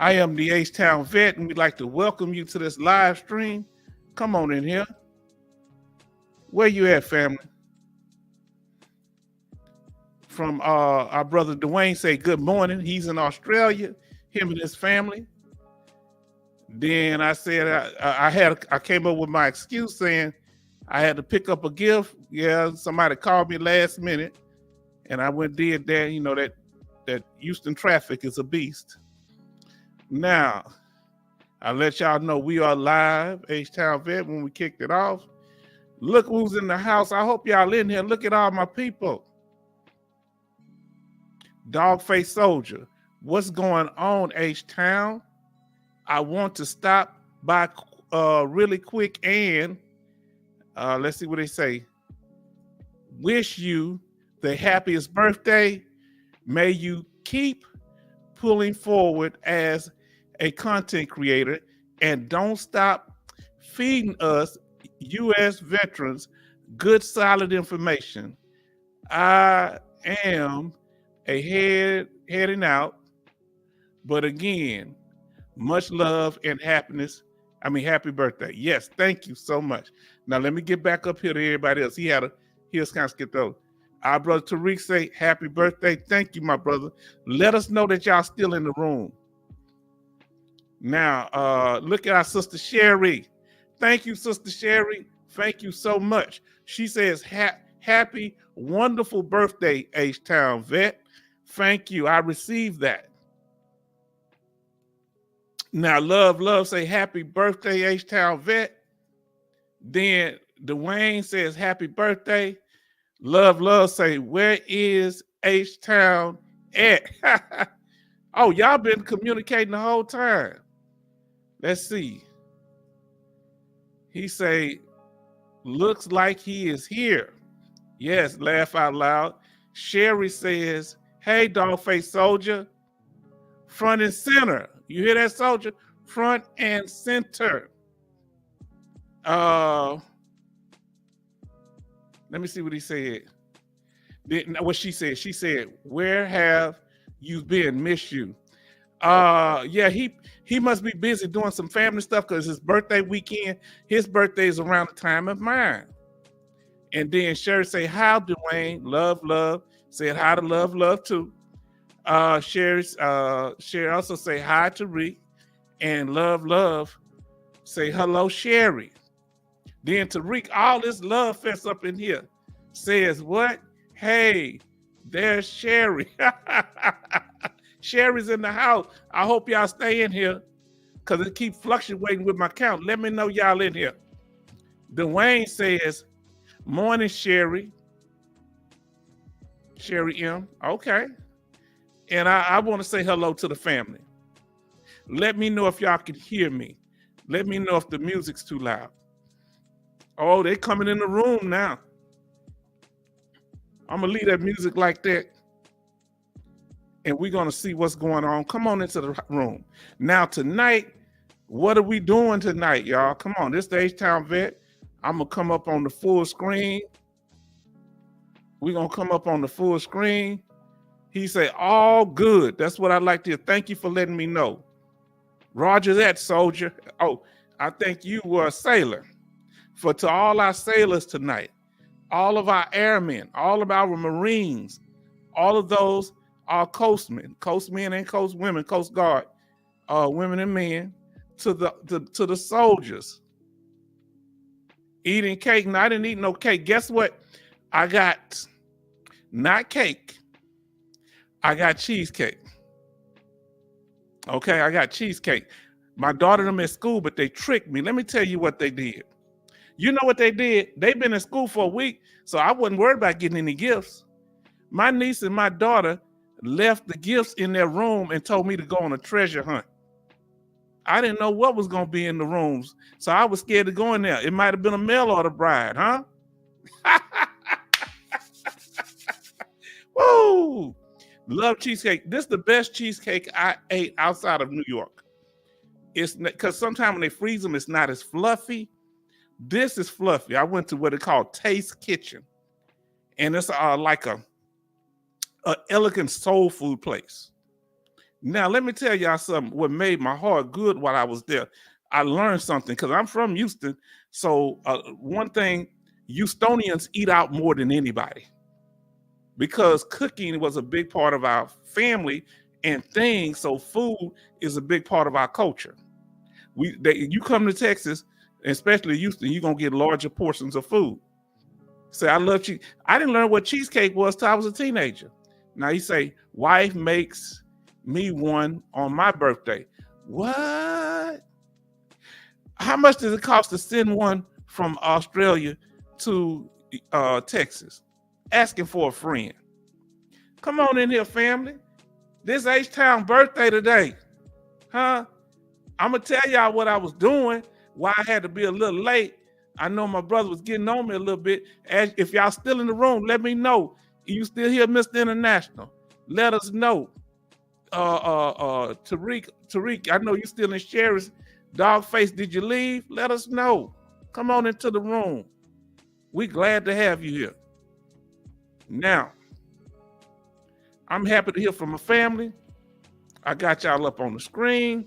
I am the H-Town Vet, and we'd like to welcome you to this live stream. Come on in here. Where you at, family? From our brother Dwayne say good morning. He's in Australia, him and his family. Then I said I came up with my excuse saying I had to pick up a gift. Yeah, somebody called me last minute, and I went did that. You know that Houston traffic is a beast. Now, I'll let y'all know we are live, H-Town Vet, when we kicked it off. Look who's in the house. I hope y'all in here. Look at all my people. Dogface Soldier. What's going on, H-Town? I want to stop by really quick and let's see what they say. Wish you the happiest birthday. May you keep pulling forward as a content creator and don't stop feeding us U.S. veterans good, solid information. I am heading out, but again, much love and happiness. Happy birthday. Yes, thank you so much. Now let me get back up here to everybody else. He was kind of skipped over. Our brother Tariq say happy birthday. Thank you, my brother. Let us know that y'all still in the room. Now, look at our sister Sherry. Thank you, Sister Sherry. Thank you so much. She says, happy, wonderful birthday, H-Town Vet. Thank you. I received that. Now, love say happy birthday, H-Town Vet. Then Dwayne says happy birthday. Love say, where is H-Town at? Oh, y'all been communicating the whole time. Let's see. He say, looks like he is here. Yes, laugh out loud. Sherry says, hey, Dogface Soldier, front and center. You hear that, Soldier? Front and center. Let me see what he said. What she said. She said, where have you been? Miss you. Yeah, he must be busy doing some family stuff because his birthday weekend. His birthday is around the time of mine. And then Sherry say, hi, Dwayne. Love. Said hi to love too. Sherry also say hi to Rick. And love say hello, Sherry. Then Tariq, all this love fest up in here, says what? Hey, there's Sherry. Sherry's in the house. I hope y'all stay in here because it keeps fluctuating with my count. Let me know y'all in here. Dwayne says, morning, Sherry. Sherry M. Okay. And I want to say hello to the family. Let me know if y'all can hear me. Let me know if the music's too loud. Oh, they coming in the room now. I'm going to leave that music like that. And we're going to see what's going on. Come on into the room. Now, tonight, what are we doing tonight, y'all? Come on, this is the H-Town Vet. I'm going to come up on the full screen. We're going to come up on the full screen. He said, all good. That's what I'd like to hear. Thank you for letting me know. Roger that, Soldier. Oh, I think you were a sailor. To all our sailors tonight, all of our airmen, all of our Marines, all of those are coastmen and coastwomen, Coast Guard, women and men, to the soldiers. Eating cake. No, I didn't eat no cake. Guess what? I got not cake. I got cheesecake. Okay, I got cheesecake. My daughter them at school, but they tricked me. Let me tell you what they did. You know what they did? They've been in school for a week, so I wasn't worried about getting any gifts. My niece and my daughter left the gifts in their room and told me to go on a treasure hunt. I didn't know what was going to be in the rooms, so I was scared to go in there. It might have been a mail order bride, huh? Woo! Love cheesecake. This is the best cheesecake I ate outside of New York. It's because sometimes when they freeze them, it's not as fluffy. This is fluffy. I went to what they call Taste Kitchen, and it's like a elegant soul food place. Now, let me tell y'all something. What made my heart good while I was there, I learned something because I'm from Houston. So, one thing, Houstonians eat out more than anybody because cooking was a big part of our family and things. So, food is a big part of our culture. You come to Texas, especially Houston, you're gonna get larger portions of food. Say, I love cheese. I didn't learn what cheesecake was till I was a teenager. Now you say, wife makes me one on my birthday. What? How much does it cost to send one from Australia to Texas? Asking for a friend. Come on in here, family. This H-Town birthday today. Huh? I'm going to tell y'all what I was doing, why I had to be a little late. I know my brother was getting on me a little bit. If y'all still in the room, let me know. You still here, Mr. International? Let us know. Tariq, I know you still in Sherry's Dogface. Did you leave? Let us know. Come on into the room. We glad to have you here. Now, I'm happy to hear from my family. I got y'all up on the screen.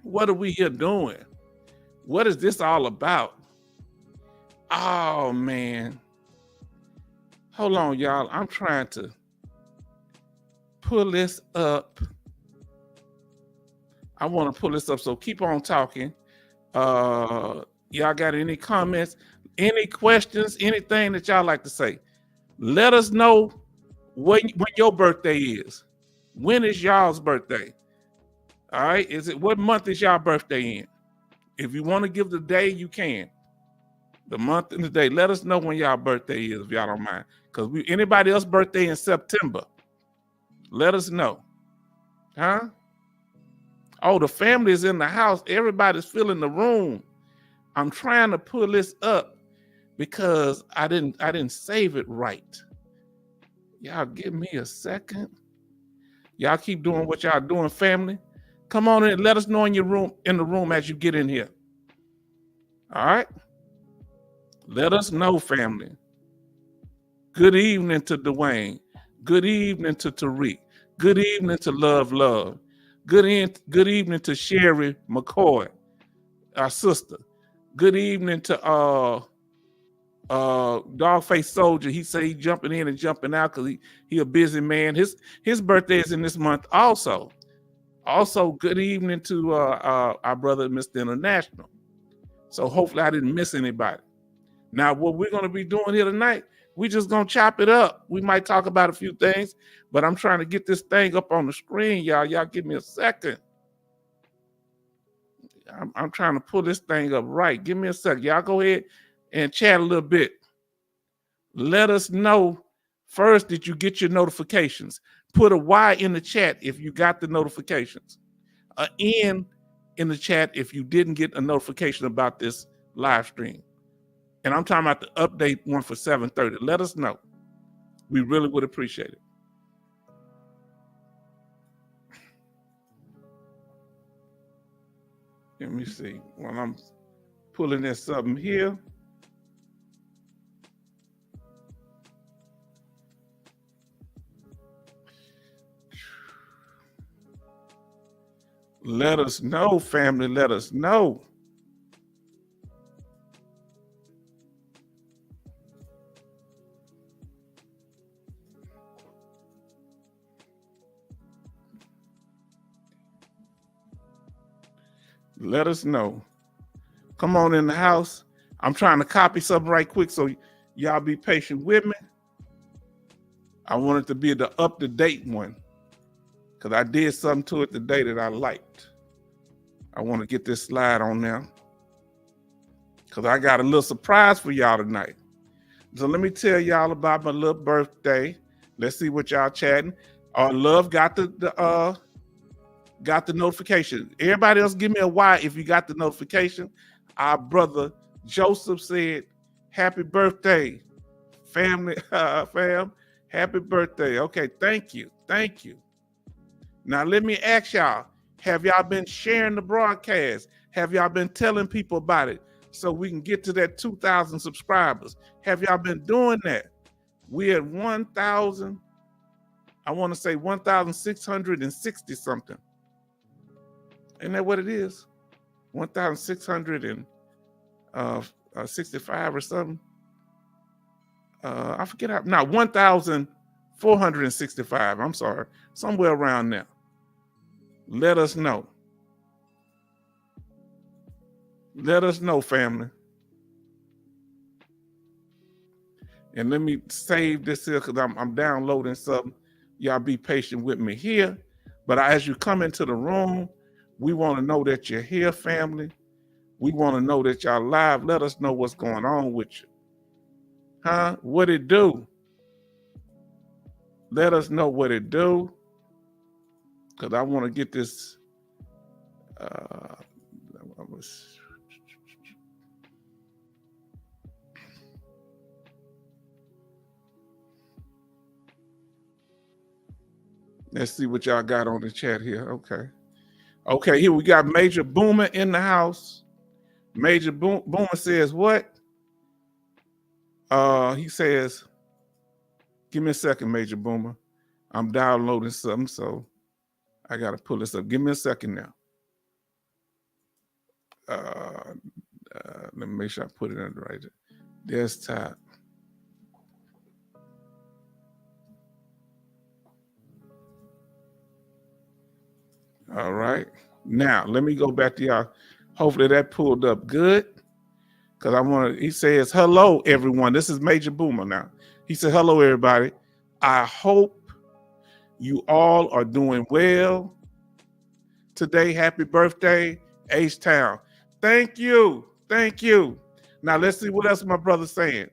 What are we here doing? What is this all about? Oh, man. Hold on, y'all. I'm trying to pull this up. I want to pull this up, so keep on talking. Y'all got any comments, any questions, anything that y'all like to say? Let us know when your birthday is. When is y'all's birthday? All right. What month is y'all birthday in? If you want to give the day, you can. The month and the day. Let us know when y'all birthday is, if y'all don't mind. Because anybody else birthday in September, let us know. Huh? Oh, the family is in the house. Everybody's filling the room. I'm trying to pull this up because I didn't save it right. Y'all give me a second. Y'all keep doing what y'all doing, family. Come on in. Let us know in the room as you get in here. All right. Let us know, family. Good evening to Dwayne. Good evening to Tariq. Good evening to Love. Good evening to Sherry McCoy, our sister. Good evening to Dogface Soldier. He say he jumping in and jumping out because he a busy man. His birthday is in this month also. Also, good evening to our brother, Mr. International. So hopefully I didn't miss anybody. Now, what we're going to be doing here tonight, we just going to chop it up. We might talk about a few things, but I'm trying to get this thing up on the screen, y'all. Y'all give me a second. I'm trying to pull this thing up right. Give me a second. Y'all go ahead and chat a little bit. Let us know first that you get your notifications. Put a Y in the chat if you got the notifications. An N in the chat if you didn't get a notification about this live stream. And I'm talking about the update one for 7:30. Let us know. We really would appreciate it. Let me see. While I'm pulling this up here. Let us know, family. Let us know. Let us know. Come on in the house. I'm trying to copy something right quick, so y'all be patient with me. I want it to be the up-to-date one because I did something to it today that I liked. I want to get this slide on now because I got a little surprise for y'all tonight. So let me tell y'all about my little birthday. Let's see what y'all chatting. Love got the notification. Everybody else give me a Y if you got the notification. Our brother Joseph said, happy birthday, family, fam. Happy birthday. Okay, thank you. Thank you. Now let me ask y'all, have y'all been sharing the broadcast? Have y'all been telling people about it so we can get to that 2,000 subscribers? Have y'all been doing that? We're at 1,000. I want to say 1,660 something. Isn't that what it is? 1,665 or something. I forget how. No, 1,465. I'm sorry, somewhere around there. Let us know. Let us know, family. And let me save this here because I'm downloading something. Y'all be patient with me here. But as you come into the room, we want to know that you're here, family. We want to know that y'all live. Let us know what's going on with you. Huh? What it do? Let us know what it do. Because I want to get this. Let's see what y'all got on the chat here. Okay. Okay, here we got Major Boomer in the house. Major Boomer says what? He says, give me a second, Major Boomer. I'm downloading something, so I got to pull this up. Give me a second now. Let me make sure I put it in the right desktop. All right. Now, let me go back to y'all. Hopefully that pulled up good. Because I want to, he says, hello, everyone. This is Major Boomer now. He said, hello, everybody. I hope you all are doing well today. Happy birthday, H-Town. Thank you. Thank you. Now, let's see what else my brother's saying.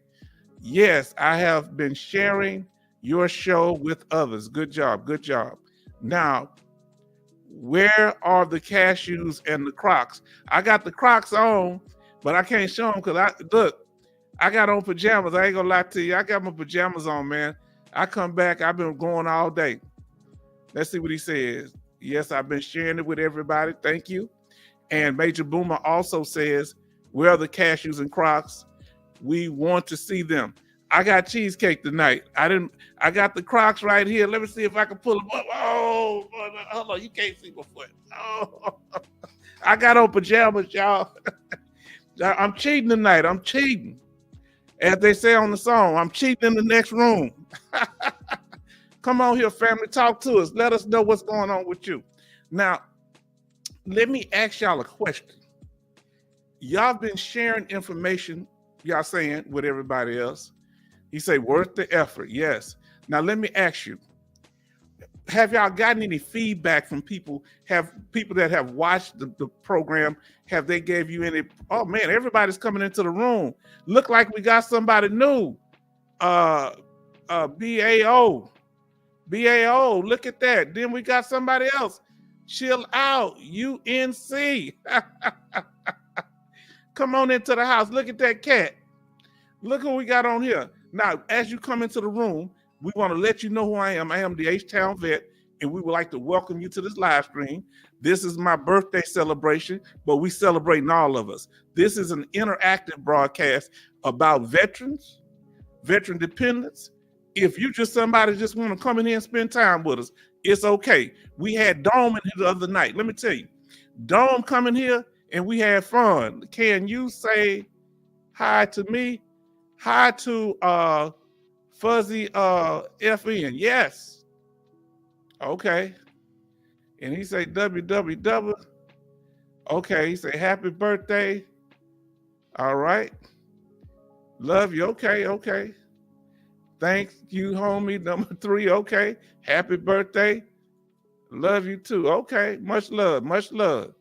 Yes, I have been sharing your show with others. Good job. Good job. Now, where are the cashews and the Crocs? I got the Crocs on, but I can't show them because I got on pajamas. I ain't gonna lie to you. I got my pajamas on, man. I come back. I've been going all day. Let's see what he says. Yes, I've been sharing it with everybody. Thank you. And Major Boomer also says, where are the cashews and Crocs? We want to see them. I got cheesecake tonight. I got the Crocs right here. Let me see if I can pull them up. Oh, hold on. You can't see my foot. Oh, I got on pajamas, y'all. I'm cheating tonight. I'm cheating. As they say on the song, I'm cheating in the next room. Come on here, family. Talk to us. Let us know what's going on with you. Now, let me ask y'all a question. Y'all been sharing information, y'all saying, with everybody else. He say, worth the effort. Yes. Now, let me ask you, have y'all gotten any feedback from people? Have people that have watched the program, have they gave you any, oh man, everybody's coming into the room. Look like we got somebody new. BAO. BAO, look at that. Then we got somebody else. Chill out, UNC. Come on into the house. Look at that cat. Look who we got on here. Now, as you come into the room, we want to let you know who I am. I am the H-Town Vet, and we would like to welcome you to this live stream. This is my birthday celebration, but we celebrating all of us. This is an interactive broadcast about veterans, veteran dependents. If you just somebody just want to come in here and spend time with us, it's okay. We had Dome in here the other night. Let me tell you, Dome come in here and we had fun. Can you say hi to me? Hi to Fuzzy FN. Yes. Okay. And he say www. Okay. He say happy birthday. All right. Love you. Okay. Okay. Thank you, homie. Number 3. Okay. Happy birthday. Love you too. Okay. Much love. Much love.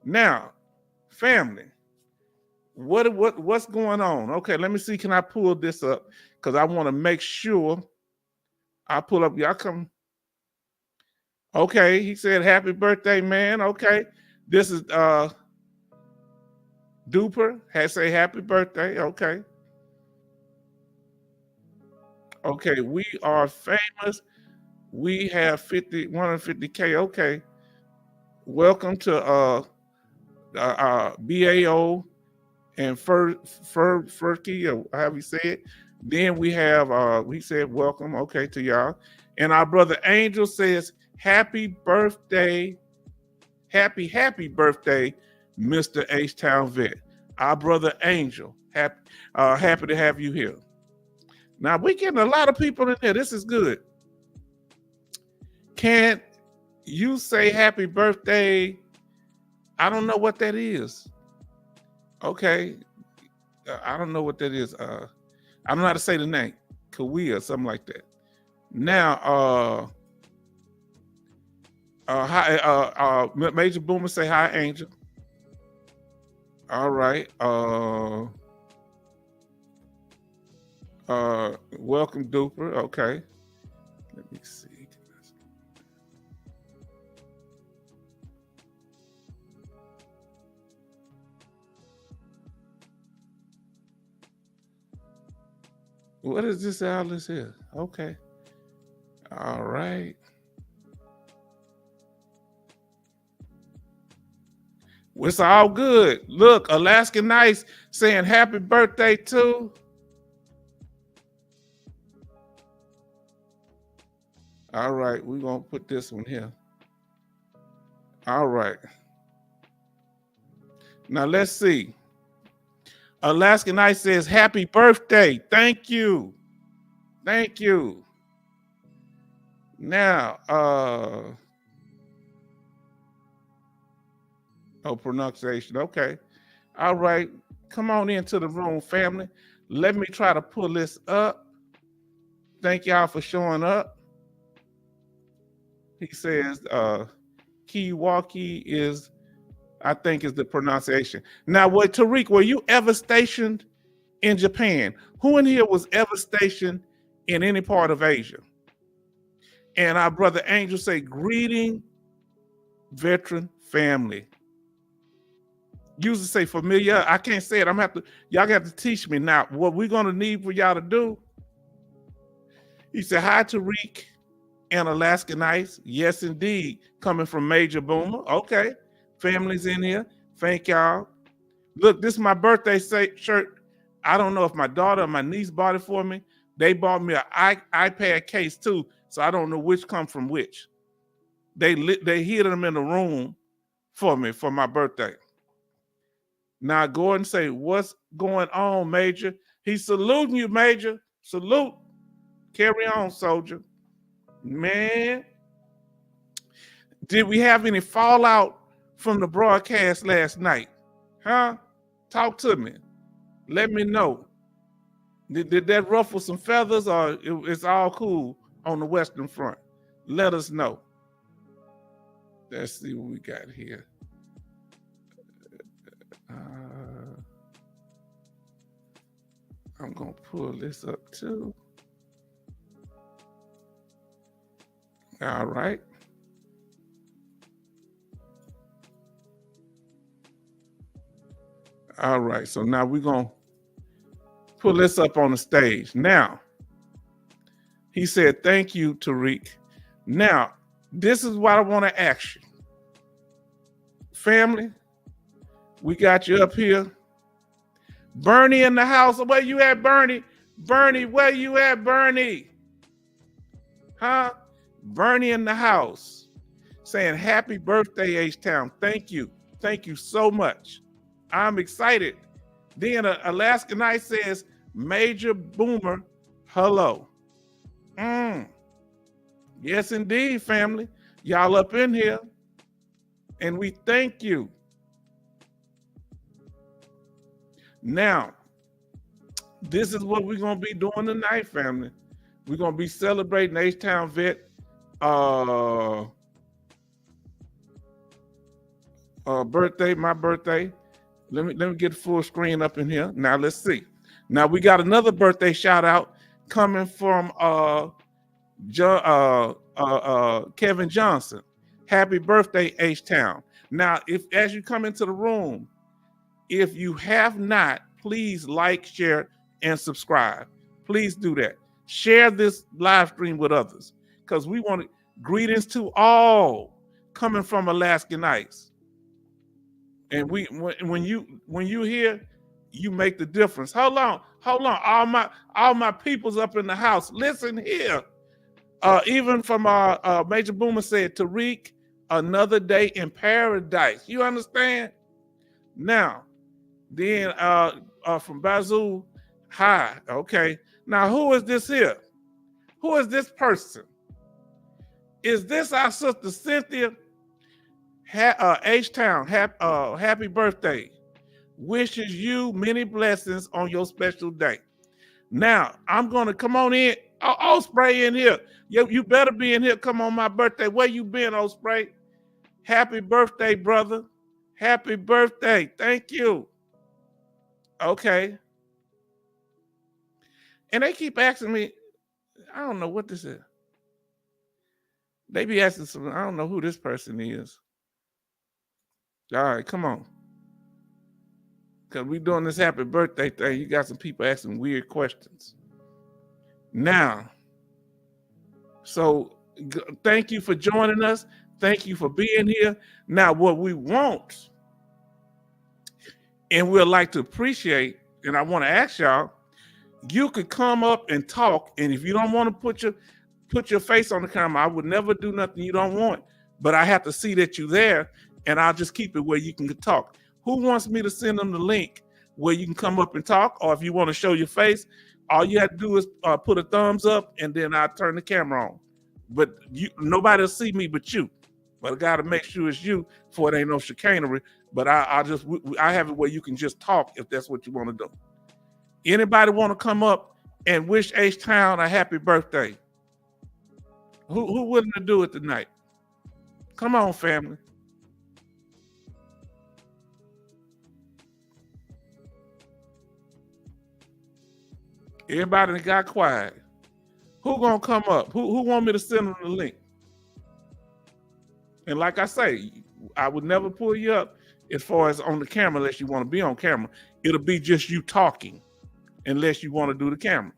Now, family, what's going on? Okay, let me see. Can I pull this up? Because I want to make sure I pull up. Y'all come. Okay, he said happy birthday, man. Okay. This is Duper has say happy birthday. Okay. Okay, we are famous. We have 150K. Okay. Welcome to BAO and Furky, or however you say it. Then we have we said welcome, okay, to y'all. And our brother Angel says, happy birthday, happy birthday, Mr. H-Town Vet. Our brother Angel, happy to have you here. Now we're getting a lot of people in here. This is good. Can't you say happy birthday? I don't know what that is. Okay. I don't know what that is. I don't know how to say the name. Kawi or something like that. Now, hi, Major Boomer say hi, Angel. All right. Welcome, Duper. Okay. Let me see. What is this Alice here? Okay. All right. It's all good. Look, Alaska Nice saying happy birthday too. All right, we're going to put this one here. All right. Now let's see. Alaska Nice says happy birthday. Thank you. Thank you. Now, pronunciation. Okay. All right. Come on into the room, family. Let me try to pull this up. Thank y'all for showing up. He says Kiwaki is, I think, is the pronunciation. Now, Tariq, were you ever stationed in Japan? Who in here was ever stationed in any part of Asia? And our brother Angel say, greeting, veteran family. Usually say familiar. I can't say it. Y'all got to teach me now. What we're gonna need for y'all to do. He said, hi, Tariq and Alaska Nice. Yes, indeed. Coming from Major Boomer. Okay. Families in here. Thank y'all. Look, this is my birthday shirt. I don't know if my daughter or my niece bought it for me. They bought me an iPad case too, so I don't know which comes from which. They hid them in the room for me for my birthday. Now go and say, what's going on, Major? He's saluting you, Major. Salute. Carry on, soldier. Man, did we have any fallout from the broadcast last night? Huh? Talk to me. Let me know. Did that ruffle some feathers, or it's all cool on the Western Front? Let us know. Let's see what we got here. I'm going to pull this up too. All right. All right. So now we're going to pull this up on the stage. Now, he said, thank you, Tariq. Now, this is what I want to ask you. Family, we got you up here. Bernie in the house. Where you at, Bernie? Bernie, where you at, Bernie? Huh? Bernie in the house saying happy birthday, H-Town. Thank you. Thank you so much. I'm excited. Then Alaska Night says, Major Boomer, hello. Yes, indeed, family. Y'all up in here. And we thank you. Now, this is what we're going to be doing tonight, family. We're going to be celebrating H-Town Vet birthday, my birthday. Let me get the full screen up in here. Now, let's see. Now, we got another birthday shout out coming from Kevin Johnson. Happy birthday, H-Town. Now, as you come into the room, if you have not, please like, share, and subscribe. Please do that. Share this live stream with others, because we want greetings to all coming from Alaska Nights. And when you hear, you make the difference. Hold on. All my peoples up in the house. Listen here. Even from Major Boomer said, Tariq, another day in paradise. You understand? Now, then from Bazoo, hi. Okay. Now, who is this here? Who is this person? Is this our sister Cynthia? H-Town, happy birthday. Wishes you many blessings on your special day. Now, I'm going to come on in. Osprey in here. You better be in here. Come on my birthday. Where you been, Osprey? Happy birthday, brother. Happy birthday. Thank you. Okay. And they keep asking me, I don't know what this is. They be asking some, I don't know who this person is. All right, come on. Because we doing this happy birthday thing. You got some people asking weird questions. Now, so thank you for joining us. Thank you for being here. Now, what we want, and we'd like to appreciate, and I want to ask y'all, you could come up and talk, and if you don't want to put your face on the camera, I would never do nothing you don't want, but I have to see that you're there, and I'll just keep it where you can talk. Who wants me to send them the link where you can come up and talk, or if you want to show your face, all you have to do is put a thumbs up, and then I'll turn the camera on. But nobody will see me but you. But I got to make sure it's you, for it ain't no chicanery. But I have it where you can just talk if that's what you want to do. Anybody want to come up and wish H-Town a happy birthday? Who willing to do it tonight? Come on, family. Everybody that got quiet. Who gonna come up? Who want me to send them the link? And like I say, I would never pull you up as far as on the camera unless you want to be on camera. It'll be just you talking unless you want to do the camera.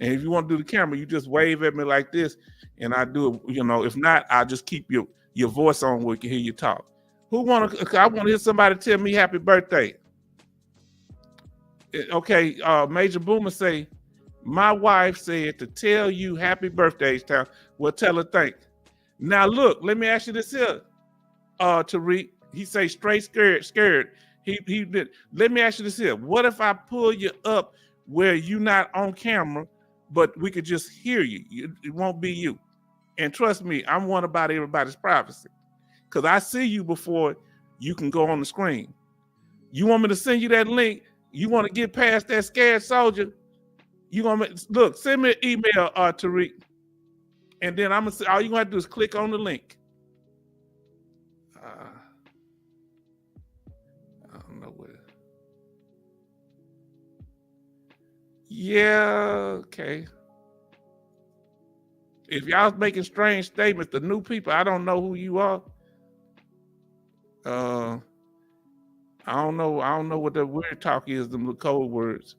And if you want to do the camera, you just wave at me like this and I do it, if not, I'll just keep your voice on where we can hear you talk. I want to hear somebody tell me happy birthday. Okay, Major Boomer say, my wife said to tell you happy birthday, H-Town. Well, tell her thank. Now look, let me ask you this here, Tariq. He say straight scared. He did. Let me ask you this here. What if I pull you up where you not on camera, but we could just hear you? It won't be you. And trust me, I'm one about everybody's privacy. Because I see you before you can go on the screen. You want me to send you that link? You want to get past that scared soldier? You gonna look? Send me an email, Tariq, and then I'm gonna say all you gonna have to do is click on the link. I don't know where. Yeah, okay. If y'all making strange statements to new people, I don't know who you are. I don't know. I don't know what the weird talk is. Them code words.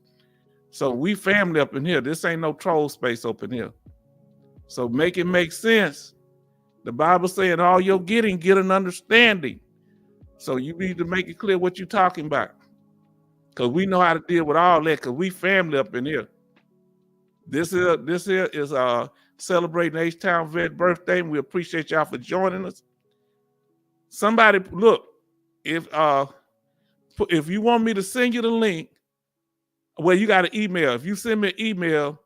So we family up in here. This ain't no troll space up in here. So make it make sense. The Bible saying all you're getting, get an understanding. So you need to make it clear what you're talking about. Because we know how to deal with all that because we family up in here. This here is celebrating H-Town Vet birthday, and we appreciate y'all for joining us. Somebody, look, if you want me to send you the link, well, you got an email. If you send me an email,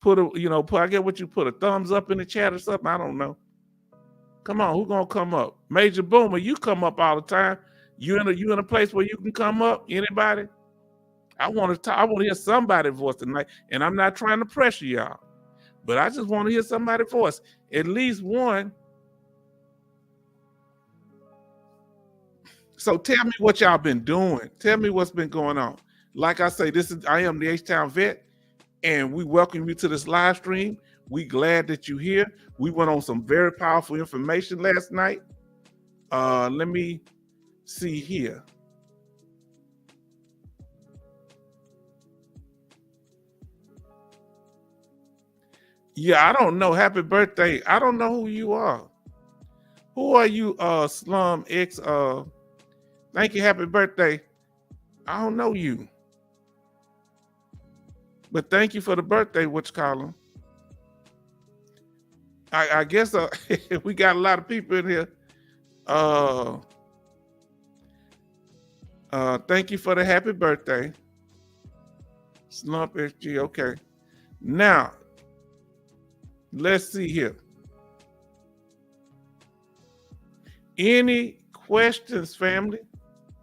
I get what you put a thumbs up in the chat or something. I don't know. Come on, who's gonna come up? Major Boomer, you come up all the time. You in a place where you can come up? Anybody? I want to talk. I want to hear somebody's voice tonight, and I'm not trying to pressure y'all, but I just want to hear somebody's voice. At least one. So tell me what y'all been doing. Tell me what's been going on. Like I say, I am the H-Town Vet, and we welcome you to this live stream. We glad that you're here. We went on some very powerful information last night. Let me see here. Yeah, I don't know. Happy birthday. I don't know who you are. Who are you, Slum X? Thank you. Happy birthday. I don't know you. But thank you for the birthday, what you call them. I guess we got a lot of people in here. Uh, thank you for the happy birthday. Slump SG. Okay. Now, let's see here. Any questions, family?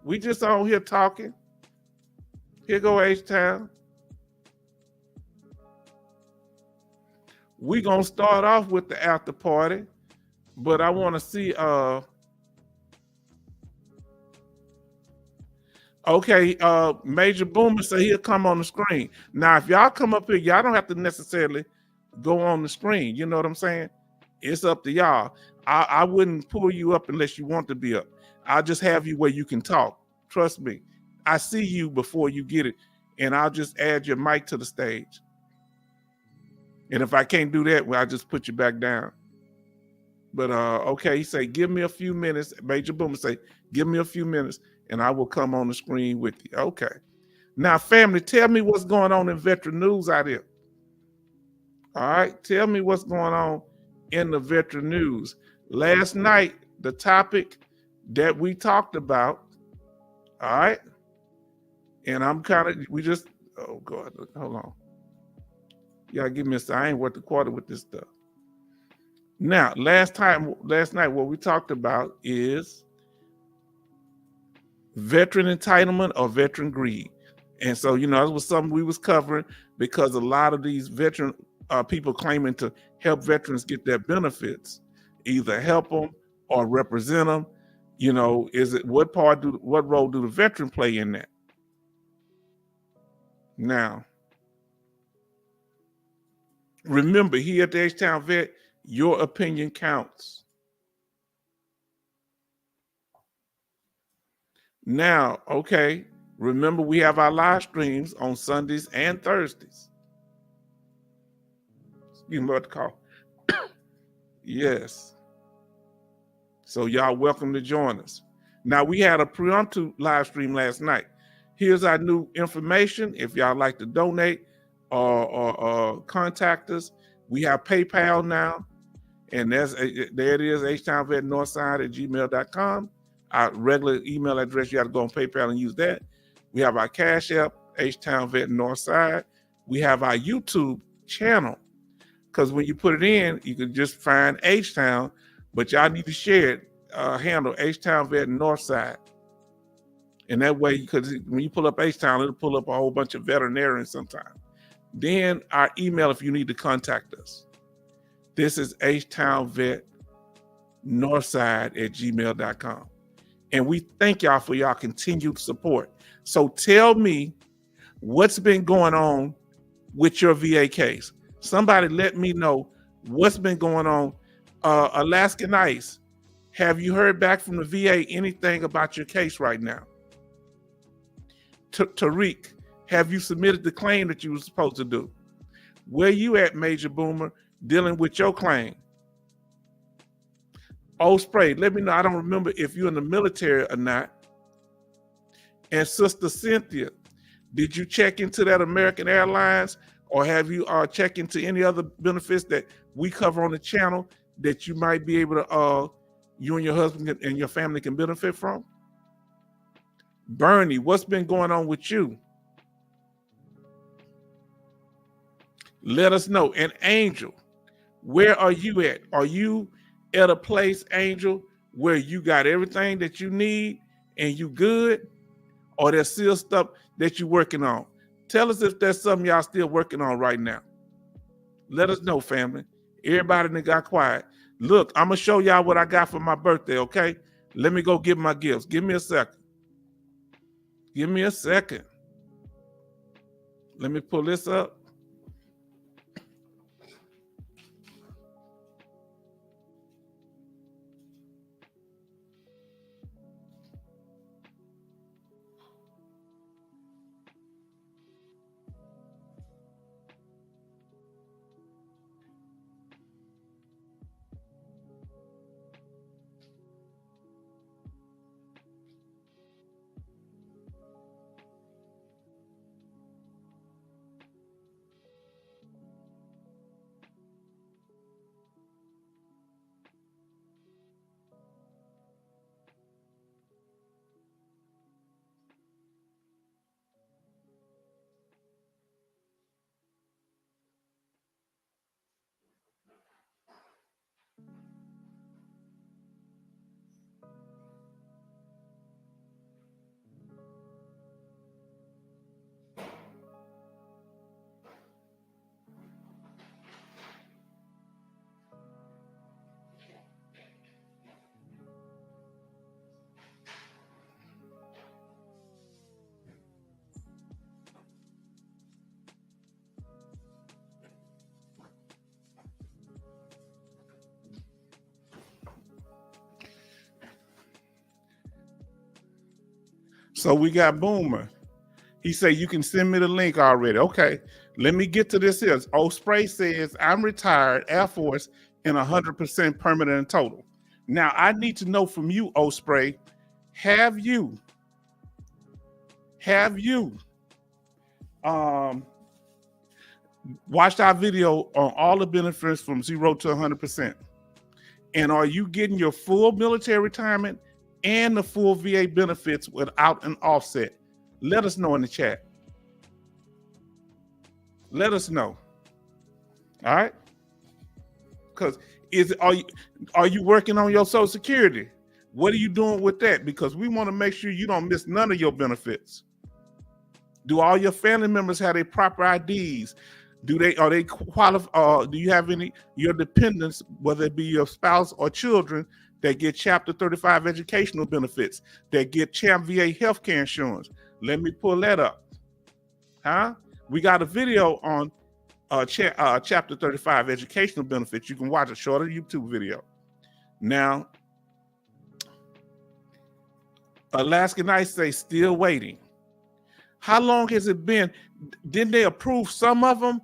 We just on here talking. Here go H-Town. We gonna start off with the after party, but I want to see. Okay. Major Boomer said he'll come on the screen. Now, if y'all come up here, y'all don't have to necessarily go on the screen. You know what I'm saying? It's up to y'all. I wouldn't pull you up unless you want to be up. I'll just have you where you can talk. Trust me. I see you before you get it, and I'll just add your mic to the stage. And if I can't do that, well, I'll just put you back down. But okay, he say, give me a few minutes. Major Boomer say, give me a few minutes, and I will come on the screen with you. Okay. Now, family, tell me what's going on in veteran news out here. All right, tell me what's going on in the veteran news. Last night, the topic that we talked about, all right, and I'm kind of, oh God, hold on. Y'all give me a second. I ain't worth the quarter with this stuff. Now, last night, what we talked about is veteran entitlement or veteran greed. And so, it was something we was covering because a lot of these veteran people claiming to help veterans get their benefits, either help them or represent them. What role do the veteran play in that? Now, remember, here at the H-Town Vet, your opinion counts. Now, okay, remember we have our live streams on Sundays and Thursdays. You know what to call. Yes. So y'all welcome to join us. Now, we had a preemptive live stream last night. Here's our new information. If y'all like to donate or contact us, we have PayPal now. And there it is, htownvetnorthside@gmail.com. Our regular email address, you have to go on PayPal and use that. We have our Cash App, H-Town Vet Northside. We have our YouTube channel. Because when you put it in, you can just find H-Town, but y'all need to share it, handle H-Town Vet Northside. And that way, because when you pull up H-Town, it'll pull up a whole bunch of veterinarians sometimes. Then our email if you need to contact us. This is htownvetnorthside@gmail.com. And we thank y'all for y'all continued support. So tell me what's been going on with your VA case. Somebody let me know what's been going on. Alaskan Ice, have you heard back from the VA anything about your case right now? Tariq, have you submitted the claim that you were supposed to do? Where you at, Major Boomer, dealing with your claim? Osprey, let me know. I don't remember if you're in the military or not. And Sister Cynthia, did you check into that American Airlines, or have you checked into any other benefits that we cover on the channel that you might be able to, you and your husband and your family can benefit from? Bernie, what's been going on with you? Let us know. And Angel, where are you at? Are you at a place, Angel, where you got everything that you need and you good? Or there's still stuff that you're working on? Tell us if there's something y'all still working on right now. Let us know, family. Everybody that got quiet. Look, I'm going to show y'all what I got for my birthday, okay? Let me go get my gifts. Give me a second. Give me a second. Let me pull this up. So we got Boomer. He said, you can send me the link already. Okay, let me get to this here. Osprey says, I'm retired Air Force and 100% permanent and total. Now, I need to know from you, Osprey, have you watched our video on all the benefits from 0 to 100%? And are you getting your full military retirement and the full VA benefits without an offset? Let us know in the chat. Let us know. All right? Because are you working on your Social Security? What are you doing with that? Because we want to make sure you don't miss none of your benefits. Do all your family members have their proper IDs? Are they qualified? Do you have your dependents, whether it be your spouse or children, that get Chapter 35 educational benefits, that get CHAMP VA healthcare insurance? Let me pull that up. We got a video on Chapter 35 educational benefits. You can watch a shorter YouTube video. Now, Alaska Nights say still waiting. How long has it been? Didn't they approve some of them,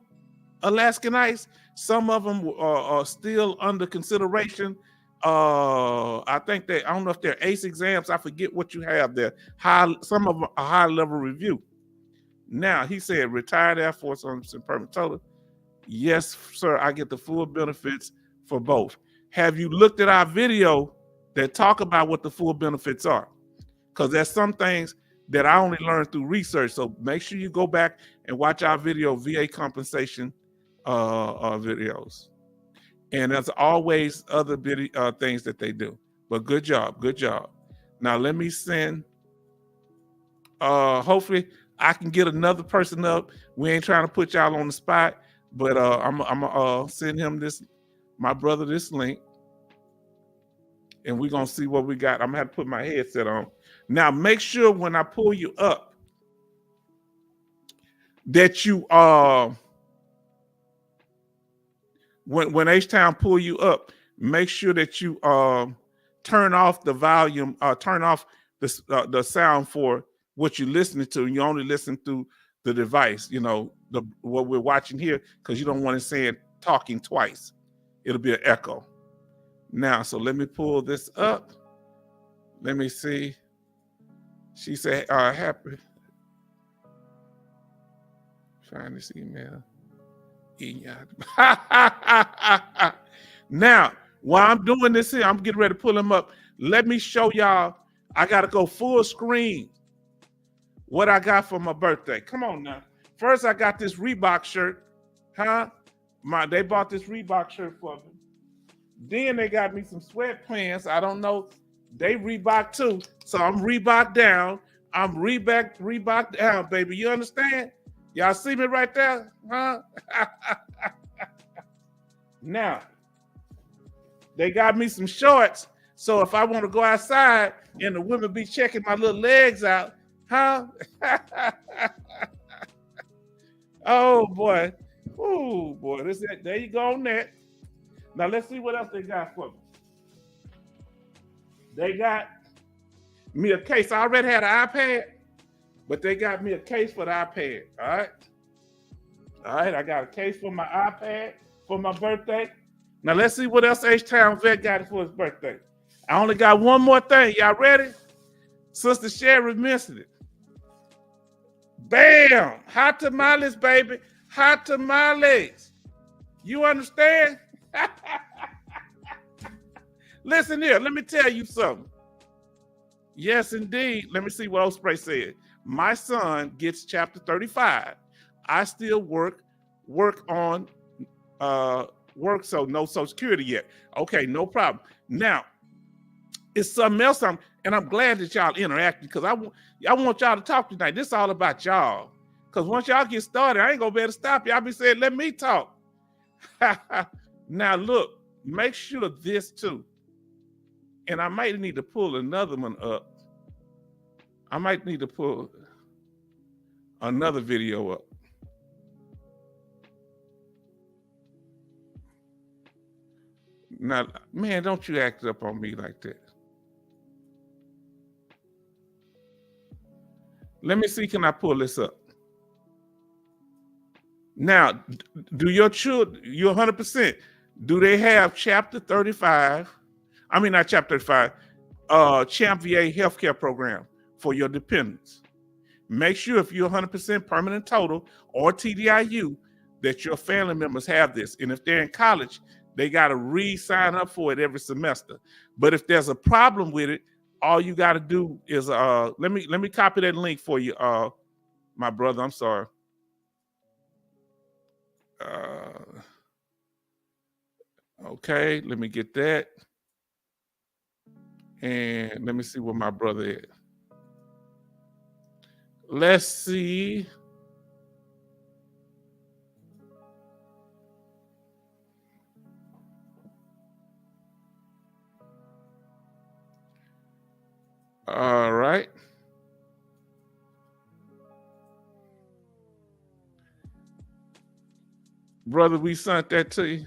Alaska Nights? Some of them are still under consideration. I think I don't know if they're ACE exams. I forget what you have there. Some of them a high level review. Now, he said, retired Air Force 100% permanent total. Yes, sir, I get the full benefits for both. Have you looked at our video that talk about what the full benefits are? Because there's some things that I only learned through research. So make sure you go back and watch our video, VA compensation videos. And there's always other things that they do. But good job, good job. Now let me send, hopefully I can get another person up. We ain't trying to put y'all on the spot, but I'm gonna send him my brother this link. And we're gonna see what we got. I'm gonna have to put my headset on. Now make sure when I pull you up that you when H-Town pull you up, make sure that you turn off the volume, turn off the sound for what you're listening to. You only listen through the device, what we're watching here, because you don't want to say it talking twice. It'll be an echo. Now, so let me pull this up. Let me see. She said, happy. Find this email. Now, while I'm doing this here, I'm getting ready to pull him up. Let me show y'all. I got to go full screen what I got for my birthday. Come on now. First, I got this Reebok shirt. They bought this Reebok shirt for me. Then they got me some sweatpants. I don't know. They Reebok too. So I'm Reebok down. I'm Reebok down, baby. You understand? Y'all see me right there? Now, they got me some shorts. So if I want to go outside and the women be checking my little legs out, oh boy. Oh boy. There you go on that. Now let's see what else they got for me. They got me a case. I already had an iPad, but they got me a case for the iPad. All right. I got a case for my iPad for my birthday. Now let's see what else H-Town Vet got for his birthday. I only got one more thing. Y'all ready? Sister Sherry mentioned it. Bam! Hot tamales, baby. Hot tamales. You understand? Listen here, let me tell you something. Yes, indeed. Let me see what Osprey said. My son gets Chapter 35. I still work on so no Social Security yet. Okay, no problem. Now, it's something else. And I'm glad that y'all interacted, because I want y'all to talk tonight. This is all about y'all. Because once y'all get started, I ain't gonna be able to stop y'all. Be saying, let me talk. Now look, make sure this too. And I might need to pull another one up. I might need to pull another video up. Now, man, don't you act up on me like that. Let me see, can I pull this up? Now, do your children, you're 100%, do they have chapter 35? I mean, not chapter 35, Champ VA healthcare program for your dependents. Make sure if you're 100% permanent total or TDIU that your family members have this. And if they're in college, they got to re-sign up for it every semester. But if there's a problem with it, all you got to do is let me copy that link for you, my brother. I'm sorry. Okay, let me get that. And let me see where my brother is. Let's see. All right. Brother, we sent that to you.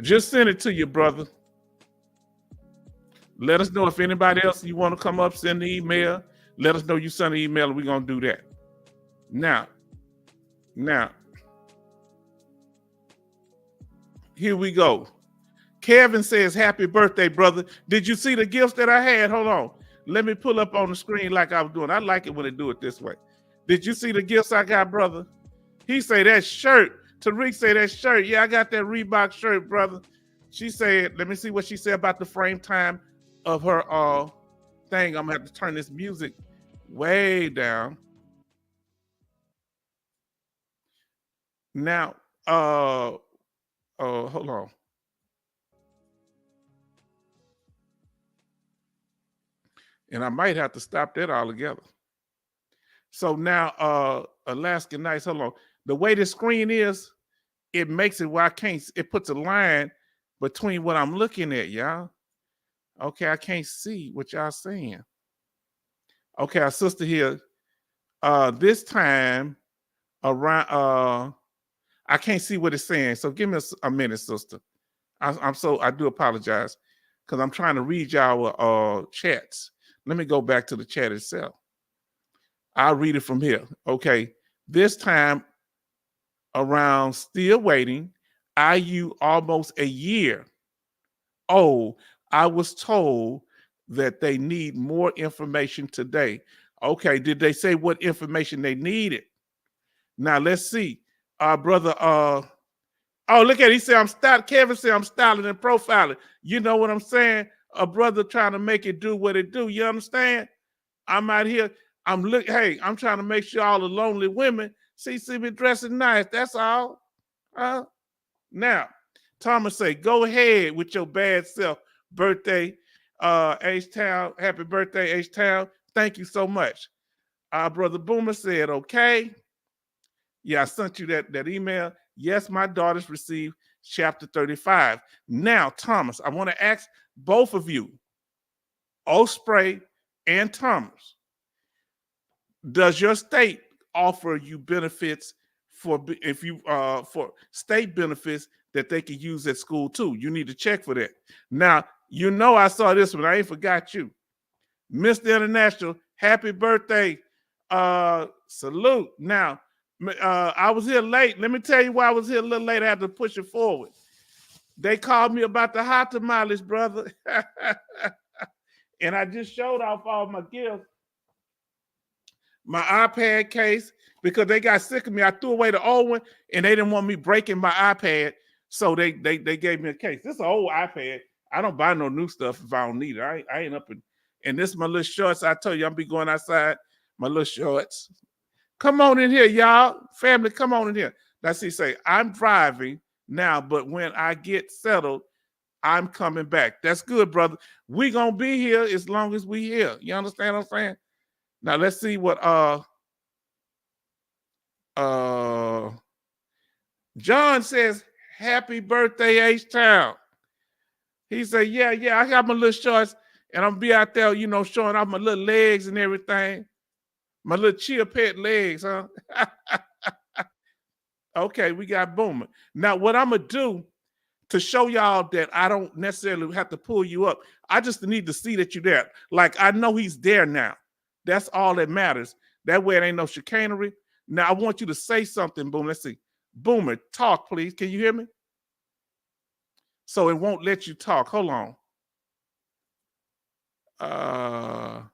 Just send it to you, brother. Let us know if anybody else you want to come up, send the email. Let us know you sent an email and we're going to do that. Now, here we go. Kevin says, happy birthday, brother. Did you see the gifts that I had? Hold on. Let me pull up on the screen like I was doing. I like it when they do it this way. Did you see the gifts I got, brother? He say that shirt. Tariq say that shirt. Yeah, I got that Reebok shirt, brother. She said, let me see what she said about the frame time of her thing. I'm gonna have to turn this music way down. Now, hold on. And I might have to stop that altogether. So now, Alaska Nights, hold on. The way the screen is, it makes it where I can't, it puts a line between what I'm looking at, y'all. Okay, I can't see what y'all saying. Okay, our sister here, this time around, I can't see what it's saying. So give me a minute, sister. I do apologize because I'm trying to read y'all chats. Let me go back to the chat itself. I'll read it from here. Okay, this time around, still waiting. IU almost a year. Oh, I was told that they need more information today. Okay, did they say what information they needed? Now let's see. Brother, oh, look at it. He said, Kevin said, I'm styling and profiling. You know what I'm saying? A brother trying to make it do what it do. You understand? I'm out here. Hey, I'm trying to make sure all the lonely women see me dressing nice. That's all. Now, Thomas say, go ahead with your bad self. Birthday, H-Town. Happy birthday, H-Town. Thank you so much. Brother Boomer said, okay. Yeah, I sent you that email. Yes, my daughters received chapter 35. Now, Thomas, I want to ask both of you, Osprey and Thomas, does your state offer you benefits for state benefits that they can use at school too? You need to check for that. Now, you know I saw this one. I ain't forgot you. Mr. International, happy birthday. Salute. Now, I was here late. Let me tell you why I was here a little late. I had to push it forward. They called me about the hot tamales, brother. And I just showed off all my gifts. My iPad case, because they got sick of me. I threw away the old one and they didn't want me breaking my iPad. So they gave me a case. This is an old iPad. I don't buy no new stuff if I don't need it. I ain't up in, and this is my little shorts. I told you I'll be going outside. My little shorts. Come on in here, y'all. Family, come on in here. Let's see, say, I'm driving now, but when I get settled, I'm coming back. That's good, brother. We gonna be here as long as we here. You understand what I'm saying? Now let's see what John says, happy birthday, H-Town. He said, yeah, I got my little shorts and I'm gonna be out there, you know, showing off my little legs and everything. My little chia pet legs, huh? Okay, we got Boomer. Now, what I'm gonna do, to show y'all that I don't necessarily have to pull you up. I just need to see that you're there. Like, I know he's there now. That's all that matters. That way it ain't no chicanery. Now I want you to say something, Boom. Let's see. Boomer, talk, please. Can you hear me? So it won't let you talk. Hold on.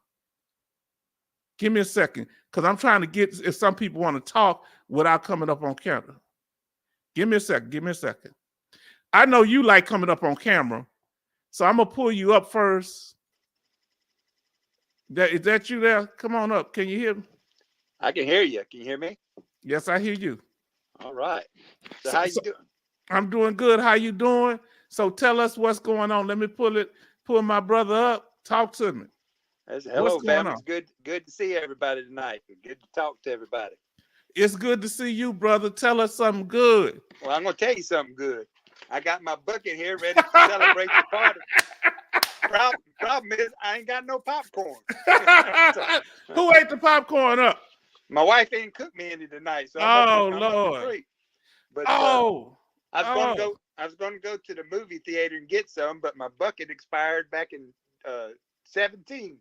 Give me a second, because I'm trying to get if some people want to talk without coming up on camera. Give me a second. Give me a second. I know you like coming up on camera, so I'm gonna pull you up first. Is that you there? Come on up. Can you hear me? I can hear you. Can you hear me? Yes, I hear you. All right. So how you doing? I'm doing good. How you doing? So tell us what's going on. Let me pull my brother up. Talk to me. Hello, family. It's good to see everybody tonight. Good to talk to everybody. It's good to see you, brother. Tell us something good. Well, I'm gonna tell you something good. I got my bucket here ready to celebrate the party. Problem is, I ain't got no popcorn. Who ate the popcorn up? My wife ain't cooked me any tonight, so I'm Lord. Free. But I was gonna go to the movie theater and get some, but my bucket expired back in 17.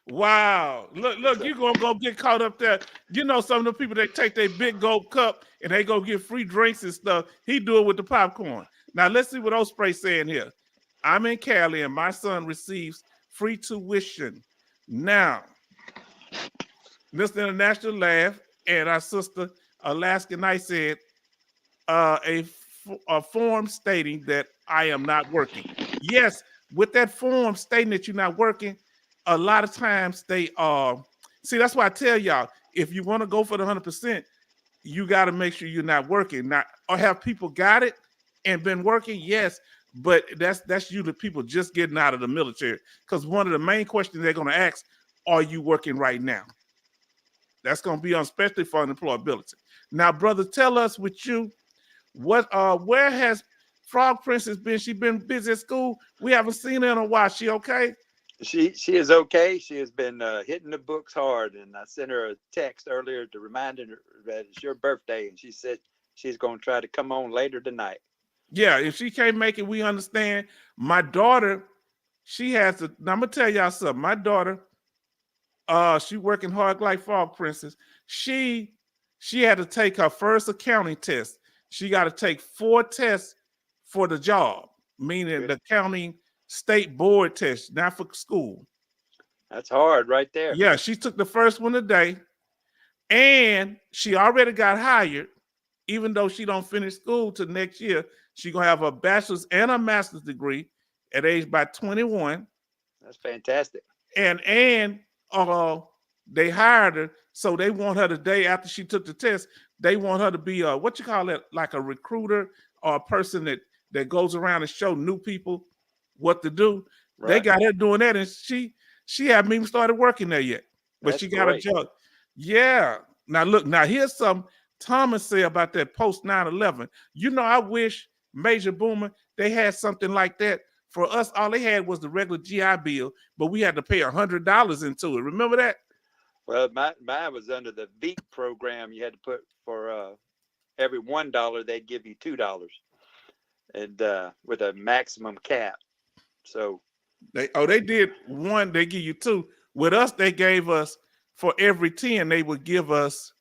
Wow. Look, you're gonna go get caught up there. You know, some of the people that take their big gold cup and they go get free drinks and stuff. He do it with the popcorn. Now let's see what Osprey saying here. I'm in Cali and my son receives free tuition. Now, Mr. International laughed, and our sister Alaska Knight said a form stating that I am not working. Yes, with that form stating that you're not working, a lot of times they see, that's why I tell y'all, if you want to go for the 100%, you got to make sure you're not working. Not or have people got it and been working, yes, but that's usually people just getting out of the military, because one of the main questions they're going to ask, are you working right now? That's going to be on, especially for unemployability. Now, brother, tell us with you, what where has Frog Princess been? She been busy at school. We haven't seen her in a while. She okay? She is okay. She has been hitting the books hard, and I sent her a text earlier to remind her that it's your birthday, and she said she's going to try to come on later tonight. Yeah, if she can't make it, we understand. My daughter, she has to. Now I'm gonna tell y'all something. My daughter, she working hard like Frog Princess. She had to take her first accounting test. She got to take 4 tests for the job, meaning the accounting state board test, not for school. That's hard right there. Yeah, she took the first one today, and she already got hired, even though she don't finish school till next year. She gonna have a bachelor's and a master's degree at age by 21. That's fantastic. And they hired her, so they want her the day after she took the test. They want her to be what you call it, like a recruiter or a person that goes around and show new people what to do. Right. They got her doing that, and she haven't even started working there yet. But that's she got a job. Yeah. Now look, here's something Thomas said about that post 9/11. You know, I wish Major Boomer they had something like that. For us, all they had was the regular GI Bill, but we had to pay $100 into it. Remember that? Well, mine was under the VEEP program. You had to put for every $1, they'd give you $2, and with a maximum cap. So they did one, they give you 2. With us, they gave us for every 10, they would give us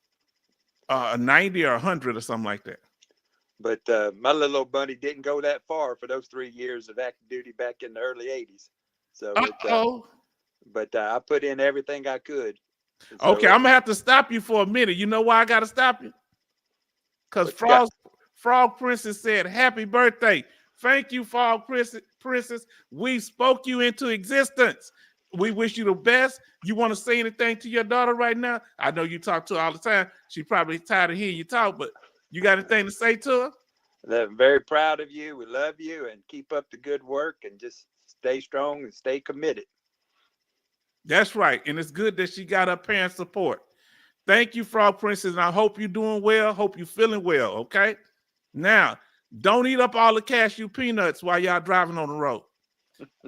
a 90 or 100 or something like that. But my little old bunny didn't go that far for those 3 years of active duty back in the early 80s. So, but I put in everything I could. So, okay, I'm gonna have to stop you for a minute. You know why I gotta stop you? Because Frog Princess said, "Happy birthday! Thank you, Frog Princess. We spoke you into existence. We wish you the best. You want to say anything to your daughter right now? I know you talk to her all the time. She probably tired of hearing you talk, but you got anything to say to her?" I'm very proud of you. We love you, and keep up the good work, and just stay strong and stay committed. That's right. And it's good that she got her parents' support. Thank you, Frog Princess. And I hope you're doing well. Hope you're feeling well. Okay. Now, don't eat up all the cashew peanuts while y'all driving on the road.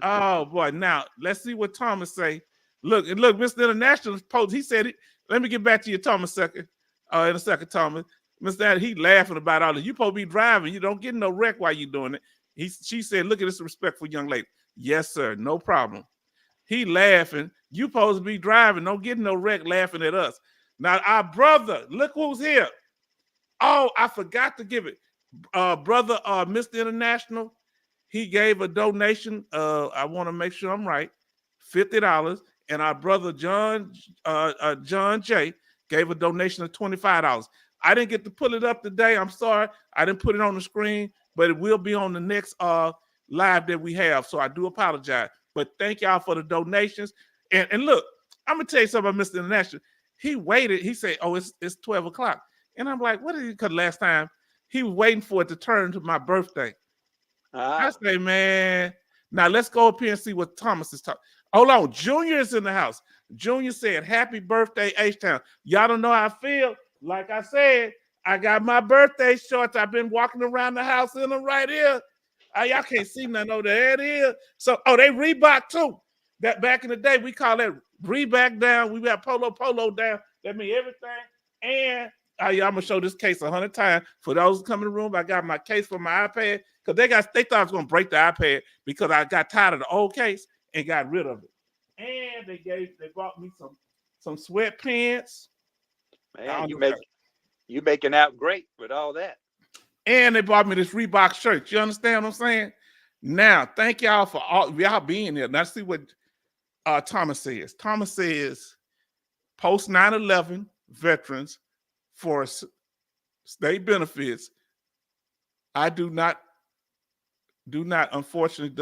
Oh boy. Now let's see what Thomas say. Look, Mr. International post. He said it. Let me get back to you, Thomas, in a second, Thomas. Mr. He laughing about all this. You supposed to be driving. You don't get no wreck while you doing it. She said, look at this respectful young lady. Yes, sir. No problem. He laughing. You supposed to be driving. Don't get no wreck laughing at us. Now, our brother, look who's here. Oh, I forgot to give it. Brother, Mr. International, he gave a donation. I want to make sure I'm right. $50. And our brother John J gave a donation of $25. I didn't get to pull it up today. I'm sorry. I didn't put it on the screen, but it will be on the next live that we have. So I do apologize. But thank y'all for the donations. And look, I'm gonna tell you something about Mr. International. He waited. He said, "Oh, it's 12 o'clock," and I'm like, "What did he?" Because last time he was waiting for it to turn to my birthday. I say, man, now let's go up here and see what Thomas is talking. Hold on, Junior is in the house. Junior said, "Happy birthday, H-Town." Y'all don't know how I feel. Like I said, I got my birthday shorts. I've been walking around the house in them right here. Y'all can't see nothing over there. It is. So, they Reebok too. That back in the day, we call that Reebok down. We got polo down. That means everything. And I'm gonna show this case 100 times. For those who come in the room, I got my case for my iPad because they thought I was gonna break the iPad because I got tired of the old case and got rid of it. And they bought me some sweatpants. Man, you making out great with all that. And they bought me this Reebok shirt. You understand what I'm saying? Now, thank y'all for all y'all being here. Now, see what Thomas says. Thomas says, post 9/11 veterans for state benefits. I do not, unfortunately,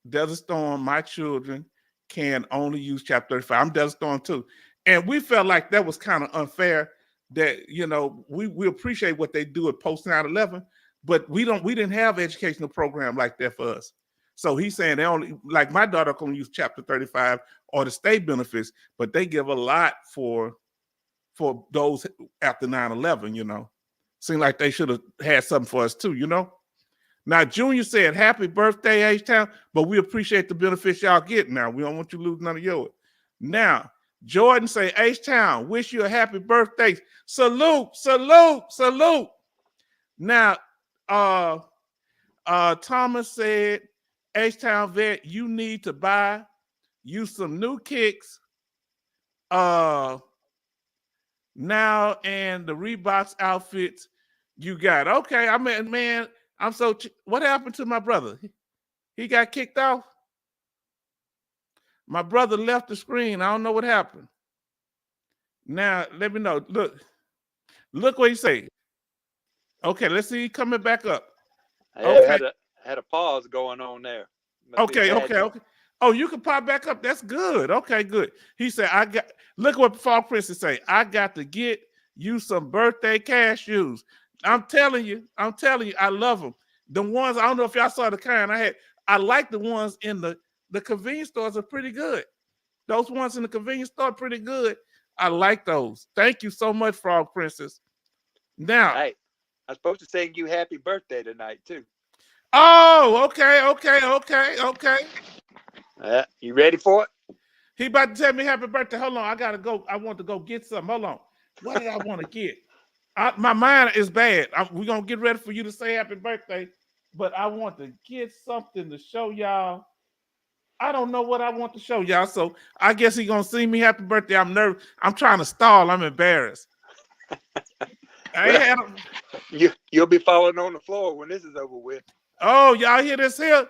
Desert Storm, my children can only use Chapter 35. I'm Desert Storm too. And we felt like that was kind of unfair that, we appreciate what they do at post 9/11, but we didn't have an educational program like that for us. So he's saying they only, like my daughter can use Chapter 35 or the state benefits, but they give a lot for those after 9/11, Seemed like they should have had something for us too, Now, Junior said, "Happy birthday, H-Town," but we appreciate the benefits y'all get now. We don't want you to lose none of yours. Now, Jordan say, "H-Town, wish you a happy birthday. Salute, salute, salute." Now, Thomas said, "H-Town vet, you need to buy you some new kicks now and the Reeboks outfits you got." Okay, I mean, man, what happened to my brother? He got kicked off? My brother left the screen. I don't know what happened. Now, let me know. Look what he said. Okay, let's see. Coming back up. Okay. Had a pause going on there. Okay. Oh, you can pop back up. That's good. Okay, good. He said, look what Fall Princess say. "I got to get you some birthday cashews." I'm telling you, I love them. The ones, I don't know if y'all saw the kind I had. I like the ones in the convenience stores are pretty good. Those ones in the convenience store are pretty good. I like those. Thank you so much, Frog Princess. Now, hey, I'm supposed to sing you happy birthday tonight too. Oh, okay. You ready for it? He about to tell me happy birthday. Hold on, I gotta go. I want to go get something. Hold on. What did I want to get? My mind is bad. We're gonna get ready for you to say happy birthday, but I want to get something to show y'all. I don't know what I want to show y'all, so I guess he's gonna sing me happy birthday. I'm nervous. I'm trying to stall. I'm embarrassed. You'll be falling on the floor when this is over with. Oh, y'all hear this here?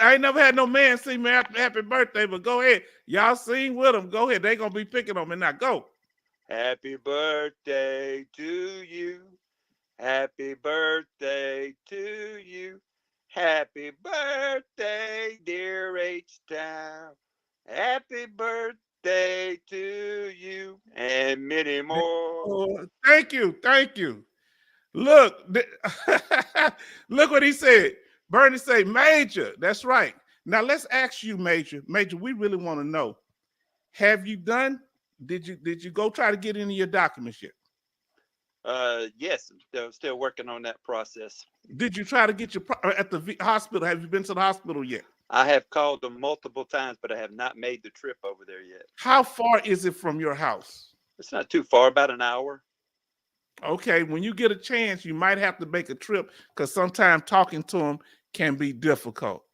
I ain't never had no man sing me happy birthday, but go ahead. Y'all sing with them. Go ahead. They gonna be picking them and now go. Happy birthday to you. Happy birthday to you. Happy birthday, dear H-Town. Happy birthday to you and many more. Thank you. Look, look what he said. Bernie say, "Major." That's right. Now let's ask you, Major. Major, we really want to know. Have you done? Did you go try to get any of your documents yet? Yes, I'm still working on that process. Did you try to get your at the hospital? Have you been to the hospital yet? I have called them multiple times, but I have not made the trip over there yet. How far is it from your house? It's not too far, about an hour. Okay, when you get a chance, you might have to make a trip because sometimes talking to them can be difficult.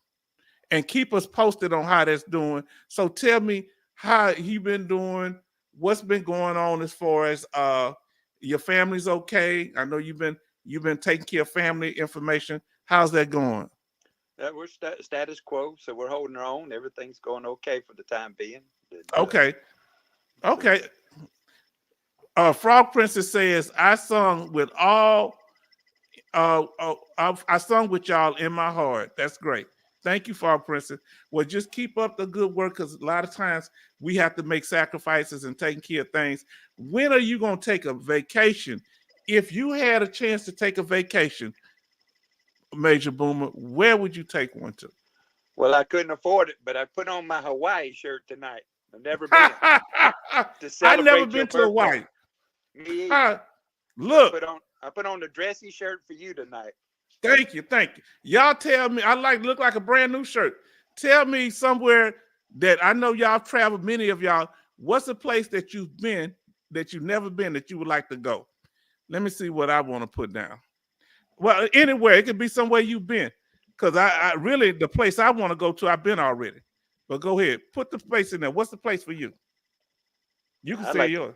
And keep us posted on how that's doing. So tell me how you been doing, what's been going on as far as your family's okay. I know you've been taking care of family information. How's that going? We're status quo, so we're holding our own. Everything's going okay for the time being. And, Okay. Okay. Frog Princess says, I sung with all I sung with y'all in my heart. That's great. Thank you, Frog Princess. Well, just keep up the good work because a lot of times we have to make sacrifices and taking care of things. When are you going to take a vacation? If you had a chance to take a vacation, Major Boomer, where would you take one to? well, I couldn't afford it, but I put on my Hawaii shirt tonight. I've never been to I've never celebrate your been to birthday. Hawaii. Me either. Look, I put on the dressy shirt for you tonight. thank you, thank you. Y'all tell me, I look like a brand new shirt. Tell me somewhere that I know y'all traveled, many of y'all. What's a place that you've been that you've never been that you would like to go? Let me see what I want to put down. Well, anywhere, it could be somewhere you've been. Because I really, the place I want to go to, I've been already. But go ahead, put the place in there. What's the place for you? You can I'd say like to yours.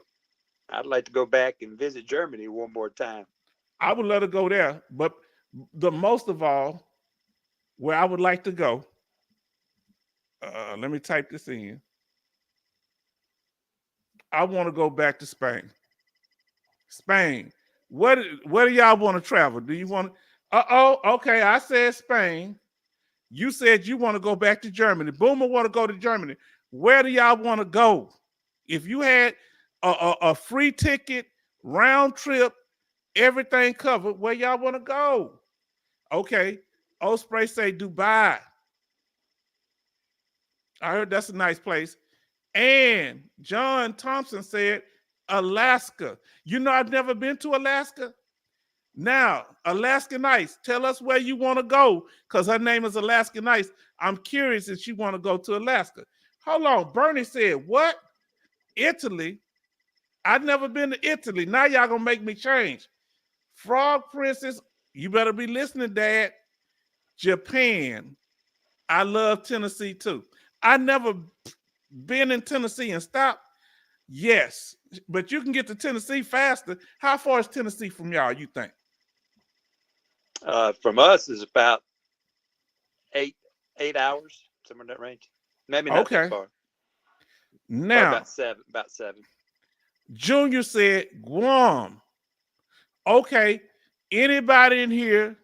I'd like to go back and visit Germany one more time. I would let her go there. But the most of all, where I would like to go, let me type this in. I want to go back to Spain. Spain. Where do y'all want to travel? Do you want to? Okay. I said Spain. You said you want to go back to Germany. Boomer want to go to Germany. Where do y'all want to go? If you had a free ticket, round trip, everything covered, where y'all want to go? Okay. Osprey say Dubai. I heard that's a nice place. And John Thompson said Alaska. You know, I've never been to Alaska. Now, Alaska Nice, tell us where you want to go because her name is Alaska Nice. I'm curious if she want to go to Alaska. Hold on. Bernie said, what? Italy? I've never been to Italy. Now y'all going to make me change. Frog Princess, you better be listening, Dad. Japan. I love Tennessee too. I never been in Tennessee and stopped. Yes, but you can get to Tennessee faster. How far is Tennessee from y'all, you think? From us is about 8 hours, somewhere in that range. Maybe not that Okay. far. Probably Now, about seven. About 7. Junior said Guam. Okay. Anybody in here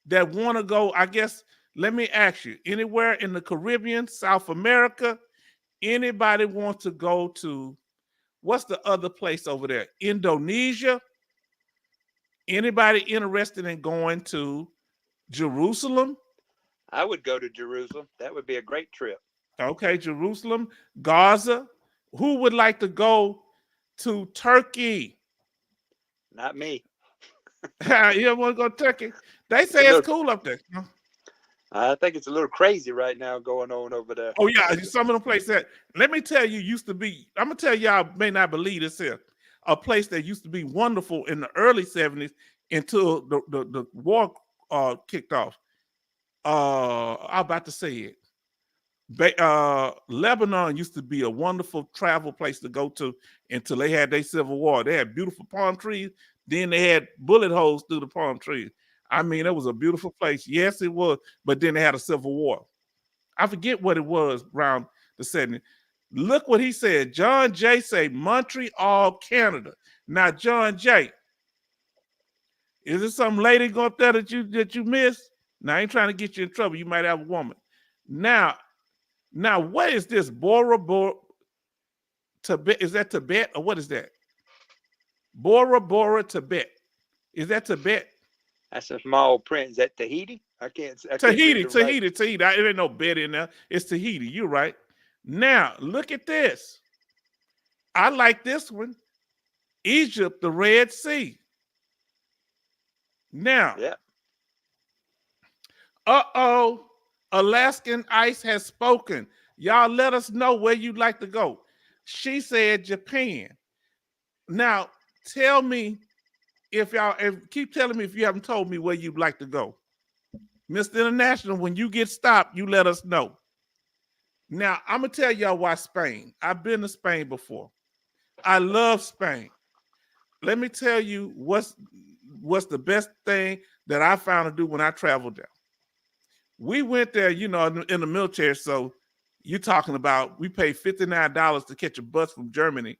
that want to go, I guess, let me ask you, anywhere in the Caribbean, South America, anybody want to go to, what's the other place over there? Indonesia? Anybody interested in going to Jerusalem? I would go to Jerusalem. That would be a great trip. Okay, Jerusalem, Gaza. Who would like to go to Turkey? Not me. You want to go to Turkey? They It's a say it's little. cool up there. I think it's a little crazy right now going on over there. Oh yeah, some of the places that, let me tell you, used to be. I'm gonna tell y'all may not believe this here. A place that used to be wonderful in the early '70s until the war kicked off. I'm about to say it. Lebanon used to be a wonderful travel place to go to until they had their civil war. They had beautiful palm trees. Then they had bullet holes through the palm trees. I mean, it was a beautiful place. Yes, it was. But then they had a civil war. I forget what it was around the 70s. Look what he said. John Jay say Montreal, Canada. Now, John Jay, is there some lady go up there that you missed? Now, I ain't trying to get you in trouble. You might have a woman. Now, what is this? Bora Bora Tibet? Is that Tibet or what is that? Bora Bora Tibet. Is that Tibet? That's a small print. Is that Tahiti? I can't read Tahiti. it right. It ain't no bed in there. It's Tahiti. You're right. Now, look at this. I like this one. Egypt, the Red Sea. Now, Yeah. Alaskan Ice has spoken. Y'all let us know where you'd like to go. She said Japan. Now, tell me if keep telling me if you haven't told me where you'd like to go. Mr. International, when you get stopped, you let us know. Now, I'm going to tell y'all why Spain. I've been to Spain before. I love Spain. Let me tell you what's the best thing that I found to do when I traveled there. We went there, in the military, so you're talking about we paid $59 to catch a bus from Germany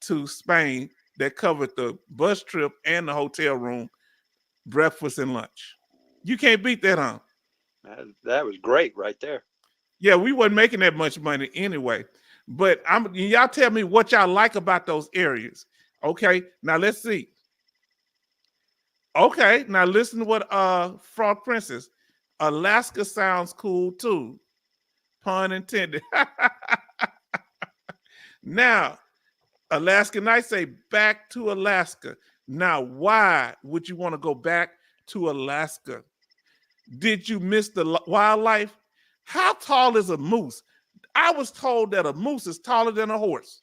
to Spain that covered the bus trip and the hotel room, breakfast and lunch. You can't beat that, huh? That was great right there. Yeah, we wasn't making that much money anyway. But y'all tell me what y'all like about those areas. Okay, now let's see. Okay, now listen to what Frog Princess. Alaska sounds cool too. Pun intended. Now, Alaska Night say back to Alaska. Now, why would you want to go back to Alaska? Did you miss the wildlife? How tall is a moose? I was told that a moose is taller than a horse.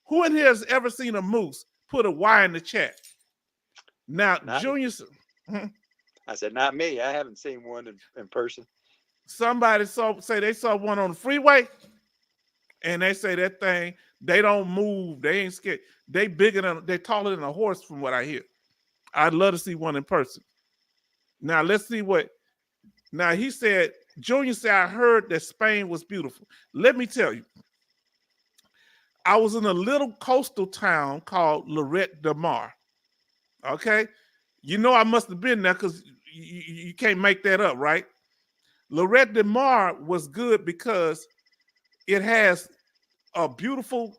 Who in here has ever seen a moose? Put a Y in the chat. Now, Junior. I said, not me. I haven't seen one in person. Somebody say they saw one on the freeway, and they say that thing, they don't move. They ain't scared. They taller than a horse from what I hear. I'd love to see one in person. Now, let's see what. Now, he said, Junior said, I heard that Spain was beautiful. Let me tell you. I was in a little coastal town called Lloret de Mar. Okay? I must have been there because you can't make that up, right? Lloret de Mar was good because it has a beautiful,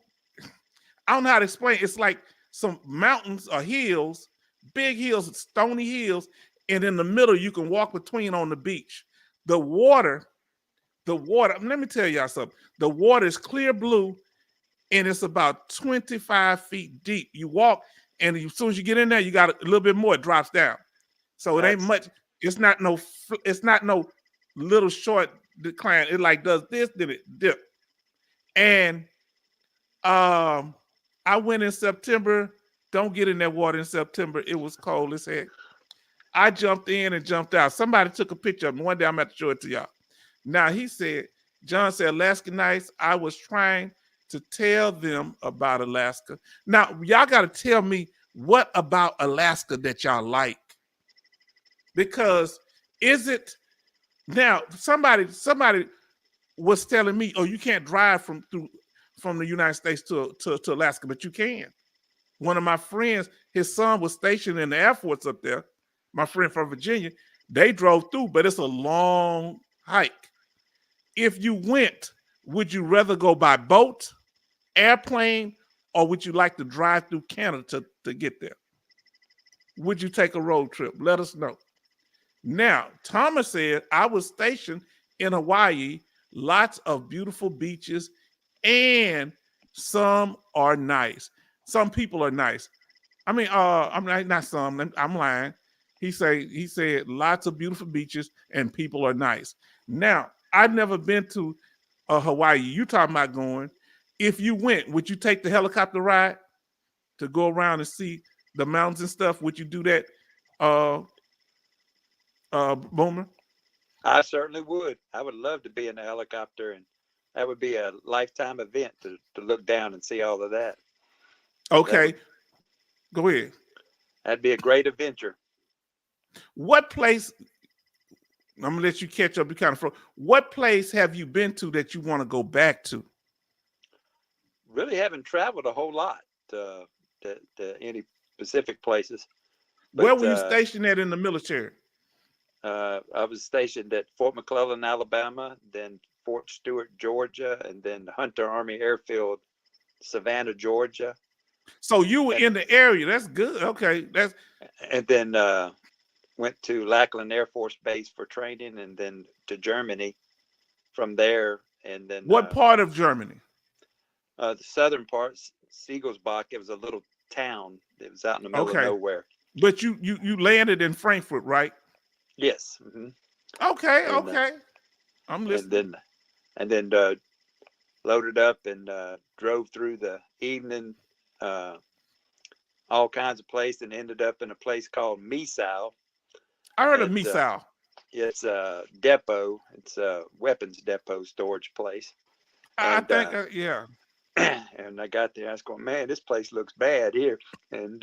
I don't know how to explain it. It's like some mountains or hills, big hills, stony hills, and in the middle you can walk between on the beach. The water, let me tell y'all something. The water is clear blue and it's about 25 feet deep. You walk, and as soon as you get in there, you got a little bit more, it drops down. So it ain't much. It's not no little short decline. It like does this, then it dip. And I went in September. Don't get in that water in September. It was cold as heck. I jumped in and jumped out. Somebody took a picture of me. One day I'm going to show it to y'all. Now, John said, Alaska Nights, I was trying to tell them about Alaska. Now, y'all got to tell me what about Alaska that y'all like. Because now somebody was telling me, oh, you can't drive from the United States to Alaska, but you can. One of my friends, his son was stationed in the Air Force up there. My friend from Virginia, they drove through, but it's a long hike. If you went, would you rather go by boat, airplane, or would you like to drive through Canada to get there? Would you take a road trip? Let us know. Now, Thomas said, I was stationed in Hawaii, lots of beautiful beaches, and some are nice. Some people are nice. I mean, I'm not some, I'm lying. He said lots of beautiful beaches and people are nice. Now, I've never been to Hawaii. You talking about going. If you went, would you take the helicopter ride to go around and see the mountains and stuff? Would you do that, Boomer? I certainly would. I would love to be in a helicopter, and that would be a lifetime event to look down and see all of that. Okay. Go ahead. That'd be a great adventure. What place, I'm going to let you catch up. What place have you been to that you want to go back to? Really haven't traveled a whole lot to any specific places. But, where were you stationed at in the military? I was stationed at Fort McClellan, Alabama, then Fort Stewart, Georgia, and then Hunter Army Airfield, Savannah, Georgia. So you were in the area. That's good. Okay. And then went to Lackland Air Force Base for training, and then to Germany from there. And then what part of Germany? The southern part, Siegelsbach. It was a little town. It was out in the middle of nowhere. But you landed in Frankfurt, right? Yes. Mm-hmm. Okay. Okay. I'm listening. And then loaded up and drove through the evening all kinds of places, and ended up in a place called Misal. I heard of It's Misal. it's a depot. It's a weapons depot storage place. I And think, yeah. and I got there. I was going, man, this place looks bad here. And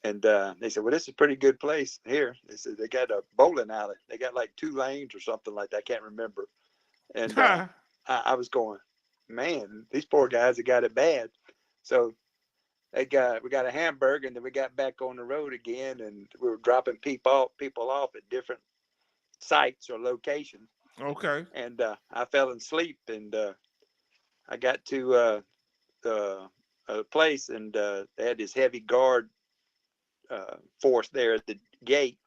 they said, well, this is a pretty good place here. They said they got a bowling alley. They got like 2 lanes or something like that. I can't remember. And I was going, man, these poor guys have got it bad. So we got a hamburger, and then we got back on the road again, and we were dropping people off at different sites or locations. Okay. And I fell asleep, and I got to a place, and they had this heavy guard force there at the gate,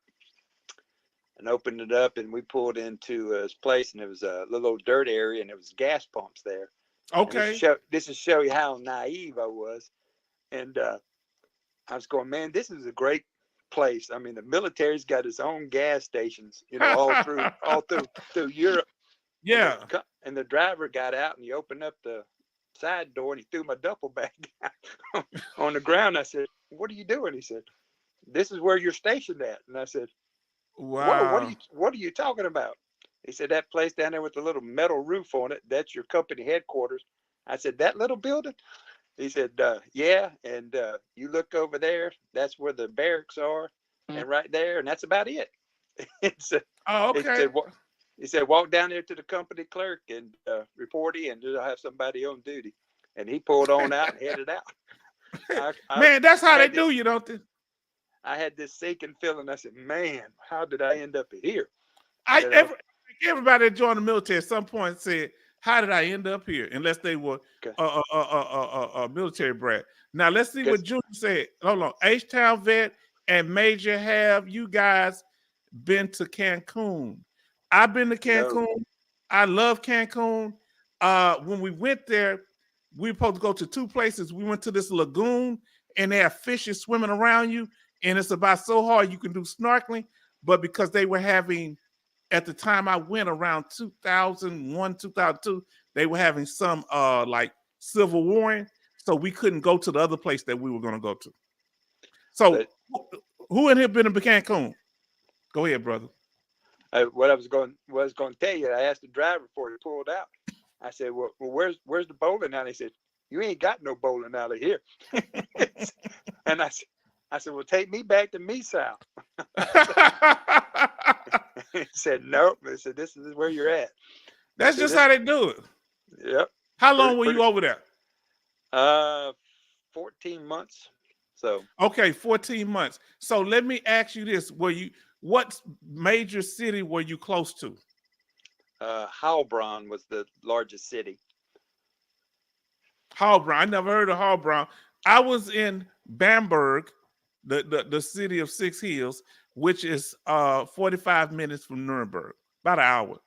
and opened it up, and we pulled into this place, and it was a little old dirt area, and there was gas pumps there. Okay. This will show you how naive I was. And I was going, man, this is a great place. I mean, the military's got its own gas stations, all through Europe. Yeah. And the driver got out, and he opened up the side door, and he threw my duffel bag on the ground. I said, what are you doing? He said, this is where you're stationed at. And I said, wow. Whoa, what are you talking about? He said, that place down there with the little metal roof on it, that's your company headquarters. I said, that little building? He said, yeah. And you look over there, that's where the barracks are. And right there, and that's about it. Okay. He said, walk down there to the company clerk and report in. I'll have somebody on duty. And he pulled on out and headed out. Man, that's how they do you, don't they? I had this sinking feeling. I said, man, how did I end up here? Everybody that joined the military at some point said, how did I end up here? Unless they were a military brat. Now, let's see what Junior said. Hold on. H-Town Vet and Major, have you guys been to Cancun? I've been to Cancun. No. I love Cancun. When we went there, we were supposed to go to 2 places. We went to this lagoon, and they have fishes swimming around you, and it's about so hard you can do snorkeling. But because they were having, at the time I went around 2001, 2002, they were having some like civil war, so we couldn't go to the other place that we were going to go to. So who in here been to Cancun? Go ahead, brother. What I was going to tell you, I asked the driver before he pulled out. I said, well, where's the bowling alley? He said, you ain't got no bowling alley here. And I said, well, take me back to Misal. He said, nope. I said, this is where you're at. That's just how they do it. Yep. How long were you over there? 14 months. So okay, 14 months. So let me ask you this: what major city were you close to? Heilbronn was the largest city. Heilbronn. I never heard of Heilbronn. I was in Bamberg, the city of 6 hills, which is 45 minutes from Nuremberg, about an hour.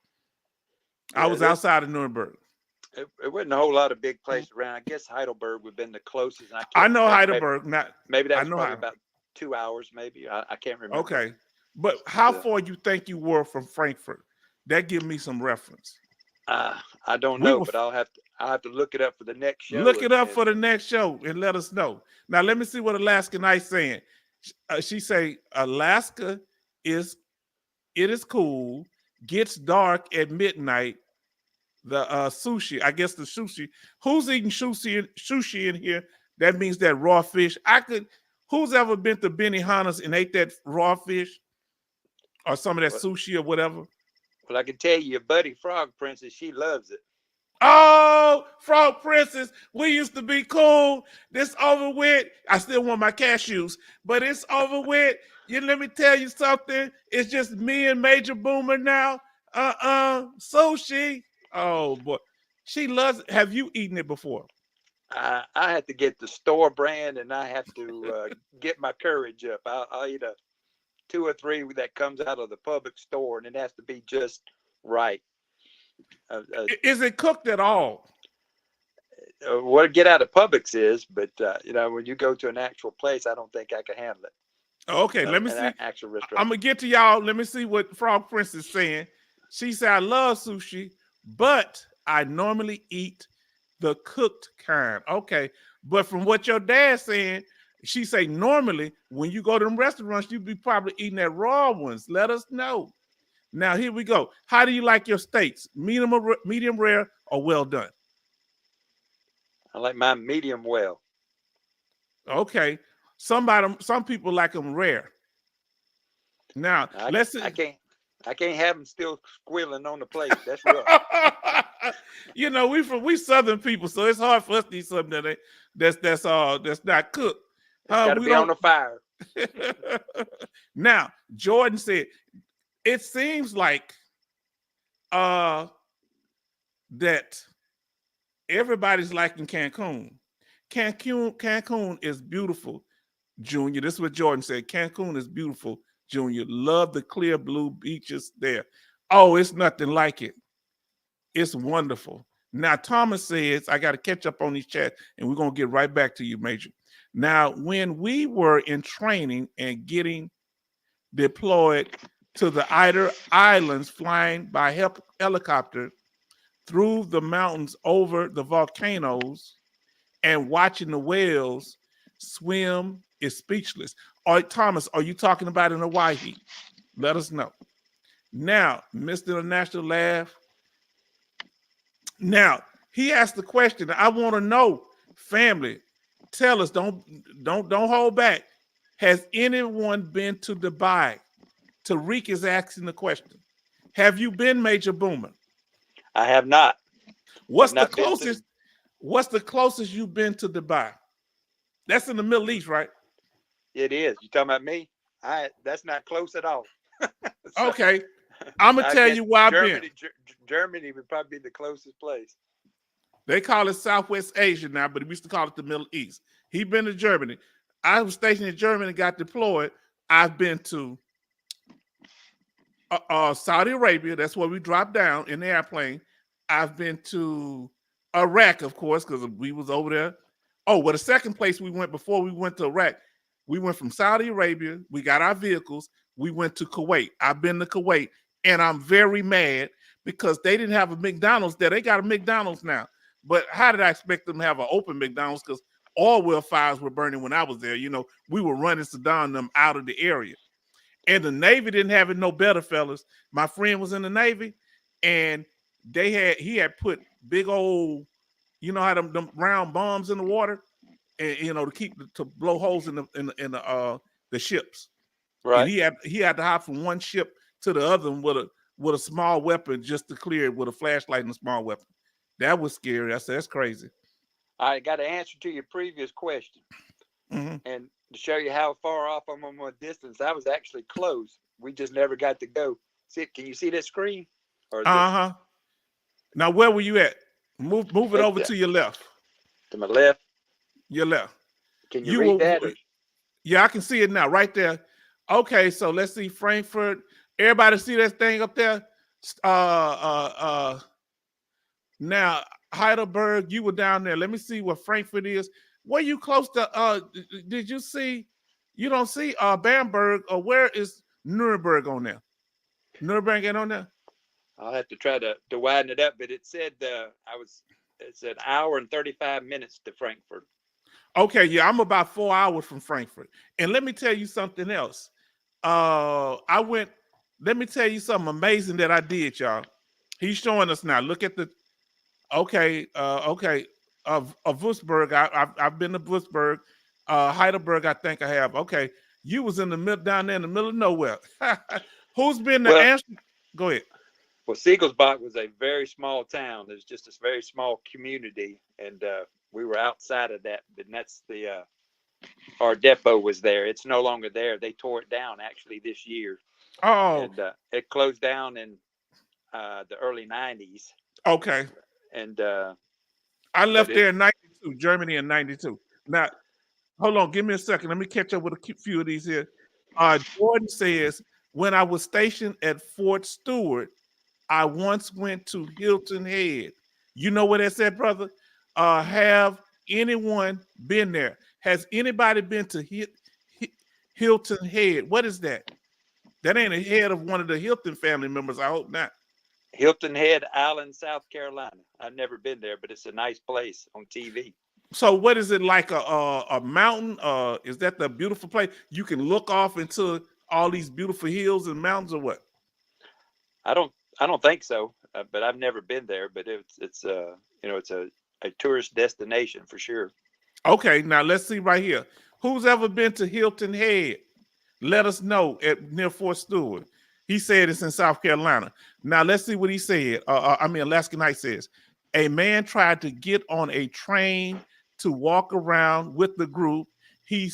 Yeah, I was outside of Nuremberg. It wasn't a whole lot of big places around. I guess Heidelberg would have been the closest. I know Heidelberg. Maybe that was probably about 2 hours, maybe. I can't remember. Okay. But how far you think you were from Frankfurt? That give me some reference. I don't know, but I'll have to look it up for the next show. Look it up for the next show and let us know. Now let me see what Alaska Knight's saying. She say Alaska is cool. Gets dark at midnight. The sushi, I guess the sushi. Who's eating sushi in here? That means that raw fish. Who's ever been to Benihana's and ate that raw fish or some of that sushi or whatever? Well, I can tell you, your buddy Frog Princess, she loves it. Oh, Frog Princess, we used to be cool. This over with. I still want my cashews, but it's over with. Let me tell you something. It's just me and Major Boomer now. Sushi. Oh boy, she loves it. Have you eaten it before? I have to get the store brand, and I have to get my courage up. I'll eat 2 or 3 that comes out of the public store, and it has to be just right. Is it cooked at all? What get out of Publix is, but when you go to an actual place, I don't think I can handle it. Okay, let me see. Actual restaurant. I'm gonna get to y'all. Let me see what Frog Princess is saying. She said, "I love sushi, but I normally eat the cooked kind." Okay, but from what your dad's saying, She say normally when you go to them restaurants, you be probably eating at raw ones. Let us know. Now here we go. How do you like your steaks? Medium rare, or well done? I like mine medium well. Okay. Some people like them rare. Now let's see. I can't have them still squilling on the plate. That's rough. You know, we Southern people, so it's hard for us to eat something that's not cooked. It's got to be on the fire. Now, Jordan said, it seems like that everybody's liking Cancun. Cancun is beautiful, Junior. This is what Jordan said. Cancun is beautiful, Junior. Love the clear blue beaches there. Oh, it's nothing like it. It's wonderful. Now, Thomas says, I got to catch up on these chats, and we're going to get right back to you, Major. Now, when we were in training and getting deployed to the Eider Islands, flying by helicopter through the mountains over the volcanoes and watching the whales swim is speechless. All right, Thomas, are you talking about in Hawaii? Let us know. Now, Mr. International Laugh. Now, he asked the question. I want to know, family, tell us, don't hold back. Has anyone been to Dubai? Tariq is asking the question. Have you been, Major Boomer? I have not. What's the closest you've been to Dubai? That's in the Middle East, right? It is. You talking about me? That's not close at all. So, okay. I'm gonna tell you why I've been. Germany would probably be the closest place. They call it Southwest Asia now, but we used to call it the Middle East. He's been to Germany. I was stationed in Germany and got deployed. I've been to Saudi Arabia. That's where we dropped down in the airplane. I've been to Iraq, of course, because we was over there. Oh, well, the second place we went before we went to Iraq, we went from Saudi Arabia. We got our vehicles. We went to Kuwait. I've been to Kuwait, and I'm very mad because they didn't have a McDonald's there. They got a McDonald's now. But how did I expect them to have an open McDonald's? Because oil well fires were burning when I was there. You know, we were running Saddam and them out of the area. And the Navy didn't have it no better, fellas. My friend was in the Navy, and he had put big old, you know how them round bombs in the water, and you know to blow holes in the ships. Right. And he had to hop from one ship to the other with a small weapon just to clear it with a flashlight and a small weapon. That was scary. I said, that's crazy. I got an answer to your previous question. Mm-hmm. And to show you how far off I'm on my distance, I was actually close. We just never got to go. See, can you see that screen? Now, where were you at? Move it over to your left. To my left? Your left. Can you read that? Yeah, I can see it now, right there. Okay, so let's see Frankfurt. Everybody see that thing up there? Now, Heidelberg, you were down there. Let me see what Frankfurt is. Were you close to did you see? You don't see Bamberg, or where is Nuremberg on there? Nuremberg ain't on there? I'll have to try to widen it up, but it said it's an hour and 35 minutes to Frankfurt. Okay, yeah, I'm about 4 hours from Frankfurt. And let me tell you something else. Let me tell you something amazing that I did, y'all. He's showing us now. Look at the Würzburg. I've been to Würzburg. Heidelberg, I think I have. Okay, you was in the middle, down there in the middle of nowhere. Who's been the answer? Go ahead. Well, Siegelsbach was a very small town. There's just this very small community, and we were outside of that. And that's our depot was there. It's no longer there. They tore it down actually this year. Oh, and it closed down in the early 90s. Okay. And I left there in 92, Germany in 92. Now, hold on, give me a second. Let me catch up with a few of these here. Jordan says, when I was stationed at Fort Stewart, I once went to Hilton Head. You know where that's at, brother? Have anyone been there? Has anybody been to Hilton Head? What is that? That ain't a head of one of the Hilton family members. I hope not. Hilton Head Island, South Carolina. I've never been there, but it's a nice place on TV. So what is it like a mountain? Is that the beautiful place you can look off into all these beautiful hills and mountains, or what? I don't I don't think so, but I've never been there. But it's you know, it's a tourist destination for sure. Okay, now let's see right here. Who's ever been to Hilton Head? Let us know at near Fort Stewart. He said it's in South Carolina. Now let's see what he said. Alaska Knight says a man tried to get on a train to walk around with the group. He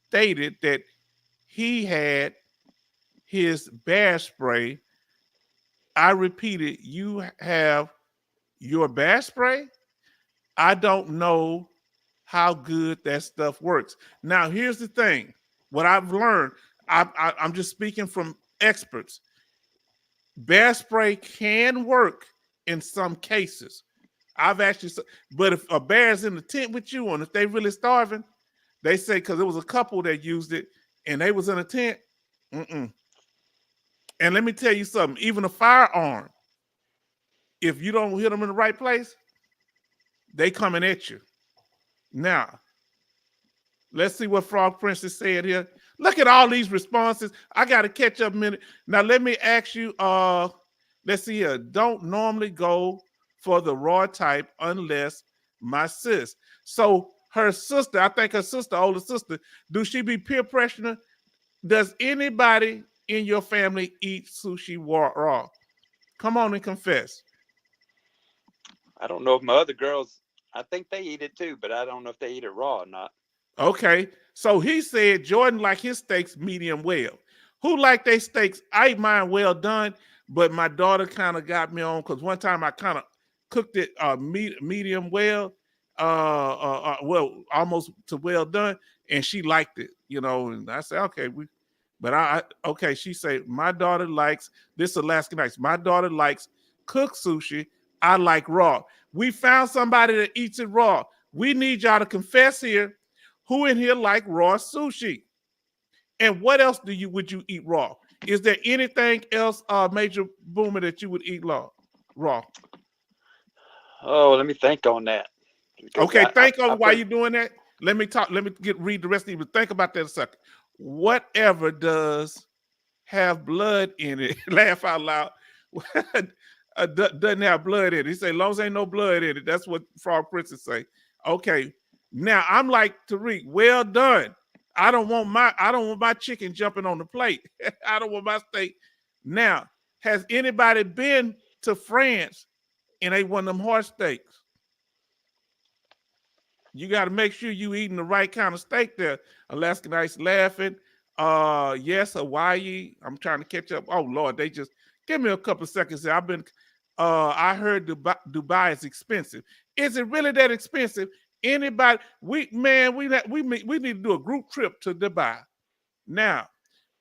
stated that he had his bear spray. I repeated, you have your bear spray? I don't know how good that stuff works. Now, here's the thing. What I've learned, I'm just speaking from experts. Bear spray can work in some cases. But if a bear's in the tent with you and if they really starving, they say, because there was a couple that used it and they was in a tent. Mm-mm. And let me tell you something, even a firearm, if you don't hit them in the right place, they coming at you. Now, let's see what Frog Princess said here. Look at all these responses. I got to catch up a minute. Now, let me ask you, let's see here. Don't normally go for the raw type unless my sis. So her sister, I think her sister, older sister, do she be peer pressuring? Does anybody in your family eat sushi raw? Come on and confess. I don't know if my other girls, I think they eat it too, but I don't know if they eat it raw or not. Okay, so he said Jordan like his steaks medium well. Who like their steaks? I eat mine well done, but my daughter kind of got me on because one time I kind of cooked it medium well, well almost to well done, and she liked it, you know. And I said, okay, okay. She said my daughter likes this Alaska Nights. My daughter likes cooked sushi. I like raw. We found somebody that eats it raw. We need y'all to confess here. Who in here like raw sushi? And what else would you eat raw? Is there anything else, Major Boomer, that you would eat raw? Oh, let me think on that. Okay, think on why you're doing that. Let me read the rest of you. Think about that a second. Whatever does have blood in it, laugh out loud. Doesn't have blood in it. He say, as long as ain't no blood in it. That's what Frog Princess say. Okay. Now I'm like Tariq, well done. I don't want my chicken jumping on the plate. I don't want my steak. Now, has anybody been to France and ate one of them horse steaks? You got to make sure you eating the right kind of steak there. Alaska Nights laughing. Yes, Hawaii. I'm trying to catch up. Oh Lord, they just give me a couple seconds here. I heard Dubai is expensive. Is it really that expensive? Anybody, we need to do a group trip to Dubai. Now,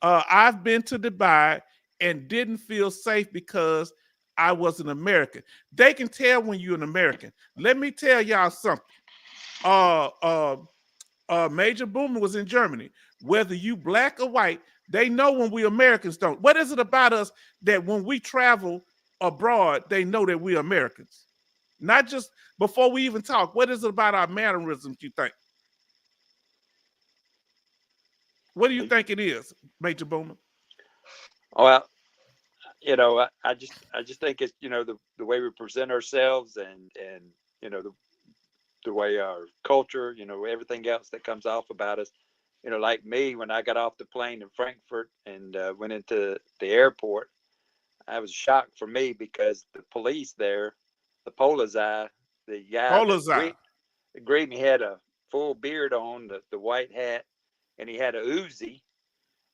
I've been to Dubai and didn't feel safe because I was an American. They can tell when you're an American. Let me tell y'all something. Major Boomer was in Germany. Whether you black or white, they know when we Americans don't. What is it about us that when we travel abroad, they know that we're Americans? Not just before we even talk. What is it about our mannerisms, you think? What do you think it is, Major Boomer? Well, you know, I just think it's, you know, the way we present ourselves and you know, the way our culture, you know, everything else that comes off about us. You know, like me, when I got off the plane in Frankfurt and went into the airport, I was shocked for me because the police there, the Polizei, the guy that greeted me had a full beard on, the white hat, and he had a Uzi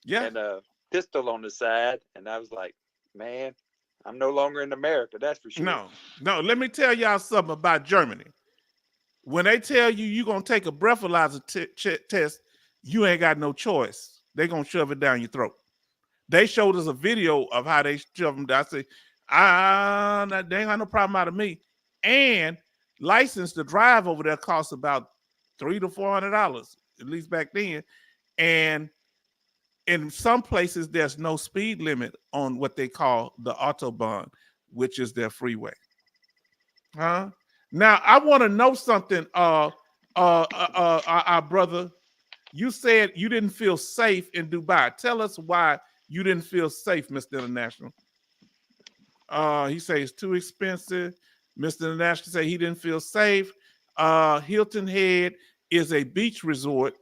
and a pistol on the side. And I was like, man, I'm no longer in America, that's for sure. No, let me tell y'all something about Germany. When they tell you you're going to take a breathalyzer test, you ain't got no choice. They're going to shove it down your throat. They showed us a video of how they shove them down. I say, they ain't got no problem out of me. And license to drive over there costs about $300 to $400, at least back then. And in some places, there's no speed limit on what they call the Autobahn, which is their freeway. Now, I want to know something, our brother, you said you didn't feel safe in Dubai. Tell us why you didn't feel safe, Mr. International. He says it's too expensive. Mr. International say he didn't feel safe. Hilton Head is a beach resort,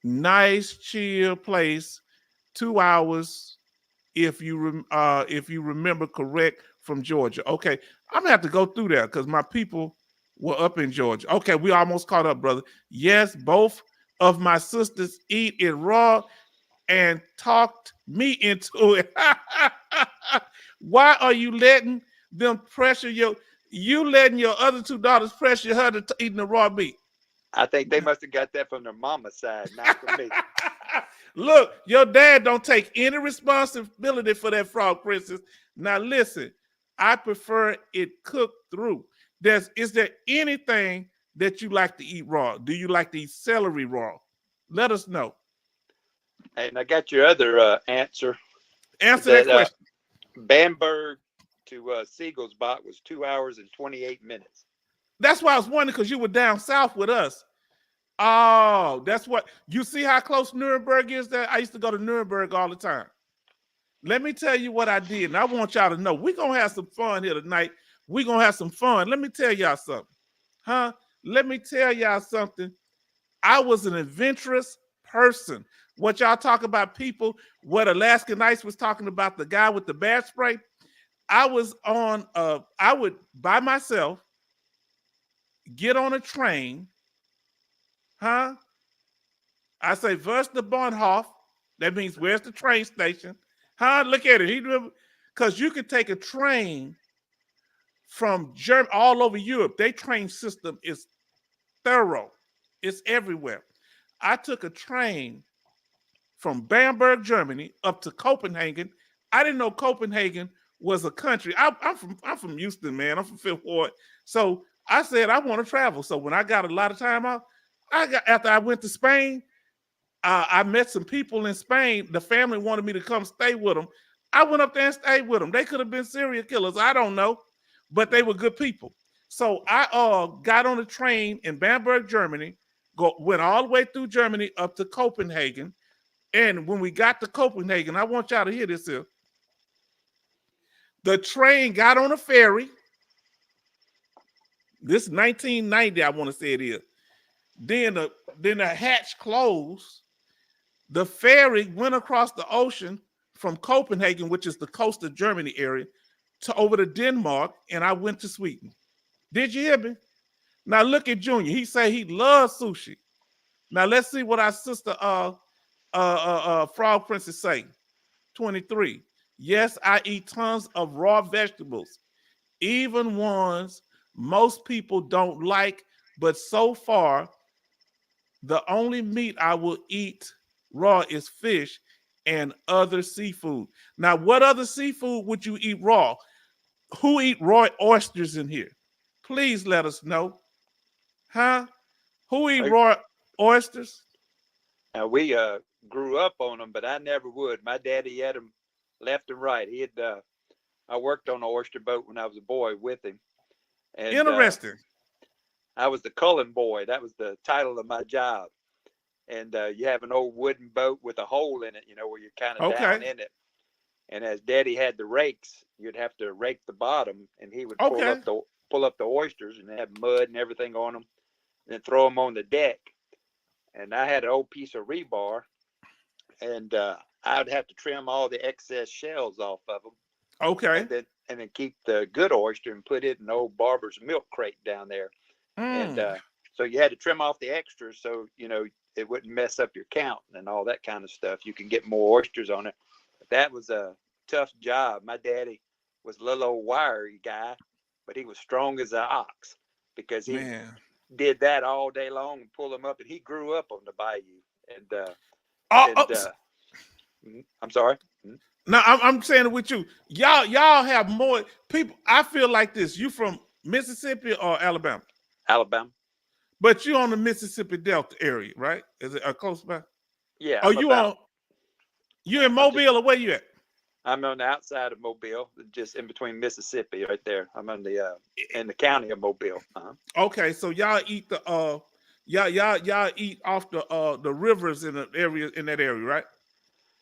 nice, chill place. 2 hours, if you remember correct, from Georgia. Okay, I'm gonna have to go through that because my people were up in Georgia. Okay, we almost caught up, brother. Yes, both of my sisters eat it raw and talked me into it. Why are you letting them pressure you letting your other two daughters pressure her to eating the raw meat? I think they must have got that from their mama's side, not from me. Look, your dad don't take any responsibility for that, Frog Princess. Now listen, I prefer it cooked through. Is there anything that you like to eat raw? Do you like to eat celery raw? Let us know. And I got your other answer. Answer that question. Bamberg to Siegel's-Bach was 2 hours and 28 minutes. That's why I was wondering, because you were down south with us. Oh, that's what you see how close Nuremberg is there? I used to go to Nuremberg all the time. Let me tell you what I did, and I want y'all to know. We're gonna have some fun here tonight. We're gonna have some fun. Let me tell y'all something. Huh? Let me tell y'all something. I was an adventurous person. What y'all talk about people, what Alaska Nights was talking about, the guy with the bear spray. I was on I would by myself get on a train. Huh? I say, where's the Bahnhof? That means where's the train station? Huh? Look at it. Because you can take a train from Germany all over Europe. Their train system is thorough. It's everywhere. I took a train from Bamberg, Germany, up to Copenhagen. I didn't know Copenhagen was a country. I'm from Houston, man. I'm from Fifth Ward. So I said I want to travel. So when I got a lot of time off, after I went to Spain, I met some people in Spain. The family wanted me to come stay with them. I went up there and stayed with them. They could have been serial killers. I don't know, but they were good people. So I got on a train in Bamberg, Germany, went all the way through Germany up to Copenhagen. And when we got to Copenhagen, I want y'all to hear this here. The train got on a ferry. This is 1990, I want to say it is. Then the hatch closed. The ferry went across the ocean from Copenhagen, which is the coast of Germany area, to over to Denmark, and I went to Sweden. Did you hear me? Now look at Junior. He say he loves sushi. Now let's see what our sister Frog Princess say. 23. Yes, I eat tons of raw vegetables, even ones most people don't like, but so far, the only meat I will eat raw is fish and other seafood. Now, what other seafood would you eat raw? Who eat raw oysters in here? Please let us know. Huh? Who eat raw oysters? Now, we grew up on them, but I never would. My daddy had them left and right. He had. I worked on an oyster boat when I was a boy with him. And, interesting. I was the Cullen boy. That was the title of my job. And you have an old wooden boat with a hole in it, where you're kind of down in it. And as Daddy had the rakes, you'd have to rake the bottom, and he would pull up the oysters, and they had mud and everything on them, and then throw them on the deck. And I had an old piece of rebar, and I'd have to trim all the excess shells off of them. Okay. And then keep the good oyster and put it in old Barber's milk crate down there. And so you had to trim off the extras so, it wouldn't mess up your count and all that kind of stuff. You can get more oysters on it. But that was a tough job. My daddy was a little old wiry guy, but he was strong as an ox because he did that all day long and pull them up. And he grew up on the bayou. I'm sorry. No, I'm saying it with you. Y'all have more people. I feel like this. You from Mississippi or Alabama? Alabama. But you on the Mississippi Delta area, right? Is it close by? Yeah. Oh, you in Mobile or where you at? I'm on the outside of Mobile, just in between Mississippi, right there. I'm on in the county of Mobile. Okay, so y'all eat Y'all eat off the rivers in that area, right?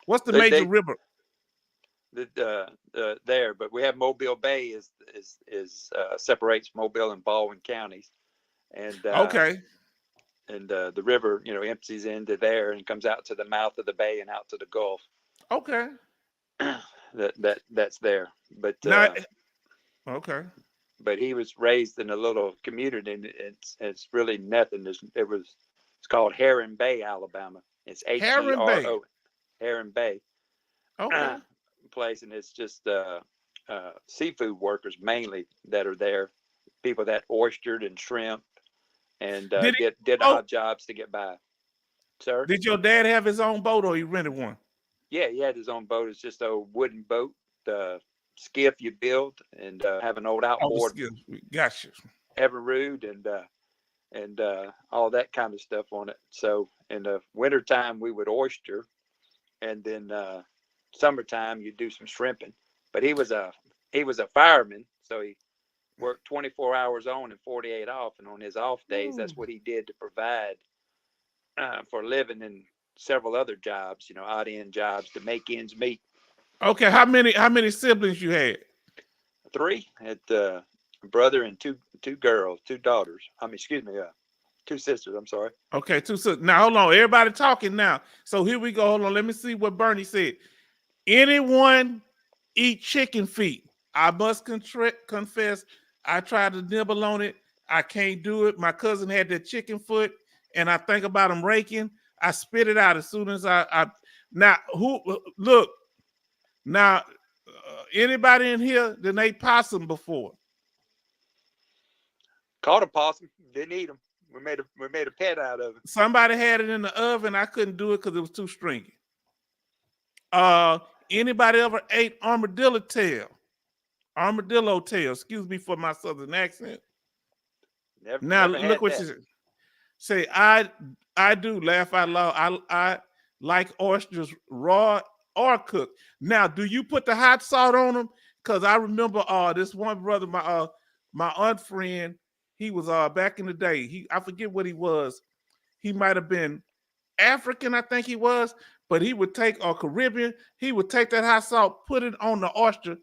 What's the They major river? there, but we have Mobile Bay is separates Mobile and Baldwin counties, and Okay. the river empties into there and comes out to the mouth of the bay and out to the Gulf. Okay. That's there, but Now, okay. but he was raised in a little community, and it's really nothing. It's called Heron Bay, Alabama. It's Heron Bay. Hero, Heron Bay. Okay. Place, and it's just seafood workers mainly that are there, people that oystered and shrimp and did odd jobs to get by. Sir, did your dad have his own boat or he rented one? Yeah, he had his own boat. It's just a wooden boat, skiff you build, and have an old outboard. Gotcha. Everrood and all that kind of stuff on it. So in the wintertime we would oyster, and then summertime you do some shrimping. But he was a fireman, so he worked 24 hours on and 48 off, and on his off days that's what he did to provide for a living, and several other jobs, odd end jobs to make ends meet. Okay, how many siblings you had? 3. Had a brother and two girls, 2 daughters. Excuse me, 2 sisters. I'm sorry. Okay, 2 sisters. Now hold on, everybody talking now. So here we go. Hold on, let me see what Bernie said. Anyone eat chicken feet? I must confess, I tried to nibble on it. I can't do it. My cousin had that chicken foot, and I think about him raking. I spit it out as soon as I now who look now anybody in here that ate possum before? Caught a possum, didn't eat them. We made a pet out of it. Somebody had it in the oven. I couldn't do it because it was too stringy. Anybody ever ate armadillo tail? Armadillo tail. Excuse me for my southern accent. Never look what you say. I do laugh out loud. I like oysters raw or cooked. Now, do you put the hot salt on them? Because I remember this one brother, my aunt friend, he was back in the day. I forget what he was. He might have been African, I think he was, but he would take Caribbean. He would take that hot salt, put it on the oyster,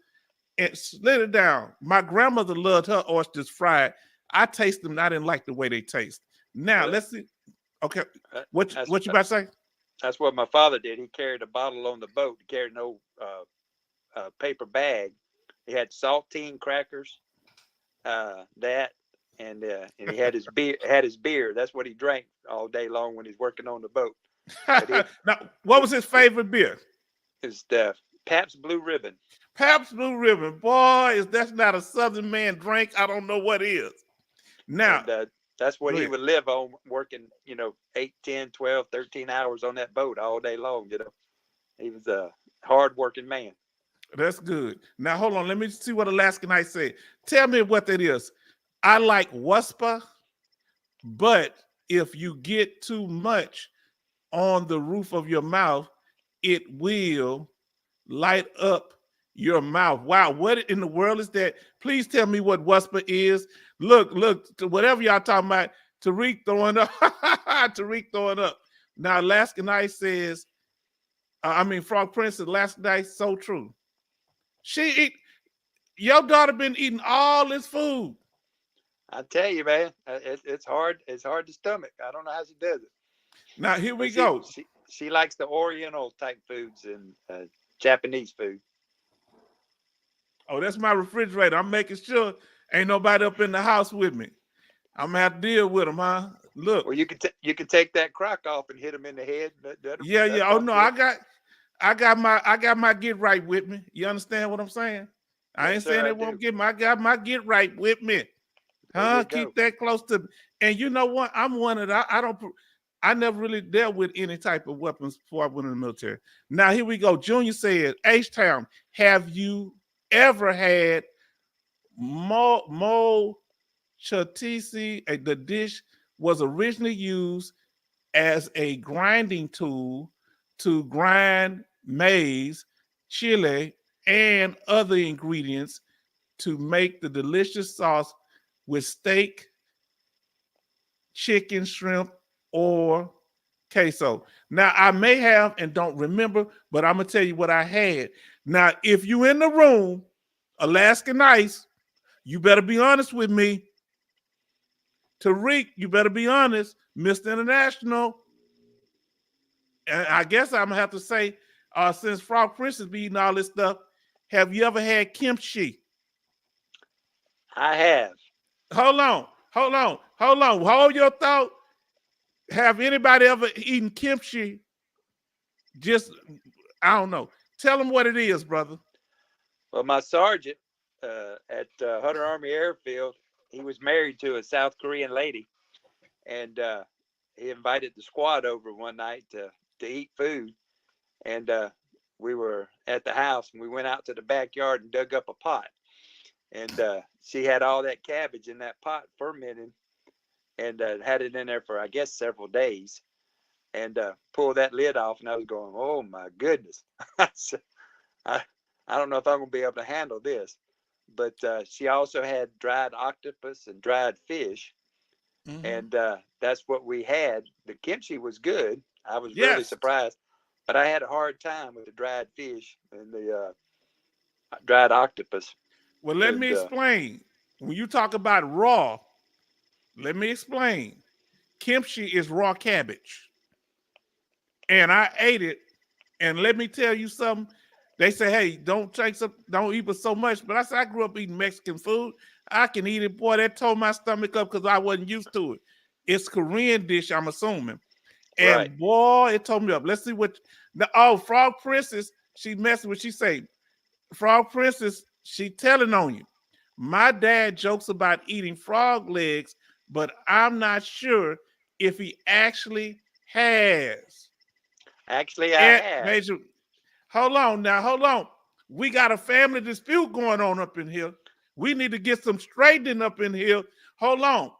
and slid it down. My grandmother loved her oysters fried. I taste them. I didn't like the way they taste. Now let's see. Okay, what you about to say? That's what my father did. He carried a bottle on the boat. He carried no paper bag. He had saltine crackers, that, and he had his beer. That's what he drank all day long when he's working on the boat. Now, what was his favorite beer? It's the Pabst Blue Ribbon. Pabst Blue Ribbon. Boy, if that's not a Southern man drink, I don't know what is. Now, and, that's what he would live on, working, 8, 10, 12, 13 hours on that boat all day long. He was a hard-working man. That's good. Now, hold on. Let me see what Alaskanite said. Tell me what that is. I like waspa, but if you get too much on the roof of your mouth, it will light up your mouth. Wow, what in the world is that? Please tell me what waspa is. Look, whatever y'all talking about, Tariq throwing up. Tariq throwing up. Now, Alaskanite says, Frog Prince, Alaskanite, so true. Your daughter been eating all this food. I tell you, man, it's hard. It's hard to stomach. I don't know how she does it. Now, here we go. She likes the Oriental type foods and Japanese food. Oh, that's my refrigerator. I'm making sure ain't nobody up in the house with me. I'm gonna have to deal with them, huh? Look. Well, you can take that crock off and hit them in the head. Yeah. Oh no, I got my get right with me. You understand what I'm saying? I ain't saying it won't get I got my get right with me. Huh? Keep that close to me. And you know what? I'm one of the, I never really dealt with any type of weapons before I went in the military. Now here we go. Junior said, H-Town, have you ever had mo chatisi? The dish was originally used as a grinding tool to grind maize, chili, and other ingredients to make the delicious sauce with steak, chicken, shrimp, or queso. Now I may have and don't remember, but I'm gonna tell you what I had. Now, if you in the room, Alaskan Ice, you better be honest with me. Tariq, you better be honest. Mr. International, and I guess I'm gonna have to say, since Frog Prince is eating all this stuff, have you ever had kimchi? I have. Hold your thought. Have anybody ever eaten kimchi? Just, I don't know. Tell them what it is, brother. Well, my sergeant at Hunter Army Airfield, he was married to a South Korean lady, and he invited the squad over one night to eat food. And we were at the house, and we went out to the backyard and dug up a pot. And she had all that cabbage in that pot fermenting, and had it in there for, I guess, several days. And pulled that lid off, and I was going, "Oh my goodness!" I don't know if I'm gonna be able to handle this. But she also had dried octopus and dried fish, and that's what we had. The kimchi was good. I was really surprised, but I had a hard time with the dried fish and the dried octopus. Well, let me explain. When you talk about raw, let me explain. Kimchi is raw cabbage. And I ate it. And let me tell you something. They say, hey, don't eat but so much. But I said, I grew up eating Mexican food. I can eat it. Boy, that tore my stomach up because I wasn't used to it. It's Korean dish, I'm assuming. And boy, it tore me up. Let's see what. Frog Princess, she messing with. She say, Frog Princess, she telling on you. My dad jokes about eating frog legs, but I'm not sure if he actually has. Actually, I have. Major, hold on. We got a family dispute going on up in here. We need to get some straightening up in here. Hold on.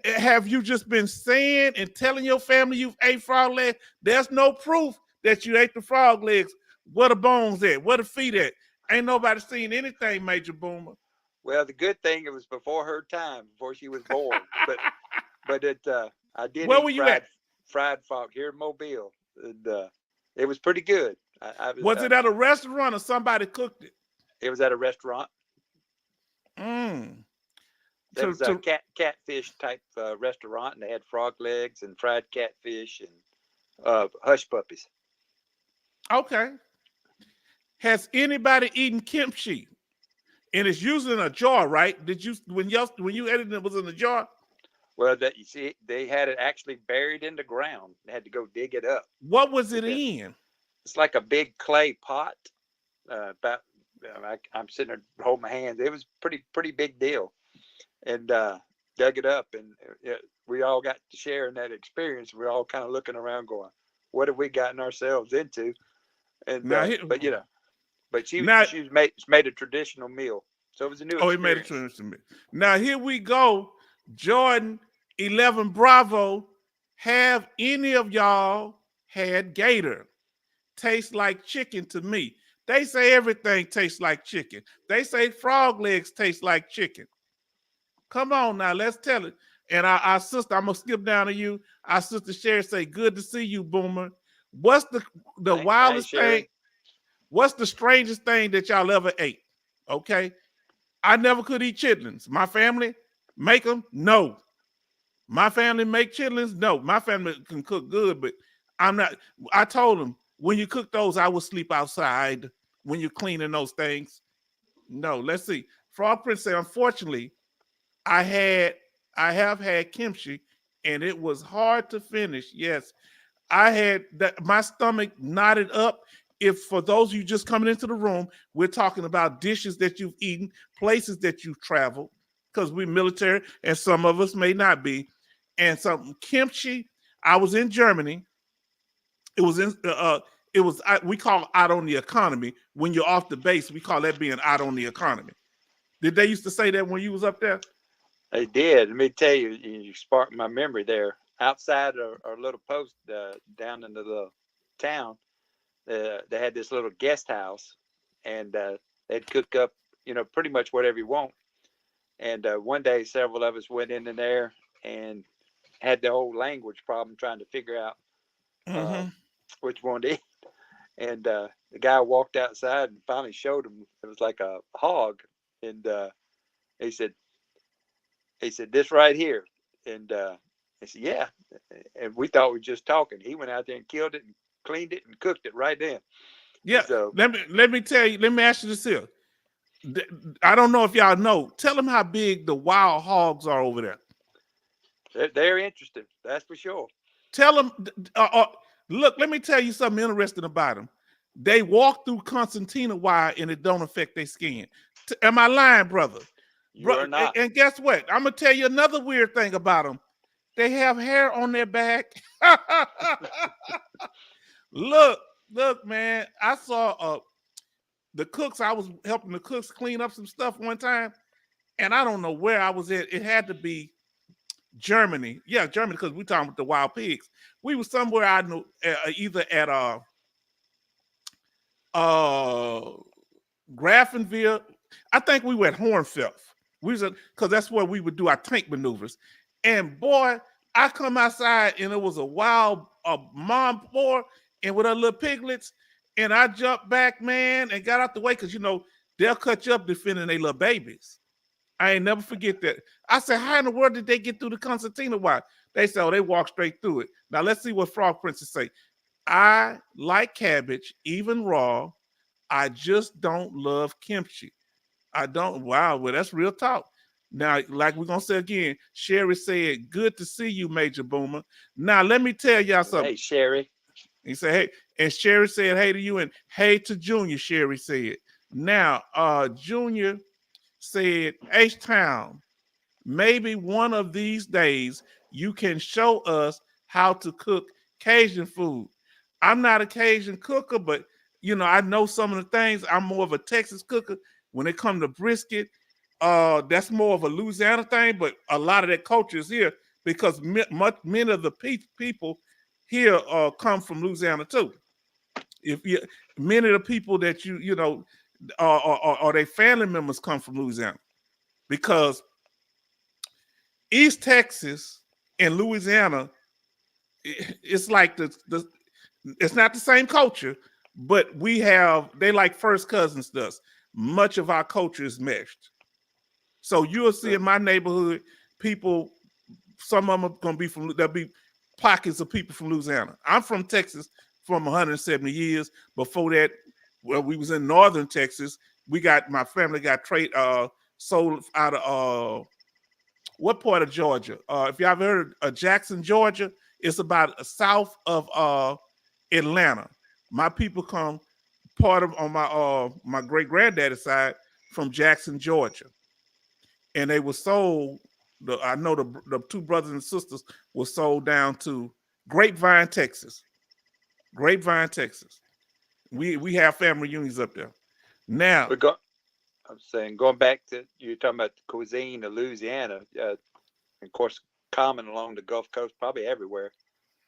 Have you just been saying and telling your family you've ate frog legs? There's no proof that you ate the frog legs. Where the bones at? Where the feet at? Ain't nobody seen anything, Major Boomer. Well, the good thing, it was before her time, before she was born. but I did Where eat were you at? fried frog here in Mobile. And it was pretty good. Was it at a restaurant or somebody cooked it? It was at a restaurant. It was a catfish type restaurant, and they had frog legs and fried catfish and hush puppies. Okay. Has anybody eaten kimchi? And it's usually in a jar, right? Did you when you ate it was in a jar? Well, you see, they had it actually buried in the ground. They had to go dig it up. What was it in? It's like a big clay pot. I'm sitting there holding my hands. It was pretty big deal, and dug it up, and we all got to share in that experience. We're all kind of looking around, going, "What have we gotten ourselves into?" And but she made a traditional meal, so it was a new experience. He made a traditional meal. Now here we go, Jordan 11 Bravo. Have any of y'all had gator? Tastes like chicken to me. They say everything tastes like chicken. They say frog legs taste like chicken. Come on now, let's tell it. And our sister, I'm gonna skip down to you. Our sister Sherry say, "Good to see you, Boomer." What's the wildest thing? What's the strangest thing that y'all ever ate? Okay, I never could eat chitlins. My family make them? No. My family make chitlins? No. My family can cook good, but I'm not. I told them, when you cook those, I will sleep outside when you're cleaning those things. No, let's see. Frog Prince said, unfortunately, I have had kimchi, and it was hard to finish. Yes, I had that. My stomach knotted up. If for those of you just coming into the room, we're talking about dishes that you've eaten, places that you've traveled, because we're military, and some of us may not be. And some kimchi. I was in Germany. It was in. We call out on the economy. When you're off the base, we call that being out on the economy. Did they used to say that when you was up there? They did. Let me tell you, you sparked my memory there. Outside our little post down into the town, they had this little guest house, and they'd cook up, pretty much whatever you want. And one day, several of us went in there and had the whole language problem trying to figure out Mm-hmm. which one to eat. And the guy walked outside and finally showed him. It was like a hog, and he said, "This right here." And he said, "Yeah." And we thought we were just talking. He went out there and killed it and cleaned it and cooked it right then. Yeah. So Let me tell you. Let me ask you this here. I don't know if y'all know. Tell them how big the wild hogs are over there. they're interesting. That's for sure. Tell them. Look, let me tell you something interesting about them. They walk through concertina wire and it don't affect their skin. Am I lying, brother? You are not. And guess what? I'm gonna tell you another weird thing about them. They have hair on their back. Look, man. I saw the cooks. I was helping the cooks clean up some stuff one time, and I don't know where I was at. It had to be Germany. Yeah, Germany, because we talking about the wild pigs. We were somewhere I knew, either at Grafenville. I think we were at Hornfeld. We was because that's where we would do our tank maneuvers. And boy, I come outside and it was a wild mom boar and with her little piglets. And I jumped back, man, and got out the way because you know they'll cut you up defending their little babies. I ain't never forget that. I said, how in the world did they get through the concertina wire? They said, oh, they walked straight through it. Now let's see what Frog Princess say. I like cabbage, even raw. I just don't love kimchi. I don't. Wow, well, that's real talk. Now, like we're gonna say again, Sherry said, good to see you, Major Boomer. Now, let me tell y'all something. Hey, Sherry. He said, hey, and Sherry said, hey to you, and hey to Junior, Sherry said. Now, Junior said, H-Town, maybe one of these days you can show us how to cook Cajun food. I'm not a Cajun cooker, but you know, I know some of the things. I'm more of a Texas cooker. When it comes to brisket, that's more of a Louisiana thing, but a lot of that culture is here because many of the people here come from Louisiana too. Many of the people that you know or their family members come from Louisiana because East Texas and Louisiana, it's like it's not the same culture, but they like first cousins to us. Much of our culture is meshed. So you'll see in my neighborhood, people, some of them are going to be there'll be pockets of people from Louisiana. I'm from Texas from 170 years. Before that, well, we was in northern Texas. My family got sold out of what part of Georgia? If you ever heard of Jackson, Georgia, it's about south of Atlanta. My people come on my great granddaddy's side from Jackson, Georgia, and they were sold. I know the two brothers and sisters were sold down to Grapevine, Texas. Grapevine, Texas. We have family reunions up there. Now, I'm saying going back to you're talking about the cuisine of Louisiana, of course, common along the Gulf Coast, probably everywhere.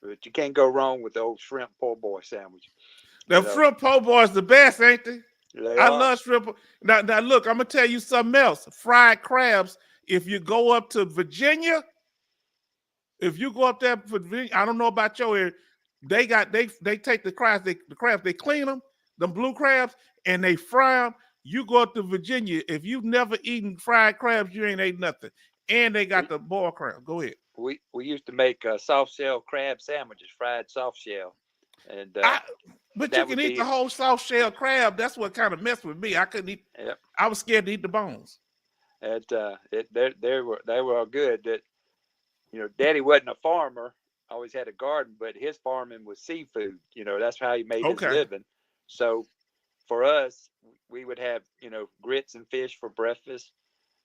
But you can't go wrong with the old shrimp po' boy sandwich. The shrimp po' boy is the best, ain't they? I love shrimp. Now, look, I'm gonna tell you something else. Fried crabs. If you go up to Virginia, if you go up there for Virginia, I don't know about your area. They take the crabs. They clean them, them blue crabs, and they fry them. You go up to Virginia. If you've never eaten fried crabs, you ain't ate nothing. And they got the boiled crab. Go ahead. We used to make soft shell crab sandwiches, fried soft shell, and but you can eat the whole soft shell crab. That's what kind of messed with me. I couldn't eat. Yep. I was scared to eat the bones. And they were all good. That you know, Daddy wasn't a farmer. Always had a garden, but his farming was seafood. You know, that's how he made his living. So for us, we would have grits and fish for breakfast.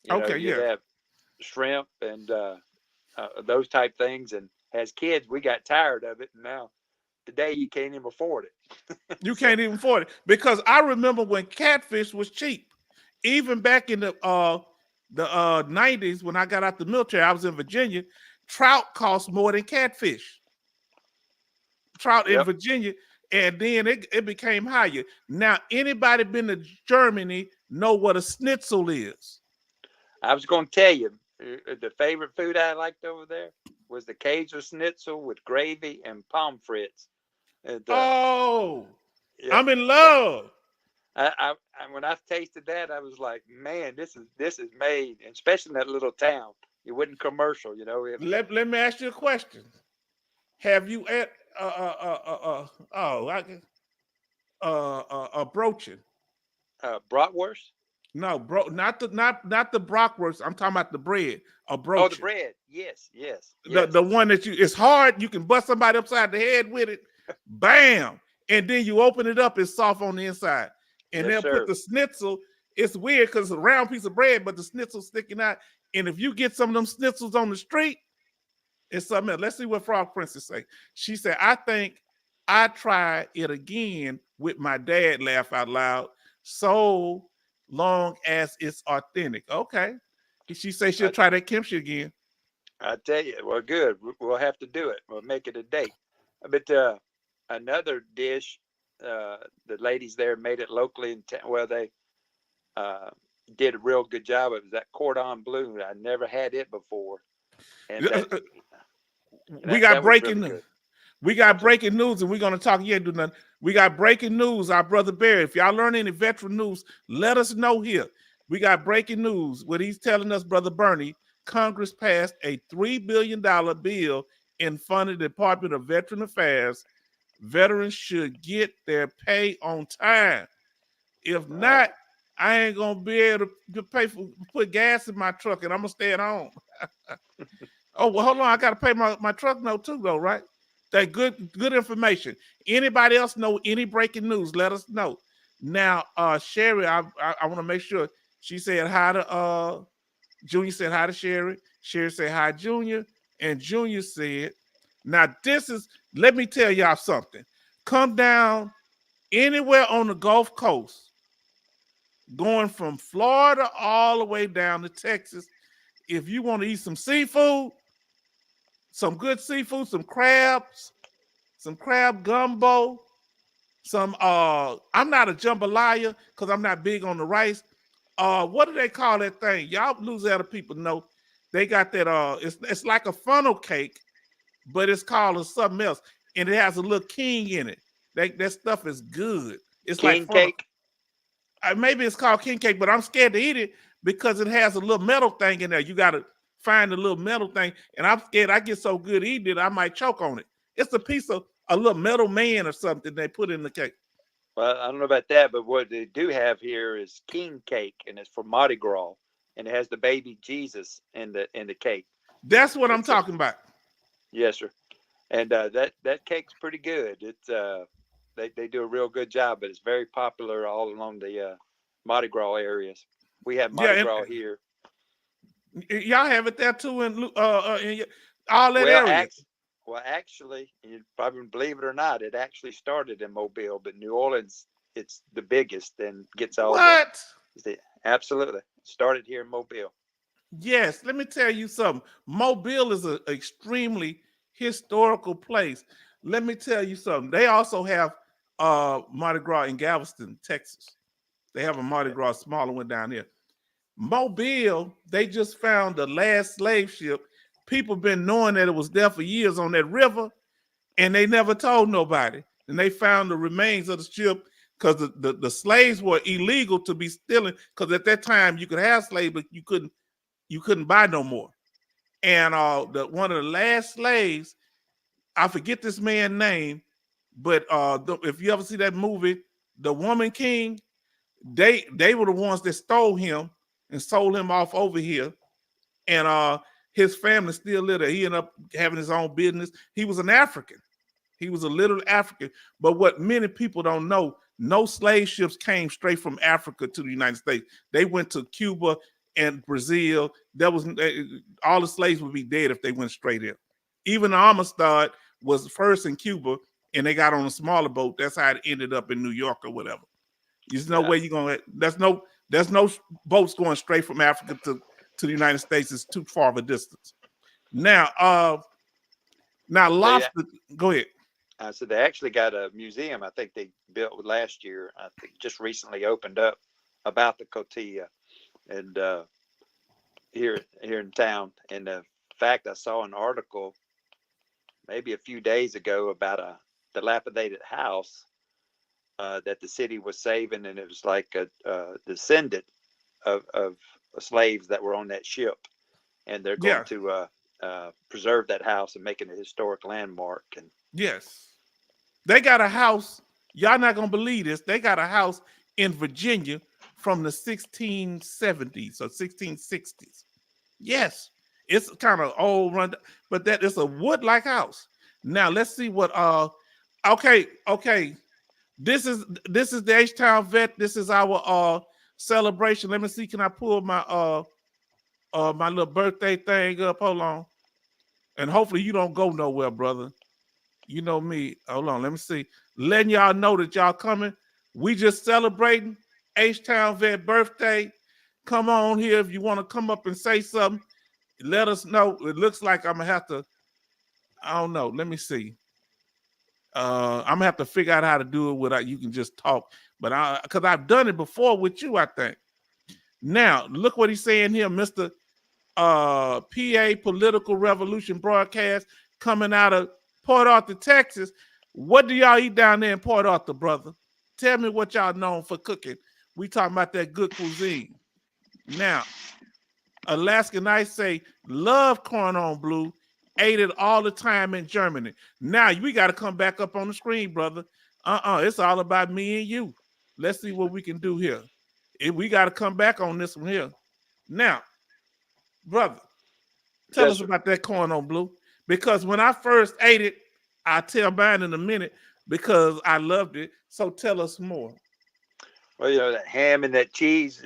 You'd have shrimp and those type things. And as kids, we got tired of it. And now today you can't even afford it. You can't even afford it because I remember when catfish was cheap. Even back in the 90s when I got out the military, I was in Virginia. Trout cost more than catfish. Trout in Virginia, and then it became higher. Now, anybody been to Germany know what a schnitzel is? I was going to tell you, the favorite food I liked over there was the Kaiser Schnitzel with gravy and pommes frites. And Oh, yeah, I'm in yeah. love. When I tasted that, I was like, man, this is made, and especially in that little town. It wasn't commercial, you know. Let me ask you a question. Have you at oh I can broaching? Bratwurst. No, bro, not the brockwurst. I'm talking about the bread. A Oh, the broaching. bread. Yes, yes, The yes, one that it's hard. You can bust somebody upside the head with it. Bam, and then you open it up. It's soft on the inside, and yes, they'll put sir. the schnitzel. It's weird because it's a round piece of bread, but the schnitzel sticking out. And if you get some of them schnitzels on the street, it's something else. Let's see what Frog Princess say. She said, "I think I try it again with my dad." Laugh out loud. So long as it's authentic. Okay. She say she'll I, try that kimchi again. I tell you, well, good. We'll have to do it. We'll make it a date. But another dish, the ladies there made it locally in town. Well, they uh, did a real good job. It was that cordon bleu. I never had it before, and We got that was really breaking. good. We got I'm sorry. breaking news, and we're gonna talk. You ain't do nothing. We got breaking news. Our brother Barry. If y'all learn any veteran news, let us know here. We got breaking news. What he's telling us, brother Bernie, Congress passed a $3 billion bill in funding the Department of Veteran Affairs. Veterans should get their pay on time. If Right. not, I ain't gonna be able to pay for put gas in my truck, and I'm gonna stay at home. Oh well, hold on. I gotta pay my truck note too, though, right? That good information. Anybody else know any breaking news? Let us know. Now, Sherry, I want to make sure she said hi to Junior said hi to Sherry. Sherry said hi, Junior, and Junior said, "Now this is let me tell y'all something. Come down anywhere on the Gulf Coast, going from Florida all the way down to Texas. If you want to eat some seafood, some good seafood, some crabs, some crab gumbo, some I'm not a jambalaya because I'm not big on the rice. What do they call that thing? Y'all Louisiana people know they got that it's like a funnel cake, but it's called something else, and it has a little king in it. That stuff is good. It's like King funnel. cake. Maybe it's called king cake, but I'm scared to eat it because it has a little metal thing in there. You got to find the little metal thing, and I'm scared I get so good eating it I might choke on it. It's a piece of a little metal man or something they put in the cake. Well, I don't know about that, but what they do have here is king cake, and it's for Mardi Gras, and it has the baby Jesus in the cake. That's what I'm It's talking about. yes, sir. And that cake's pretty good. It's they do a real good job, but it's very popular all along the Mardi Gras areas. We have Mardi Yeah, Gras here. and y'all have it there too in all that Well, area. actually, you probably believe it or not, it actually started in Mobile, but New Orleans, it's the biggest and gets all What? absolutely started here in Mobile. Yes, let me tell you something. Mobile is an extremely historical place. Let me tell you something. They also have Mardi Gras in Galveston, Texas. They have a Mardi Yeah. Gras smaller one down there. Mobile, they just found the last slave ship. People been knowing that it was there for years on that river, and they never told nobody. And they found the remains of the ship because the slaves were illegal to be stealing. Because at that time you could have slaves, but you couldn't buy no more. And one of the last slaves, I forget this man's name, but if you ever see that movie, The Woman King, they were the ones that stole him and sold him off over here. And his family still lived there. He ended up having his own business. He was an African. He was a little African. But what many people don't know, no slave ships came straight from Africa to the United States. They went to Cuba and Brazil. All the slaves would be dead if they went straight in. Even the Amistad was first in Cuba, and they got on a smaller boat. That's how it ended up in New York or whatever. There's no way you're gonna. There's no boats going straight from Africa to the United States. It's too far of a distance. Now, lobster. Go ahead. So they actually got a museum. I think they built last year. I think just recently opened up about the cotilla, and here in town. And in fact, I saw an article maybe a few days ago about a dilapidated house that the city was saving, and it was like a descendant of slaves that were on that ship, and they're going Yeah. to preserve that house and make it a historic landmark. And Yes. They got a house. Y'all not gonna believe this. They got a house in Virginia from the 1670s or 1660s. Yes, it's kind of old run, but that is a wood-like house. Now let's see what. Okay. This is the H Town Vet. This is our celebration. Let me see. Can I pull my little birthday thing up? Hold on. And hopefully you don't go nowhere, brother. You know me. Hold on. Let me see. Letting y'all know that y'all coming. We just celebrating H Town Vet birthday. Come on here if you want to come up and say something. Let us know. It looks like I'm gonna have to. I don't know. Let me see. I'm gonna have to figure out how to do it without you can just talk. But because I've done it before with you, I think. Now look what he's saying here, Mr. PA Political Revolution broadcast coming out of Port Arthur, Texas. What do y'all eat down there in Port Arthur, brother? Tell me what y'all known for cooking. We talking about that good cuisine. Now, Alaskan Ice say, love corn on blue, ate it all the time in Germany. Now, we got to come back up on the screen, brother. It's all about me and you. Let's see what we can do here. We got to come back on this one here. Now, brother, tell Yes, us sir. about that corn on blue. Because when I first ate it, I'll tell mine in a minute because I loved it. So tell us more. Well, that ham and that cheese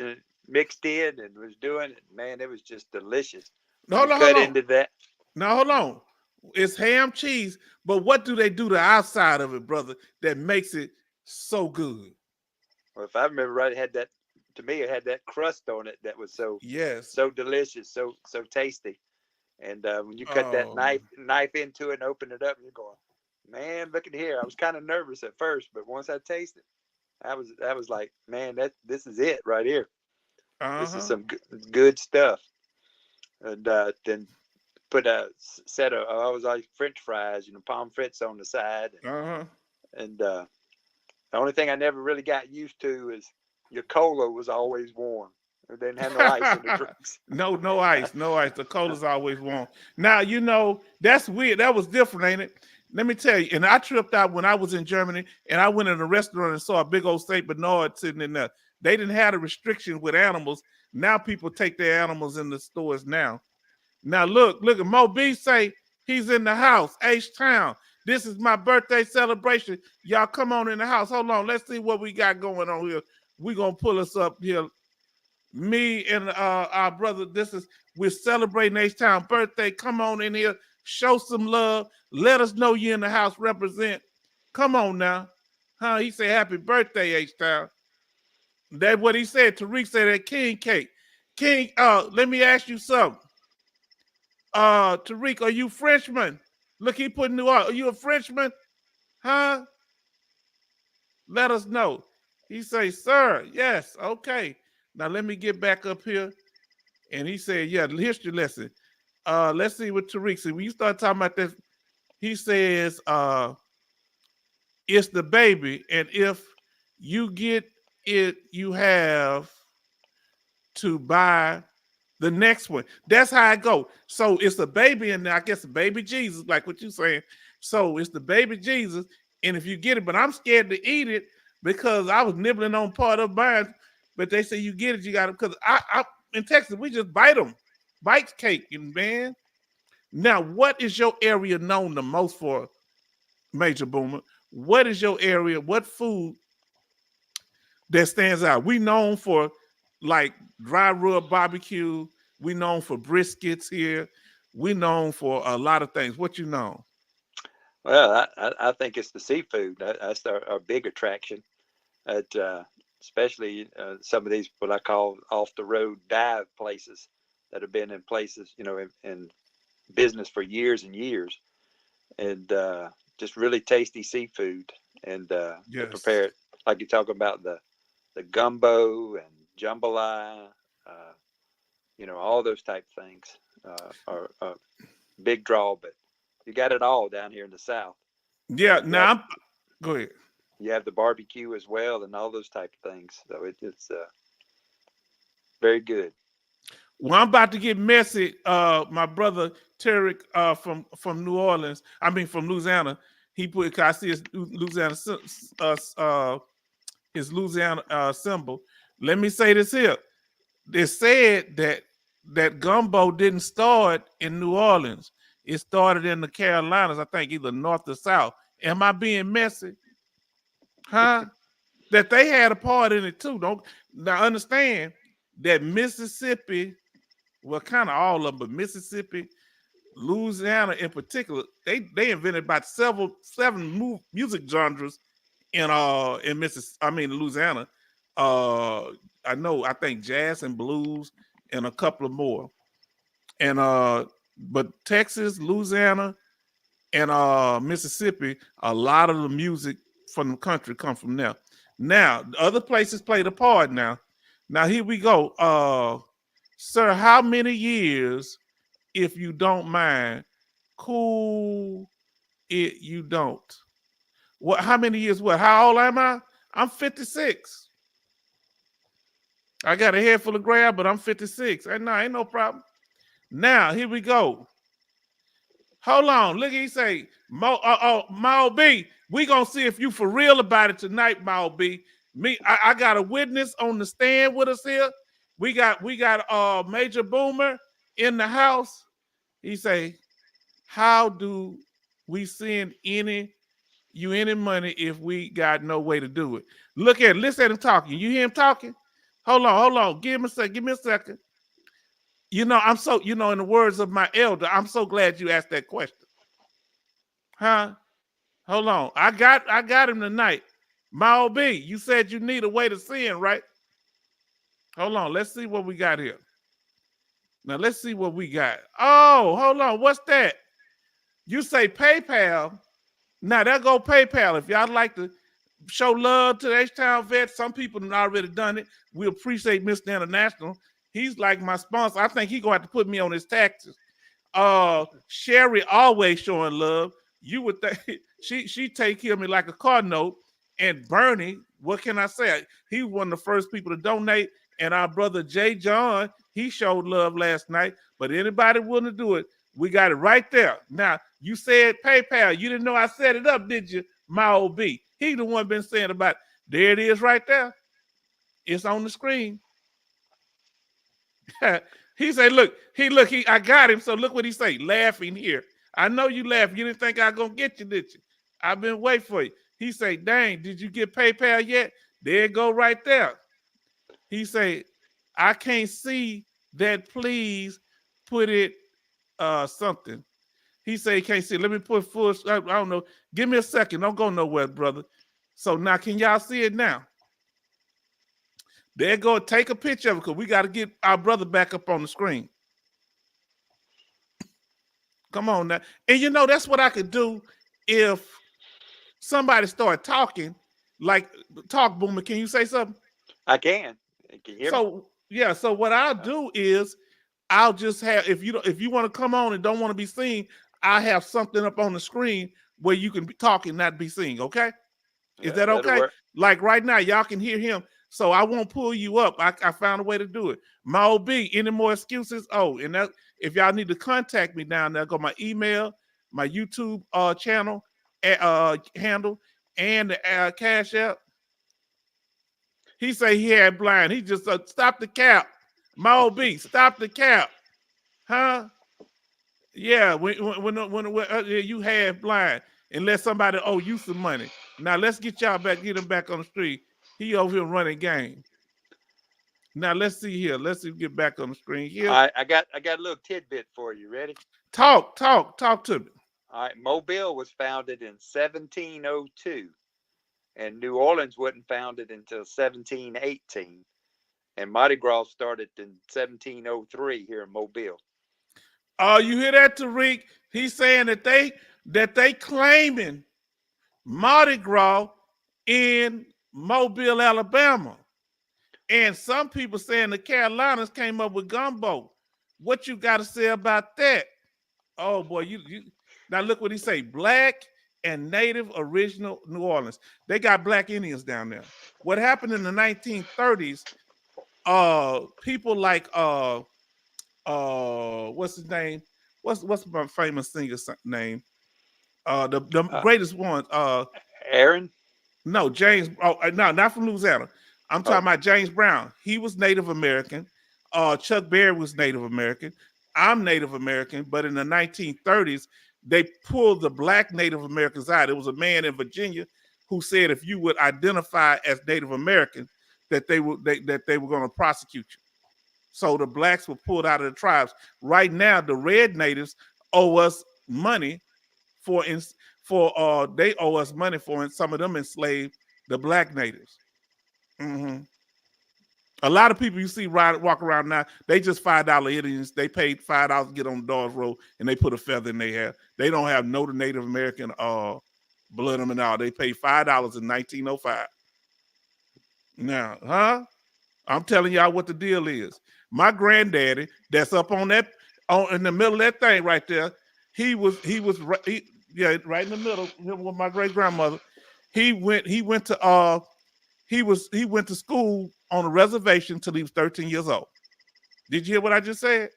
mixed in and was doing it. Man, it was just delicious. When you Hold cut on. into that, Now, hold on. It's ham cheese, but what do they do to the outside of it, brother, that makes it so good? well, if I remember right, it had that. To me, it had that crust on it that was Yes. so delicious, so tasty. And when you cut that Oh, knife into it and open it up, you're going, man, look at here. I was kind of nervous at first, but once I tasted, I was like, man, this is it right here. This is uh-huh. some good stuff. And then put a set of I was like French fries, pommes frites on the side, Uh-huh. and the only thing I never really got used to is your cola was always warm. It didn't have no ice in the drinks. No ice, no ice. The cola's always warm. Now that's weird. That was different, ain't it? Let me tell you. And I tripped out when I was in Germany, and I went in a restaurant and saw a big old Saint Bernard sitting in there. They didn't have a restriction with animals. Now people take their animals in the stores now. Now look at Mo B say he's in the house, H Town. This is my birthday celebration. Y'all come on in the house. Hold on, let's see what we got going on here. We gonna pull us up here. Me and our brother, we're celebrating H Town birthday. Come on in here, show some love. Let us know you in the house. Represent. Come on now, huh? He said happy birthday, H Town. That's what he said. Tariq said that king cake. King, let me ask you something. Tariq, are you Frenchman? Look, he put new art. Are you a Frenchman? Huh? Let us know. He say, sir, yes, okay. Now let me get back up here. And he said, yeah, history lesson. Let's see what Tariq said. When you start talking about this, he says, it's the baby. And if you get it, you have to buy the next one. That's how I go. So it's the baby, and I guess the baby Jesus, like what you saying. So it's the baby Jesus, and if you get it, but I'm scared to eat it because I was nibbling on part of mine. But they say you get it, you got it. Because I in Texas, we just bite cake, and man. Now, what is your area known the most for, Major Boomer? What is your area? What food that stands out? We known for like dry rub barbecue. We known for briskets here. We known for a lot of things. What you know? Well, I think it's the seafood. That's our big attraction. At especially some of these what I call off the road dive places that have been in places, in business for years and years, and just really tasty seafood. And they Yes. prepare it like you're talking about the gumbo and jambalaya, all those type things are a big draw. But You got it all down here in the South. Yeah. You Now, have, go ahead. you have the barbecue as well, and all those type of things. So it's very good. Well, I'm about to get messy. My brother Tarek from New Orleans. I mean from Louisiana. He put. 'Cause I see his Louisiana symbol. Let me say this here. They said that gumbo didn't start in New Orleans. It started in the Carolinas. I think either north or south. Am I being messy? Huh? That they had a part in it too. Don't now understand that Mississippi, well, kind of all of them, but Mississippi, Louisiana in particular, they invented about seven music genres in Mississippi. I mean Louisiana. I think jazz and blues and a couple of more. And but Texas, Louisiana, and Mississippi, a lot of the music from the country come from there. Now, the other places played a part now. Now here we go. Sir, how many years, if you don't mind, cool it you don't? What how many years? What? How old am I? I'm 56. I got a head full of gray, but I'm 56. And no, ain't no problem. Now, here we go. Hold on. Look, he say, Mal B, we gonna see if you for real about it tonight, Mal B. I got a witness on the stand with us here. We got Major Boomer in the house. He say, how do we send any money if we got no way to do it? Listen at him talking. You hear him talking? Hold on. Give me a second. I'm so, in the words of my elder, I'm so glad you asked that question. Huh? Hold on. I got him tonight. Mal B, you said you need a way to send, right? Hold on. Let's see what we got here. Now let's see what we got. Oh, hold on. What's that? You say PayPal. Now there go PayPal. If y'all like to show love to the H-Town vets, some people have already done it. We appreciate Mr. International. He's like my sponsor. I think he's gonna have to put me on his taxes. Sherry always showing love. You would think she take care of me like a car note. And Bernie, what can I say? He was one of the first people to donate. And our brother Jay John, he showed love last night. But anybody willing to do it, we got it right there. Now, you said PayPal. You didn't know I set it up, did you? My old B. He the one been saying about it. There it is right there. It's on the screen. He said, look, I got him. So look what he say, laughing here. I know you laugh. You didn't think I gonna get you, did you? I've been waiting for you. He say, dang, did you get PayPal yet? There it go right there. He say, I can't see that. Please put it something. He say he can't see. Let me put full. I don't know. Give me a second. Don't go nowhere, brother. So now, can y'all see it now? There go. Take a picture of it because we got to get our brother back up on the screen. Come on now. And that's what I could do if somebody started talking. Like, talk, Boomer. Can you say something? I can. Can you hear me? Yeah. So what I'll do is I'll just have, if you want to come on and don't want to be seen, I have something up on the screen where you can be talking, not be seen. Okay. Is that okay? Work. Like right now, y'all can hear him. So I won't pull you up. I found a way to do it. My OB, any more excuses? Oh, and that, if y'all need to contact me down there, go my email, my YouTube channel handle, and the Cash App. He say he had blind. He just stop the cap. My OB, stop the cap. Huh? Yeah, when you have blind, unless somebody owe you some money. Now let's get y'all back, get him back on the street. He over here running game. Now let's see here. Let's see, get back on the screen here. All right, I got a little tidbit for you. Ready? Talk to me. All right, Mobile was founded in 1702, and New Orleans wasn't founded until 1718, and Mardi Gras started in 1703 here in Mobile. Oh, you hear that, Tariq? He's saying that they claiming Mardi Gras in Mobile, Alabama. And some people saying the Carolinas came up with gumbo. What you got to say about that? Oh boy, Now look what he say: Black and Native Original New Orleans. They got Black Indians down there. What happened in the 1930s? People like what's his name? What's my famous singer's name? The greatest one. Aaron? No, James. Oh, no, not from Louisiana. I'm talking about James Brown. He was Native American. Chuck Berry was Native American. I'm Native American, but in the 1930s, they pulled the Black Native Americans out. It was a man in Virginia who said if you would identify as Native American, that they were going to prosecute you. So the blacks were pulled out of the tribes. Right now, the red natives owe us money they owe us money for some of them enslaved the Black natives. Mm-hmm. A lot of people you see walk around now, they just $5 Indians. They paid $5 to get on the Dawes Road, and they put a feather in their hair. They don't have no Native American blood them and all. They paid $5 in 1905. Now, I'm telling y'all what the deal is. My granddaddy, that's up on that, in the middle of that thing right there, he was right in the middle. Him with my great grandmother. He went to school on a reservation till he was 13 years old. Did you hear what I just said?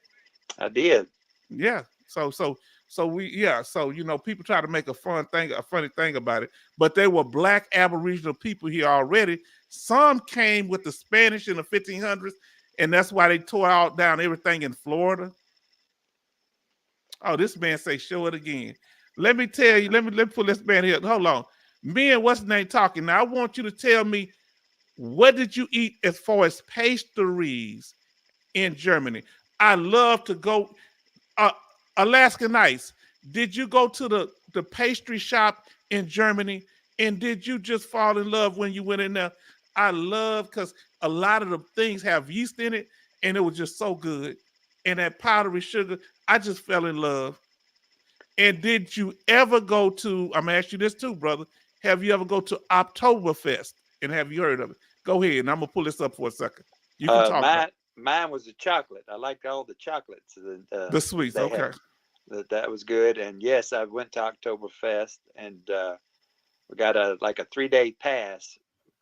I did. Yeah. So people try to make a funny thing about it, but they were Black Aboriginal people here already. Some came with the Spanish in the 1500s, and that's why they tore out down everything in Florida. Oh, this man say show it again. Let me tell you, let me pull this man here. Hold on. Me and what's his name talking. Now I want you to tell me, what did you eat as far as pastries in Germany? I love to go. Alaskan Nights. Did you go to the pastry shop in Germany, and did you just fall in love when you went in there? I love, because a lot of the things have yeast in it, and it was just so good. And that powdery sugar, I just fell in love. And did you ever go to, I'm gonna ask you this too, brother. Have you ever go to Oktoberfest? And have you heard of it? Go ahead, and I'm gonna pull this up for a second. You can talk about it. Mine was the chocolate. I liked all the chocolates. The sweets, okay. That was good. And yes, I went to Oktoberfest, and we got a 3-day pass.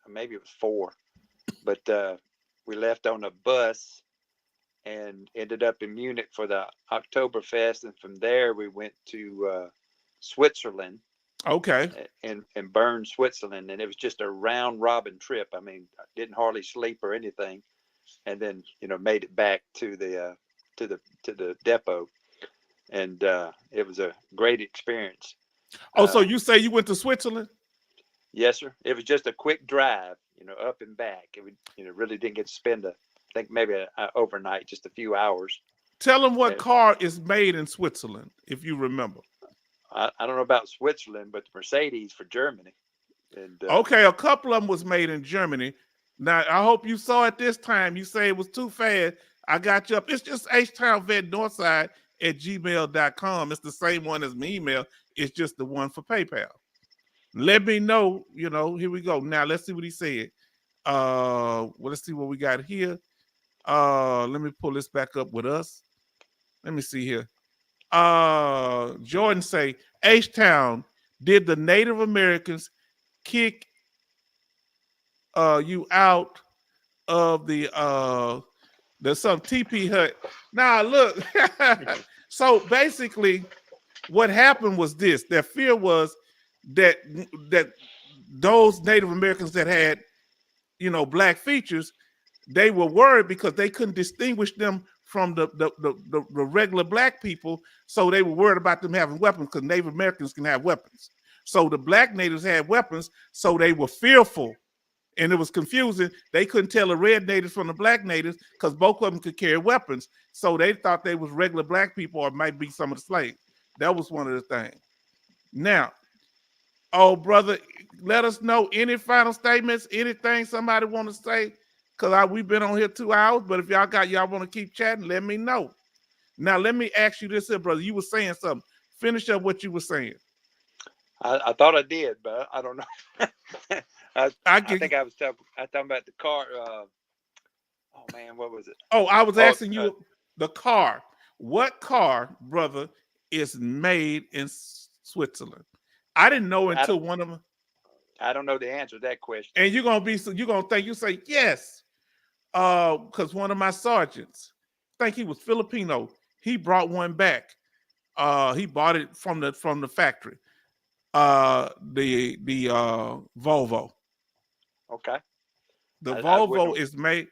Maybe it was 4, but we left on a bus and ended up in Munich for the Oktoberfest, and from there we went to Switzerland. Okay. In Bern, Switzerland, and it was just a round robin trip. I mean, I didn't hardly sleep or anything, and then made it back to the depot, and it was a great experience. Oh, so you say you went to Switzerland? Yes, sir. It was just a quick drive, up and back. It would, really didn't get to spend I think maybe a overnight, just a few hours. Tell them what car is made in Switzerland, if you remember. I don't know about Switzerland, but the Mercedes for Germany. And okay, a couple of them was made in Germany. Now, I hope you saw it this time. You say it was too fast. I got you up. It's just htownvetnorthside@gmail.com. It's the same one as my email. It's just the one for PayPal. Let me know, here we go. Now, let's see what he said. Let's see what we got here. Let me pull this back up with us. Let me see here. Jordan say, H-Town, did the Native Americans kick you out of the some teepee hut? Now look, so basically what happened was this. Their fear was that those Native Americans that had Black features, they were worried because they couldn't distinguish them from the regular Black people, so they were worried about them having weapons, because Native Americans can have weapons. So the Black natives had weapons, so they were fearful, and it was confusing. They couldn't tell the red natives from the Black natives because both of them could carry weapons. So they thought they was regular Black people, or it might be some of the slaves. That was one of the things. Now, oh brother, let us know any final statements, anything somebody want to say. Because we've been on here 2 hours, but if y'all want to keep chatting, let me know. Now, let me ask you this here, brother. You were saying something. Finish up what you were saying. I thought I did, but I don't know. I think I was talking about the car. Oh, man, what was it? Oh, I was asking you the car. What car, brother, is made in Switzerland. I didn't know I until don't, one of them. I don't know the answer to that question. And you're gonna think you say yes, because one of my sergeants, I think he was Filipino. He brought one back. He bought it from the factory. The Volvo. Okay. The I wouldn't. Volvo is made. I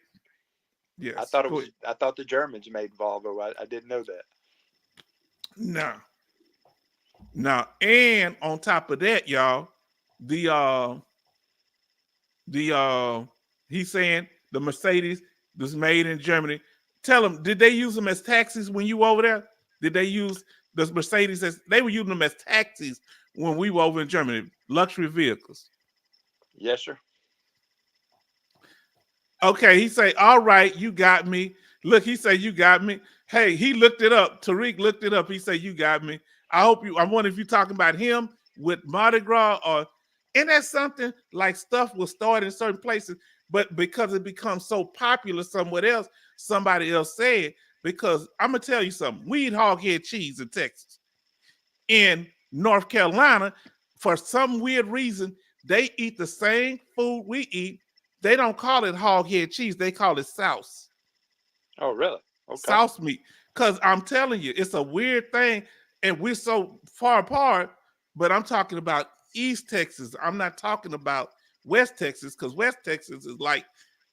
Yes. thought it Go was. ahead. I thought the Germans made Volvo. I didn't know that. Now, and on top of that, y'all, the the he's saying the Mercedes was made in Germany. Tell them, did they use them as taxis when you were over there? Did they use the Mercedes as they were using them as taxis when we were over in Germany? Luxury vehicles. Yes, sir. Okay, he say, all right, you got me. Look, he say, you got me. Hey, he looked it up. Tariq looked it up. He said, you got me. I wonder if you're talking about him with Mardi Gras or, and that's something like stuff will start in certain places, but because it becomes so popular somewhere else, somebody else said, because I'm going to tell you something. We eat hog head cheese in Texas. In North Carolina, for some weird reason, they eat the same food we eat. They don't call it hog head cheese. They call it sauce. Oh, really? Okay. Sauce meat. Because I'm telling you, it's a weird thing. And we're so far apart, but I'm talking about East Texas. I'm not talking about West Texas, because West Texas is like,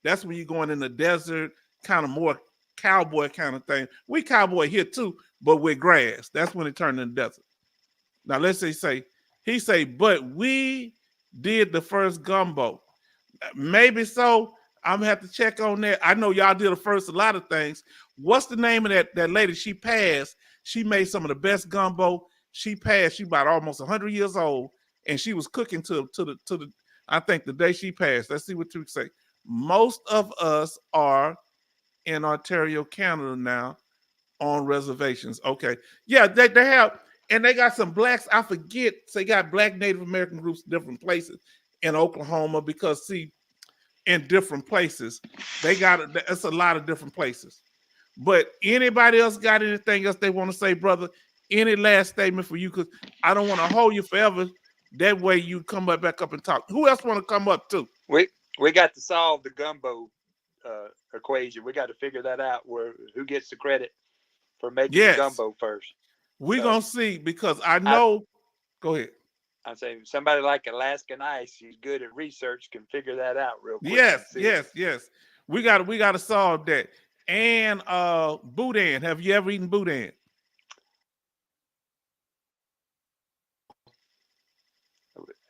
that's when you're going in the desert, kind of more cowboy kind of thing. We cowboy here too, but with grass. That's when it turned into desert. Now let's say he say, but we did the first gumbo. Maybe so. I'm gonna have to check on that. I know y'all did the first a lot of things. What's the name of that lady? She passed. She made some of the best gumbo. She passed. She about almost 100 years old, and she was cooking to the. I think the day she passed. Let's see what you say. Most of us are in Ontario, Canada now on reservations. Okay, yeah, they have, and they got some blacks. I forget. They got black Native American groups in different places in Oklahoma, because see, in different places. They got it's a lot of different places. But anybody else got anything else they want to say, brother? Any last statement for you? Because I don't want to hold you forever. That way you come back up and talk. Who else want to come up too? We got to solve the gumbo equation. We got to figure that out. Who gets the credit for making the gumbo first? We're gonna see, because I know. Go ahead. I'm saying somebody like Alaskan Ice, he's good at research, can figure that out real quick. Yes. We got to solve that. And boudin. Have you ever eaten boudin?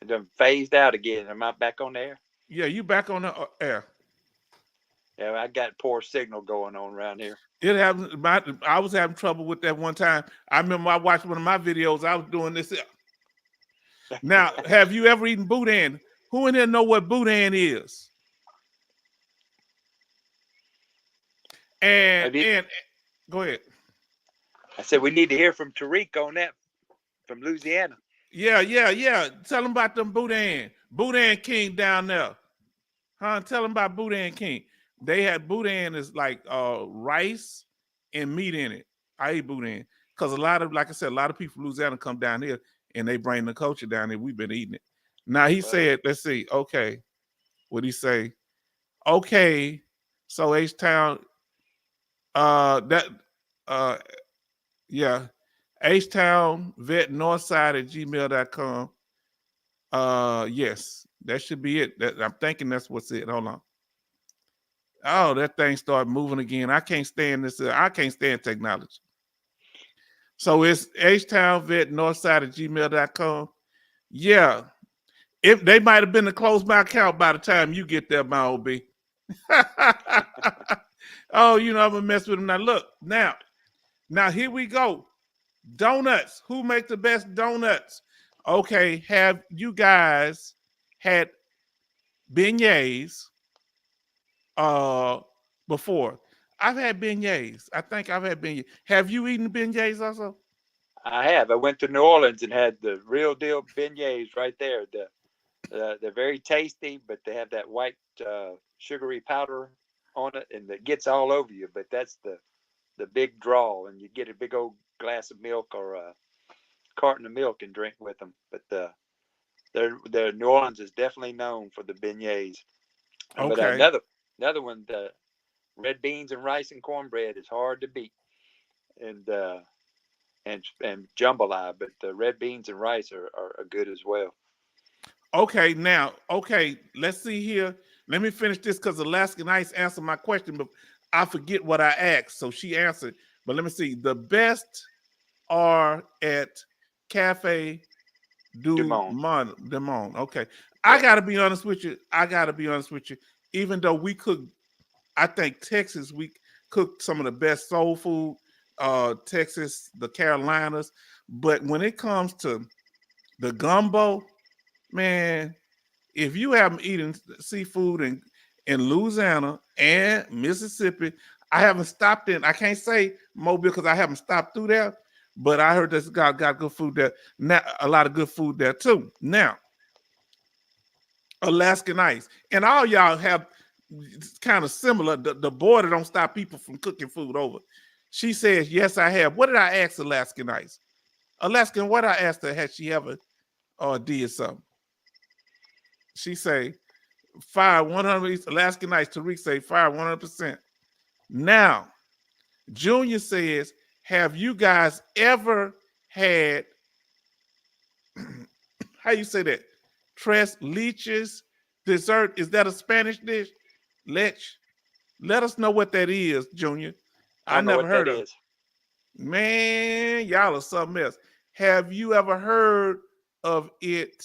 It done phased out again. Am I back on the air? Yeah, you back on the air. Yeah, I got poor signal going on around here. It happened. I was having trouble with that one time. I remember I watched one of my videos. I was doing this. Now, have you ever eaten boudin? Who in here know what boudin is? And go ahead. I said we need to hear from Tariq on that, from Louisiana. Yeah. Tell them about them boudin king down there. Huh? Tell them about boudin king. They had boudin is like rice and meat in it. I ate boudin because like I said, a lot of people from Louisiana come down here and they bring the culture down here. We've been eating it. Now he said, let's see. Okay. What'd he say? Okay. So H-Town, yeah. H-Town vet northside at gmail.com. Yes, that should be it. I'm thinking that's what's it. Hold on. Oh, that thing started moving again. I can't stand this. I can't stand technology. So it's H-Town vet northside at gmail.com. Yeah. If they might have been to close my account by the time you get there, my OB. Oh, I'm gonna mess with them. Now look, now here we go. Donuts. Who make the best donuts? Okay, have you guys had beignets before? I've had beignets. I think I've had beignets. Have you eaten beignets also? I have. I went to New Orleans and had the real deal beignets right there. They're very tasty, but they have that white sugary powder on it, and it gets all over you. But that's the big draw, and you get a big old glass of milk or carton of milk and drink with them. But their New Orleans is definitely known for the beignets. But Okay. another one, the red beans and rice and cornbread is hard to beat, and and jambalaya. But the red beans and rice are good as well. Okay, now, okay, let's see here. Let me finish this because Alaskan Ice answered my question, but I forget what I asked. So she answered. But let me see. The best are at Cafe du Dumont. Monde. Okay. I Yeah. gotta be honest with you. I gotta be honest with you. Even though we cook, I think Texas, we cook some of the best soul food, Texas, the Carolinas. But when it comes to the gumbo, man, if you haven't eaten seafood in Louisiana and Mississippi, I haven't stopped in. I can't say Mobile because I haven't stopped through there, but I heard this got good food there. Now a lot of good food there too. Now, Alaskan Ice, and all y'all have kind of similar. The border don't stop people from cooking food over. She says, "Yes, I have." What did I ask Alaskan Ice? Alaskan, what I asked her, had she ever did something? She say, fire 100. Alaskan Ice, Tariq say, fire 100%. Now, Junior says, have you guys ever had, how you say that? Tres leches dessert? Is that a Spanish dish? Lech? Let us know what that is, Junior. I I don't know never what that heard of it. is. Man, y'all are something else. Have you ever heard of it?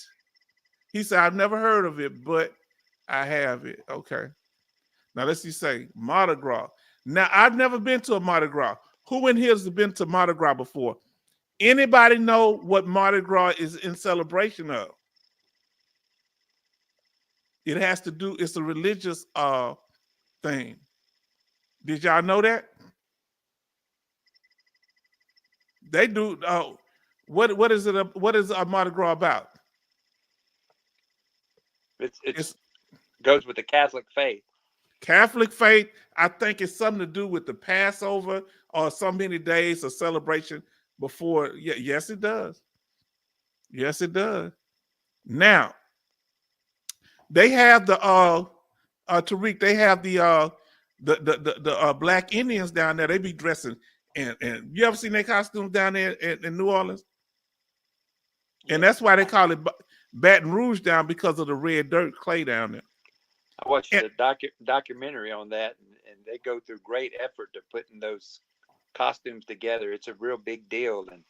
He said, I've never heard of it, but I have it. Okay. Now let's see, say Mardi Gras. Now I've never been to a Mardi Gras. Who in here has been to Mardi Gras before? Anybody know what Mardi Gras is in celebration of? It has to do, it's a religious thing. Did y'all know that? They do what is it what is a Mardi Gras about? It's goes with the Catholic faith. Catholic faith, I think it's something to do with the Passover or so many days of celebration before. Yeah, yes, it does. Yes, it does. Now, they have the Tariq, they have the black Indians down there. They be dressing and you ever seen their costumes down there in New Orleans? And that's why they call it Baton Rouge down because of the red dirt clay down there. I watched a documentary on that, and they go through great effort to putting those costumes together. It's a real big deal, and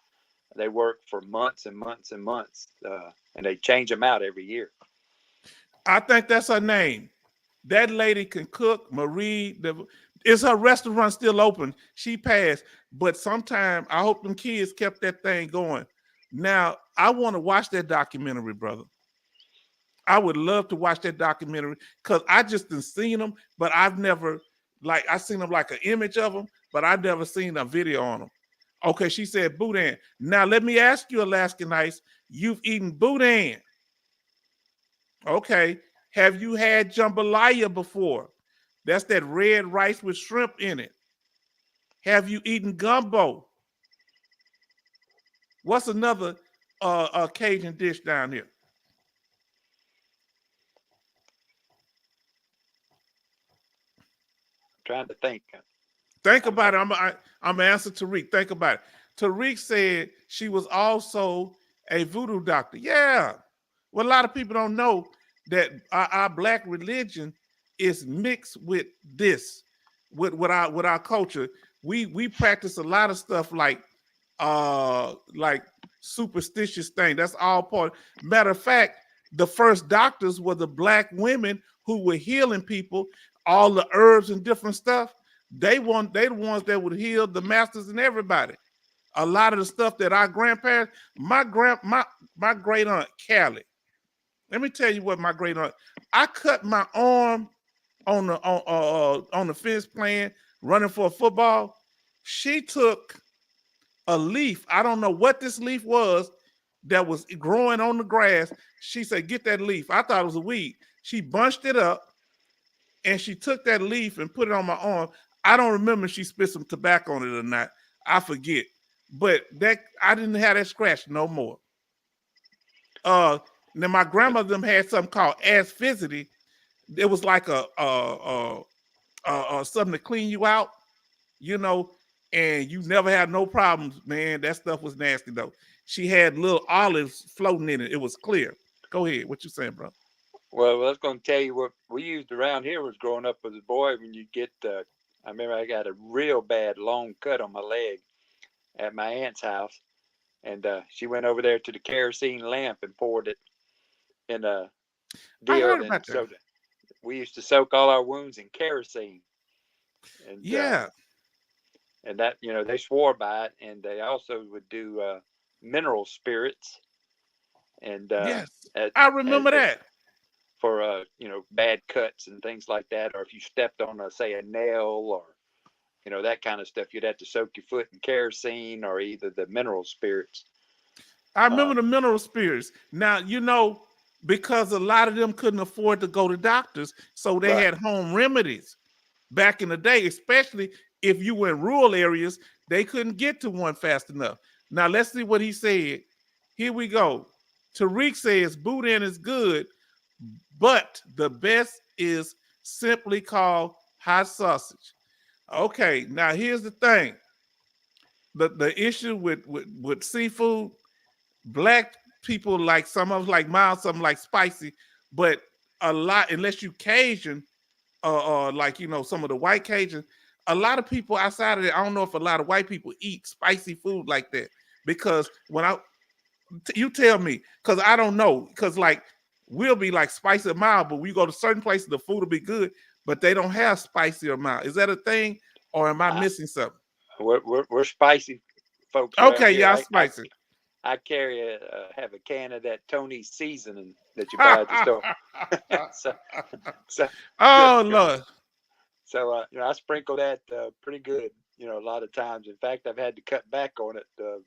they work for months and months and months, and they change them out every year. I think that's her name. That lady can cook. Marie, is her restaurant still open? She passed, but sometime I hope them kids kept that thing going. Now I want to watch that documentary, brother. I would love to watch that documentary because I just done seen them, but I've never I seen them like an image of them, but I've never seen a video on them. Okay, she said boudin. Now let me ask you, Alaskan Ice, you've eaten boudin. Okay, have you had jambalaya before? That's that red rice with shrimp in it. Have you eaten gumbo? What's another Cajun dish down here? Trying to think. Think about it. I'm answering Tariq. Think about it. Tariq said she was also a voodoo doctor. Yeah. Well, a lot of people don't know that our black religion is mixed with this, with our culture. We practice a lot of stuff like superstitious thing. That's all part. Matter of fact, the first doctors were the black women who were healing people, all the herbs and different stuff. They the ones that would heal the masters and everybody. A lot of the stuff that our grandparents, my great aunt Callie. Let me tell you what my great aunt. I cut my arm on the fence playing, running for a football. She took a leaf. I don't know what this leaf was that was growing on the grass. She said, "Get that leaf." I thought it was a weed. She bunched it up and she took that leaf and put it on my arm. I don't remember if she spit some tobacco on it or not. I forget. but that I didn't have that scratch no more. Now my grandmother them had something called asphyxity. It was like something to clean you out, you know, and you never had no problems, man. That stuff was nasty though. She had little olives floating in it. It was clear. Go ahead. What you saying, bro? Well, I was going to tell you what we used around here was growing up as a boy. When you get, I remember I got a real bad long cut on my leg at my aunt's house, and she went over there to the kerosene lamp and poured it in a I deal. heard And about that. so we used to soak all our wounds in kerosene, and Yeah. and that, they swore by it, and they also would do mineral spirits, and Yes. at, I remember as that. for bad cuts and things like that, or if you stepped on say a nail, or that kind of stuff, you'd have to soak your foot in kerosene or either the mineral spirits. I remember the mineral spirits. Now, because a lot of them couldn't afford to go to doctors, so they Right. had home remedies back in the day, especially if you were in rural areas, they couldn't get to one fast enough. Now, let's see what he said. Here we go. Tariq says boudin is good, but the best is simply called hot sausage. Okay, now here's the thing. The issue with seafood, black people like some of like mild, some like spicy, but a lot, unless you Cajun, like some of the white Cajun, a lot of people outside of it, I don't know if a lot of white people eat spicy food like that. Because you tell me, because I don't know, because like we'll be like spicy or mild, but we go to certain places, the food will be good, but they don't have spicy or mild. Is that a thing, or am I missing something? We're spicy folks around Okay, here. y'all spicy. I carry have a can of that Tony's seasoning that you buy at the store. so, oh Lord. So I sprinkle that pretty good. A lot of times. In fact, I've had to cut back on it. The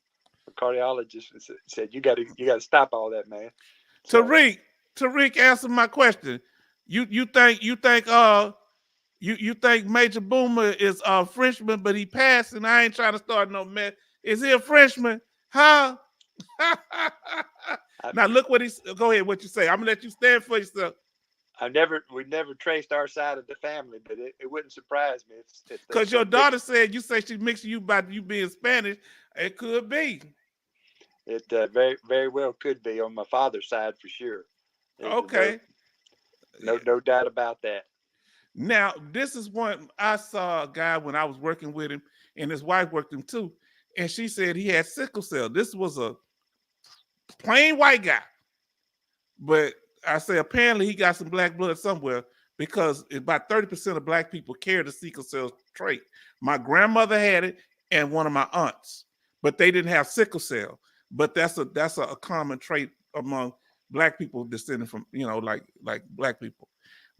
cardiologist said you got to stop all that, man. So, Tariq, answer my question. You think you think Major Boomer is a Frenchman, but he passed, and I ain't trying to start no mess. Is he a Frenchman? Huh? Now look what he's. Go ahead. What you say? I'm gonna let you stand for yourself. we never traced our side of the family, but it wouldn't surprise me if Because your daughter said you say she mixed you by you being Spanish. It could be. It very very well could be on my father's side for sure. Okay. No doubt about that. Now, this is one I saw a guy when I was working with him, and his wife worked him too, and she said he had sickle cell. This was a plain white guy, but I say apparently he got some black blood somewhere because about 30% of black people carry the sickle cell trait. My grandmother had it, and one of my aunts, but they didn't have sickle cell. But that's a common trait among black people descending from like black people.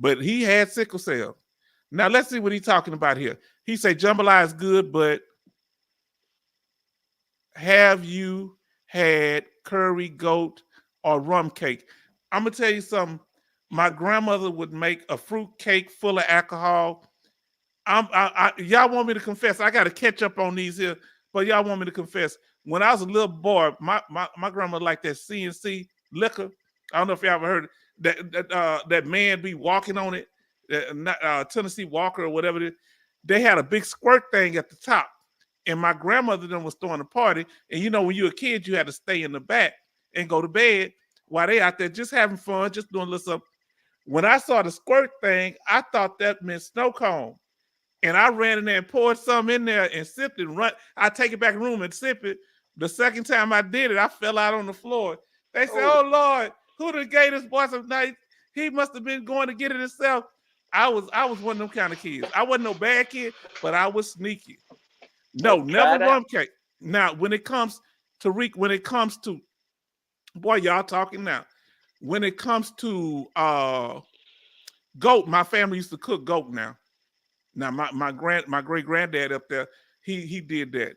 But he had sickle cell. Now let's see what he's talking about here. He said jambalaya is good, but have you had curry goat or rum cake? I'm gonna tell you something. My grandmother would make a fruit cake full of alcohol. Y'all want me to confess? I got to catch up on these here, but y'all want me to confess? When I was a little boy, my grandmother liked that CNC liquor. I don't know if y'all ever heard that man be walking on it, Tennessee Walker or whatever it is. They had a big squirt thing at the top, and my grandmother then was throwing a party. And when you were a kid, you had to stay in the back and go to bed while they out there just having fun, just doing a little something. When I saw the squirt thing, I thought that meant snow cone. And I ran in there and poured some in there and sipped it. I take it back in the room and sip it. The second time I did it, I fell out on the floor. They said, "Oh Lord, who done gave this boy some night? He must have been going to get it himself." I was one of them kind of kids. I wasn't no bad kid, but I was sneaky. No, never rum cake. Now, when it comes to boy, y'all talking now. When it comes to goat, my family used to cook goat now. Now, my great granddad up there, he did that.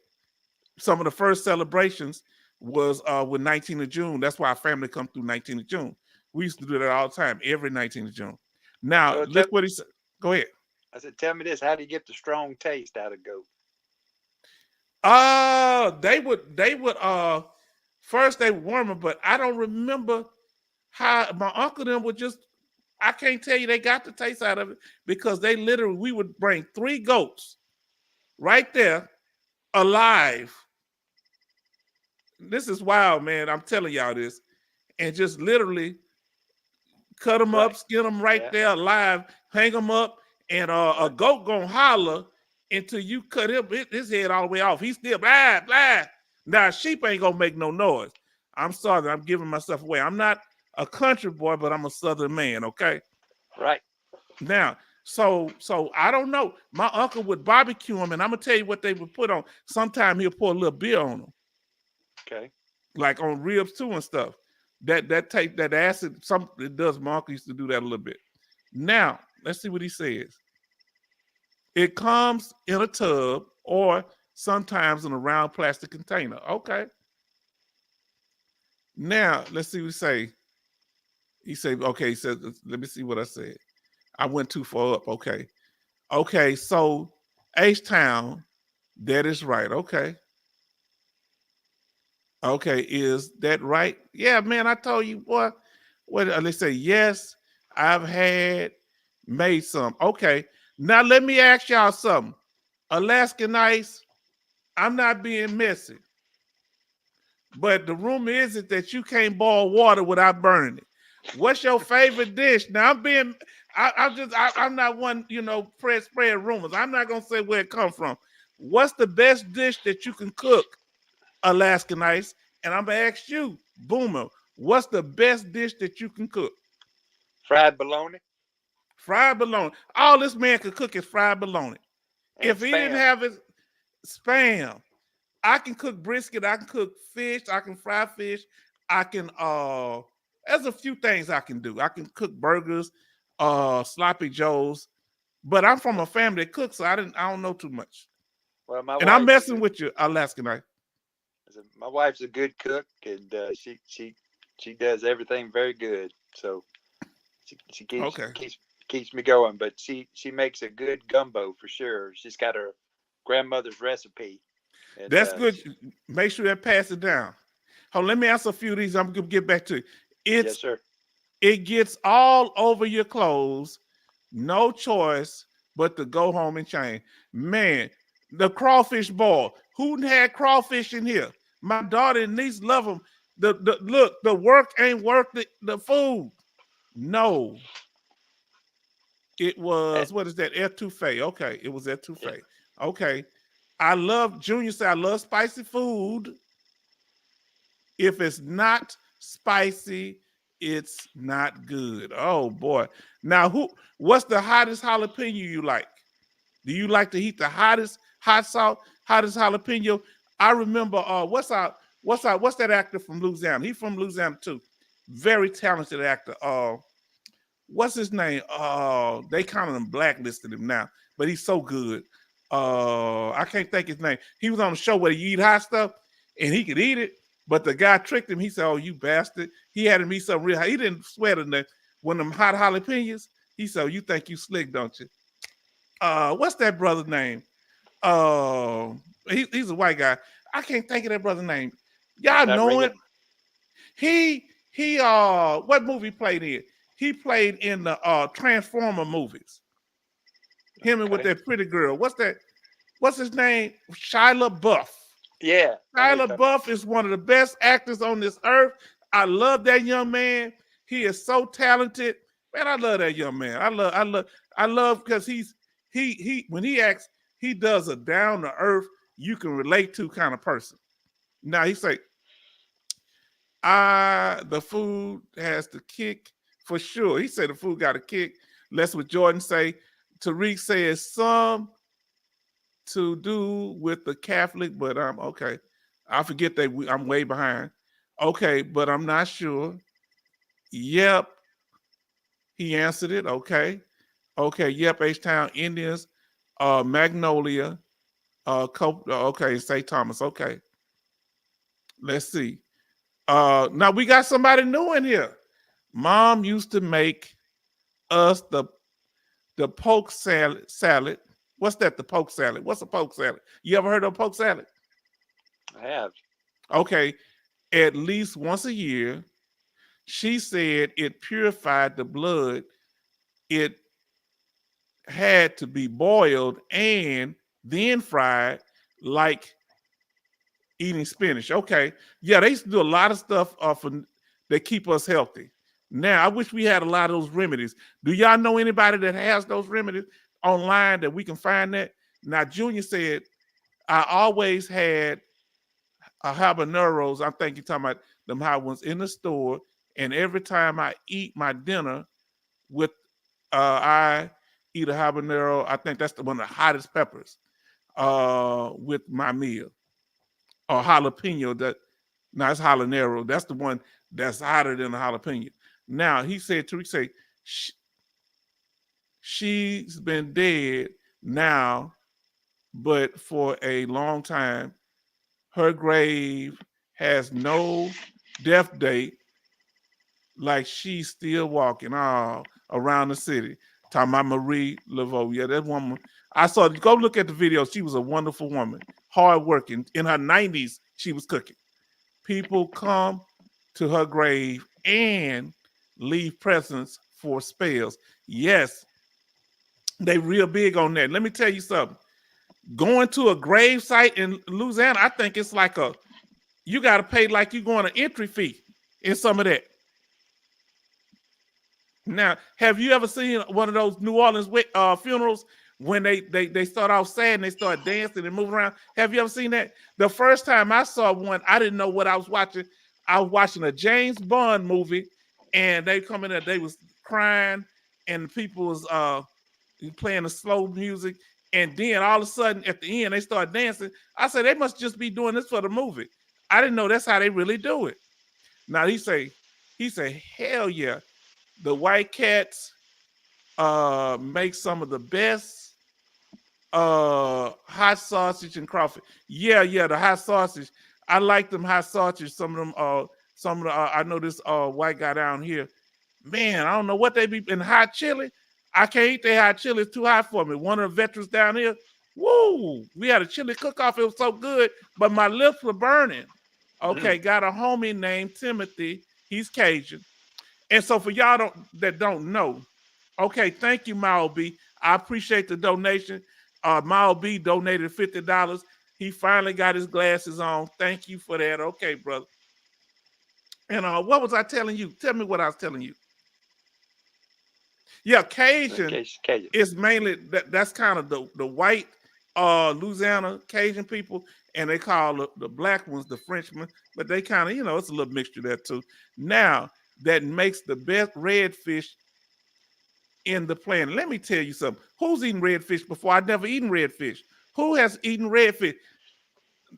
Some of the first celebrations was with 19th of June. That's why our family come through 19th of June. We used to do that all the time, every 19th of June. Now, look what he said. Go ahead. I said, tell me this: how do you get the strong taste out of goat? They would first they warm them, but I don't remember how my uncle them would just. I can't tell you they got the taste out of it because they literally we would bring 3 goats right there alive. This is wild, man. I'm telling y'all this, and just literally cut them up, Right. skin them right Yeah. there alive, hang them up, and a Right. goat gonna holler until you cut his head all the way off. He's still blah blah. Now sheep ain't gonna make no noise. I'm sorry, I'm giving myself away. I'm not a country boy, but I'm a southern man. Okay. Right. Now, so I don't know. My uncle would barbecue them, and I'm gonna tell you what they would put on. Sometimes he'll pour a little beer on them, Okay. like on ribs too and stuff. That take that acid. Some it does. My uncle used to do that a little bit. Now let's see what he says. It comes in a tub or sometimes in a round plastic container. Okay. Now let's see what he say. He said, okay. He said, let me see what I said. I went too far up. Okay. Okay. So H-Town, that is right. Okay. Okay. Is that right? Yeah, man. I told you, boy. What they say? Yes, I've had made some. Okay. Now let me ask y'all something. Alaskan ice, I'm not being messy, but the rumor is it that you can't boil water without burning it. What's your favorite dish? Now I'm not one, spread rumors. I'm not gonna say where it comes from. What's the best dish that you can cook, Alaskan ice? And I'm gonna ask you, Boomer, what's the best dish that you can cook? Fried bologna Fried bologna. All this man could cook is fried bologna. and If he didn't spam. have his spam, I can cook brisket, I can cook fish, I can fry fish, I can there's a few things I can do. I can cook burgers, sloppy joes, but I'm from a family that cooks, so I don't know too much. Well, my And I'm wife's a messing good. with you, Alaskan. My wife's a good cook, and she does everything very good. So she Okay. keeps me going. But she makes a good gumbo for sure. She's got her grandmother's recipe, and That's good. Make sure that pass it down. Hold, let me answer a few of these. I'm gonna get back to it. yes, It's sir. it gets all over your clothes. No choice but to go home and change. Man, the crawfish ball. Who had crawfish in here? My daughter and niece love them. The look, the work ain't worth the food. No, it Eh, was what is that? Etouffee. Okay, it was etouffee. Okay, I love Junior said I love spicy food. If it's not spicy, it's not good. Oh boy. Now what's the hottest jalapeno you like? Do you like to eat the hottest hot salt, hottest jalapeno? I remember what's that actor from Louisiana? He's from Louisiana too. Very talented actor. What's his name? They kind of blacklisted him now, but he's so good. I can't think his name. He was on the show where he eat hot stuff and he could eat it, but the guy tricked him. He said, "Oh, you bastard!" He had him eat something real hot. He didn't sweat in there. When them hot jalapenos, he said, oh, "You think you slick, don't you?" What's that brother's name? He's a white guy. I can't think of that brother's name. Y'all not know ringing. it. He what movie played in? He played in the Transformer movies. Him and with Okay. that pretty girl. What's his name? Shia LaBeouf. Yeah, I know you're Shia talking about. LaBeouf is one of the best actors on this earth. I love that young man. He is so talented. Man, I love that young man. I love because he when he acts, he does a down to earth, you can relate to kind of person. Now he say, the food has to kick for sure. He said the food got to kick. That's what Jordan say. Tariq says some to do with the Catholic, but I'm okay. I forget that I'm way behind. Okay, but I'm not sure. Yep, he answered it. Okay. Okay, yep, H-Town Indians, Magnolia, okay, St. Thomas. Okay. Let's see. Now we got somebody new in here. Mom used to make us the poke salad. What's that? The poke salad. What's a poke salad? You ever heard of poke salad? I have. Okay, at least once a year. She said it purified the blood. It had to be boiled and then fried like eating spinach. Okay. Yeah, they used to do a lot of stuff that keep us healthy. Now, I wish we had a lot of those remedies. Do y'all know anybody that has those remedies online that we can find that? Now, Junior said, I always had a habaneros. I think you're talking about them hot ones in the store. And every time I eat my dinner with, I eat a habanero. I think that's the one of the hottest peppers with my meal. Or jalapeno. That now it's habanero. That's the one that's hotter than the jalapeno. Now he said, Tariq say, she's been dead now, but for a long time. Her grave has no death date, like she's still walking all around the city. Talking about Marie Laveau. Yeah, that woman. I saw, go look at the video. She was a wonderful woman, hardworking. In her 90s, she was cooking. People come to her grave and leave presents for spells. Yes, they real big on that. Let me tell you something. Going to a grave site in Louisiana, I think it's like you got to pay like you're going an entry fee in some of that. Now, have you ever seen one of those New Orleans funerals when they start off sad and they start dancing and moving around? Have you ever seen that? The first time I saw one, I didn't know what I was watching. I was watching a James Bond movie, and they come in there, they was crying, and the people was playing the slow music, and then all of a sudden at the end they start dancing. I said they must just be doing this for the movie. I didn't know that's how they really do it. Now he say, hell yeah, the White Cats make some of the best hot sausage and crawfish. Yeah, the hot sausage. I like them hot sausage. Some of them, I know this white guy down here. Man, I don't know what they be in hot chili. I can't eat that hot chili. It's too hot for me. One of the veterans down here, woo, we had a chili cook-off. It was so good, but my lips were burning. Okay, got a homie named Timothy. He's Cajun. And so for y'all that don't know, okay, thank you, Mao B. I appreciate the donation. Mao B donated $50. He finally got his glasses on. Thank you for that. Okay, brother. And what was I telling you? Tell me what I was telling you. Yeah, Cajun is mainly that's kind of the white Louisiana Cajun people, and they call the black ones the Frenchmen, but they kind of, it's a little mixture there too. Now, that makes the best redfish in the planet. Let me tell you something. Who's eaten redfish before? I've never eaten redfish. Who has eaten redfish?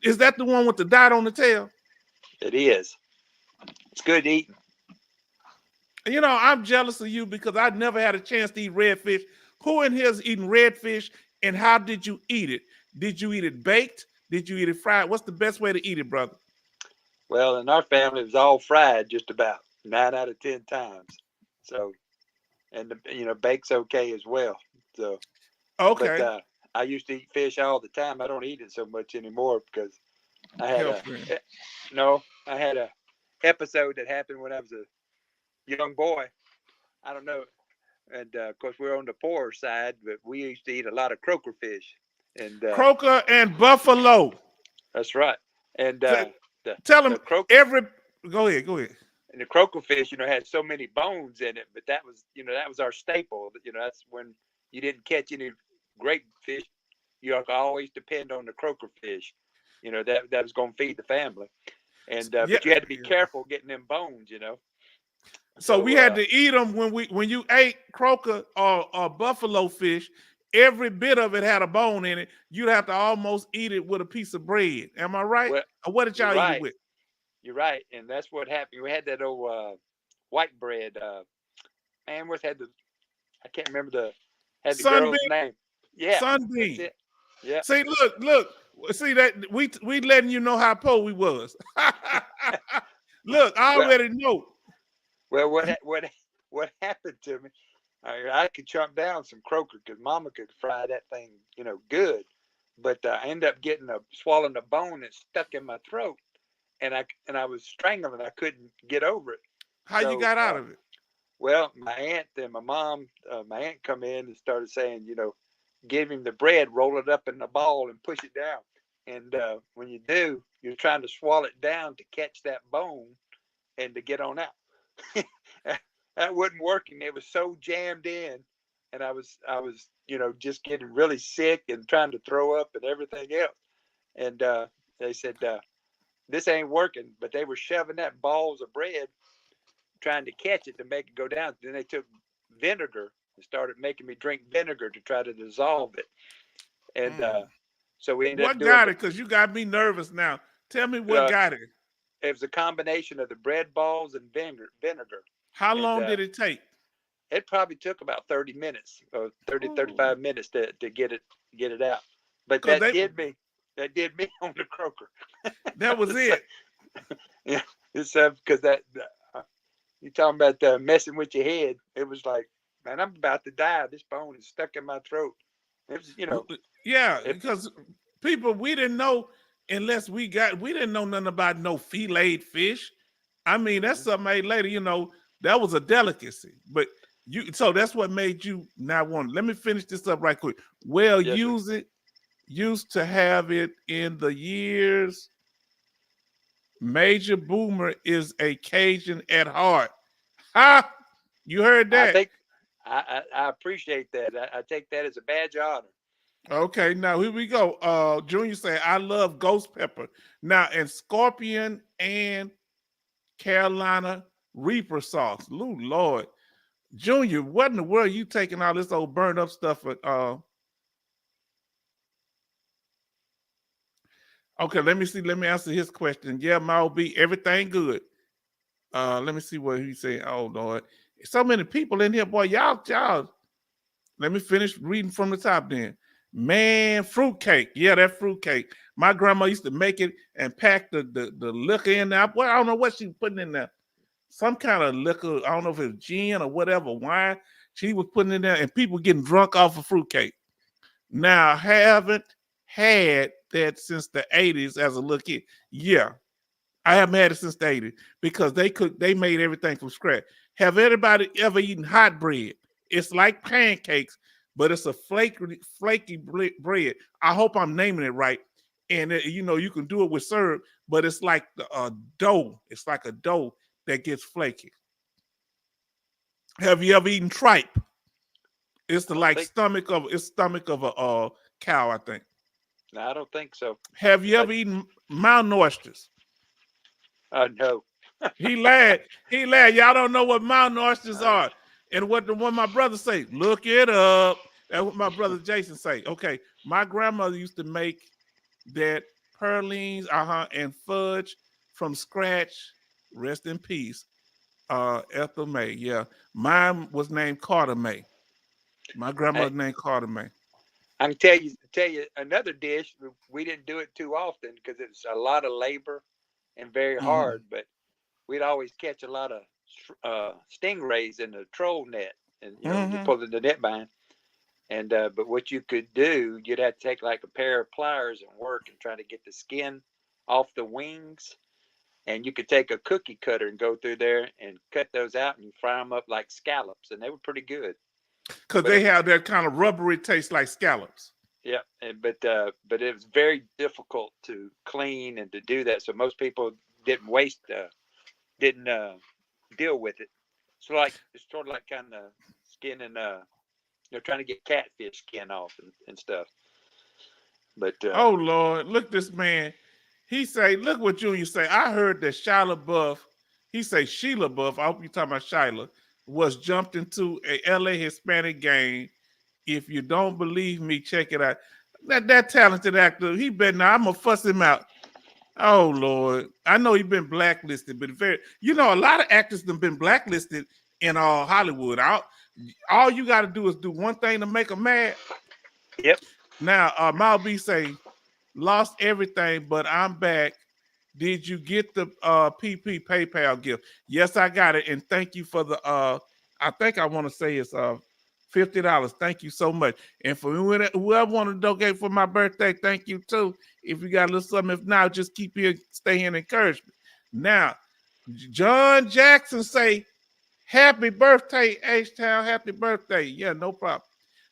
Is that the one with the dot on the tail? It is. It's good eating. I'm jealous of you because I never had a chance to eat redfish. Who in here has eaten redfish, and how did you eat it? Did you eat it baked? Did you eat it fried? What's the best way to eat it, brother? Well, in our family, it was all fried just about 9 out of 10 times. So, and baked's okay as well. So, okay. But I used to eat fish all the time. I don't eat it so much anymore because I had a episode that happened when I was a young boy. I don't know. And of course, we're on the poorer side, but we used to eat a lot of croaker fish. And croaker and buffalo. That's right. And tell them Go ahead. And the croaker fish, had so many bones in it, but that was our staple. That's when you didn't catch any great fish. You always depend on the croaker fish. That was going to feed the family. And but you had to be careful getting them bones. So we had to eat them when you ate croaker or buffalo fish. Every bit of it had a bone in it. You'd have to almost eat it with a piece of bread. Am I right? Well, or what did y'all eat it with? You're right, and that's what happened. We had that old white bread. Man, I can't remember the girl's name. Yeah, Sunbeam. Yeah. See, look. See that we letting you know how poor we was. Look, I already know. Well, what happened to me? I could chunk down some croaker because Mama could fry that thing, good. but I ended up swallowing a bone and stuck in my throat, and I was strangling. I couldn't get over it. How you So, got out of it? well, my aunt and my mom, my aunt come in and started saying, give him the bread, roll it up in the ball, and push it down. And when you do, you're trying to swallow it down to catch that bone and to get on out. That wasn't working. It was so jammed in, and I was, just getting really sick and trying to throw up and everything else. And they said, this ain't working. But they were shoving that balls of bread, trying to catch it to make it go down. Then they took vinegar and started making me drink vinegar to try to dissolve it. And so we ended up What doing got it? Because you got me nervous now. Tell me what got it. It was a combination of the bread balls and vinegar. How long did it take? It probably took about 30 minutes or 35 minutes to get it out. But that did me on the croaker. That was it. Yeah, it's because that you talking about messing with your head. It was like, man, I'm about to die. This bone is stuck in my throat. It was, Yeah, because people, we didn't know unless we didn't know nothing about no filleted fish. I mean, that's something made later, that was a delicacy. But so that's what made you not want. Let me finish this up right quick. Well, yes, used to have it in the years. Major Boomer is a Cajun at heart. Ha! You heard that? I think I appreciate that. I take that as a badge of honor. Okay, now here we go. Junior say, I love ghost pepper. Now, and scorpion and Carolina Reaper sauce. Lord. Junior, what in the world are you taking all this old burned up stuff? Okay, let me see. Let me answer his question. Yeah, Mal B, everything good. Let me see what he said. Oh, Lord. So many people in here, boy. Y'all. Let me finish reading from the top then. Man, fruitcake. Yeah, that fruitcake. My grandma used to make it and pack the liquor in there. Well, I don't know what she was putting in there. Some kind of liquor. I don't know if it was gin or whatever, wine. She was putting in there and people getting drunk off of fruitcake. Now, I haven't had that since the 80s as a little kid. Yeah, I haven't had it since the 80s because they made everything from scratch. Have anybody ever eaten hot bread? It's like pancakes, but it's a flaky bread. I hope I'm naming it right. And you can do it with syrup, but it's like a dough. It's like a dough that gets flaky. Have you ever eaten tripe? It's the stomach of a cow, I think. No, I don't think so. Have you ever eaten mountain oysters? No. He lied. Y'all don't know what mountain oysters are. And what my brother say, look it up. That's what my brother Jason say. Okay, my grandmother used to make that pralines, and fudge from scratch. Rest in peace, Ethel May. Yeah, mine was named Carter May. My grandmother named Carter May. I can tell you another dish. We didn't do it too often because it's a lot of labor and very hard. But we'd always catch a lot of stingrays in the troll net, and you pull the net behind. And but what you could do, you'd have to take like a pair of pliers and work and try to get the skin off the wings. And you could take a cookie cutter and go through there and cut those out and fry them up like scallops, and they were pretty good. Because they have that kind of rubbery taste like scallops. Yeah, but it was very difficult to clean and to do that. So most people didn't deal with it. So it's sort of like kind of skin and trying to get catfish skin off and stuff. But oh Lord, look this man. He say, look what Junior say. I heard that Shia LaBeouf, he say Sheila Buff, I hope you're talking about Shyla, was jumped into a LA Hispanic gang. If you don't believe me, check it out. That talented actor, he better now. I'm gonna fuss him out. Oh Lord, I know he's been blacklisted, but a lot of actors have been blacklisted in Hollywood. All you got to do is do one thing to make them mad. Yep. Now, Mal B say, lost everything, but I'm back. Did you get the PP PayPal gift? Yes, I got it, and thank you for the. I think I want to say it's $50. Thank you so much. And for whoever want to donate for my birthday, thank you too. If you got a little something, if not, just keep here, stay here and encourage me. Now, John Jackson say, happy birthday, H-Town. Happy birthday. Yeah, no problem.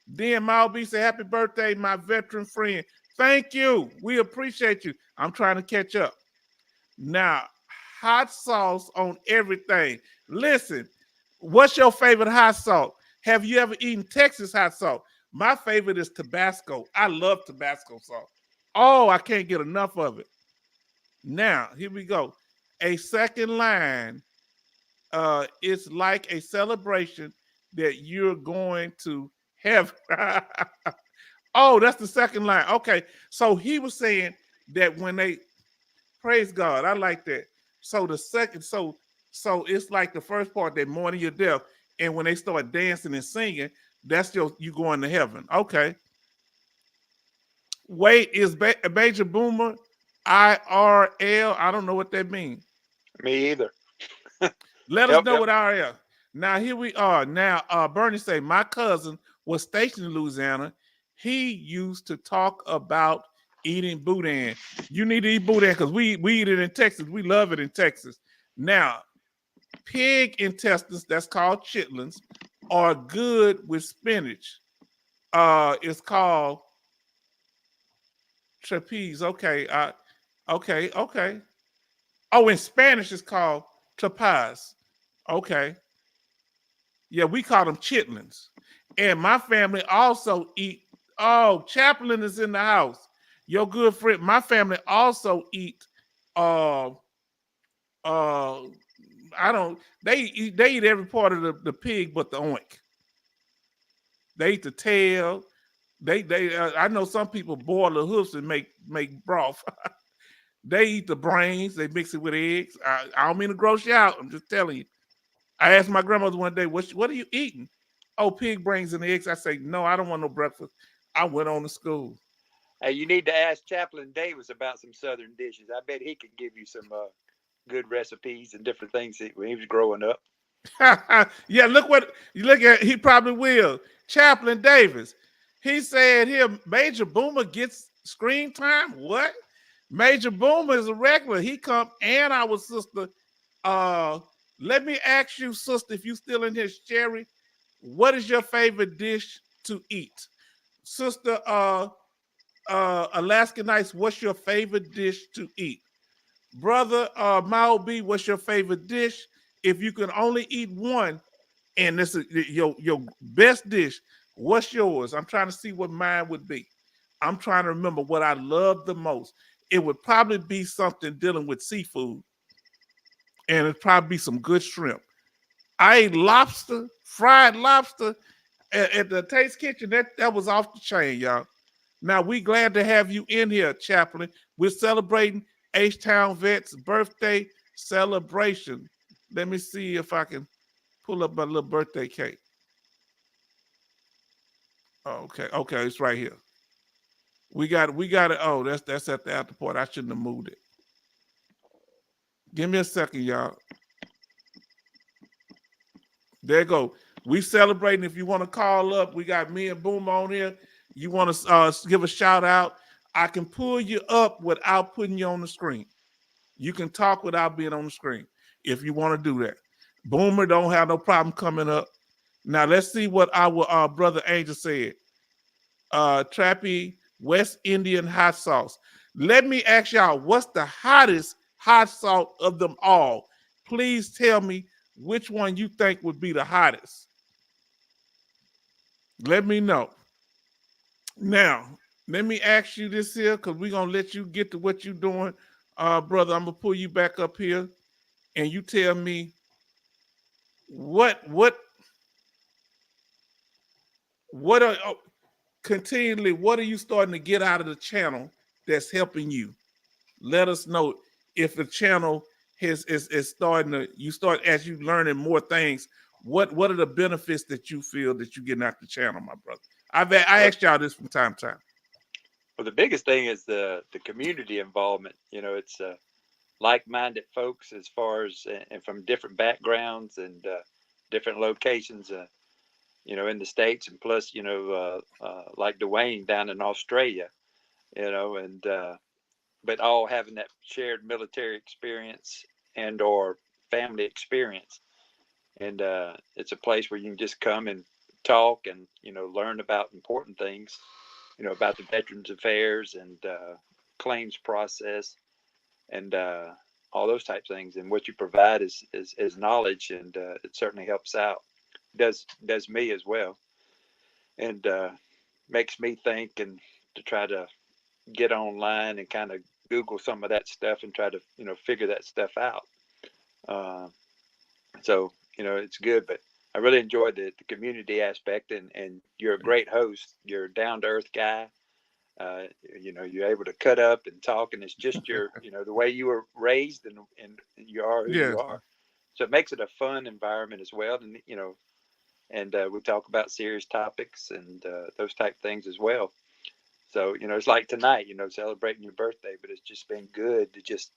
Then Mal B say, happy birthday, my veteran friend. Thank you. We appreciate you. I'm trying to catch up. Now, hot sauce on everything. Listen, what's your favorite hot sauce? Have you ever eaten Texas hot sauce? My favorite is Tabasco. I love Tabasco sauce. Oh, I can't get enough of it. Now, here we go. A second line, it's like a celebration that you're going to have. Oh, that's the second line. Okay, so he was saying that when they praise God, I like that. So the second, so it's like the first part, that mourning your death, and when they start dancing and singing, that's you going to heaven. Okay. Wait, is Major Boomer IRL? I don't know what that means. Me either. Let us know what IRL. Now here we are. Now Bernie say, my cousin was stationed in Louisiana. He used to talk about eating boudin. You need to eat boudin because we eat it in Texas. We love it in Texas. Now, pig intestines, that's called chitlins, are good with spinach. It's called trapeze. Okay. Okay. Oh, in Spanish it's called trapaz. Okay. Yeah, we call them chitlins. And my family also eat. Oh, Chaplain is in the house. Your good friend. My family also eat. I don't. They eat every part of the pig but the oink. They eat the tail. I know some people boil the hoofs and make broth. They eat the brains. They mix it with eggs. I don't mean to gross you out. I'm just telling you. I asked my grandmother one day, what are you eating? Oh, pig brains and eggs. I say, no, I don't want no breakfast. I went on to school. Hey, you need to ask Chaplain Davis about some Southern dishes. I bet he could give you some good recipes and different things when he was growing up. Yeah, look at. He probably will. Chaplain Davis. He said here, Major Boomer gets screen time. What? Major Boomer is a regular. He come and our sister. Let me ask you, sister, if you still in here, Sherry, what is your favorite dish to eat? Sister Alaska Nights, what's your favorite dish to eat? Brother Mao B, what's your favorite dish? If you can only eat one, and this is your best dish, what's yours? I'm trying to see what mine would be. I'm trying to remember what I love the most. It would probably be something dealing with seafood. And it'd probably be some good shrimp. I ate lobster, fried lobster at the Taste Kitchen. That was off the chain, y'all. Now, we glad to have you in here, Chaplain. We're celebrating H-Town Vet's birthday celebration. Let me see if I can pull up my little birthday cake. Okay, it's right here. We got it. Oh, that's at the after part. I shouldn't have moved it. Give me a second, y'all. There you go. We celebrating. If you want to call up, we got me and Boom on here. You want to give a shout out? I can pull you up without putting you on the screen. You can talk without being on the screen if you want to do that. Boomer don't have no problem coming up. Now let's see what our brother Angel said. Trappy West Indian hot sauce. Let me ask y'all, what's the hottest hot sauce of them all? Please tell me which one you think would be the hottest. Let me know. Now, let me ask you this here, because we're going to let you get to what you're doing. Brother, I'm going to pull you back up here, and you tell me what are you starting to get out of the channel that's helping you? Let us know if the channel is starting to, you start, as you learning more things, what are the benefits that you feel that you're getting out the channel, my brother? I asked y'all this from time to time. Well, the biggest thing is the community involvement. It's like-minded folks as far as and from different backgrounds and different locations. in the States, and plus, like Dwayne down in Australia, and but all having that shared military experience and or family experience. And it's a place where you can just come and talk and, learn about important things, about the Veterans Affairs and claims process and all those types of things. And what you provide is knowledge, and it certainly helps out. Does me as well, and makes me think and to try to get online and kind of Google some of that stuff and try to figure that stuff out. Uh, so it's good, but I really enjoyed the community aspect, and you're a great host. You're a down to earth guy. You're able to cut up and talk, and it's just your the way you were raised, and you are who Yeah. you are. So it makes it a fun environment as well, and and we talk about serious topics and those type things as well. So, it's like tonight, celebrating your birthday, but it's just been good to just,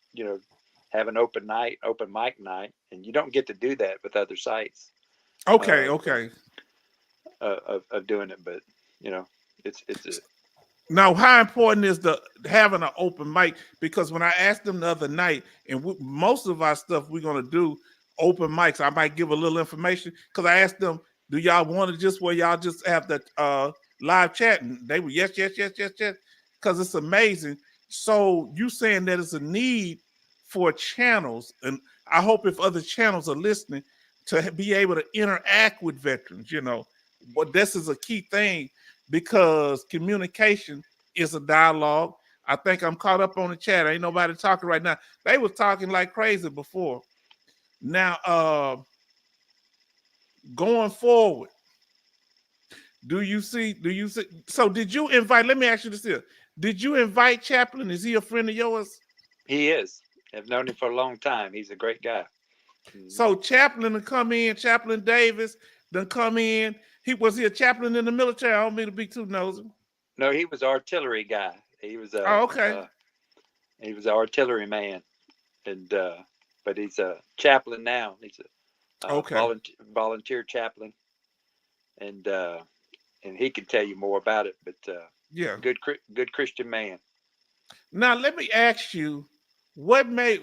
have an open mic night. And you don't get to do that with other sites Okay. Okay. of doing it. But, it's a, Now, how important is the having an open mic? Because when I asked them the other night, and most of our stuff we're gonna do open mics, I might give a little information because I asked them, "Do y'all want to just where y'all just have the live chat?" And they were yes, yes, yes, yes, yes, because it's amazing. So you saying that it's a need for channels, and I hope if other channels are listening to be able to interact with veterans, but this is a key thing because communication is a dialogue. I think I'm caught up on the chat. Ain't nobody talking right now. They was talking like crazy before. Now, going forward, do you see? So did you invite? Let me ask you this here. Did you invite Chaplain? Is he a friend of yours? he is. I've known him for a long time. He's a great guy. So Chaplain to come in, Chaplain Davis, then come in. Was he a chaplain in the military? I don't mean to be too nosy. No, he was artillery guy. He was Oh, okay. he was an artillery man, and but he's a chaplain now. He's a Okay. volunteer chaplain, and he can tell you more about it. But Yeah. good Christian man. Now let me ask you, what made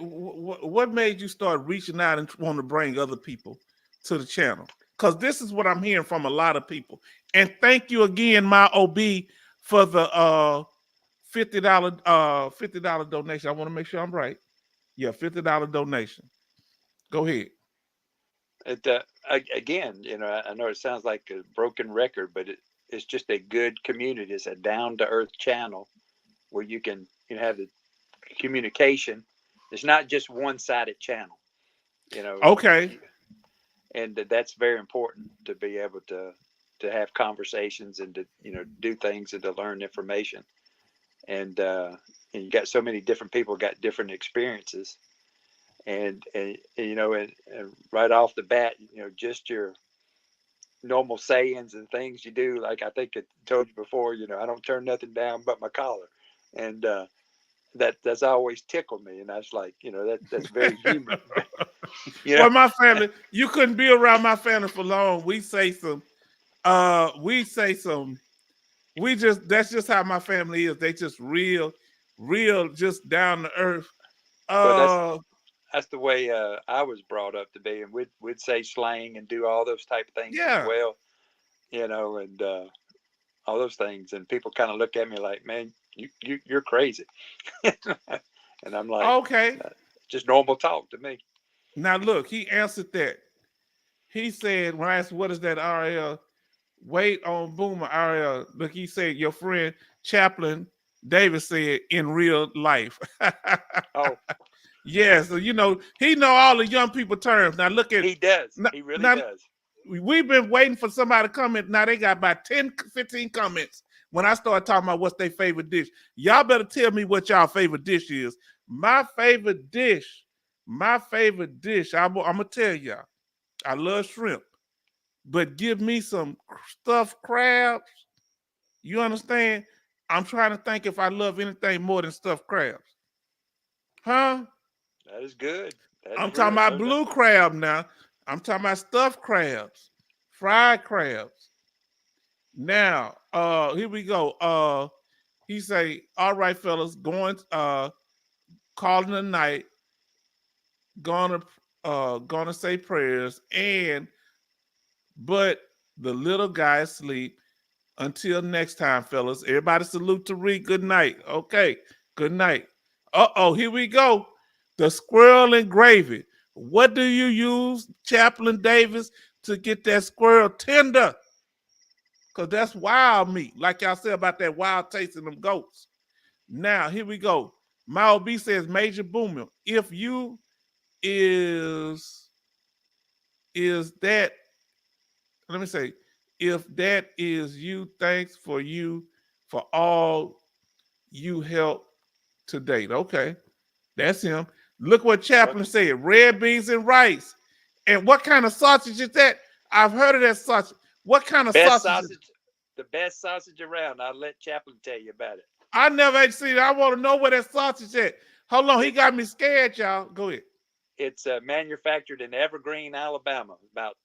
you start reaching out and want to bring other people to the channel? Because this is what I'm hearing from a lot of people. And thank you again, my OB, for the $50 donation. I want to make sure I'm right. Yeah, $50 donation. Go ahead. It again, I know it sounds like a broken record, but it's just a good community. It's a down to earth channel where you can have the communication. It's not just one sided channel, Okay. and that's very important to be able to have conversations and to do things and to learn information. And you got so many different people got different experiences, and right off the bat, just your normal sayings and things you do. Like I think I told you before, I don't turn nothing down but my collar, and that's always tickled me, and that's like that's very human. Well, my family, you couldn't be around my family for long. We say some, that's just how my family is. They just real, just down to earth. Well, that's the way I was brought up to be, and we'd say slang and do all those type of things as Yeah. well, and all those things, and people kind of look at me like, man, you're crazy, and I'm like, Okay. Just normal talk to me. Now look, he answered that. He said when I asked what is that RL, wait on Boomer RL. Look, he said your friend Chaplain Davis said in real life. Oh, yeah, so he know all the young people terms. Now look at he does. He really does. We've been waiting for somebody to comment. Now they got about 10, 15 comments when I start talking about what's their favorite dish. Y'all better tell me what y'all favorite dish is. My favorite dish, I'm gonna tell y'all. I love shrimp, but give me some stuffed crabs. You understand? I'm trying to think if I love anything more than stuffed crabs. Huh? That is good. I'm talking about blue crab now. I'm talking about stuffed crabs, fried crabs. Now, here we go. He say, all right, fellas, calling the night, gonna gonna say prayers, but the little guy is asleep. Until next time, fellas. Everybody salute Tariq. Good night. Okay. Good night. Uh-oh, here we go. The squirrel and gravy. What do you use, Chaplain Davis, to get that squirrel tender? Because that's wild meat. Like y'all said about that wild taste in them goats. Now, here we go. Mao B says, Major Boomer, if you is that, let me say, if that is you, thanks for you for all you help to date. Okay, that's him. Look what Chaplain said: red beans and rice. And what kind of sausage is that? I've heard of that sausage. What kind of sausage? The best sausage around. I'll let Chaplain tell you about it. I never actually seen it. I want to know where that sausage is. Hold on, he got me scared, y'all. Go ahead. It's manufactured in Evergreen, Alabama, about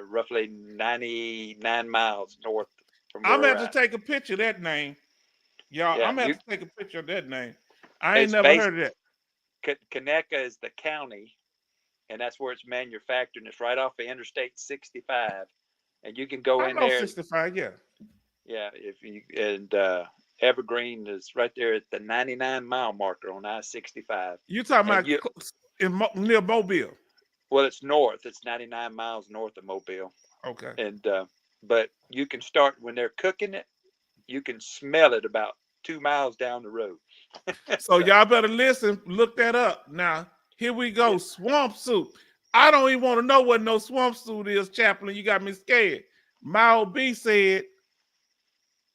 roughly 99 miles north from where I'm going to have to take a picture of that name. Y'all, I'm going to have to take a picture of that name. I ain't never heard of that. Conecuh is the county, and that's where it's manufactured. And it's right off of Interstate 65. And you can go in there. 65, yeah. Yeah, Evergreen is right there at the 99-mile marker on I-65. You talking about near Mobile? Well, it's north. It's 99 miles north of Mobile. Okay. And but you can start when they're cooking it. You can smell it about 2 miles down the road. So y'all better listen. Look that up. Now here we go. Yeah. Swamp soup. I don't even want to know what no swamp soup is, Chaplain. You got me scared. Mao B said,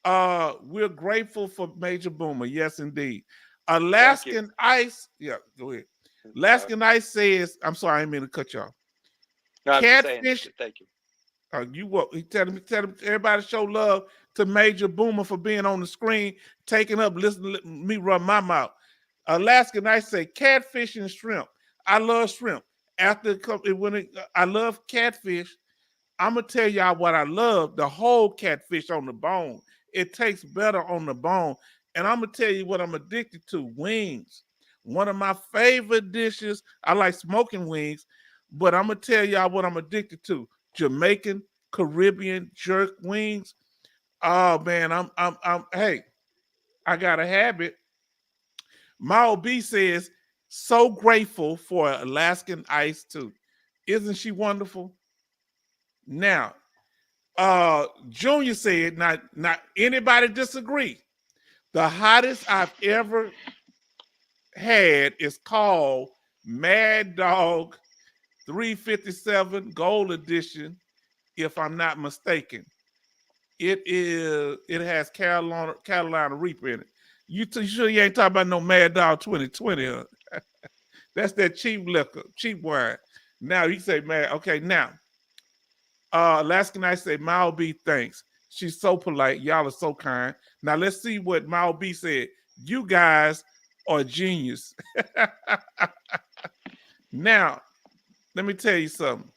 we're grateful for Major Boomer. Yes, indeed. Alaskan Ice. Yeah, go ahead. Alaskan Ice says, I'm sorry, I didn't mean to cut you off. No, Catfish. Thank you. You what? Tell him everybody show love to Major Boomer for being on the screen, taking up, listening to me run my mouth. Alaskan Ice say catfish and shrimp. I love shrimp. I love catfish. I'm gonna tell y'all what I love: the whole catfish on the bone. It tastes better on the bone. And I'm gonna tell you what I'm addicted to: wings. One of my favorite dishes. I like smoking wings, but I'm gonna tell y'all what I'm addicted to: Jamaican, Caribbean jerk wings. Oh man, hey, I got a habit. Mao B says, so grateful for Alaskan Ice too. Isn't she wonderful? Now, Junior said, not anybody disagree. The hottest I've ever had is called Mad Dog 357 Gold Edition, if I'm not mistaken. It has Carolina Reaper in it. You sure you ain't talking about no Mad Dog 2020? Huh? That's that cheap liquor, cheap wine. Now you say, man, okay, now. Alaskan Ice say, Mao B, thanks. She's so polite. Y'all are so kind. Now let's see what Mao B said. You guys are genius. Now, let me tell you something.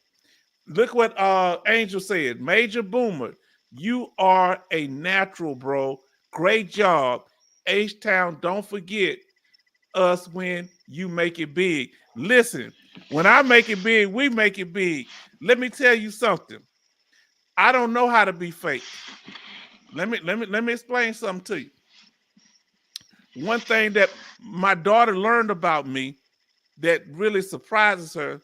Look what Angel said. Major Boomer, you are a natural, bro. Great job. H-Town, don't forget us when you make it big. Listen, when I make it big, we make it big. Let me tell you something. I don't know how to be fake. Let me explain something to you. One thing that my daughter learned about me that really surprises her,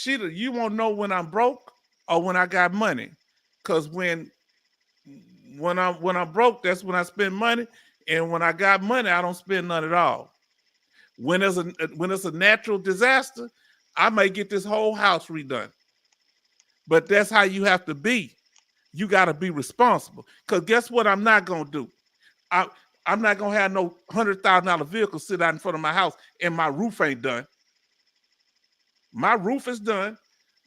you won't know when I'm broke or when I got money. Because when I'm broke, that's when I spend money. And when I got money, I don't spend none at all. When it's a natural disaster, I may get this whole house redone. But that's how you have to be. You got to be responsible. Because guess what I'm not going to do? I'm not going to have no $100,000 vehicle sit out in front of my house and my roof ain't done. My roof is done.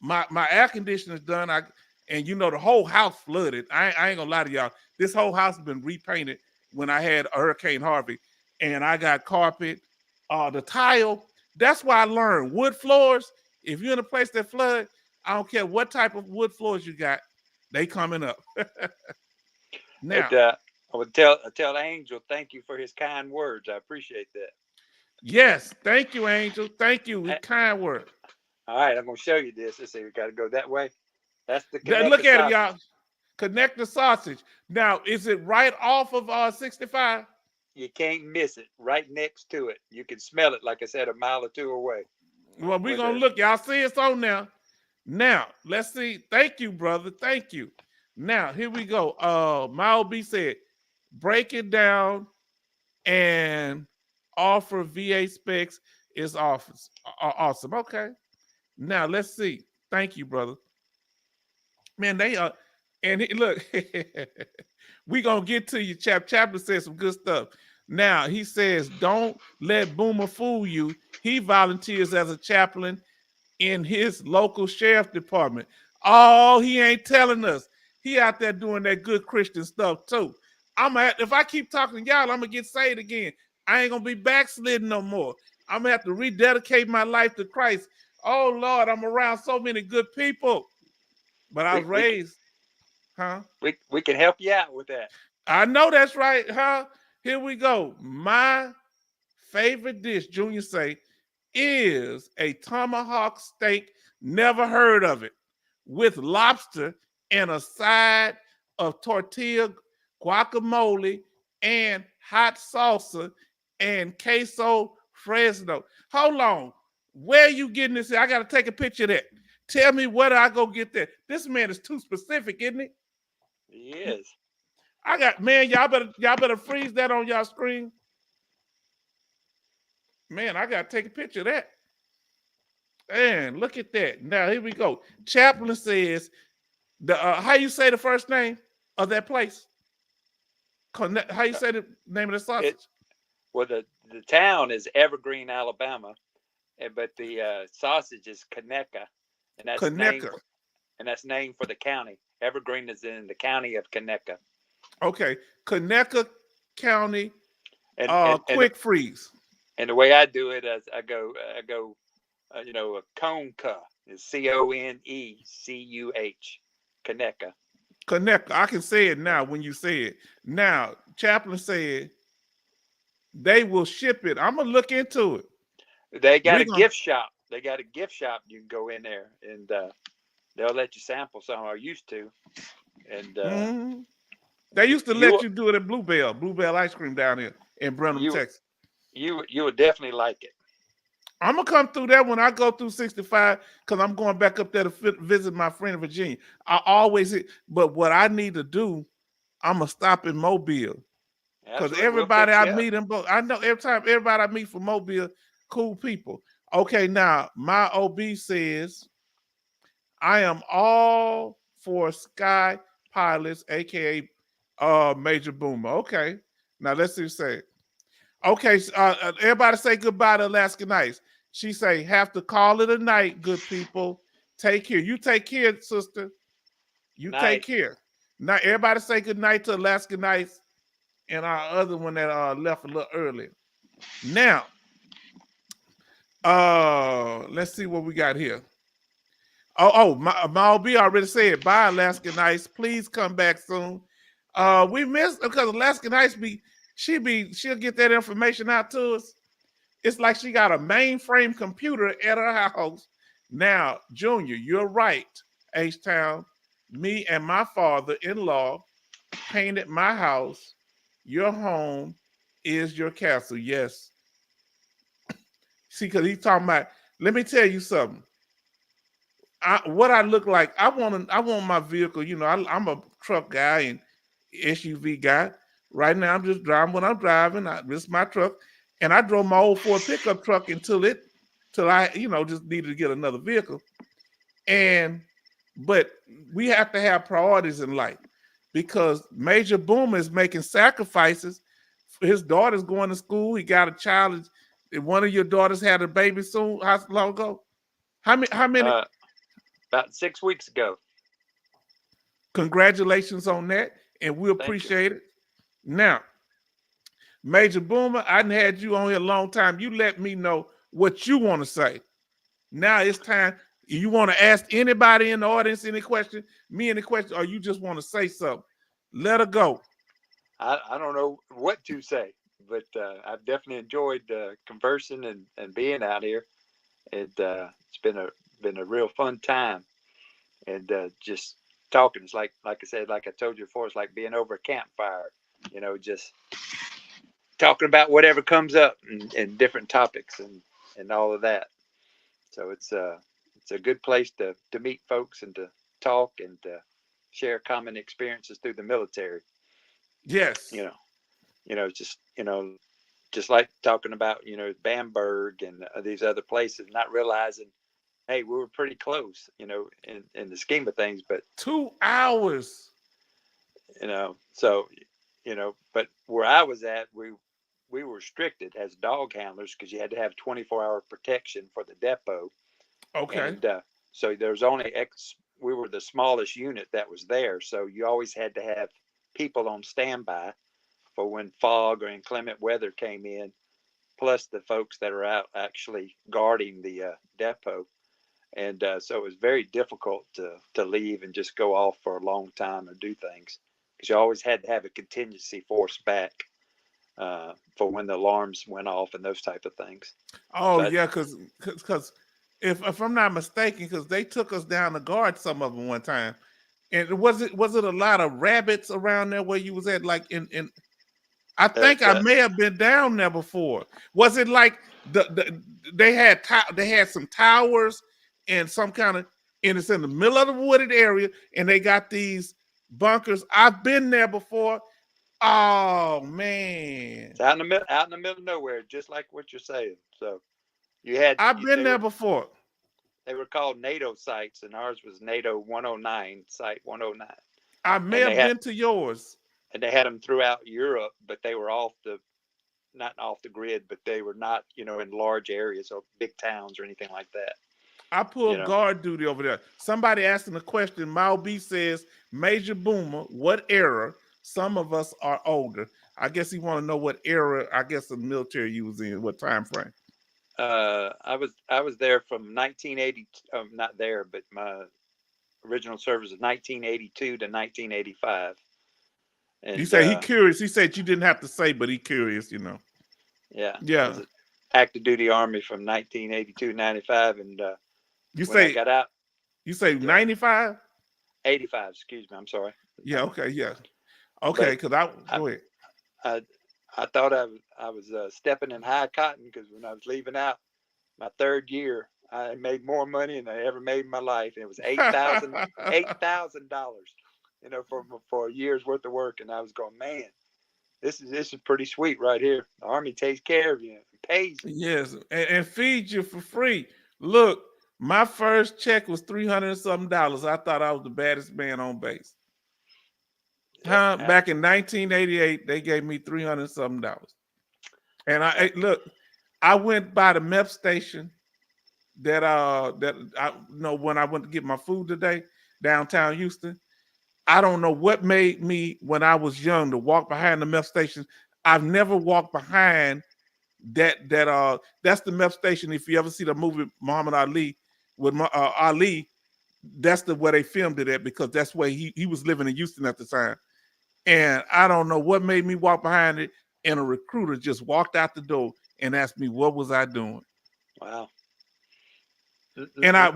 My air conditioner is done. And you know, the whole house flooded. I ain't going to lie to y'all. This whole house has been repainted when I had Hurricane Harvey. And I got carpet, the tile. That's why I learned wood floors. If you're in a place that flood, I don't care what type of wood floors you got. They coming up. And Now, I would tell Angel thank you for his kind words. I appreciate that. yes, thank you, Angel. Thank you. Uh, Kind word. All right, I'm gonna show you this. Let's see, we got to go that way. That's the Look Conecuh at it, sausage. y'all. Connect the sausage. Now, is it right off of 65? You can't miss it. Right next to it, you can smell it. Like I said, a mile or two away. Well, we're With gonna it. look. Y'all see it's on there. Now, let's see. Thank you, brother. Thank you. Now, here we go. Mao B said, break it down and offer VA specs is awesome. Okay. Now let's see. Thank you, brother. Man, they are, and look, we gonna get to you. Chapter said some good stuff. Now he says, don't let Boomer fool you. He volunteers as a chaplain in his local sheriff department. Oh, he ain't telling us. He out there doing that good Christian stuff too. If I keep talking to y'all, I'm gonna get saved again. I ain't gonna be backsliding no more. I'm gonna have to rededicate my life to Christ. Oh Lord, I'm around so many good people. But I was raised, huh? We can help you out with that. I know that's right, huh? Here we go. My favorite dish, Junior say, is a tomahawk steak. Never heard of it. With lobster and a side of tortilla, guacamole, and hot salsa and queso Fresno. Hold on. Where are you getting this? I got to take a picture of that. Tell me where do I go get that? This man is too specific, isn't he? He is. I got, man, y'all better freeze that on y'all screen. Man, I gotta take a picture of that. And look at that. Now here we go. Chaplain says the how you say the first name of that place? How you say the name of the sausage? Well, the town is Evergreen, Alabama, but the sausage is Conecuh, and that's named for the county. Evergreen is in the county of Conecuh. Okay, Conecuh County. And quick freeze. And the way I do it is I go a Conecuh is CONECUH, Conecuh. Conecuh. I can say it now when you say it. Now, Chaplain said they will ship it. I'm gonna look into it. They got gift shop. They got a gift shop. You can go in there and they'll let you sample some, or used to. And they used to let you do it at Bluebell ice cream down here in Brenham, Texas. You would definitely like it. I'm gonna come through there when I go through 65 because I'm going back up there to visit my friend in Virginia. But what I need to do, I'm gonna stop in Mobile because everybody I meet in both. I know everybody I meet from Mobile, cool people. Okay, now my OB says I am all for Sky Pilots, aka Major Boomer. Okay, now let's see what say. Okay, everybody say goodbye to Alaska Nights. She say, have to call it a night, good people. Take care. You take care, sister. You take care. Now, everybody say good night to Alaska Nights and our other one that left a little earlier. Now, let's see what we got here. My OB already said, bye, Alaska Nights. Please come back soon. We missed because Alaska Nights she'll get that information out to us. It's like she got a mainframe computer at her house. Now, Junior, you're right, H-Town. Me and my father-in-law painted my house. Your home is your castle. Yes. See, because he's talking about, let me tell you something. What I look like, I want my vehicle, I'm a truck guy and SUV guy. Right now, I'm just driving when I'm driving. This is my truck. And I drove my old Ford pickup truck until I, just needed to get another vehicle. But we have to have priorities in life because Major Boomer is making sacrifices. His daughter's going to school. He got a child. One of your daughters had a baby soon. How long ago? How many? About 6 weeks ago. Congratulations on that. And we appreciate it. Now, Major Boomer, I done had you on here a long time. You let me know what you want to say. Now it's time. You want to ask anybody in the audience any question, me any question, or you just want to say something? Let her go. I don't know what to say, but I've definitely enjoyed conversing and being out here. It's been a real fun time, and just talking. It's like I said, like I told you before, it's like being over a campfire. Just talking about whatever comes up and different topics and all of that. So it's a good place to meet folks and to talk and to share common experiences through the military. Yes. Just like talking about Bamberg and these other places, not realizing, hey, we were pretty close, in the scheme of things, but 2 hours. So but where I was at, we were restricted as dog handlers because you had to have 24-hour protection for the depot. Okay. And so there's only we were the smallest unit that was there. So you always had to have people on standby for when fog or inclement weather came in, plus the folks that are out actually guarding the depot. And so it was very difficult to leave and just go off for a long time or do things, because you always had to have a contingency force back for when the alarms went off and those type of things. Oh, so yeah, because if I'm not mistaken, because they took us down to guard some of them one time, and was it a lot of rabbits around there where you was at, like in I think I may have been down there before. Was it like they had some towers and some kind of, and it's in the middle of the wooded area, and they got these bunkers. I've been there before. Oh man, it's out in the middle of nowhere, just like what you're saying. So I've been there before. They were called NATO sites, and ours was NATO 109, Site 109. I may have been to yours. And they had them throughout Europe, but they were not off the grid, but they were not, in large areas or big towns or anything like that. I pulled guard duty over there. Somebody asking a question. Mal B says, Major Boomer, what era? Some of us are older. I guess he want to know what era, I guess, the military you was in, what time frame. I was there from 1980, not there, but my original service was 1982 to 1985. And you say he curious. He said you didn't have to say, but he curious, Yeah. Yeah. Active duty Army from 1982 to 95. And you say I got out. You say 95? 85, excuse me. I'm sorry. Yeah, okay, yeah. Okay, because go ahead. I thought I was stepping in high cotton, because when I was leaving out my third year, I made more money than I ever made in my life. And it was $8,000, for a year's worth of work. And I was going, man, this is pretty sweet right here. The Army takes care of you and pays you. Yes, and feeds you for free. Look, my first check was $300 and something. I thought I was the baddest man on base. Back in 1988, they gave me $300 and something. And I went by the MEP station that I when I went to get my food today, downtown Houston. I don't know what made me, when I was young, to walk behind the MEP station. I've never walked behind that's the MEP station. If you ever see the movie Muhammad Ali with Ali, that's where they filmed it at, because that's where he was living in Houston at the time. And I don't know what made me walk behind it, and a recruiter just walked out the door and asked me what was I doing. Wow. And I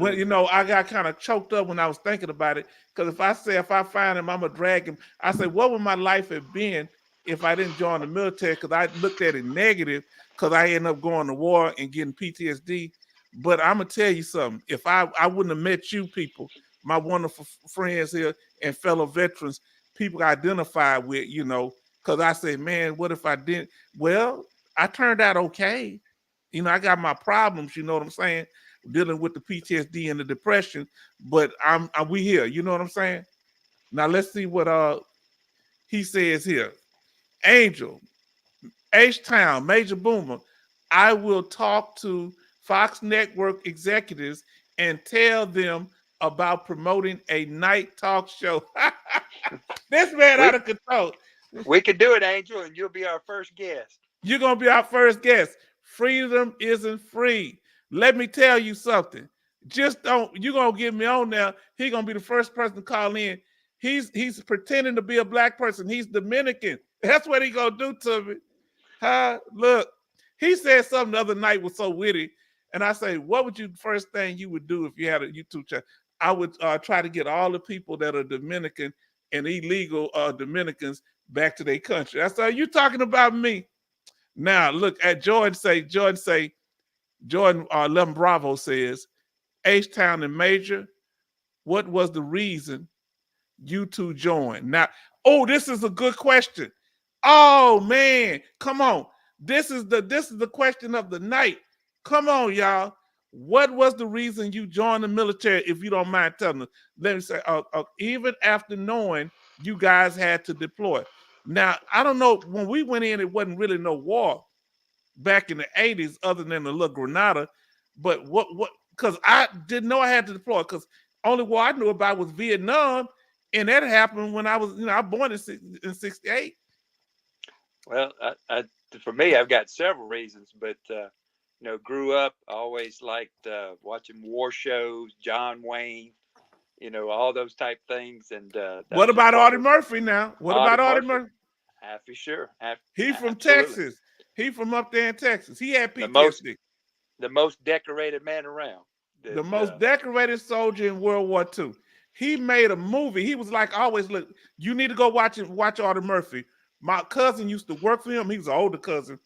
got kind of choked up when I was thinking about it, because if I find him, I'm gonna drag him. I said, what would my life have been if I didn't join the military? Because I looked at it negative, because I ended up going to war and getting PTSD. But I'm gonna tell you something. If I wouldn't have met you people, my wonderful friends here and fellow veterans, people I identify with, because I say, man, what if I didn't? Well, I turned out okay. I got my problems, you know what I'm saying? Dealing with the PTSD and the depression, but we here, you know what I'm saying? Now let's see what he says here. Angel, H-Town, Major Boomer, I will talk to Fox Network executives and tell them about promoting a night talk show. This man out of control. We could do it, Angel, and you'll be our first guest. You're going to be our first guest. Freedom isn't free. Let me tell you something. Just don't. You gonna get me on there? He gonna be the first person to call in. He's pretending to be a black person. He's Dominican. That's what he gonna do to me. Huh? Look, he said something the other night was so witty, and I say, what would you first thing you would do if you had a YouTube channel? I would try to get all the people that are Dominican and illegal Dominicans back to their country. I said, you talking about me? Now look at Jordan. Jordan 11 Bravo says H-Town and Major. What was the reason you two joined? Now, oh, this is a good question. Oh man, come on. This is the question of the night. Come on, y'all. What was the reason you joined the military? If you don't mind telling us, let me say, even after knowing you guys had to deploy. Now, I don't know. When we went in, it wasn't really no war back in the 80s, other than the little Grenada. But what? Because I didn't know I had to deploy. Because only war I knew about was Vietnam, and that happened when I was, I was born in '68. Well, for me, I've got several reasons, but grew up, always liked watching war shows, John Wayne, all those type things. And what about Audie Murphy now? What about Audie Murphy? For sure. He from Texas. He from up there in Texas. He had PTSD. The most decorated man around. The most decorated soldier in World War II. He made a movie. He was like, always look, you need to go watch Audie Murphy. My cousin used to work for him. He was an older cousin.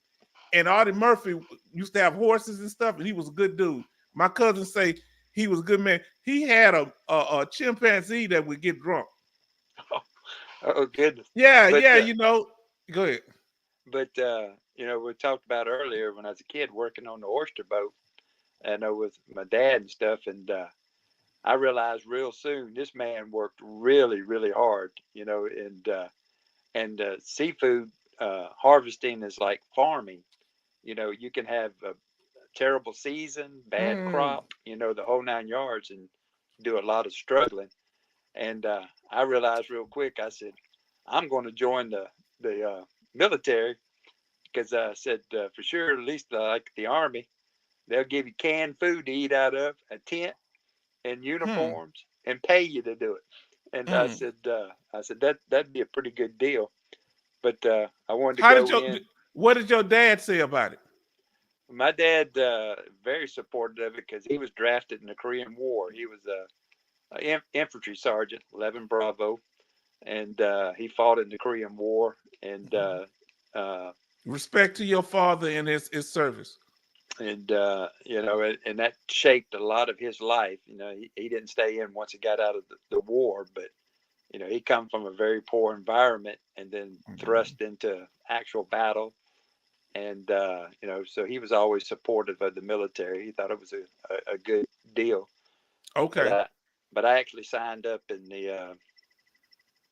And Audie Murphy used to have horses and stuff, and he was a good dude. My cousin say he was a good man. He had a chimpanzee that would get drunk. Oh goodness. Yeah, but, go ahead. But we talked about earlier when I was a kid working on the oyster boat, and with my dad and stuff, and I realized real soon this man worked really, really hard, and seafood harvesting is like farming. You can have a terrible season, bad crop, the whole 9 yards, and do a lot of struggling. And I realized real quick, I said, I'm going to join the military, because I said, for sure, at least like the Army, they'll give you canned food to eat out of, a tent, and uniforms, and pay you to do it. And I said that'd be a pretty good deal. But I wanted to go in. What did your dad say about it? My dad very supportive of it, because he was drafted in the Korean War. He was an infantry sergeant, 11 Bravo, and he fought in the Korean War. And respect to your father and his service. And and that shaped a lot of his life. He didn't stay in once he got out of the war, but he come from a very poor environment, and then thrust into actual battle. And so he was always supportive of the military. He thought it was a good deal. Okay. But I actually signed up in the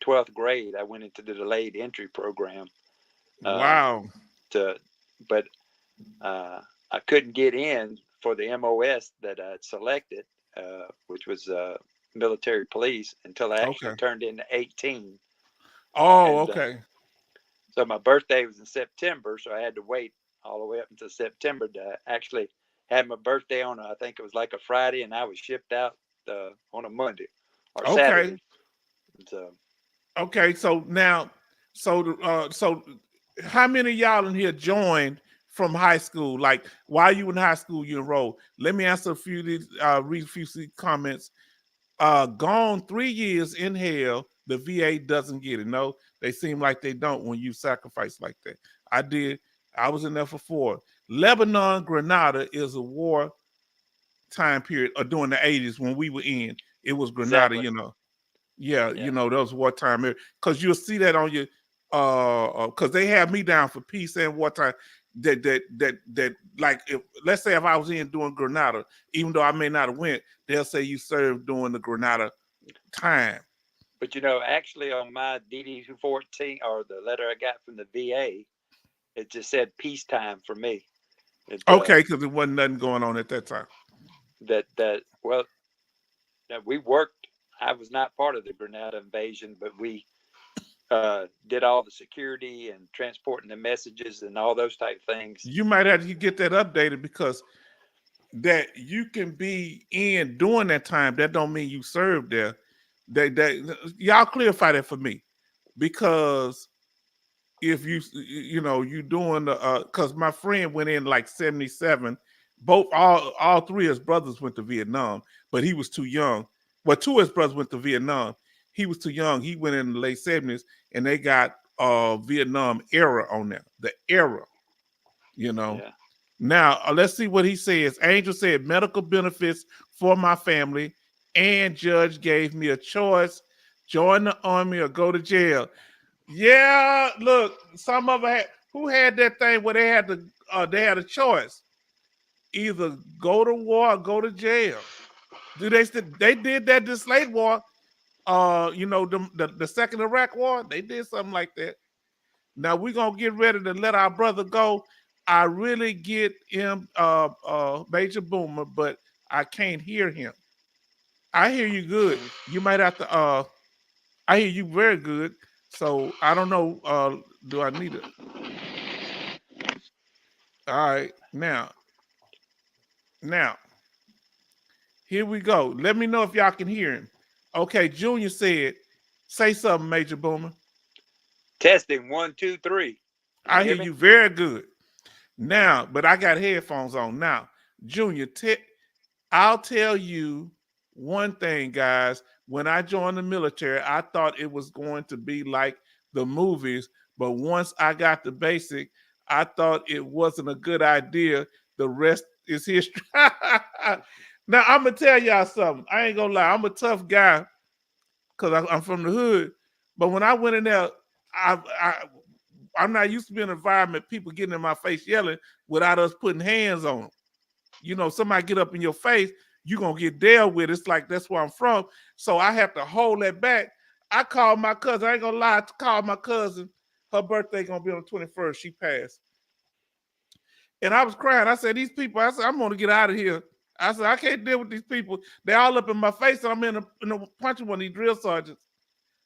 12th grade. I went into the delayed entry program. Wow. But I couldn't get in for the MOS that I'd selected, which was military police, until I actually turned into 18. Oh, and, okay. So my birthday was in September, so I had to wait all the way up until September to actually have my birthday on, I think it was like a Friday, and I was shipped out on a Monday or Saturday. So. Okay, so now, so how many of y'all in here joined from high school? Like, while you in high school, you enrolled. Let me answer a few of these, read a few comments. Gone 3 years in hell, the VA doesn't get it. No, they seem like they don't when you sacrifice like that. I did. I was in there for 4. Lebanon, Grenada is a war time period, or during the 80s when we were in. It was Grenada, exactly. Yeah, those wartime areas. Because you'll see that on your because they have me down for peace and wartime. That like, if let's say if I was in doing Grenada, even though I may not have went, they'll say you served during the Grenada time. But actually on my DD-214, or the letter I got from the VA, it just said peacetime for me. Okay, because there wasn't nothing going on at that time. Well, we worked. I was not part of the Grenada invasion, but we did all the security and transporting the messages and all those type things. You might have to get that updated, because that you can be in during that time. That don't mean you served there. Y'all clarify that for me, because if you doing the because my friend went in like 77. Both all three of his brothers went to Vietnam, but he was too young. Well, two of his brothers went to Vietnam. He was too young. He went in the late 70s, and they got Vietnam era on there. The era, Yeah. Now let's see what he says. Angel said medical benefits for my family, and judge gave me a choice: join the army or go to jail. Yeah, look, some of them who had that thing where they had a choice: either go to war or go to jail. They did that this late war? The second Iraq war, they did something like that. Now we're gonna get ready to let our brother go. I really get him, Major Boomer, but I can't hear him. I hear you good. You might have to. I hear you very good. So I don't know. Do I need it? All right, now, here we go. Let me know if y'all can hear him. Okay, Junior said, "Say something, Major Boomer." Testing 1, 2, 3. I hear you very good. Now, but I got headphones on now. Junior, I'll tell you one thing, guys. When I joined the military, I thought it was going to be like the movies, but once I got the basic, I thought it wasn't a good idea. The rest is history. Now, I'm going to tell y'all something. I ain't going to lie. I'm a tough guy because I'm from the hood. But when I went in there, I'm not used to being in an environment, people getting in my face yelling without us putting hands on them. Somebody get up in your face, you're going to get dealt with. It's like, that's where I'm from. So I have to hold that back. I called my cousin. I ain't going to lie. I called my cousin. Her birthday going to be on the 21st. She passed. And I was crying. I said, these people, I'm going to get out of here. I said, I can't deal with these people. They all up in my face. And I'm in a punching one of these drill sergeants.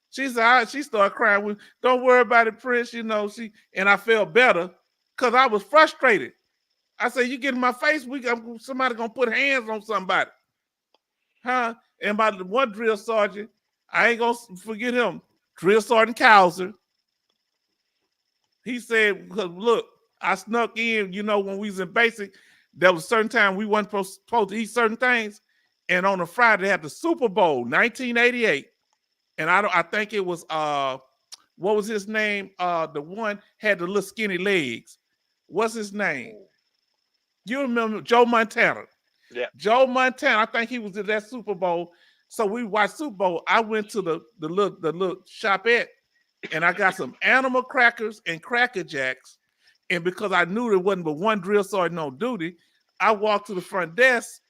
She said, she started crying. Don't worry about it, Prince. And I felt better because I was frustrated. I said, you get in my face, somebody gonna put hands on somebody. Huh? And by the one drill sergeant, I ain't gonna forget him, Drill Sergeant Cowser. He said, look, I snuck in, when we was in basic, there was a certain time we wasn't supposed to eat certain things. And on a Friday, they had the Super Bowl, 1988. And I think it was what was his name? The one had the little skinny legs. What's his name? You remember Joe Montana? Yeah. Joe Montana. I think he was at that Super Bowl. So we watched Super Bowl. I went to the little shopette, and I got some animal crackers and Cracker Jacks. And because I knew there wasn't but one drill sergeant on duty, I walked to the front desk,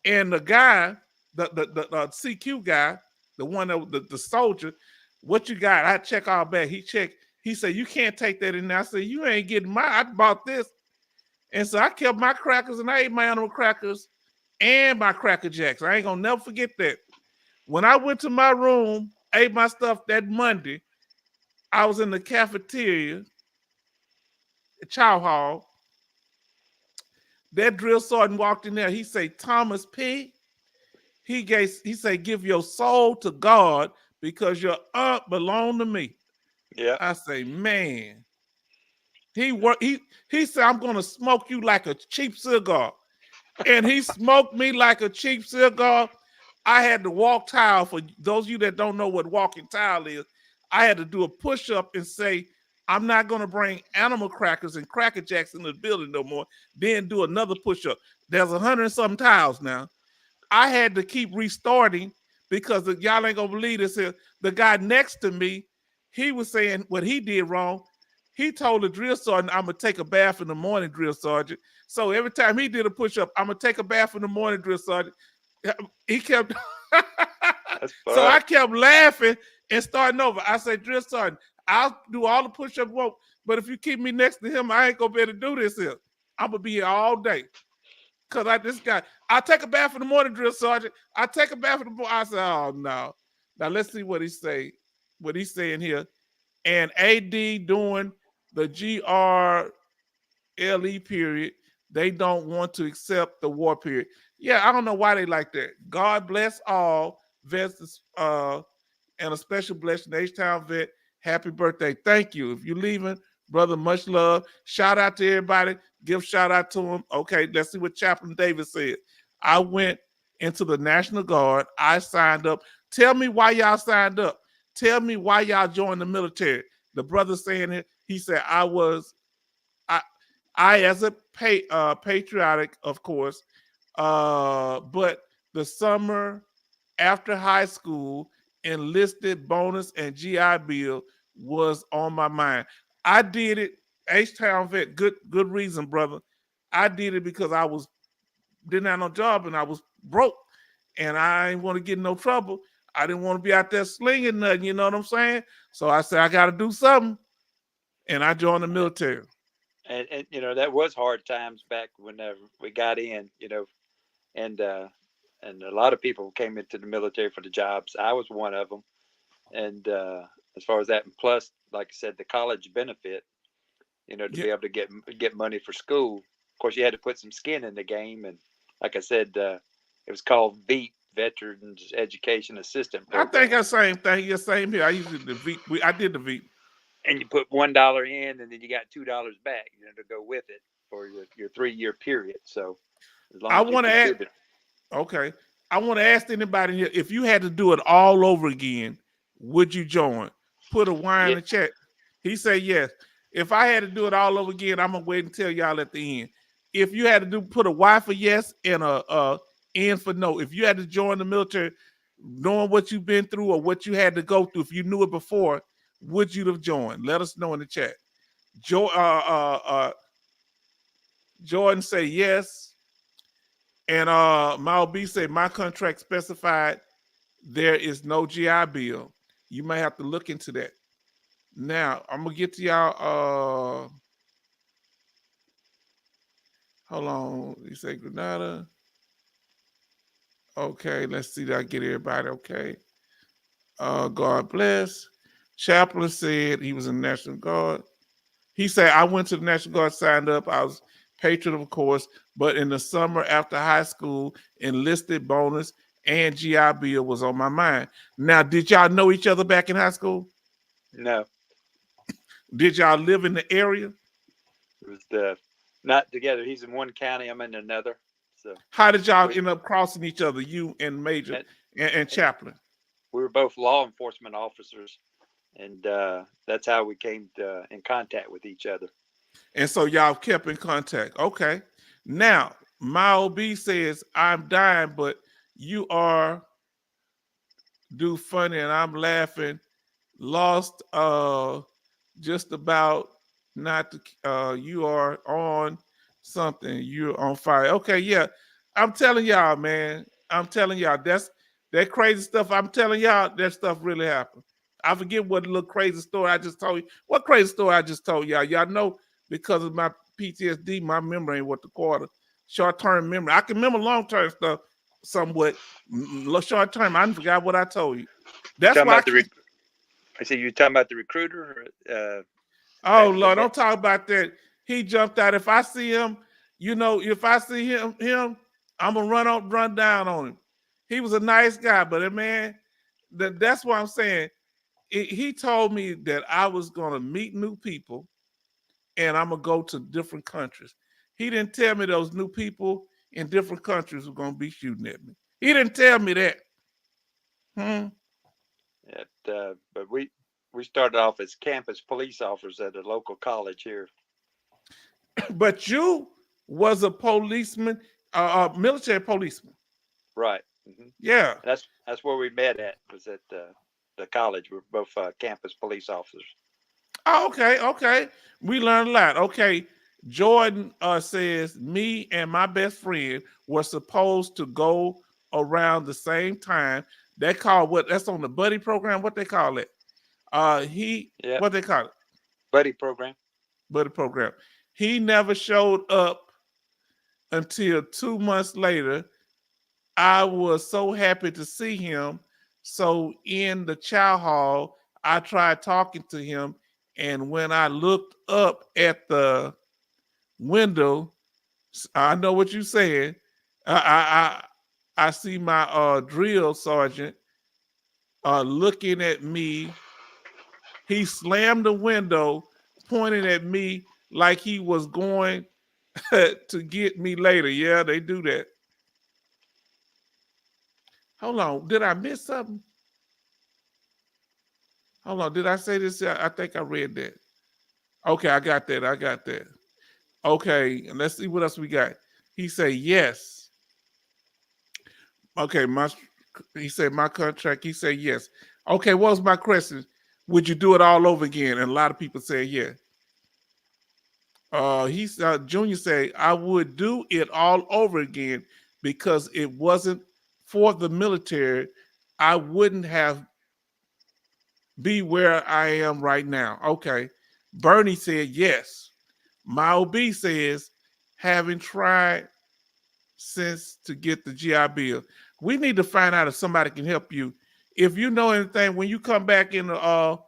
and the guy, the CQ guy, the one that the soldier, what you got? I check all back. He checked. He said, you can't take that in there. I said, you ain't getting mine. I bought this. And so I kept my crackers, and I ate my animal crackers and my Cracker Jacks. I ain't gonna never forget that. When I went to my room, ate my stuff that Monday, I was in the cafeteria, chow hall. That drill sergeant walked in there. He said, Thomas P., he said, give your soul to God because your aunt belonged to me. Yeah. I say, man. He said, I'm gonna smoke you like a cheap cigar. And he smoked me like a cheap cigar. I had to walk tile. For those of you that don't know what walking tile is, I had to do a push-up and say, I'm not gonna bring animal crackers and Cracker Jacks in the building no more. Then do another push-up. There's 100 and some tiles now. I had to keep restarting because y'all ain't gonna believe this. The guy next to me, he was saying what he did wrong. He told the drill sergeant, I'm gonna take a bath in the morning, drill sergeant. So every time he did a push-up, I'm gonna take a bath in the morning, drill sergeant. He kept so I kept laughing and starting over. I said, drill sergeant, I'll do all the push-up work, but if you keep me next to him, I ain't gonna be able to do this here. I'm gonna be here all day. Cause I take a bath in the morning, drill sergeant. I take a bath in the morning. I said, oh no. Now let's see what he say. What he's saying here. And AD doing the GRLE period. They don't want to accept the war period. Yeah, I don't know why they like that. God bless all vets, and a special blessing to H-Town vet. Happy birthday. Thank you. If you're leaving, brother, much love. Shout out to everybody. Give shout out to him. Okay, let's see what Chaplain Davis said. I went into the National Guard. I signed up. Tell me why y'all signed up. Tell me why y'all joined the military. The brother saying it, he said, I as a patriotic, of course, but the summer after high school, enlisted bonus and GI Bill was on my mind. I did it. H-Town vet, good reason, brother. I did it because I didn't have no job and I was broke, and I didn't want to get in no trouble. I didn't want to be out there slinging nothing. You know what I'm saying? So I said I got to do something, and I joined the military. And that was hard times back when we got in. And a lot of people came into the military for the jobs. I was one of them. And as far as that, and plus, like I said, the college benefit, to be able to get money for school. Of course, you had to put some skin in the game. And like I said, it was called VEAT, Veterans Education Assistant Program. I think the same thing. The same here. I used the VEAT. I did the VEAT. And you put $1 in, and then you got $2 back, to go with it for your 3-year period. So as long as I want to ask. Okay, I want to ask anybody here, if you had to do it all over again, would you join? Put a Y in the chat. He said yes. If I had to do it all over again, I'm gonna wait and tell y'all at the end. If you had to put a Y for yes and a N for no. If you had to join the military, knowing what you've been through or what you had to go through, if you knew it before, would you have joined? Let us know in the chat. Jordan say yes. And Mal B say my contract specified there is no GI Bill. You may have to look into that. Now I'm gonna get to y'all. Hold on. You say Grenada. Okay, let's see that I get everybody. Okay. God bless. Chaplain said he was in the National Guard. He said, I went to the National Guard, signed up. I was patriot, of course, but in the summer after high school, enlisted bonus and GI Bill was on my mind. Now, did y'all know each other back in high school? No. Did y'all live in the area? It was not together. He's in one county, I'm in another. So how did y'all end up crossing each other, you and Major and Chaplain? We were both law enforcement officers, and that's how we came in contact with each other. And so y'all kept in contact. Okay. Now, my OB says, I'm dying, but you are do funny and I'm laughing. Lost just about not to, you are on something. You're on fire. Okay, yeah. I'm telling y'all, man. I'm telling y'all, that crazy stuff. I'm telling y'all, that stuff really happened. I forget what little crazy story I just told you. What crazy story I just told y'all? Y'all know because of my PTSD, my memory ain't what the quarter. Short-term memory. I can remember long-term stuff somewhat. Short-term, I forgot what I told you. That's why I see you talking about the recruiter. Oh Lord, don't talk about that. He jumped out. If I see him, if I see him, I'm gonna run down on him. He was a nice guy, but man, that's what I'm saying. He told me that I was gonna meet new people, and I'm gonna go to different countries. He didn't tell me those new people in different countries were gonna be shooting at me. He didn't tell me that. But we started off as campus police officers at a local college here. But you was a policeman, military policeman, right? Mm-hmm. Yeah, that's where we met at. Was at the college. We're both campus police officers. Oh, okay. We learned a lot. Okay, Jordan says me and my best friend were supposed to go around the same time. They call that's on the buddy program. What they call it? What they call it? Buddy program. Buddy program. He never showed up until 2 months later. I was so happy to see him. So in the chow hall, I tried talking to him. And when I looked up at the window, I know what you're saying. I see my drill sergeant looking at me. He slammed the window, pointing at me like he was going to get me later. Yeah, they do that. Hold on. Did I miss something? Hold on. Did I say this? I think I read that. Okay, I got that. I got that. Okay, and let's see what else we got. He said yes. Okay, he said my contract. He said yes. Okay, what was my question? Would you do it all over again? And a lot of people said yeah. Junior said I would do it all over again because it wasn't for the military. I wouldn't have be where I am right now. Okay. Bernie said yes. Mile B says, having tried since to get the GI Bill. We need to find out if somebody can help you. If you know anything, when you come back in Mr.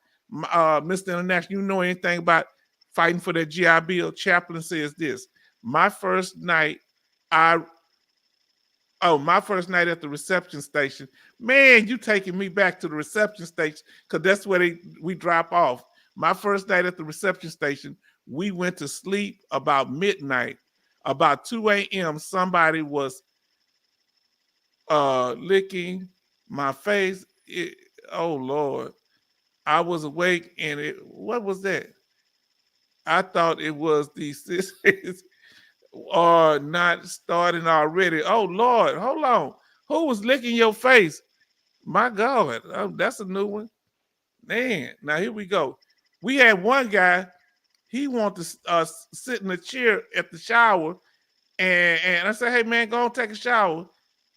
International, you know anything about fighting for that GI Bill, Chaplain says this. My first night at the reception station. Man, you taking me back to the reception station because that's where we drop off. My first night at the reception station, we went to sleep about midnight. About 2 a.m., somebody was licking my face. Oh, Lord. I was awake and what was that? I thought it was the sisters are not starting already. Oh, Lord, hold on. Who was licking your face? My God, that's a new one. Man, now here we go. We had one guy, he wanted to sit in a chair at the shower, and I said, hey, man, go and take a shower.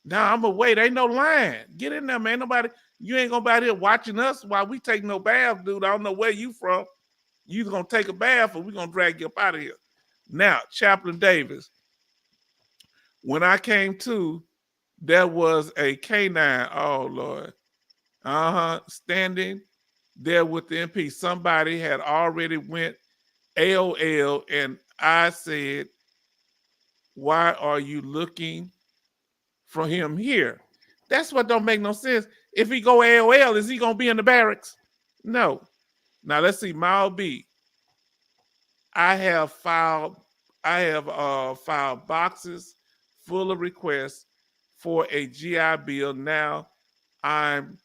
Now I'm going to wait. Ain't no line. Get in there, man. You ain't going to be out here watching us while we take no bath, dude. I don't know where you from. You going to take a bath or we going to drag you up out of here. Now, Chaplain Davis, when I came to, there was a canine, oh, Lord, standing there with the MP. Somebody had already went AOL, and I said, why are you looking for him here? That's what don't make no sense. If he go AOL, is he going to be in the barracks? No. Now, let's see, Mile B. I have filed boxes full of requests for a GI Bill. Now I'm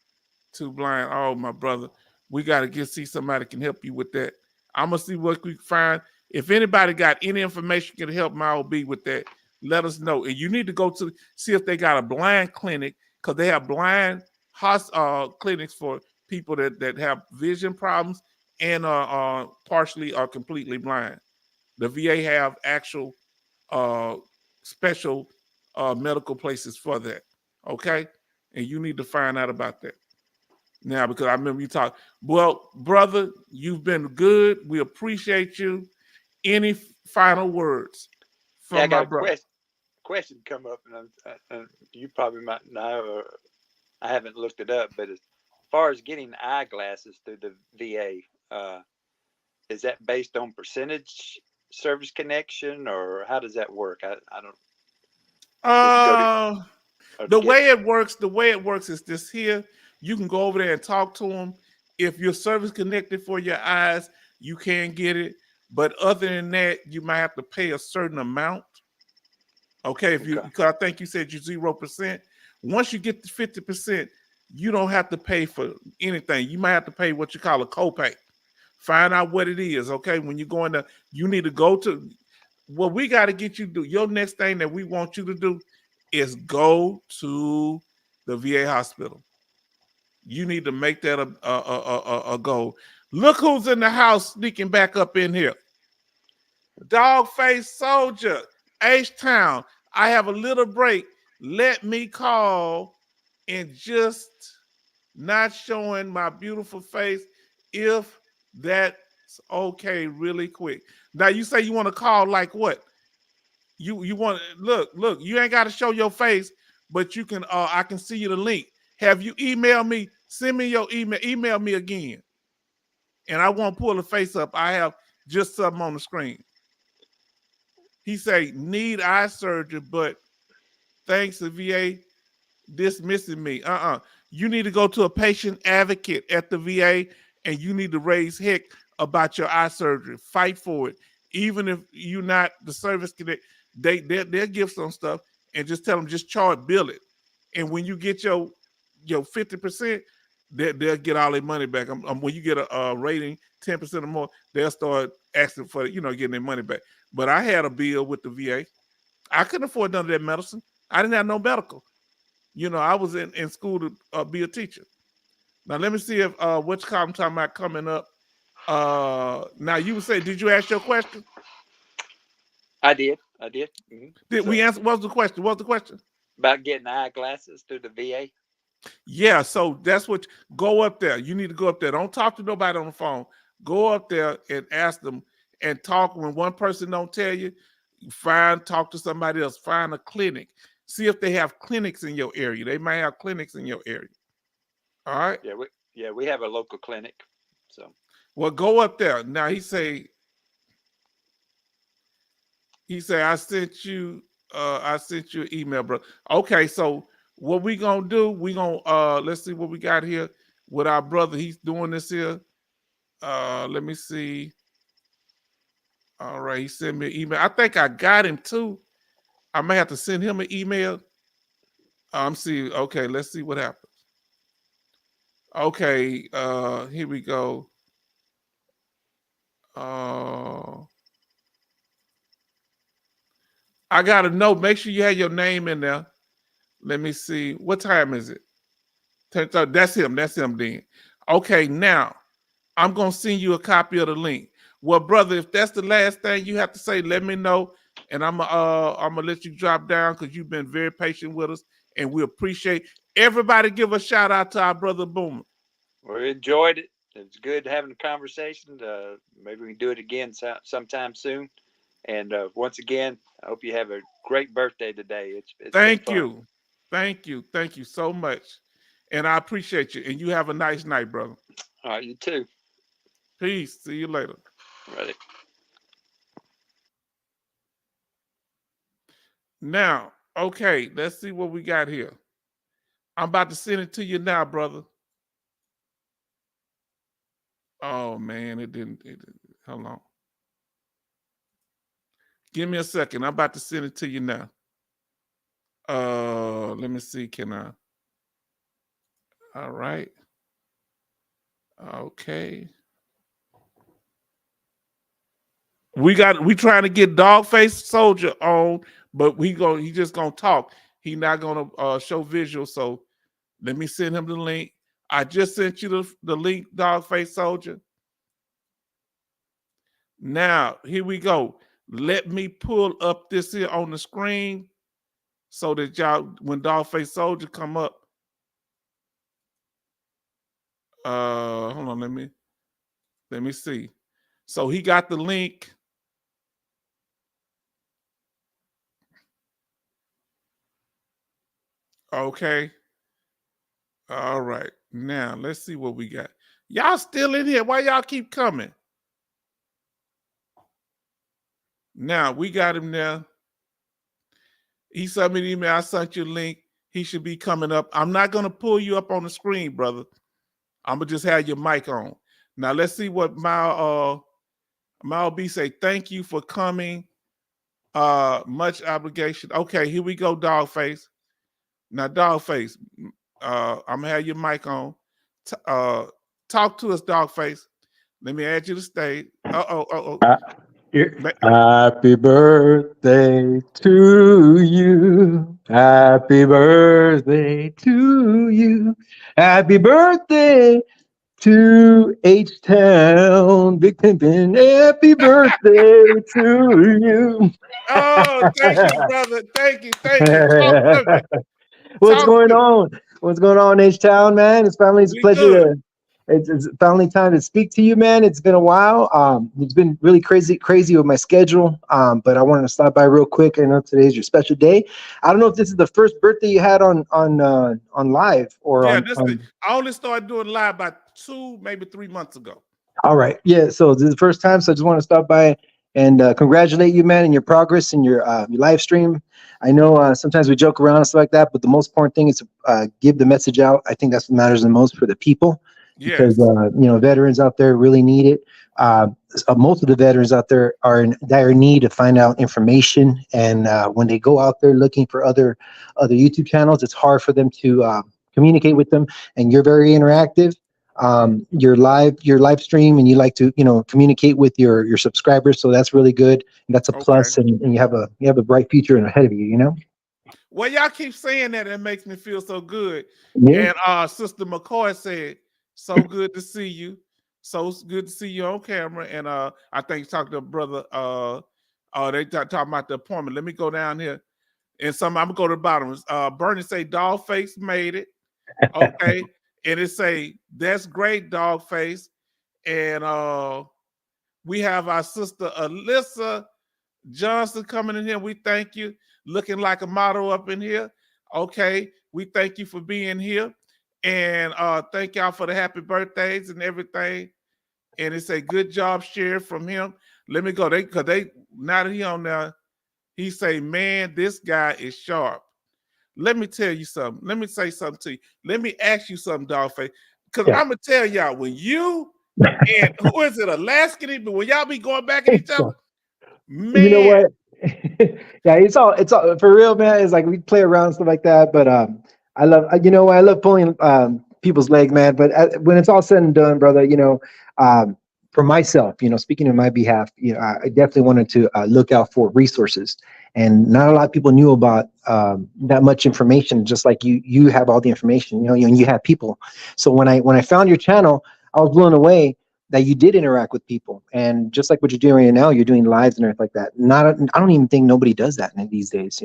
too blind. Oh, my brother, we got to see somebody can help you with that. I'm going to see what we can find. If anybody got any information can help Mile B with that, let us know. And you need to go to see if they got a blind clinic because they have blind clinics for people that have vision problems and are partially or completely blind. The VA have actual special medical places for that. Okay? And you need to find out about that. Now, because I remember you talk. Well, brother, you've been good. We appreciate you. Any final words from my brother? Question come up, and you probably might know, or I haven't looked it up, but as far as getting eyeglasses through the VA, is that based on percentage service connection, or how does that work? I don't. The way it works is this here. You can go over there and talk to them. If you're service connected for your eyes, you can get it. But other than that, you might have to pay a certain amount. Okay, because I think you said you're 0%. Once you get to 50%, you don't have to pay for anything. You might have to pay what you call a copay. Find out what it is. Okay, when you're going to, you need to go to. What we got to get you to do. Your next thing that we want you to do is go to the VA hospital. You need to make that a goal. Look who's in the house sneaking back up in here. Dog-faced soldier, H-Town. I have a little break. Let me call and just not showing my beautiful face if that's okay really quick. Now you say you want to call like what? You want look, you ain't got to show your face, but you can I can see you the link. Have you emailed me? Send me your email me again. And I won't pull the face up. I have just something on the screen. He say need eye surgery, but thanks to VA dismissing me. You need to go to a patient advocate at the VA, and you need to raise heck about your eye surgery. Fight for it, even if you're not the service connect. They'll give some stuff, and just tell them just bill it. And when you get your 50%, they'll get all their money back. When you get a rating 10% or more, they'll start asking for getting their money back. But I had a bill with the VA. I couldn't afford none of that medicine. I didn't have no medical. I was in school to be a teacher. Now let me see if which column talking about coming up. Now you would say, did you ask your question? I did. Mm-hmm. Did we answer? What's the question? What's the question? About getting eyeglasses through the VA. Yeah, so that's what. Go up there. You need to go up there. Don't talk to nobody on the phone. Go up there and ask them and talk. When one person don't tell you, talk to somebody else. Find a clinic. See if they have clinics in your area. They might have clinics in your area. All right. Yeah, we have a local clinic. So. Well, go up there. Now he say, I sent you an email, bro. Okay, so what we gonna do? We gonna let's see what we got here with our brother. He's doing this here. Let me see. All right, he sent me an email. I think I got him too. I may have to send him an email. See. Okay, let's see what happens. Okay, here we go. I got a note. Make sure you have your name in there. Let me see. What time is it? That's him. That's him then. Okay, now I'm going to send you a copy of the link. Well, brother, if that's the last thing you have to say, let me know. And I'm gonna let you drop down because you've been very patient with us. And we appreciate everybody. Give a shout out to our brother Boomer. We enjoyed it. It's good having a conversation. Maybe we can do it again sometime soon. And once again, I hope you have a great birthday today. It's Thank you. Thank you so much. And I appreciate you. And you have a nice night, brother. All right, you too. Peace. See you later. Ready. Now, okay, let's see what we got here. I'm about to send it to you now, brother. Oh man, it didn't. Hold on. Give me a second. I'm about to send it to you now. Let me see. Can I? All right. Okay. We trying to get Dogface Soldier on, but he just gonna talk. He not gonna show visual. So let me send him the link. I just sent you the link, Dogface Soldier. Now here we go. Let me pull up this here on the screen so that y'all, when Dogface Soldier come up. Hold on, let me see. So he got the link. Okay. All right. Now let's see what we got. Y'all still in here? Why y'all keep coming? Now we got him there. He sent me an email. I sent you a link. He should be coming up. I'm not gonna pull you up on the screen, brother. I'm gonna just have your mic on. Now let's see what Mal B say. Thank you for coming. Much obligation. Okay, here we go, Dogface. Now, Dogface, I'm gonna have your mic on. Talk to us, Dogface. Let me add you to stage. Happy birthday to you. Happy birthday to you. Happy birthday to H-Town. Big Pimpin'. Happy birthday to you. Oh, thank you, brother. Thank you. What's going on? What's going on, H-Town, man? It's finally a pleasure it's finally time to speak to you, man. It's been a while. It's been really crazy with my schedule. But I wanted to stop by real quick. I know today's your special day. I don't know if this is the first birthday you had on live or I only started doing live about 2, maybe 3 months ago. All right. Yeah. So this is the first time. So I just want to stop by and congratulate you, man, in your progress in your live stream. I know sometimes we joke around and stuff like that, but the most important thing is to give the message out. I think that's what matters the most for the people, because Yes. veterans out there really need it. Most of the veterans out there are in dire need to find out information, and when they go out there looking for other YouTube channels, it's hard for them to communicate with them. And you're very interactive. Your live stream, and you like to communicate with your subscribers, so that's really good. And that's a Okay. plus, and you have a bright future ahead of you. Well, y'all keep saying that, it makes me feel so good. Yeah. And Sister McCoy said, "So good to see you. So good to see you on camera." And I think you talked to brother. They talking about the appointment. Let me go down here, and I'm gonna go to the bottom. Bernie say, "Dogface made it." Okay, and it say, "That's great, Dogface." And we have our sister Alyssa Johnson coming in here. We thank you. Looking like a model up in here. Okay, we thank you for being here. And thank y'all for the happy birthdays and everything. And it's a good job shared from him. Let me go. Because now that he on there, he say, "Man, this guy is sharp." Let me tell you something. Let me say something to you. Let me ask you something, Dogface. Because Yeah. I'm gonna tell y'all, when you and who is it, Alaskan, but when y'all be going back at each other, man. You know what? Yeah, it's all for real, man. It's like we play around and stuff like that, but I love I love pulling people's leg, man. But when it's all said and done, brother, for myself, speaking on my behalf, I definitely wanted to look out for resources, and not a lot of people knew about that much information. Just like you have all the information, and you have people. So when I found your channel, I was blown away that you did interact with people, and just like what you're doing right now, you're doing lives and everything like that. I don't even think nobody does that these days,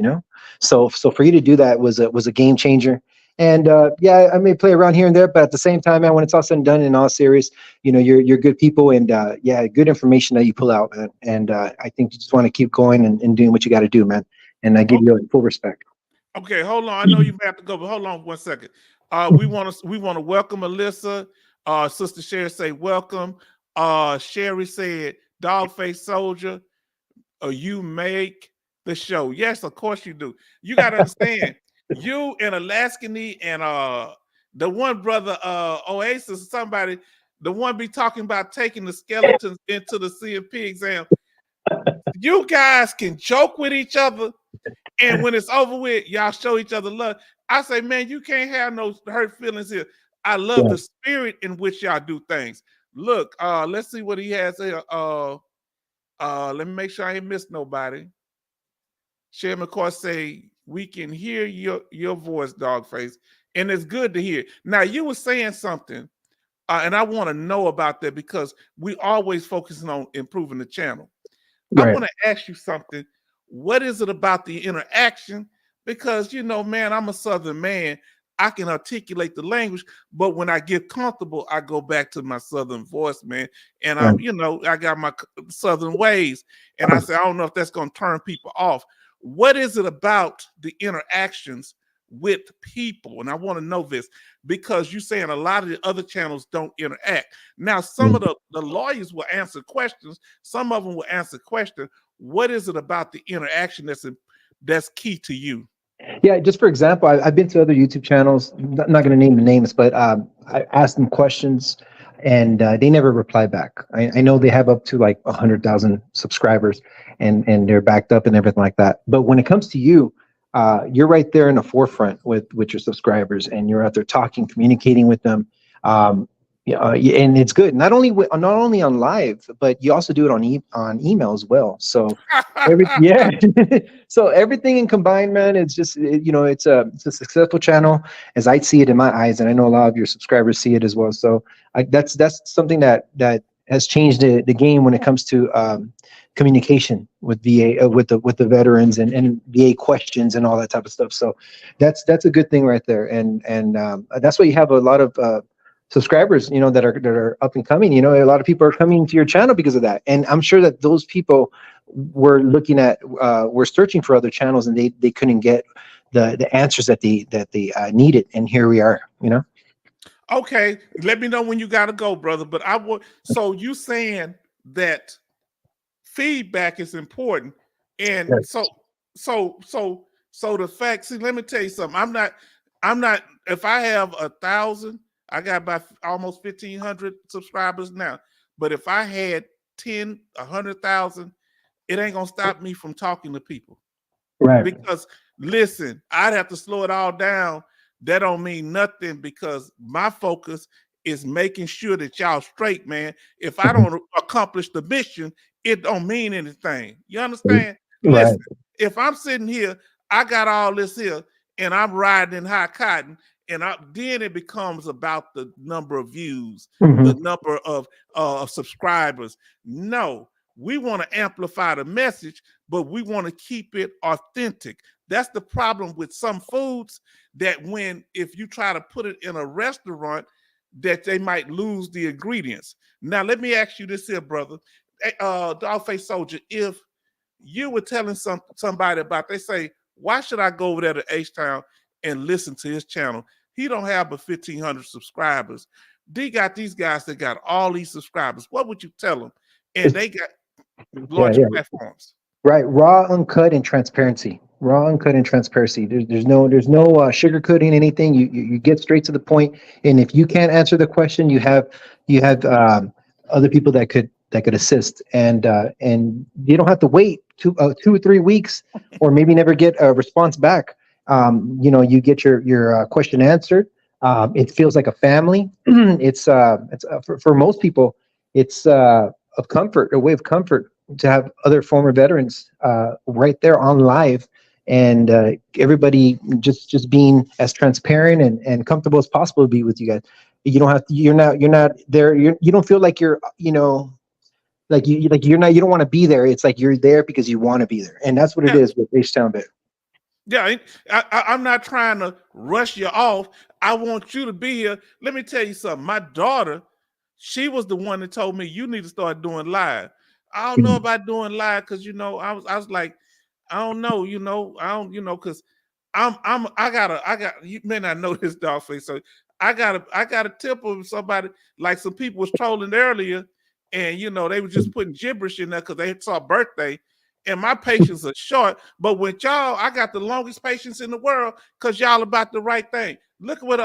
So for you to do that was a game changer. And yeah, I may play around here and there, but at the same time, man, when it's all said and done, in all serious, you're good people, and yeah, good information that you pull out, man. And I think you just want to keep going and doing what you got to do, man. And I give you full respect. Okay, hold on. I know you have to go, but hold on 1 second. We want to welcome Alyssa. Sister Sherry say welcome. Sherry said, "Dogface Soldier, you make the show." Yes, of course you do. You got to understand, you and Alaskany and the one brother Oasis, somebody, the one be talking about taking the skeletons into the CMP exam. You guys can joke with each other, and when it's over with, y'all show each other love. I say, man, you can't have no hurt feelings here. I love the spirit in which y'all do things. Look, let's see what he has here. Let me make sure I ain't missed nobody. Sherry McCoy say, "We can hear your voice, Dogface, and it's good to hear." Now, you were saying something, and I want to know about that, because we always focusing on improving the channel. Right. I want to ask you something. What is it about the interaction? Because, man, I'm a Southern man. I can articulate the language, but when I get comfortable, I go back to my Southern voice, man. And I got my Southern ways. And I say, I don't know if that's going to turn people off. What is it about the interactions with people? And I want to know this, because you're saying a lot of the other channels don't interact. Now, some of the lawyers will answer questions. Some of them will answer questions. What is it about the interaction that's key to you? Yeah, just for example, I've been to other YouTube channels. Not going to name the names, but I asked them questions, and they never reply back. I know they have up to like 100,000 subscribers, and they're backed up and everything like that. But when it comes to you, you're right there in the forefront with your subscribers, and you're out there talking, communicating with them. And it's good. Not only on live, but you also do it on email as well. So yeah. So everything in combined, man, it's just it's a successful channel as I see it in my eyes, and I know a lot of your subscribers see it as well. So that's something that has changed the game when it comes to communication with VA, with the veterans and VA questions and all that type of stuff. So that's a good thing right there, and that's why you have a lot of subscribers, that are up and coming. A lot of people are coming to your channel because of that, and I'm sure that those people were were searching for other channels, and they couldn't get the answers that they needed, and here we are. Okay, let me know when you got to go, brother. But so you saying that feedback is important. And Yes. so the fact, see, let me tell you something. I'm not, if I have 1,000, I got about almost 1,500 subscribers now. But if I had 10, 100,000, it ain't gonna stop me from talking to people. Right. Because listen, I'd have to slow it all down. That don't mean nothing because my focus is making sure that y'all straight, man. If I don't accomplish the mission, it don't mean anything. You understand? Right. Listen, if I'm sitting here, I got all this here, and I'm riding in high cotton, and then it becomes about the number of views, the number of subscribers. No, we want to amplify the message, but we want to keep it authentic. That's the problem with some foods, that if you try to put it in a restaurant, that they might lose the ingredients. Now, let me ask you this here, brother. Dogface Soldier, if you were telling somebody about, they say, why should I go over there to H-Town and listen to his channel? He don't have but 1,500 subscribers. They got these guys that got all these subscribers. What would you tell them? And they got large platforms. Right, raw, uncut, and transparency. Raw, uncut, and transparency. There's no sugarcoating anything. You get straight to the point. And if you can't answer the question, you have other people that could assist. And you don't have to wait 2 or 3 weeks, or maybe never get a response back. You get your question answered. It feels like a family. It's for most people, it's a way of comfort to have other former veterans right there on live, and everybody just being as transparent and comfortable as possible to be with you guys. You don't have to. You're not there. You don't feel like you're you don't want to be there. It's like you're there because you want to be there, and that's what it is with H-Town Bear. Yeah, I'm not trying to rush you off. I want you to be here. Let me tell you something. My daughter, she was the one that told me you need to start doing live. I don't know about doing live because I was like, I don't know, because I got you may not know this, Dogface. So I got a tip of somebody, like some people was trolling earlier, and they were just putting gibberish in there because they saw birthday. And my patience are short, but with y'all, I got the longest patience in the world because y'all about the right thing. Look what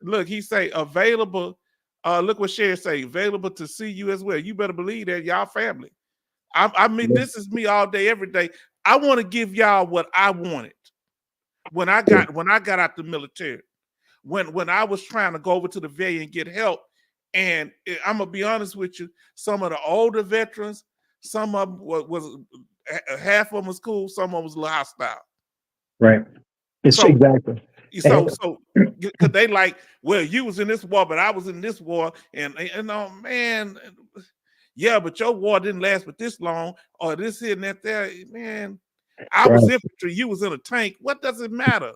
look, he say available. Look what Sherry say, available to see you as well. You better believe that, y'all family. I mean, this is me all day, every day. I want to give y'all what I wanted when I got out the military. When I was trying to go over to the VA and get help, and I'm gonna be honest with you, some of the older veterans, some of them was half of them was cool, some of them was a little hostile. Right. Exactly. So because they like, well, you was in this war, but I was in this war, and man, yeah, but your war didn't last but this long, or this here and that there, man. I was infantry, you was in a tank. What does it matter?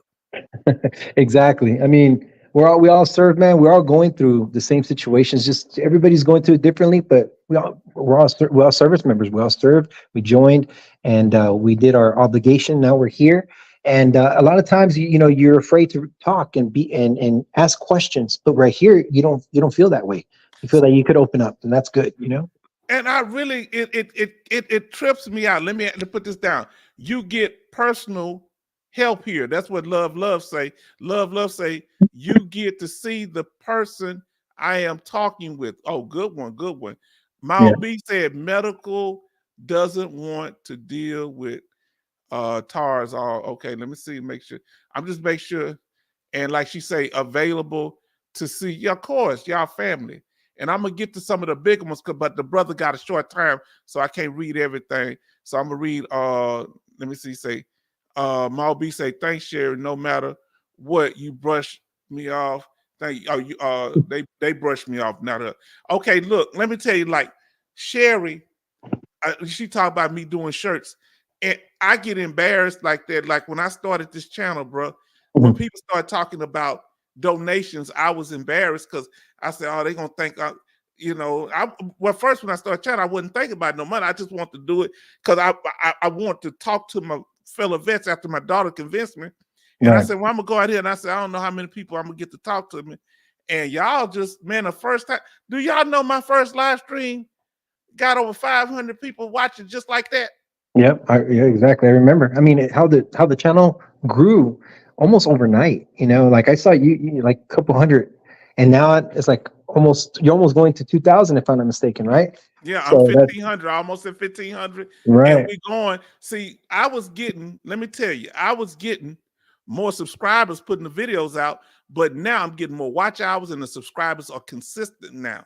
Exactly. I mean, we all serve, man. We're all going through the same situations. Just everybody's going through it differently, but we're all service members. We all served. We joined, and we did our obligation. Now we're here. And a lot of times, you're afraid to talk and ask questions, but right here, you don't feel that way. You feel that you could open up, and that's good, And I really, it trips me out. Let me put this down. You get personal help here. That's what Love say. Love say you get to see the person I am talking with. Oh, good one. Mal B said medical doesn't want to deal with TARS. Okay, let me see, make sure. I'm just make sure. And like she say, available to see. Yeah, of course, y'all family. And I'm gonna get to some of the big ones, but the brother got a short time, so I can't read everything. So I'm gonna read. Let me see. Say, Mal B say, thanks, Sherry. No matter what, you brush me off. Thank you. They brushed me off. Not her. Okay, look. Let me tell you. Like Sherry, she talked about me doing shirts, and I get embarrassed like that. Like when I started this channel, bro. When people start talking about donations, I was embarrassed because I said, "Oh, they're gonna think well, first when I started chatting, I wouldn't think about no money. I just want to do it because I want to talk to my fellow vets after my daughter convinced me. And I said, well, I'm gonna go out here, and I said, I don't know how many people I'm gonna get to talk to me. And y'all just, man, the first time, do y'all know my first live stream? got over 500 people watching just like that. Yep, yeah, exactly. I remember. I mean, how the channel grew almost overnight. You know, like I saw you like a couple hundred, and now it's like you're almost going to 2,000 if I'm not mistaken, right? Yeah, I'm So that's 1,500, almost at 1,500, and right. we going. See, I was getting. Let me tell you, I was getting more subscribers putting the videos out, but now I'm getting more watch hours, and the subscribers are consistent now.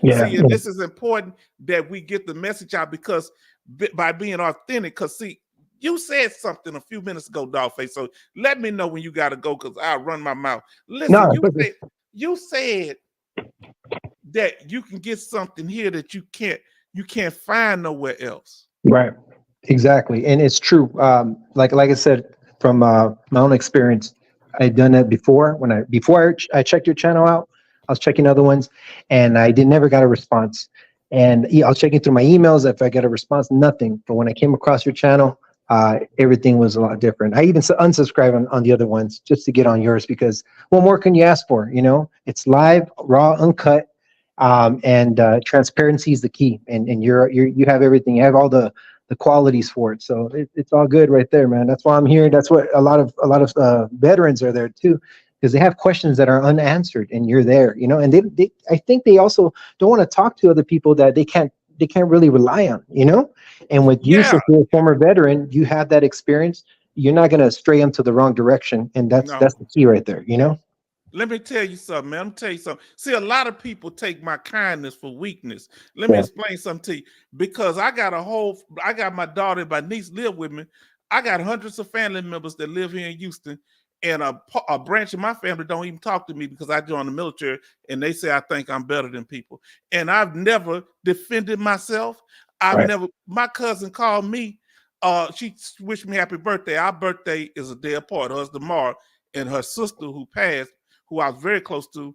Yeah, See, and this is important that we get the message out because by being authentic. Because see, you said something a few minutes ago, Dogface. So let me know when you got to go because I'll run my mouth. Listen, no, you said that you can get something here that you can't find nowhere else. right, exactly, and it's true. Like I said, from my own experience, I'd done that before. Before I checked your channel out, I was checking other ones, and I never got a response. And I was checking through my emails. If I got a response, nothing. But when I came across your channel, everything was a lot different. I even unsubscribed on the other ones just to get on yours because what more can you ask for? You know, it's live, raw, uncut, and transparency is the key. And you have everything. You have all the qualities for it. So it's all good right there, man. That's why I'm here. That's what a lot of veterans are there too, because they have questions that are unanswered, and you're there, you know. And they I think they also don't want to talk to other people that they can't really rely on, you know. And with you, Yeah. since you're a former veteran, you have that experience. You're not going to stray them to the wrong direction, and that's the key right there, you know. Let me tell you something, man. I'm tell you something. See, a lot of people take my kindness for weakness. Let me explain something to you. Because I got my daughter and my niece live with me. I got hundreds of family members that live here in Houston, and a branch of my family don't even talk to me because I joined the military, and they say I think I'm better than people. And I've never defended myself. My cousin called me. She wished me happy birthday. Our birthday is a day apart. Hers tomorrow, and her sister who passed, who I was very close to,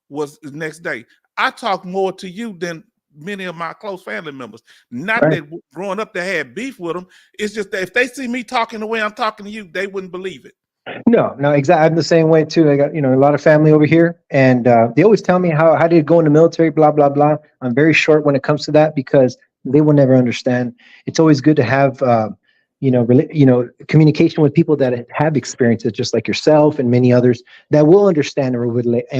was the next day. I talk more to you than many of my close family members. Not that growing up they had beef with them. It's just that if they see me talking the way I'm talking to you, they wouldn't believe it. No, exactly. I'm the same way too. I got a lot of family over here, and they always tell me how did it go in the military, blah blah blah. I'm very short when it comes to that because they will never understand. It's always good to have communication with people that have experiences just like yourself and many others that will understand and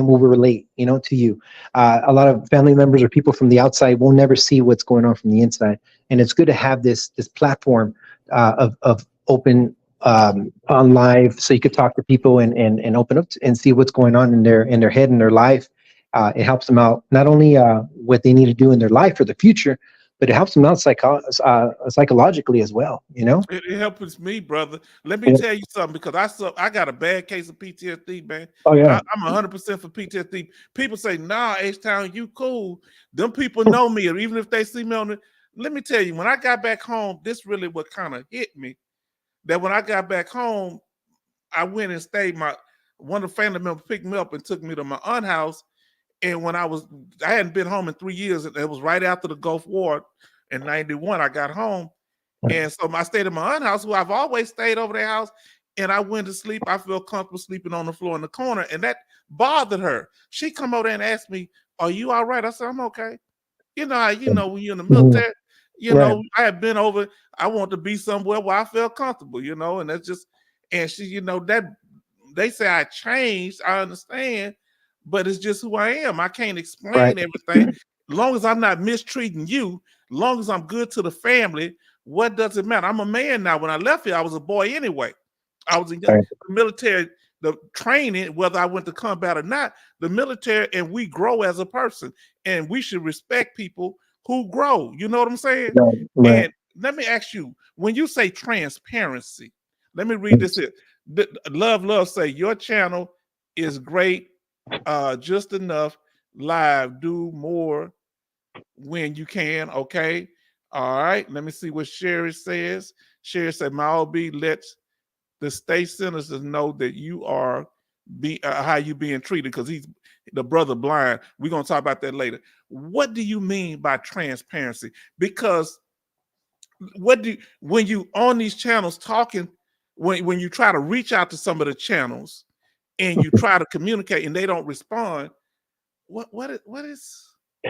will relate, to you. A lot of family members or people from the outside will never see what's going on from the inside, and it's good to have this platform of open on live, so you could talk to people and open up and see what's going on in their head and their life. It helps them out not only what they need to do in their life for the future, but it helps them out psychologically as well. It helps me, brother. Let me tell you something, because I got a bad case of PTSD, man. Oh yeah, I'm 100% for PTSD. People say, "Nah, H-Town, you cool." Them people know me, or even if they see me on it. Let me tell you, when I got back home, this really what kind of hit me. That when I got back home, I went and stayed. One of the family members picked me up and took me to my aunt's house. And when I hadn't been home in 3 years. It was right after the Gulf War in '91. I got home. And so I stayed at my aunt's house, who I've always stayed over their house. And I went to sleep. I felt comfortable sleeping on the floor in the corner. And that bothered her. She come over there and asked me, "Are you all right?" I said, "I'm okay." When you're in the military, I had been over. I want to be somewhere where I felt comfortable, and that's just, and she, that they say I changed. I understand, but it's just who I am. I can't explain everything. As long as I'm not mistreating you, as long as I'm good to the family, what does it matter? I'm a man now. When I left here, I was a boy anyway. I was in the military, the training, whether I went to combat or not, the military, and we grow as a person, and we should respect people who grow. You know what I'm saying? Right. And let me ask you, when you say transparency, let me read this here. Love say your channel is great, just enough live. Do more when you can. Okay. All right. Let me see what Sherry says. Sherry said, "My OB lets the state senators know that you are how you being treated," because he's the brother blind. We're gonna talk about that later. What do you mean by transparency? Because when you on these channels talking, when you try to reach out to some of the channels and you try to communicate and they don't respond, what is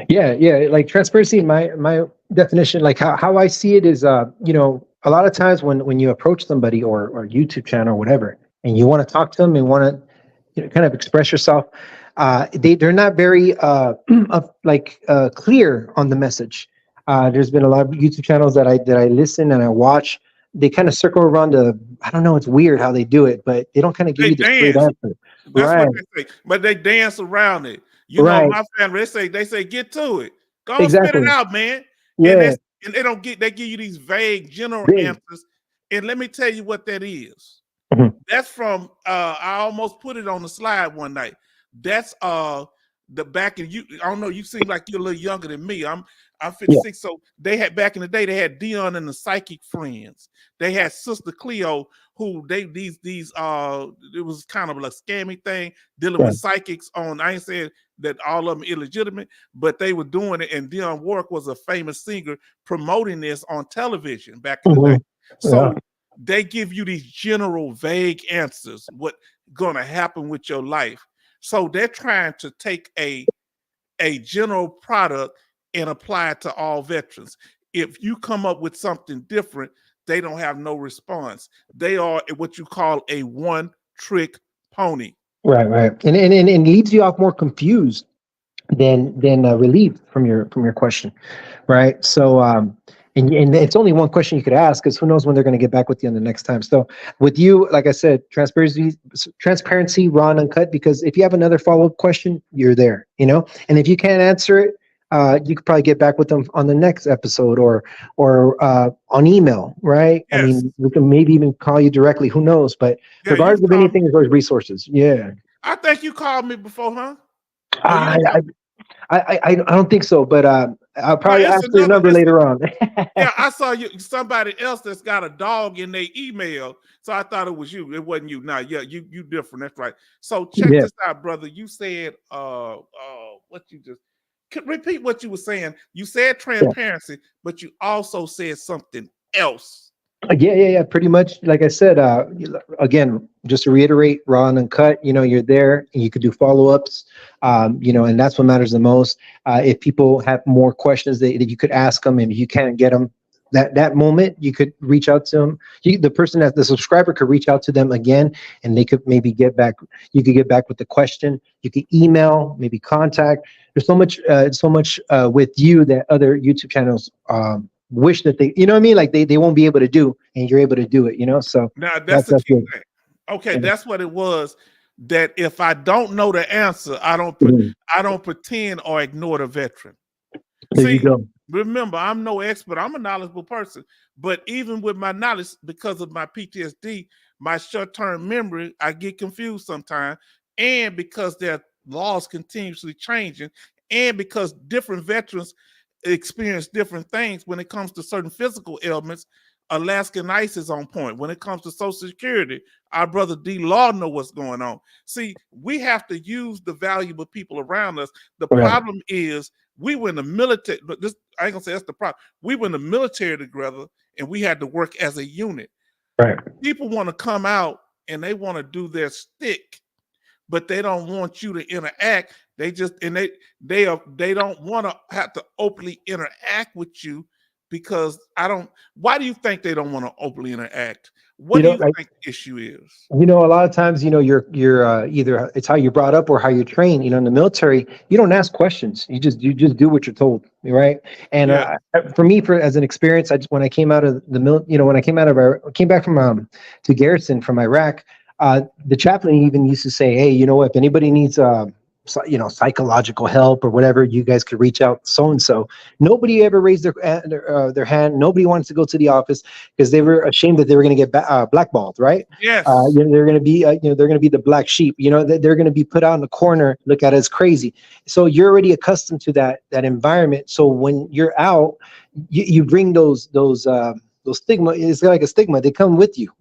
Yeah. Like transparency, my definition, like how I see it is, a lot of times when you approach somebody or YouTube channel or whatever, and you want to talk to them and want to, kind of express yourself, they're not very clear on the message. There's been a lot of YouTube channels that I listen and I watch. They kind of circle around the, I don't know, it's weird how they do it, but they don't kind of give They you the straight dance. answer. That's Right, what they say. But they dance around it. right, My family, they say, get to it. Go and spit exactly. it out, man. Yeah, And they give you these vague general big. answers. And let me tell you what that is. Mhm. That's from I almost put it on the slide one night. That's the back in you. I don't know, you seem like you're a little younger than me. I'm 56. So they had back in the day, they had Dion and the Psychic Friends. They had Sister Cleo, who these it was kind of a scammy thing dealing with psychics on. I ain't saying that all of them illegitimate, but they were doing it, and Dionne Warwick was a famous singer promoting this on television back in the day. So they give you these general vague answers, what gonna happen with your life. So they're trying to take a general product and apply it to all veterans. If you come up with something different, they don't have no response. They are what you call a one-trick pony. Right. And it leaves you off more confused than relieved from your question, right? So and it's only one question you could ask, because who knows when they're going to get back with you on the next time. So with you, like I said, transparency, raw and uncut, because if you have another follow-up question, you're there, and if you can't answer it, you could probably get back with them on the next episode or on email, right? Yes. I mean, we can maybe even call you directly, who knows, but regardless of anything, there's always resources. Yeah. I think you called me before, huh? I don't think so, but I'll probably ask for your number later on. Yeah, I saw somebody else that's got a dog in their email, so I thought it was you. It wasn't you. Now, yeah, you different. That's right. So check this out, brother. You said what you just repeat what you were saying. You said transparency, but you also said something else. Yeah. Pretty much, like I said, again, just to reiterate, raw and uncut, you're there and you could do follow-ups, and that's what matters the most. If people have more questions that you could ask them, and if you can't get them that moment, you could reach out to them. The subscriber could reach out to them again, and they could maybe get back. You could get back with the question. You could email, maybe contact. There's so much with you that other YouTube channels wish that they, what I mean, like they won't be able to do, and you're able to do it, so now that's the key thing. Okay, that's what it was. That if I don't know the answer, I don't pretend or ignore the veteran. There you go. Remember, I'm no expert. I'm a knowledgeable person, but even with my knowledge, because of my PTSD, my short-term memory, I get confused sometimes, and because their laws continuously changing, and because different veterans experience different things when it comes to certain physical ailments. Alaskan ICE is on point. When it comes to Social Security, our brother D Law know what's going on. See, we have to use the valuable people around us. The problem is we were in the military, but this, I ain't gonna say that's the problem. We were in the military together, and we had to work as a unit. Right. People want to come out and they want to do their stick, but they don't want you to interact. They just they don't want to have to openly interact with you, because why do you think they don't want to openly interact? What do you think the issue is? A lot of times, you're either it's how you're brought up or how you're trained. In the military, you don't ask questions. You just do what you're told, right? And for me, as an experience, when I came out of the came back from to garrison from Iraq, the chaplain even used to say, hey, if anybody needs psychological help or whatever, you guys could reach out so and so. Nobody ever raised their hand. Nobody wanted to go to the office because they were ashamed that they were going to get blackballed, right? Yes. They're going to be they're going to be the black sheep. They're going to be put out in the corner, look at it as crazy. So you're already accustomed to that environment. So when you're out, you bring those stigma. It's like a stigma. They come with you,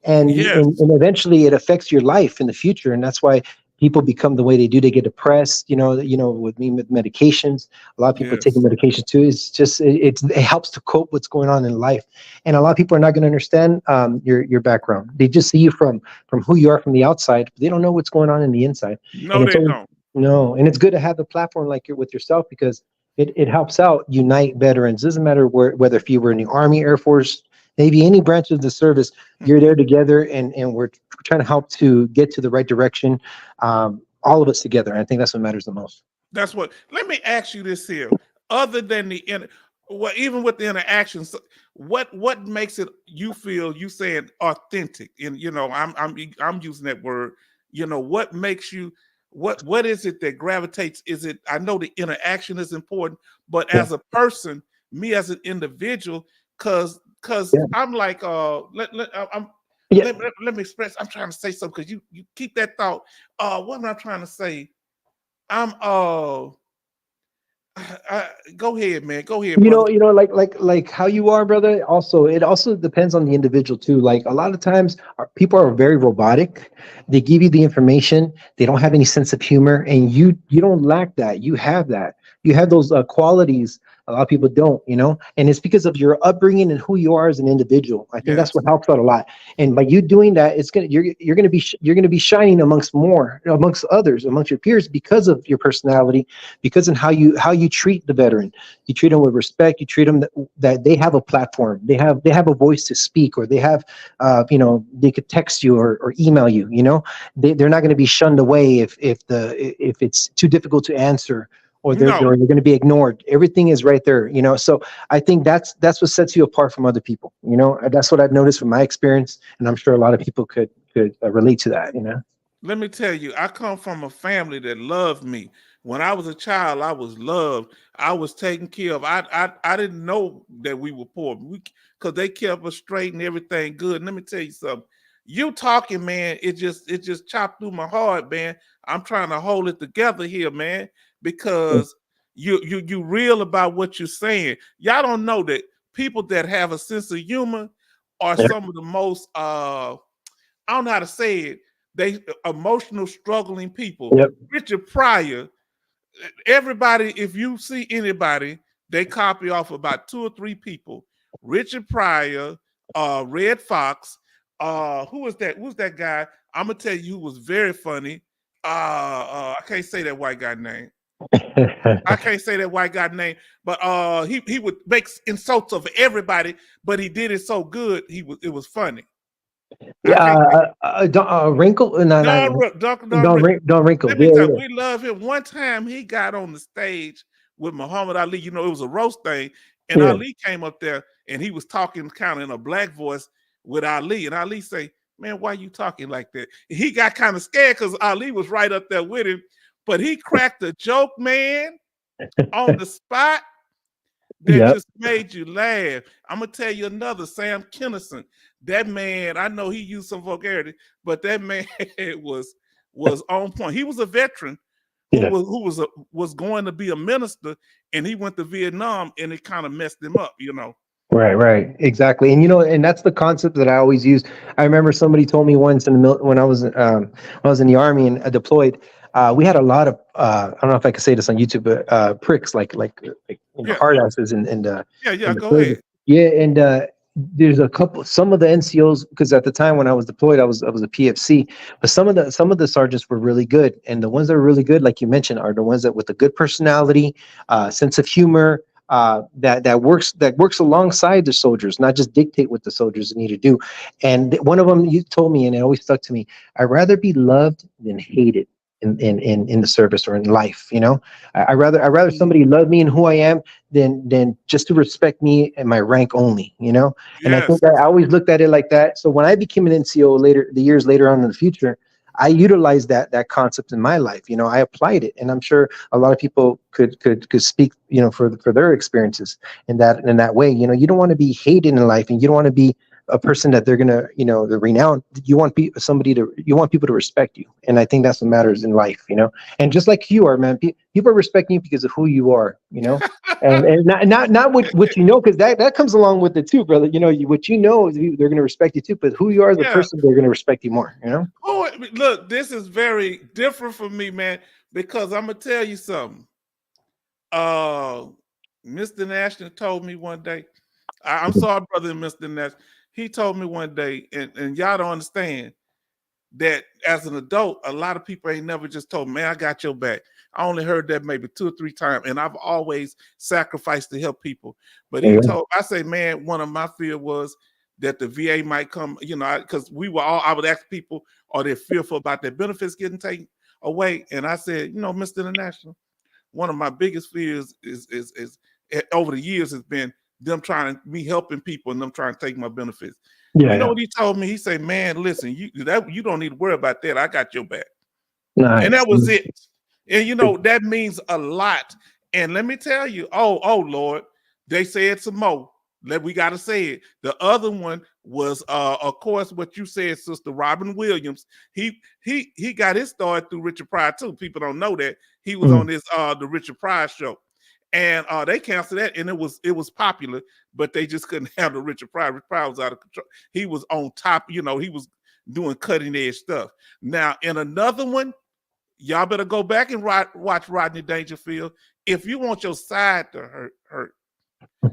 and eventually it affects your life in the future, and that's why people become the way they do. They get depressed, with medications. A lot of people taking medication too. It's just, it helps to cope what's going on in life. And a lot of people are not going to understand your background. They just see you from who you are from the outside, but they don't know what's going on in the inside. No, they don't. No, and it's good to have the platform like you're with yourself because it helps out unite veterans. Doesn't matter whether if you were in the Army, Air Force, Navy, any branch of the service, you're there together, and we're trying to help to get to the right direction. All of us together. And I think that's what matters the most. That's what. Let me ask you this here. Other than well, even with the interactions, what makes it you feel you saying authentic? And I'm using that word. What makes you what is it that gravitates? Is it? I know the interaction is important, but Yeah. as a person, me as an individual, because Yeah. I'm like I'm. Yeah. Let me express. I'm trying to say something because you keep that thought. What am I trying to say? I'm go ahead, man. Go ahead, brother. Like how you are, brother. Also, it also depends on the individual too. Like a lot of times, people are very robotic. They give you the information. They don't have any sense of humor, and you don't lack that. You have that. You have those qualities. A lot of people don't, and it's because of your upbringing and who you are as an individual. I think that's Yes. what helps out a lot. And by you doing that, you're gonna be shining amongst others, amongst your peers because of your personality, because of how you treat the veteran. You treat them with respect. You treat them that they have a platform. They have a voice to speak, or they have, they could text you or email you. They're not going to be shunned away if it's too difficult to answer, or they're No. going to be ignored. Everything is right there. So I think that's what sets you apart from other people. That's what I've noticed from my experience, and I'm sure a lot of people could relate to that. Let me tell you, I come from a family that loved me. When I was a child, I was loved. I was taken care of. I didn't know that we were poor because they kept us straight and everything good. And let me tell you something. You talking, man, it just chopped through my heart, man. I'm trying to hold it together here, man, because you real about what you're saying. Y'all don't know that people that have a sense of humor are Yeah. some of the most I don't know how to say it. They emotional struggling people. Yep. Richard Pryor, everybody, if you see anybody, they copy off about 2 or 3 people. Richard Pryor, Red Fox, who was that? Who's that guy? I'm gonna tell you who was very funny. I can't say that white guy name. I can't say that white guy name, but he would make insults of everybody, but he did it so good. It was funny. I can't Wrinkle. No, no, don't wrinkle. let me Yeah, tell you, yeah. we love him. One time he got on the stage with Muhammad Ali. It was a roast thing, and Yeah. Ali came up there and he was talking kind of in a black voice with Ali, and Ali say, "Man, why you talking like that?" He got kind of scared because Ali was right up there with him, but he cracked a joke, man, on the spot that Yep. just made you laugh. I'm gonna tell you another, Sam Kinison. That man, I know he used some vulgarity, but that man was on point. He was a veteran Yeah. was going to be a minister, and he went to Vietnam, and it kind of messed him up. Right, exactly. And that's the concept that I always use. I remember somebody told me once when I was in the Army and deployed. We had a lot of I don't know if I could say this on YouTube, but pricks like Yeah, hard asses in the go service. ahead. Yeah, and there's some of the NCOs, because at the time when I was deployed, I was a PFC, but some of the sergeants were really good, and the ones that were really good, like you mentioned, are the ones that with a good personality, sense of humor, that works alongside the soldiers, not just dictate what the soldiers need to do. And one of them, you told me, and it always stuck to me: I'd rather be loved than hated in the service or in life. I'd rather somebody love me and who I am than just to respect me and my rank only. And I Yes. think I always looked at it like that. So when I became an NCO the years later on in the future, I utilized that concept in my life. I applied it, and I'm sure a lot of people could speak, for their experiences in that way. You don't want to be hated in life, and you don't want to be a person that they're gonna, the renowned. You want people to respect you, and I think that's what matters in life. And just like you are, man, people are respecting you because of who you are. And not what because that comes along with it too, brother. What they're going to respect you too, but who you are as a Yeah. person, they're going to respect you more. Oh, look, this is very different for me, man, because I'm gonna tell you something. Mr. Nash told me one day. I'm sorry, brother, Mr. Nash. He told me one day, and y'all don't understand. that as an adult, a lot of people ain't never just told me, man, I got your back. I only heard that maybe 2 or 3 times, and I've always sacrificed to help people. But he told, I say, man, one of my fear was that the VA might come, you know, because I would ask people, are they fearful about their benefits getting taken away? And I said, you know, Mr. International, one of my biggest fears is over the years has been me helping people and them trying to take my benefits. Yeah, you know what he told me? He said, man, listen, you don't need to worry about that. I got your back. Nice. And that was it. And you know, that means a lot. And let me tell you, oh Lord, they said some more. We got to say it. The other one was, of course, what you said, Sister Robin Williams. He got his start through Richard Pryor too. People don't know that he was on this the Richard Pryor show, and they canceled that, and it was popular, but they just couldn't handle Richard Pryor. Richard Pryor was out of control. He was on top. You know, he was doing cutting edge stuff. Now, in another one, y'all better go back and watch Rodney Dangerfield if you want your side to hurt.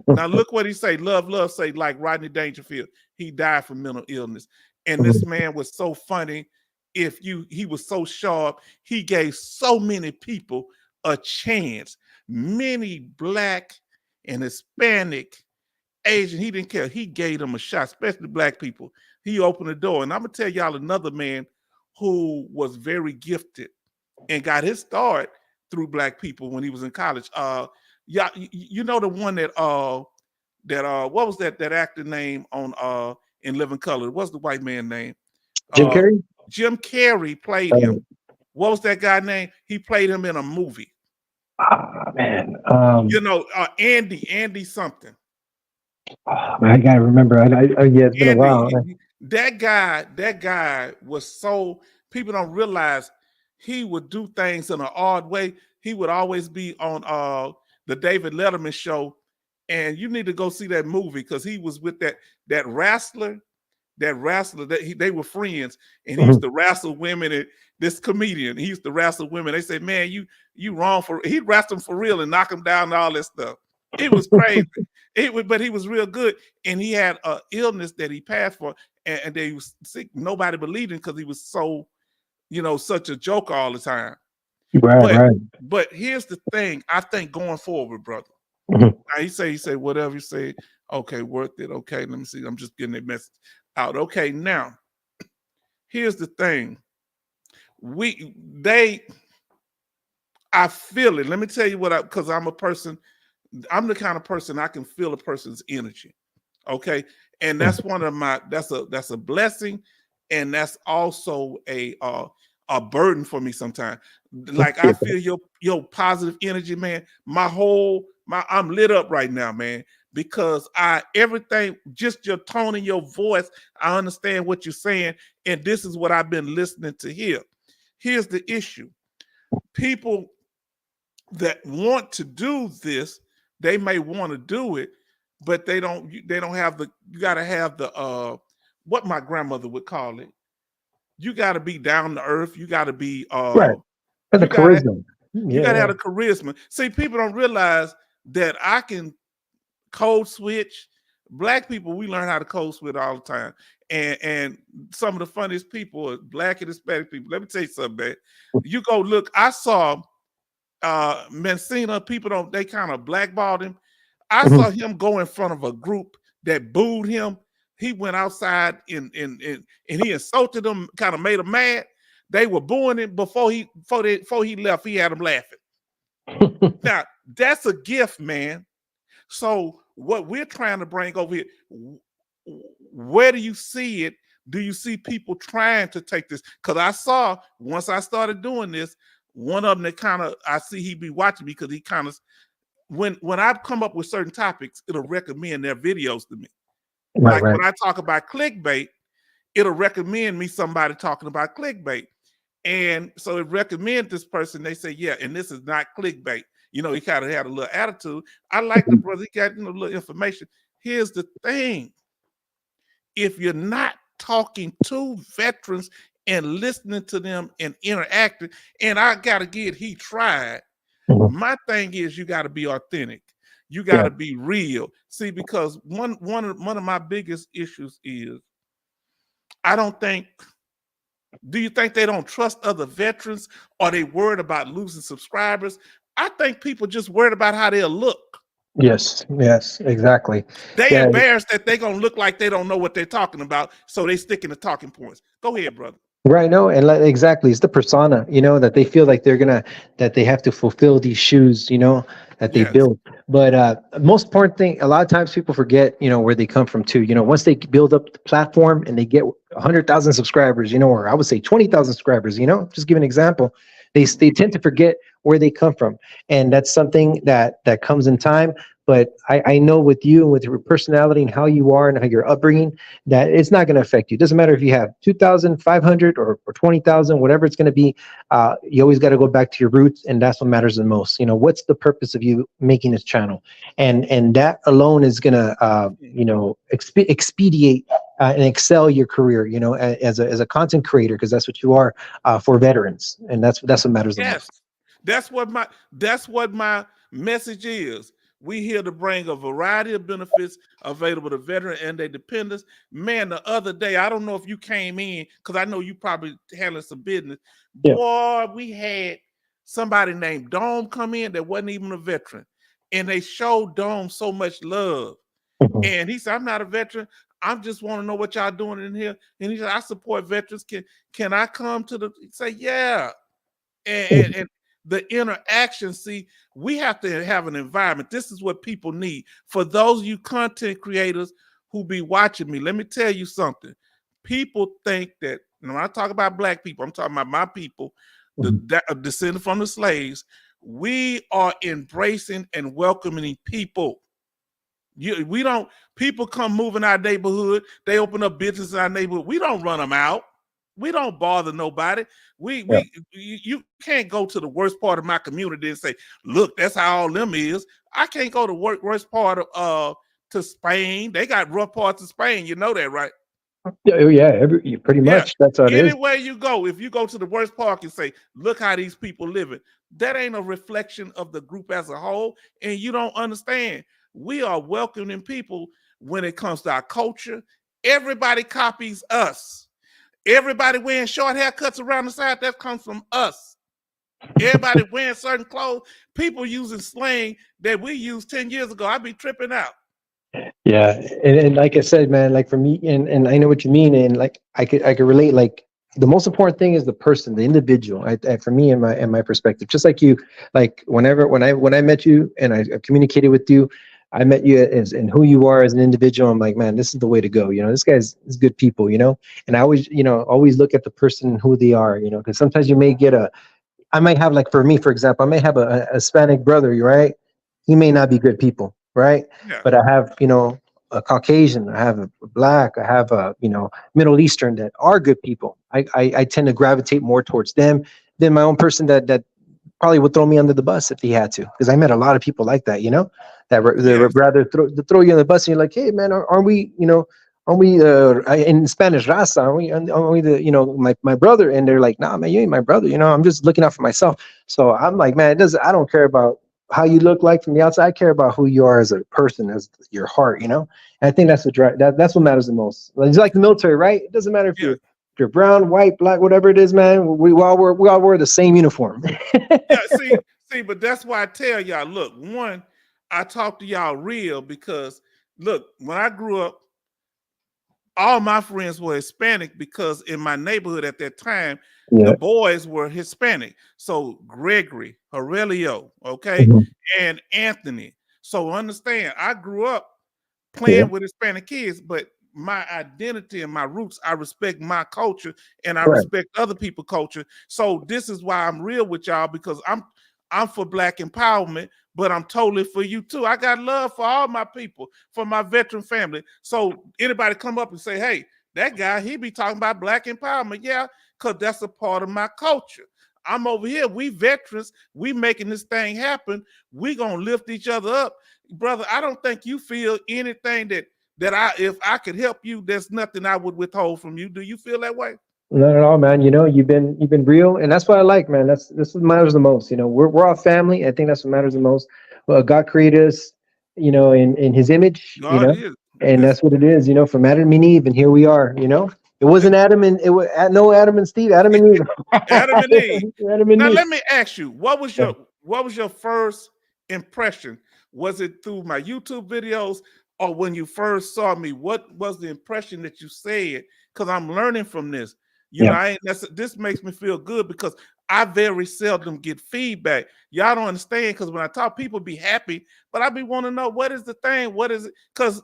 Now look what he say. Love say, like Rodney Dangerfield, he died from mental illness. And this man was so funny. He was so sharp. He gave so many people a chance. Many Black and Hispanic, Asian, he didn't care. He gave them a shot, especially Black people. He opened the door. And I'm gonna tell y'all another man who was very gifted and got his start through Black people when he was in college. Yeah, you know the one that what was that actor name on In Living Color? What's the white man name? Jim Carrey. Jim Carrey played him. What was that guy name? He played him in a movie. Man. You know, Andy something. I gotta remember. Yeah, it's been a while. That guy was so, people don't realize he would do things in an odd way. He would always be on the David Letterman show, and you need to go see that movie because he was with that wrestler. They were friends, and he used to wrestle women. And this comedian, he used to wrestle women. They said, "Man, you wrong for." He'd wrestle them for real and knock them down and all that stuff. It was crazy. But he was real good, and he had an illness that he passed for, and they was sick. Nobody believed him because he was so, you know, such a joker all the time. Right. But here's the thing. I think going forward, brother. Now he say whatever you say. Okay, worth it. Okay, let me see. I'm just getting that message out. Okay, now here's the thing. I feel it. Let me tell you because I'm a person. I'm the kind of person I can feel a person's energy. Okay, and that's one of my. That's a blessing, and that's also a burden for me sometimes. Like I feel your positive energy, man. I'm lit up right now, man, because everything, just your tone and your voice, I understand what you're saying, and this is what I've been listening to here. Here's the issue. People that want to do this, they may want to do it, but they don't have you got to have the what my grandmother would call it. You got to be down to earth. You got to be right. The charisma. You got to have the charisma. See, people don't realize that I can code switch. Black people, we learn how to code switch all the time. And some of the funniest people are Black and Hispanic people. Let me tell you something, man. You go look. I saw Mencina. People they kind of blackballed him. I saw him go in front of a group that booed him. He went outside and he insulted them, kind of made them mad. They were booing him before he left. He had them laughing. Now that's a gift, man. So what we're trying to bring over here, where do you see it? Do you see people trying to take this? Because I saw once I started doing this, one of them that kind of I see he be watching me because he kind of when I come up with certain topics, it'll recommend their videos to me. Right. When I talk about clickbait, it'll recommend me somebody talking about clickbait. And so it recommend this person. They say, yeah, and this is not clickbait. You know, he kind of had a little attitude. I like the brother. He got a little information. Here's the thing. If you're not talking to veterans and listening to them and interacting, and I got to get, he tried. My thing is you got to be authentic. You got to be real. See, because one of my biggest issues is I don't think Do you think they don't trust other veterans, or they worried about losing subscribers? I think people just worried about how they'll look. Yes, yes, exactly. They Yeah, embarrassed that they're gonna look like they don't know what they're talking about, so they stick in the talking points. Go ahead, brother. right. No, and like, exactly, it's the persona, that they feel like that they have to fulfill these shoes, that they Yes. build. But most important thing, a lot of times people forget, where they come from too. Once they build up the platform and they get 100,000 subscribers, or I would say 20,000 subscribers, just give an example, they tend to forget where they come from, and that's something that comes in time. But I know with you and with your personality and how you are and how your upbringing, that it's not going to affect you. It doesn't matter if you have 2,500 or 20,000, whatever it's going to be. You always got to go back to your roots, and that's what matters the most. What's the purpose of you making this channel, and that alone is going to expedite and excel your career. As a content creator, because that's what you are for veterans, and that's what matters the most. That's what my message is. We here to bring a variety of benefits available to veterans and their dependents. Man, the other day, I don't know if you came in, because I know you probably handling some business. Yeah. Boy, we had somebody named Dome come in that wasn't even a veteran. And they showed Dome so much love. Mm-hmm. And he said, I'm not a veteran. I just want to know what y'all doing in here. And he said, I support veterans. Can I come to the, say, yeah. And the interaction, see, we have to have an environment. This is what people need. For those of you content creators who be watching me, let me tell you something. People think that, when I talk about black people, I'm talking about my people, descended from the slaves. We are embracing and welcoming people. People come move in our neighborhood. They open up business in our neighborhood. We don't run them out. We don't bother nobody. You can't go to the worst part of my community and say, look, that's how all them is. I can't go to worst part of to Spain. They got rough parts of Spain. You know that, right? Yeah, pretty much. That's how it is. Anywhere you go, if you go to the worst part and say, look how these people living, that ain't a reflection of the group as a whole, and you don't understand. We are welcoming people when it comes to our culture. Everybody copies us. Everybody wearing short haircuts around the side, that comes from us. Everybody wearing certain clothes, people using slang that we used 10 years ago. I'd be tripping out. Yeah, and like I said, man, like for me, and I know what you mean, and like I could relate. Like the most important thing is the person, the individual. For me, and my perspective, just like you, like when I met you and I communicated with you, I met you as and who you are as an individual. I'm like, man, this is the way to go. This guy's is good people. And I always, always look at the person and who they are. Because sometimes you may get I might have, like for me, for example, I may have a Hispanic brother, right? He may not be good people, right? Yeah. But I have, a Caucasian, I have a Black, I have a, Middle Eastern that are good people. I tend to gravitate more towards them than my own person that probably would throw me under the bus if he had to, because I met a lot of people like that, that would rather throw you on the bus, and you're like, hey man, aren't we, in Spanish, raza, aren't we the, my brother? And they're like, nah, man, you ain't my brother, I'm just looking out for myself. So I'm like, man, I don't care about how you look like from the outside. I care about who you are as a person, as your heart, And I think that's that's what matters the most. It's like the military, right? It doesn't matter if you're brown, white, black, whatever it is, man. We all wear the same uniform. see, but that's why I tell y'all, look, one, I talk to y'all real, because look, when I grew up, all my friends were Hispanic, because in my neighborhood at that time, the boys were Hispanic. So Gregory, Aurelio, okay, and Anthony. So understand, I grew up playing with Hispanic kids, but my identity and my roots, I respect my culture, and I respect other people's culture. So this is why I'm real with y'all, because I'm for Black empowerment, but I'm totally for you too. I got love for all my people, for my veteran family. So anybody come up and say, hey, that guy, he be talking about Black empowerment. Yeah, because that's a part of my culture. I'm over here. We veterans, we making this thing happen. We gonna lift each other up. Brother, I don't think you feel anything that if I could help you, there's nothing I would withhold from you. Do you feel that way? Not at all, man. You've been real, and that's what I like, man. This is what matters the most. We're all family. I think that's what matters the most. Well, God created us, in His image, and that's what it is. From Adam and Eve, and here we are. It wasn't Adam and it was no Adam and Steve. Adam and Eve. Adam and Eve. Adam and Now Eve. let me ask you, what was your first impression? Was it through my YouTube videos or when you first saw me? What was the impression that you said? Because I'm learning from this. You know, this makes me feel good because I very seldom get feedback. Y'all don't understand because when I talk, people be happy, but I be want to know what is the thing, what is it? Because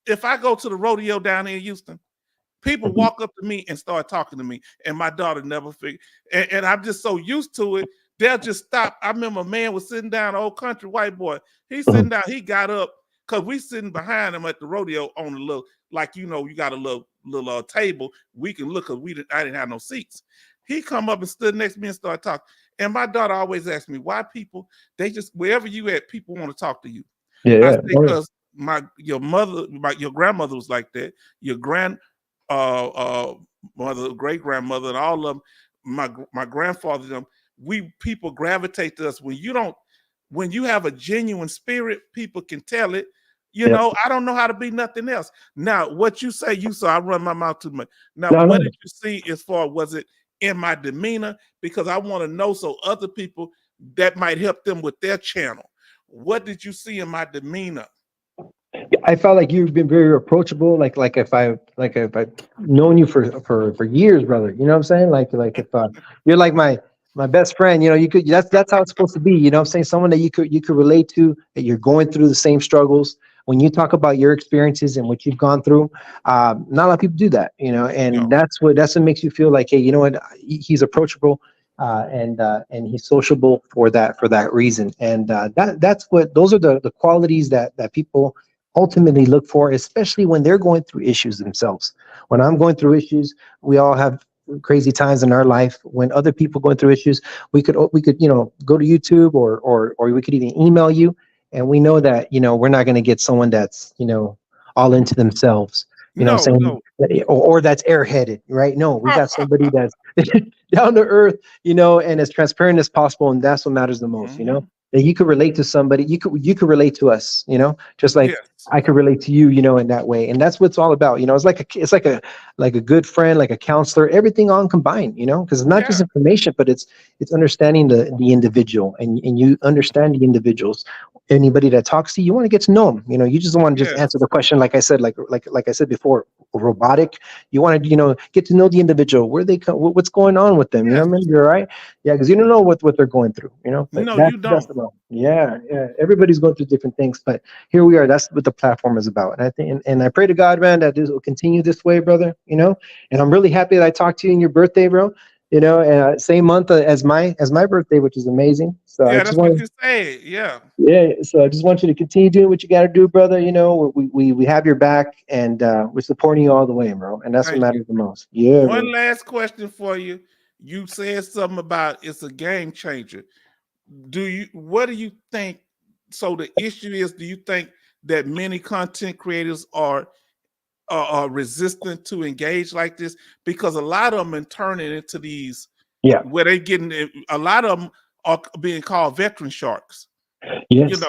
if I go to the rodeo down here in Houston, people walk up to me and start talking to me, and my daughter never figured. And I'm just so used to it, they'll just stop. I remember a man was sitting down, an old country white boy. He's sitting down, he got up because we sitting behind him at the rodeo on a little, like you got a little table. We can look because I didn't have no seats. He come up and stood next to me and started talking. And my daughter always asks me, why people, they just, wherever you at, people want to talk to you. I say, because your grandmother was like that. Your mother, great grandmother, and all of them, my grandfather, them, people gravitate to us. When you have a genuine spirit, people can tell it. You know, I don't know how to be nothing else. Now, what you say, you saw, I run my mouth too much. Now, what did you see as far, was it in my demeanor? Because I want to know so other people that might help them with their channel. What did you see in my demeanor? I felt like you've been very approachable. Like if I've known you for years, brother. You know what I'm saying? Like if you're like my best friend, you could, that's how it's supposed to be. You know what I'm saying? Someone that you could relate to, that you're going through the same struggles. When you talk about your experiences and what you've gone through, not a lot of people do that, and that's what makes you feel like, hey, you know what? He's approachable, and he's sociable for that reason. And those are the qualities that people ultimately look for, especially when they're going through issues themselves. When I'm going through issues, we all have crazy times in our life. When other people going through issues, we could go to YouTube or we could even email you. And we know that, we're not going to get someone that's, all into themselves, know what I'm saying? Or that's airheaded, right? No, we got somebody that's down to earth, and as transparent as possible. And that's what matters the most, that you could relate to somebody, you could relate to us, just like I could relate to you, in that way. And that's what it's all about. It's like a good friend, like a counselor, everything on combined, because it's not just information, but it's understanding the individual, and you understand the individuals. Anybody that talks to you, you want to get to know them. You just don't want to just answer the question, like I said, like I said before, robotic. You want to, get to know the individual, where they come, what's going on with them. You know what I mean? You're right. Yeah, because you don't know what they're going through. No, you don't. Yeah. Everybody's going through different things, but here we are. That's what the platform is about. And I think, and I pray to God, man, that this will continue this way, brother. And I'm really happy that I talked to you on your birthday, bro. Same month as my birthday, which is amazing. So I just want what you say. Yeah. So I just want you to continue doing what you got to do, brother. We have your back, and we're supporting you all the way, bro. And that's what matters the most. Yeah. One last question for you. You said something about it's a game changer. What do you think? So the issue is, do you think that many content creators are resistant to engage like this? Because a lot of them are turning into these, where they getting, a lot of them are being called veteran sharks. Yes.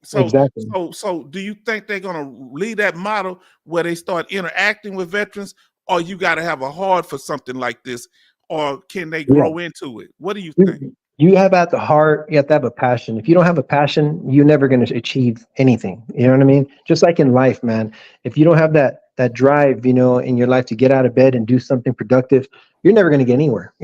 So exactly. So do you think they're gonna leave that model where they start interacting with veterans, or you got to have a heart for something like this, or can they grow into it? What do you think? You have at the heart, you have to have a passion. If you don't have a passion, you're never going to achieve anything. You know what I mean? Just like in life, man. If you don't have that drive, in your life to get out of bed and do something productive, you're never going to get anywhere.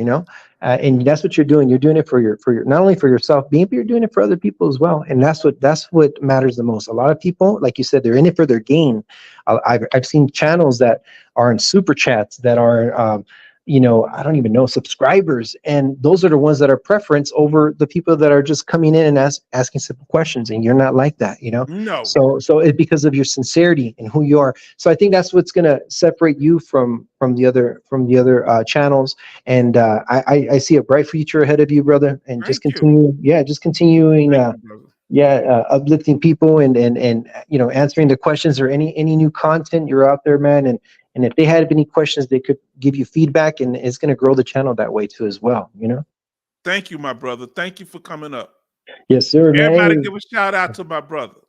And that's what you're doing. You're doing it for your not only for yourself, but you're doing it for other people as well. And that's what matters the most. A lot of people, like you said, they're in it for their gain. I've seen channels that are in super chats that are I don't even know, subscribers. And those are the ones that are preference over the people that are just coming in and asking simple questions. And you're not like that, No. So it's because of your sincerity and who you are. So I think that's what's going to separate you from the other channels. And I see a bright future ahead of you, brother. And just continuing, uplifting people and answering the questions, or any new content you're out there, man. And if they had any questions, they could give you feedback, and it's going to grow the channel that way too as well. Thank you, my brother. Thank you for coming up. Yes, sir. Everybody, man. Give a shout out to my brother.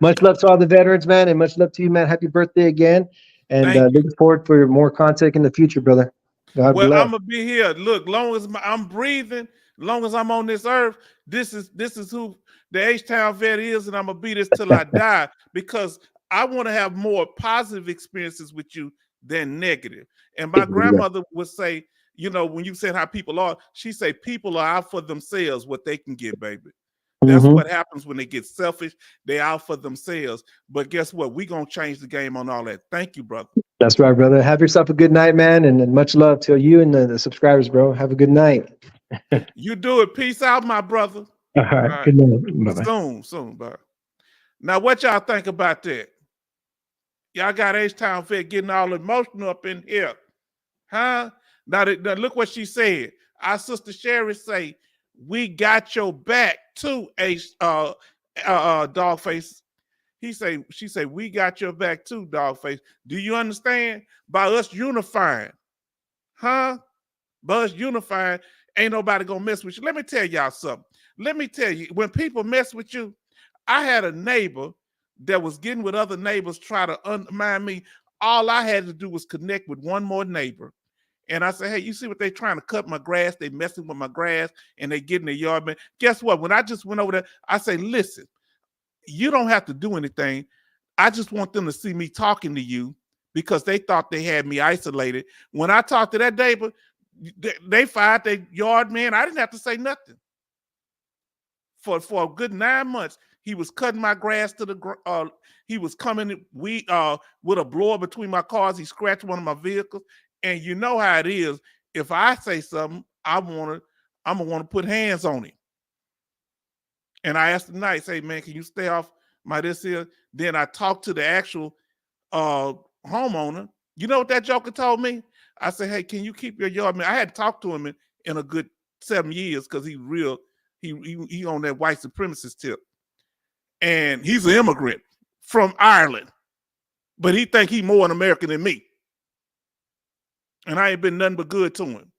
Much love to all the veterans, man, and much love to you, man. Happy birthday again. And Thank you. looking forward for more content in the future, brother. God Well, bless. I'm gonna be here. Look, long as I'm breathing, long as I'm on this earth, this is who the H-Town vet is, and I'm gonna be this till I die because I want to have more positive experiences with you than negative. And my grandmother would say, you know, when you said how people are, she say people are out for themselves, what they can get, baby. That's what happens when they get selfish. They out for themselves. But guess what? We gonna change the game on all that. Thank you, brother. That's right, brother. Have yourself a good night, man, and much love to you and the subscribers, bro. Have a good night. You do it. Peace out, my brother. All right. Good night. Bye-bye. Soon, bro. Now, what y'all think about that? Y'all got H-Town vet getting all emotional up in here, huh? Now look what she said. Our sister Sherry say, "We got your back too, Dogface." She say, "We got your back too, Dogface." Do you understand? By us unifying, huh? By us unifying, ain't nobody gonna mess with you. Let me tell y'all something. Let me tell you, when people mess with you, I had a neighbor that was getting with other neighbors, try to undermine me. All I had to do was connect with one more neighbor. And I said, hey, you see what they trying to cut my grass? They messing with my grass and they getting the yard man. Guess what? When I just went over there, I say, listen, you don't have to do anything. I just want them to see me talking to you because they thought they had me isolated. When I talked to that neighbor, they fired their yard man. I didn't have to say nothing. For a good 9 months, he was cutting my grass to the he was coming with a blower between my cars. He scratched one of my vehicles. And you know how it is. If I say something, I'm gonna want to put hands on him. And I asked the night, say, man, can you stay off my this here? Then I talked to the actual homeowner. You know what that joker told me? I said, hey, can you keep your yard man? I had talked to him in a good 7 years because he on that white supremacist tip. And he's an immigrant from Ireland, but he think he more an American than me. And I ain't been nothing but good to him.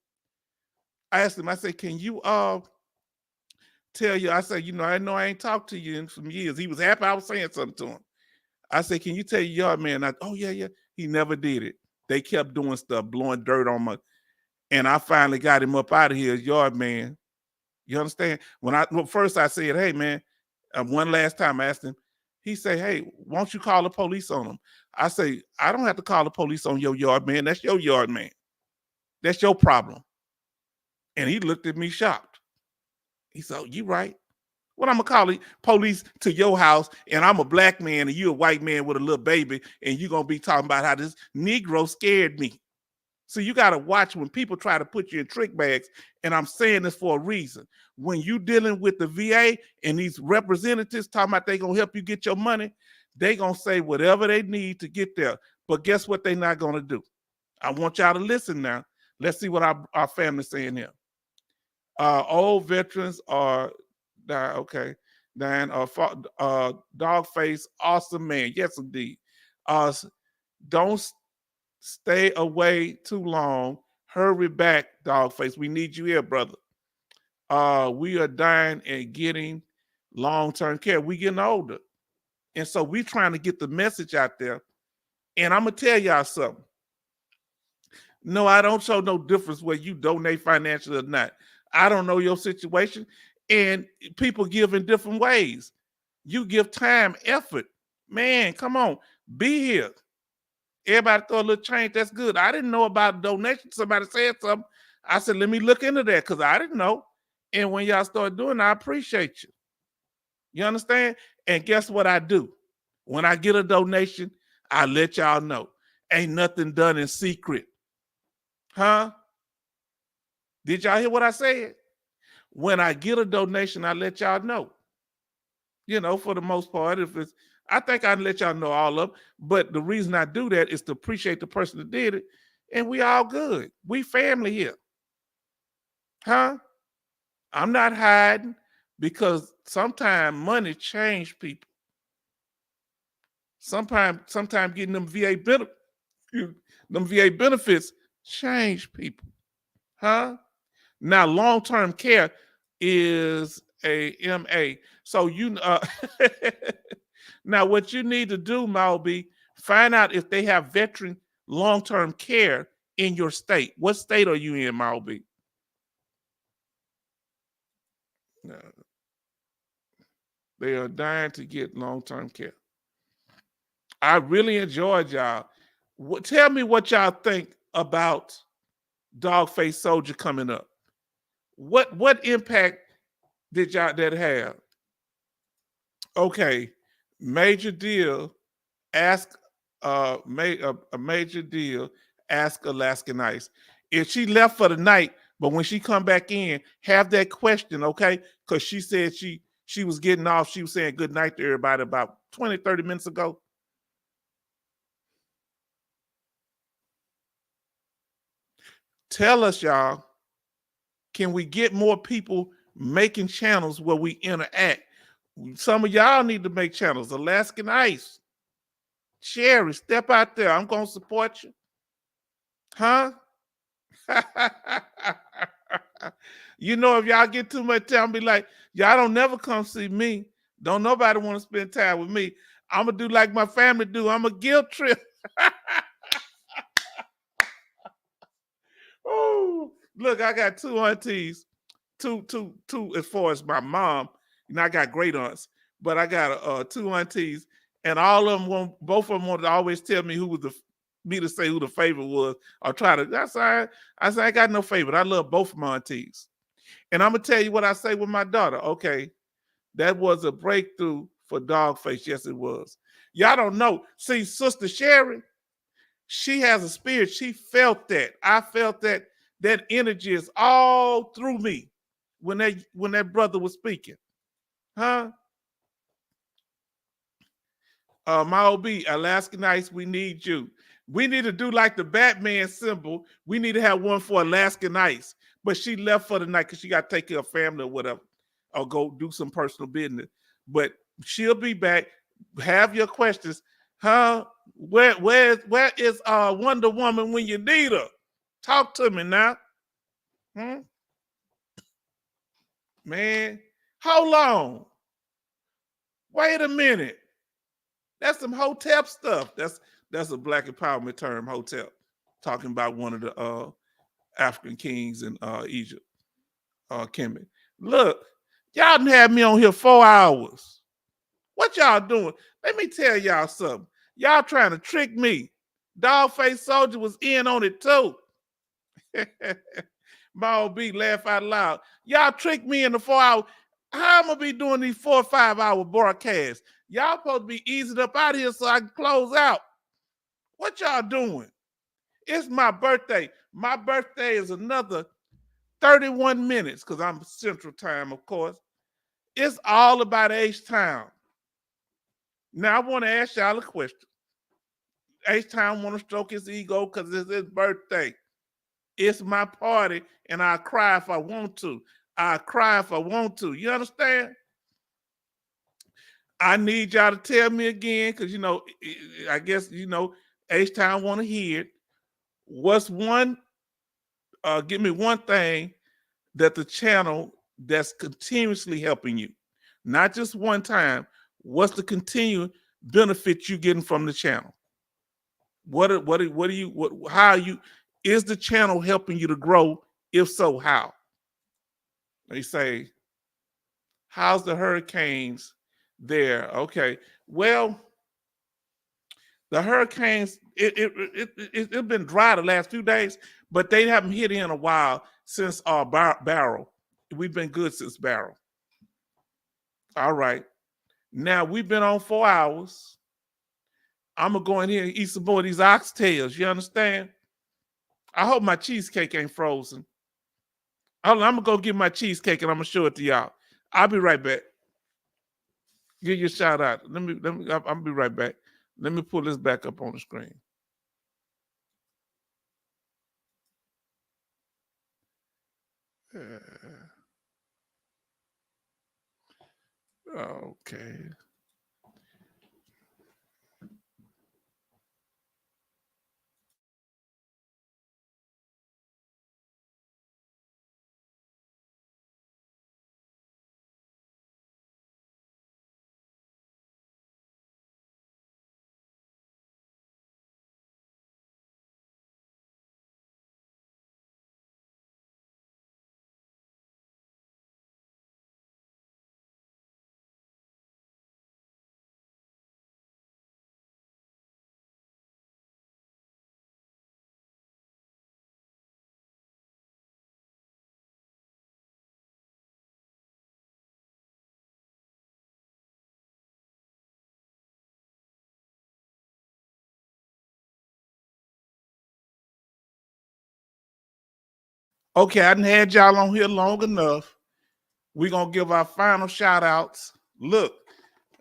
I asked him, I said, can you tell you, I said, you know I ain't talked to you in some years. He was happy I was saying something to him. I said, can you tell your yard man? Oh, yeah. He never did it. They kept doing stuff, blowing dirt on my, and I finally got him up out of here, yard man. You understand? First I said, hey, man, one last time I asked him, he said, hey, won't you call the police on him? I say, I don't have to call the police on your yard man. That's your yard man. That's your problem. And he looked at me shocked. He said, oh, you right. What I'm gonna call the police to your house, and I'm a black man and you a white man with a little baby, and you're gonna be talking about how this Negro scared me. So you got to watch when people try to put you in trick bags, and I'm saying this for a reason. When you dealing with the VA and these representatives talking about they going to help you get your money, they going to say whatever they need to get there. But guess what they're not going to do? I want y'all to listen now. Let's see what our family's saying here. Old veterans are, okay, Dan, Dogface, awesome man. Yes, indeed. Don't stay away too long. Hurry back, Dogface. We need you here, brother. We are dying and getting long-term care. We getting older. And so we trying to get the message out there. And I'm going to tell y'all something. No, I don't show no difference whether you donate financially or not. I don't know your situation. And people give in different ways. You give time, effort. Man, come on. Be here. Everybody throw a little change. That's good. I didn't know about donation. Somebody said something. I said, let me look into that because I didn't know. And when y'all start doing it, I appreciate you. You understand? And guess what I do? When I get a donation, I let y'all know. Ain't nothing done in secret. Huh? Did y'all hear what I said? When I get a donation, I let y'all know. You know, for the most part, I think I let y'all know all of them. But the reason I do that is to appreciate the person that did it. And we all good. We family here. Huh? I'm not hiding because sometimes money change people. Sometimes getting them VA benefits change people. Huh? Now, long-term care is a MA. So now what you need to do, Malby, Find out if they have veteran long-term care in your state. What state are you in, my OB? No, they are dying to get long-term care. I really enjoyed y'all. Tell me what y'all think about Dogface Soldier coming up. What impact did y'all that have? Okay, Major Deal ask a Major Deal ask Alaska Nice if she left for the night, but when she come back in, have that question, okay? Because she said she was getting off. She was saying good night to everybody about 20, 30 minutes ago. Tell us, y'all, can we get more people making channels where we interact? Some of y'all need to make channels. Alaskan Ice, Sherry, step out there. I'm going to support you. Huh? You know, if y'all get too much time, be like, y'all don't never come see me. Don't nobody want to spend time with me. I'm going to do like my family do. I'm a guilt trip. Oh, look, I got two aunties, two as far as my mom. You know, I got great aunts, but I got two aunties, and all of them both of them wanted to always tell me me to say who the favorite was, or try to. That's all right. I said I got no favorite. I love both of my aunties, and I'm gonna tell you what I say with my daughter. Okay, that was a breakthrough for Dogface. Yes, it was. Y'all don't know. See, Sister Sherry, she has a spirit. She felt that. I felt that. That energy is all through me when that brother was speaking. Huh? My OB, Alaskan Ice, we need you. We need to do like the Batman symbol. We need to have one for Alaskan Ice. But she left for the night because she got to take care of family or whatever, or go do some personal business. But she'll be back. Have your questions. Huh? Where is Wonder Woman when you need her? Talk to me now. Man, how long? Wait a minute. That's some hotel stuff. That's a Black empowerment term, hotel. Talking about one of the African kings in Egypt, Kemet. Look, y'all done had me on here 4 hours. What y'all doing? Let me tell y'all something. Y'all trying to trick me. Dogface Soldier was in on it too. My old B laugh out loud. Y'all tricked me in the 4 hours. How am I gonna be doing these 4 or 5 hour broadcasts? Y'all supposed to be easing up out of here so I can close out. What y'all doing? It's my birthday. My birthday is another 31 minutes because I'm Central Time, of course. It's all about H-Town. Now, I want to ask y'all a question. H-Town want to stroke his ego because it's his birthday. It's my party, and I'll cry if I want to. I'll cry if I want to. You understand? I need y'all to tell me again, because, you know, I guess, you know, H-Town want to hear it. What's one, give me one thing that the channel that's continuously helping you, not just one time. What's the continuing benefit you getting from the channel? How are you, is the channel helping you to grow? If so, how? They say, how's the hurricanes there? Okay, well, the hurricanes, it's been dry the last few days, but they haven't hit in a while since Barrow. We've been good since Barrow. All right. Now we've been on 4 hours. I'm gonna go in here and eat some more of these oxtails. You understand? I hope my cheesecake ain't frozen. I'm gonna go get my cheesecake and I'm gonna show it to y'all. I'll be right back. Give you a shout out. I'll be right back. Let me pull this back up on the screen. Okay. Okay, I done had y'all on here long enough. We're gonna give our final shout outs. Look,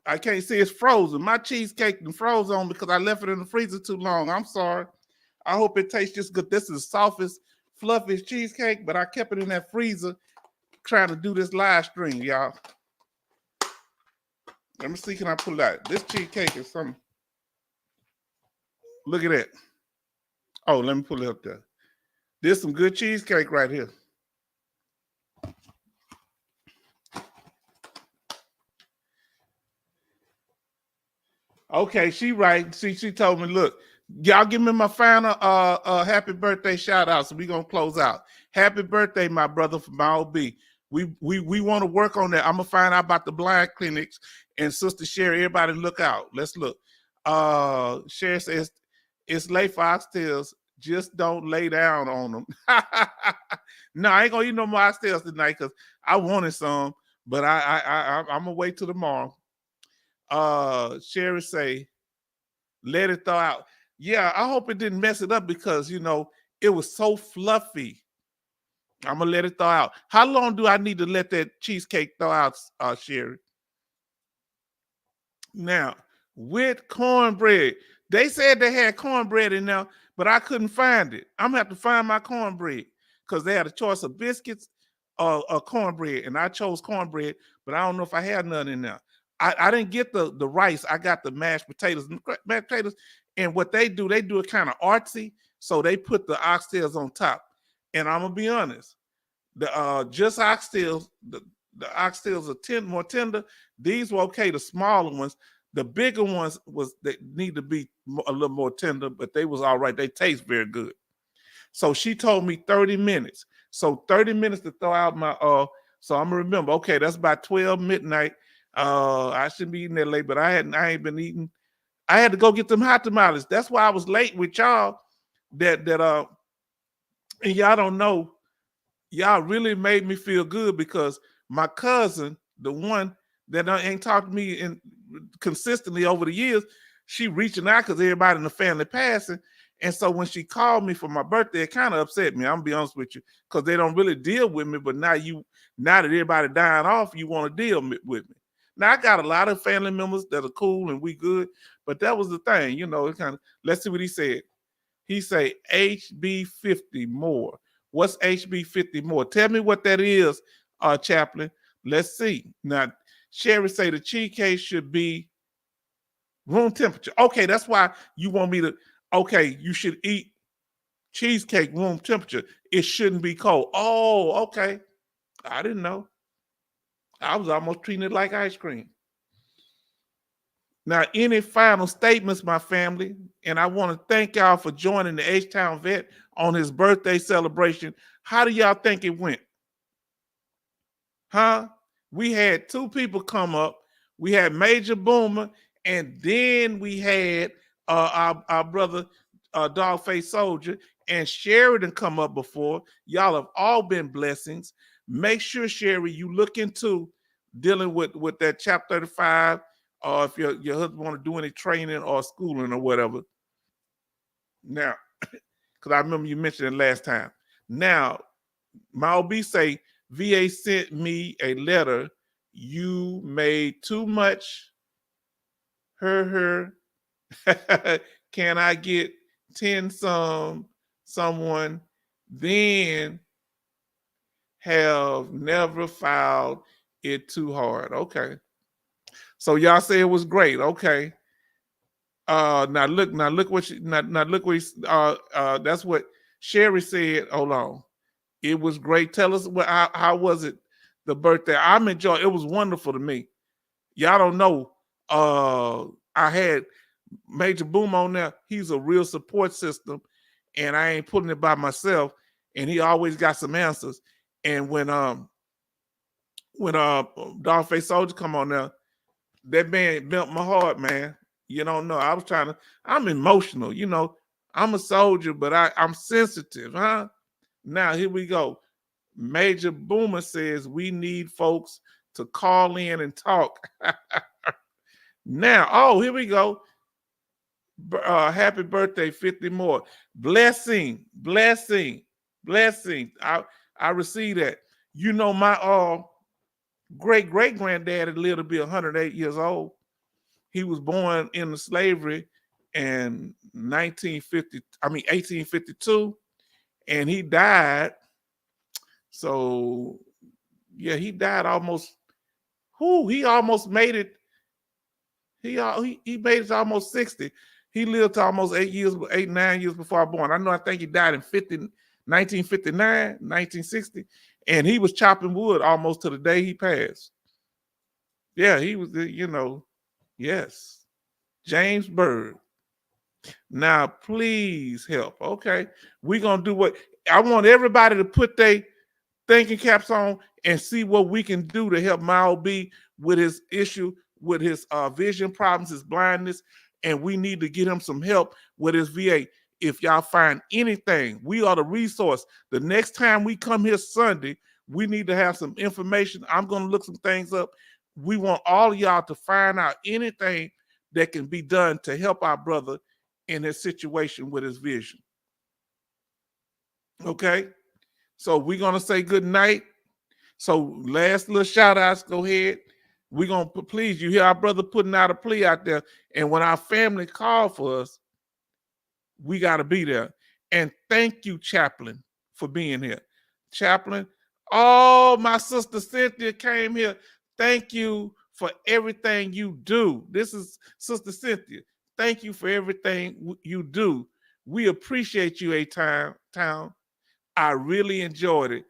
I can't see it's frozen. My cheesecake been frozen on because I left it in the freezer too long. I'm sorry. I hope it tastes just good. This is the softest, fluffiest cheesecake, but I kept it in that freezer trying to do this live stream, y'all. Let me see, can I pull it out? This cheesecake is something. Look at that. Oh, let me pull it up there. There's some good cheesecake right here. Okay, she right. She told me, look, y'all give me my final happy birthday shout out. So we're gonna close out. Happy birthday, my brother from my OB. We want to work on that. I'm gonna find out about the blind clinics and Sister Sherry. Everybody look out. Let's look. Sherry says it's late for oxtails. Just don't lay down on them. No, I ain't gonna eat no more oxtails tonight because I wanted some, but I'm gonna wait till tomorrow. Sherry say, let it thaw out. Yeah, I hope it didn't mess it up because it was so fluffy. I'm gonna let it thaw out. How long do I need to let that cheesecake thaw out, Sherry? Now, with cornbread, they said they had cornbread in there, but I couldn't find it. I'm gonna have to find my cornbread because they had a choice of biscuits or cornbread, and I chose cornbread, but I don't know if I had none in there. I didn't get the rice. I got the mashed potatoes. And what they do it kind of artsy. So they put the oxtails on top. And I'm gonna be honest, the just oxtails, the oxtails are more tender. These were okay. The smaller ones, the bigger ones they need to be a little more tender, but they was all right. They taste very good. So she told me 30 minutes. So 30 minutes to throw out my So I'm gonna remember. Okay, that's about 12 midnight. I shouldn't be eating that late, but I ain't been eating. I had to go get them hot tamales. That's why I was late with y'all. And y'all don't know. Y'all really made me feel good because my cousin, the one that ain't talked to me consistently over the years, she reaching out because everybody in the family passing. And so when she called me for my birthday, it kind of upset me. I'm gonna be honest with you, because they don't really deal with me. But now that everybody dying off, you want to deal with me. Now I got a lot of family members that are cool and we good, but that was the thing, it kind of. Let's see what he said. He say HB50 more. What's HB50 more? Tell me what that is, Chaplain. Let's see. Now, Sherry say the cheesecake should be room temperature. Okay, that's why you want me to. Okay, you should eat cheesecake room temperature. It shouldn't be cold. Oh, okay. I didn't know. I was almost treating it like ice cream. Now, any final statements, my family? And I want to thank y'all for joining the H-Town Vet on his birthday celebration. How do y'all think it went? Huh? We had two people come up. We had Major Boomer, and then we had our brother, Dogface Soldier, and Sheridan come up before. Y'all have all been blessings. Make sure, Sherry, you look into dealing with that Chapter 35, or if your husband want to do any training or schooling or whatever. Now, because I remember you mentioned it last time. Now, my OB say, VA sent me a letter. You made too much. Her. Can I get 10 someone? Then have never filed it too hard. Okay. So y'all say it was great. Okay. Now look what that's what Sherry said. Hold on. It was great. Tell us how was it, the birthday? I'm enjoying. It was wonderful to me. Y'all don't know. I had Major Boom on there. He's a real support system, and I ain't putting it by myself. And he always got some answers. And when Dogface Soldier come on there, that man melt my heart, man. You don't know. I'm emotional. I'm a soldier, but I'm sensitive, huh? Now, here we go. Major Boomer says we need folks to call in and talk. Now, here we go. Happy birthday, 50 more. Blessing. I received that. You know, my great granddad had lived to be 108 years old. He was born into slavery in 1852, and he died. So yeah, he died almost. He almost made it. He made it to almost 60. He lived to almost 9 years before I was born. I think he died in 1959, 1960, and he was chopping wood almost to the day he passed. Yeah, he was, yes. James Byrd. Now, please help. Okay. We're going to do what I want everybody to put their thinking caps on and see what we can do to help Mal B with his issue, with his vision problems, his blindness, and we need to get him some help with his VA. If y'all find anything, we are the resource. The next time we come here Sunday, we need to have some information. I'm going to look some things up. We want all of y'all to find out anything that can be done to help our brother in his situation with his vision. Okay? So we're going to say good night. So last little shout outs, go ahead. We're going to, please, you hear our brother putting out a plea out there. And when our family call for us, we got to be there. And thank you, Chaplain, for being here. Chaplain, my sister Cynthia came here. Thank you for everything you do. This is Sister Cynthia. Thank you for everything you do. We appreciate you, A-Town. I really enjoyed it.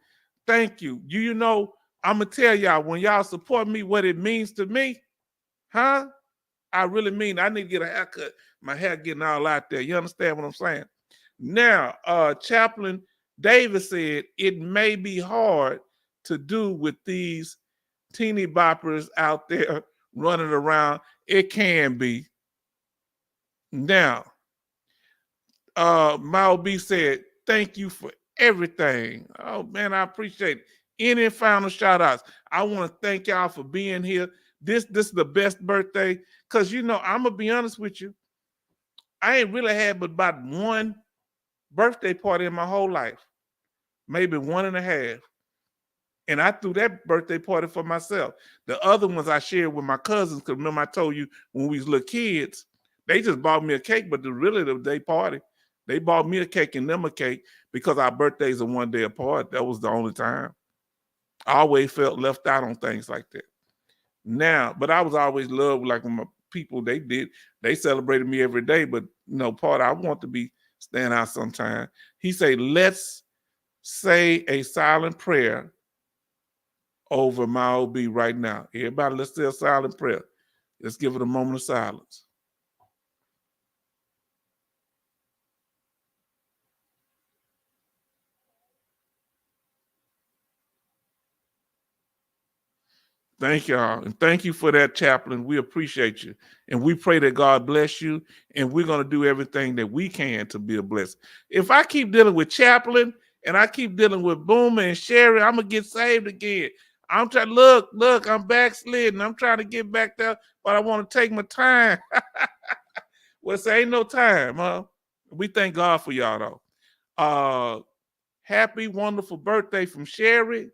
Thank you. You know, I'm going to tell y'all, when y'all support me, what it means to me, huh? I really mean I need to get a haircut. My hair getting all out there. You understand what I'm saying? Now, Chaplain Davis said it may be hard to do with these teeny boppers out there running around. It can be. Now, Mal B said, thank you for everything. Oh, man, I appreciate it. Any final shout outs? I want to thank y'all for being here. This is the best birthday. Because, I'm going to be honest with you. I ain't really had but about one birthday party in my whole life. Maybe 1.5. And I threw that birthday party for myself. The other ones I shared with my cousins, because remember I told you when we was little kids, they just bought me a cake, but really the day party, they bought me a cake and them a cake because our birthdays are one day apart. That was the only time. I always felt left out on things like that. Now, but I was always loved, like when my people, they celebrated me every day, but part I want to be stand out sometime. He said, let's say a silent prayer over Mal B right now. Everybody, let's say a silent prayer. Let's give it a moment of silence. Thank y'all. And thank you for that, Chaplain. We appreciate you. And we pray that God bless you. And we're going to do everything that we can to be a blessing. If I keep dealing with Chaplain and I keep dealing with Boomer and Sherry, I'm going to get saved again. I'm trying, look, I'm backsliding. I'm trying to get back there, but I want to take my time. Well, say ain't no time, huh? We thank God for y'all, though. Happy, wonderful birthday from Sherry.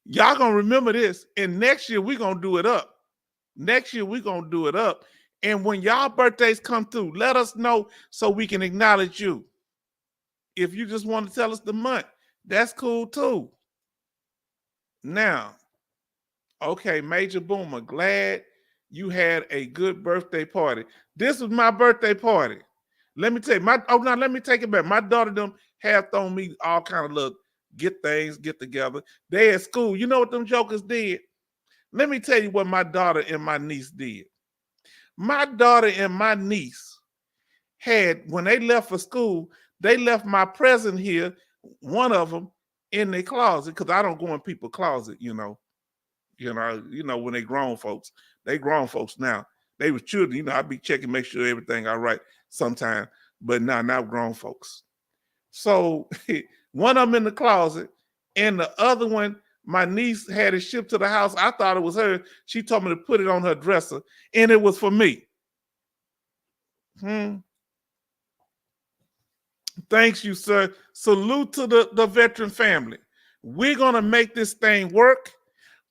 Y'all gonna remember this, and next year we're gonna do it up. Next year we're gonna do it up. And when y'all birthdays come through, let us know so we can acknowledge you. If you just want to tell us the month, that's cool too. Now, okay, Major Boomer, glad you had a good birthday party. This was my birthday party. Let me tell you, let me take it back. My daughter them have thrown me all kind of little get together. They at school. You know what them jokers did? Let me tell you what my daughter and my niece did. My daughter and my niece when they left for school, they left my present here, one of them, in their closet, because I don't go in people's closet, when they grown folks. They grown folks now. They was children, I'd be checking, make sure everything all right sometime. But now grown folks. So one of them in the closet, and the other one, my niece had it shipped to the house. I thought it was her. She told me to put it on her dresser, and it was for me. Thanks you, sir. Salute to the veteran family. We're gonna make this thing work.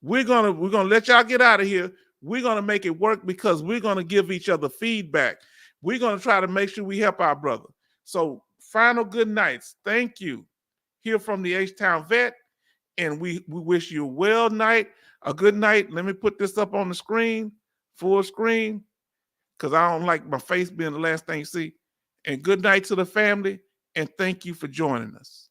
We're gonna let y'all get out of here. We're gonna make it work because we're gonna give each other feedback. We're gonna try to make sure we help our brother. So final good nights. Thank you. Here from the H-Town Vet, and we wish you a well night, a good night. Let me put this up on the screen, full screen, because I don't like my face being the last thing you see. And good night to the family, and thank you for joining us.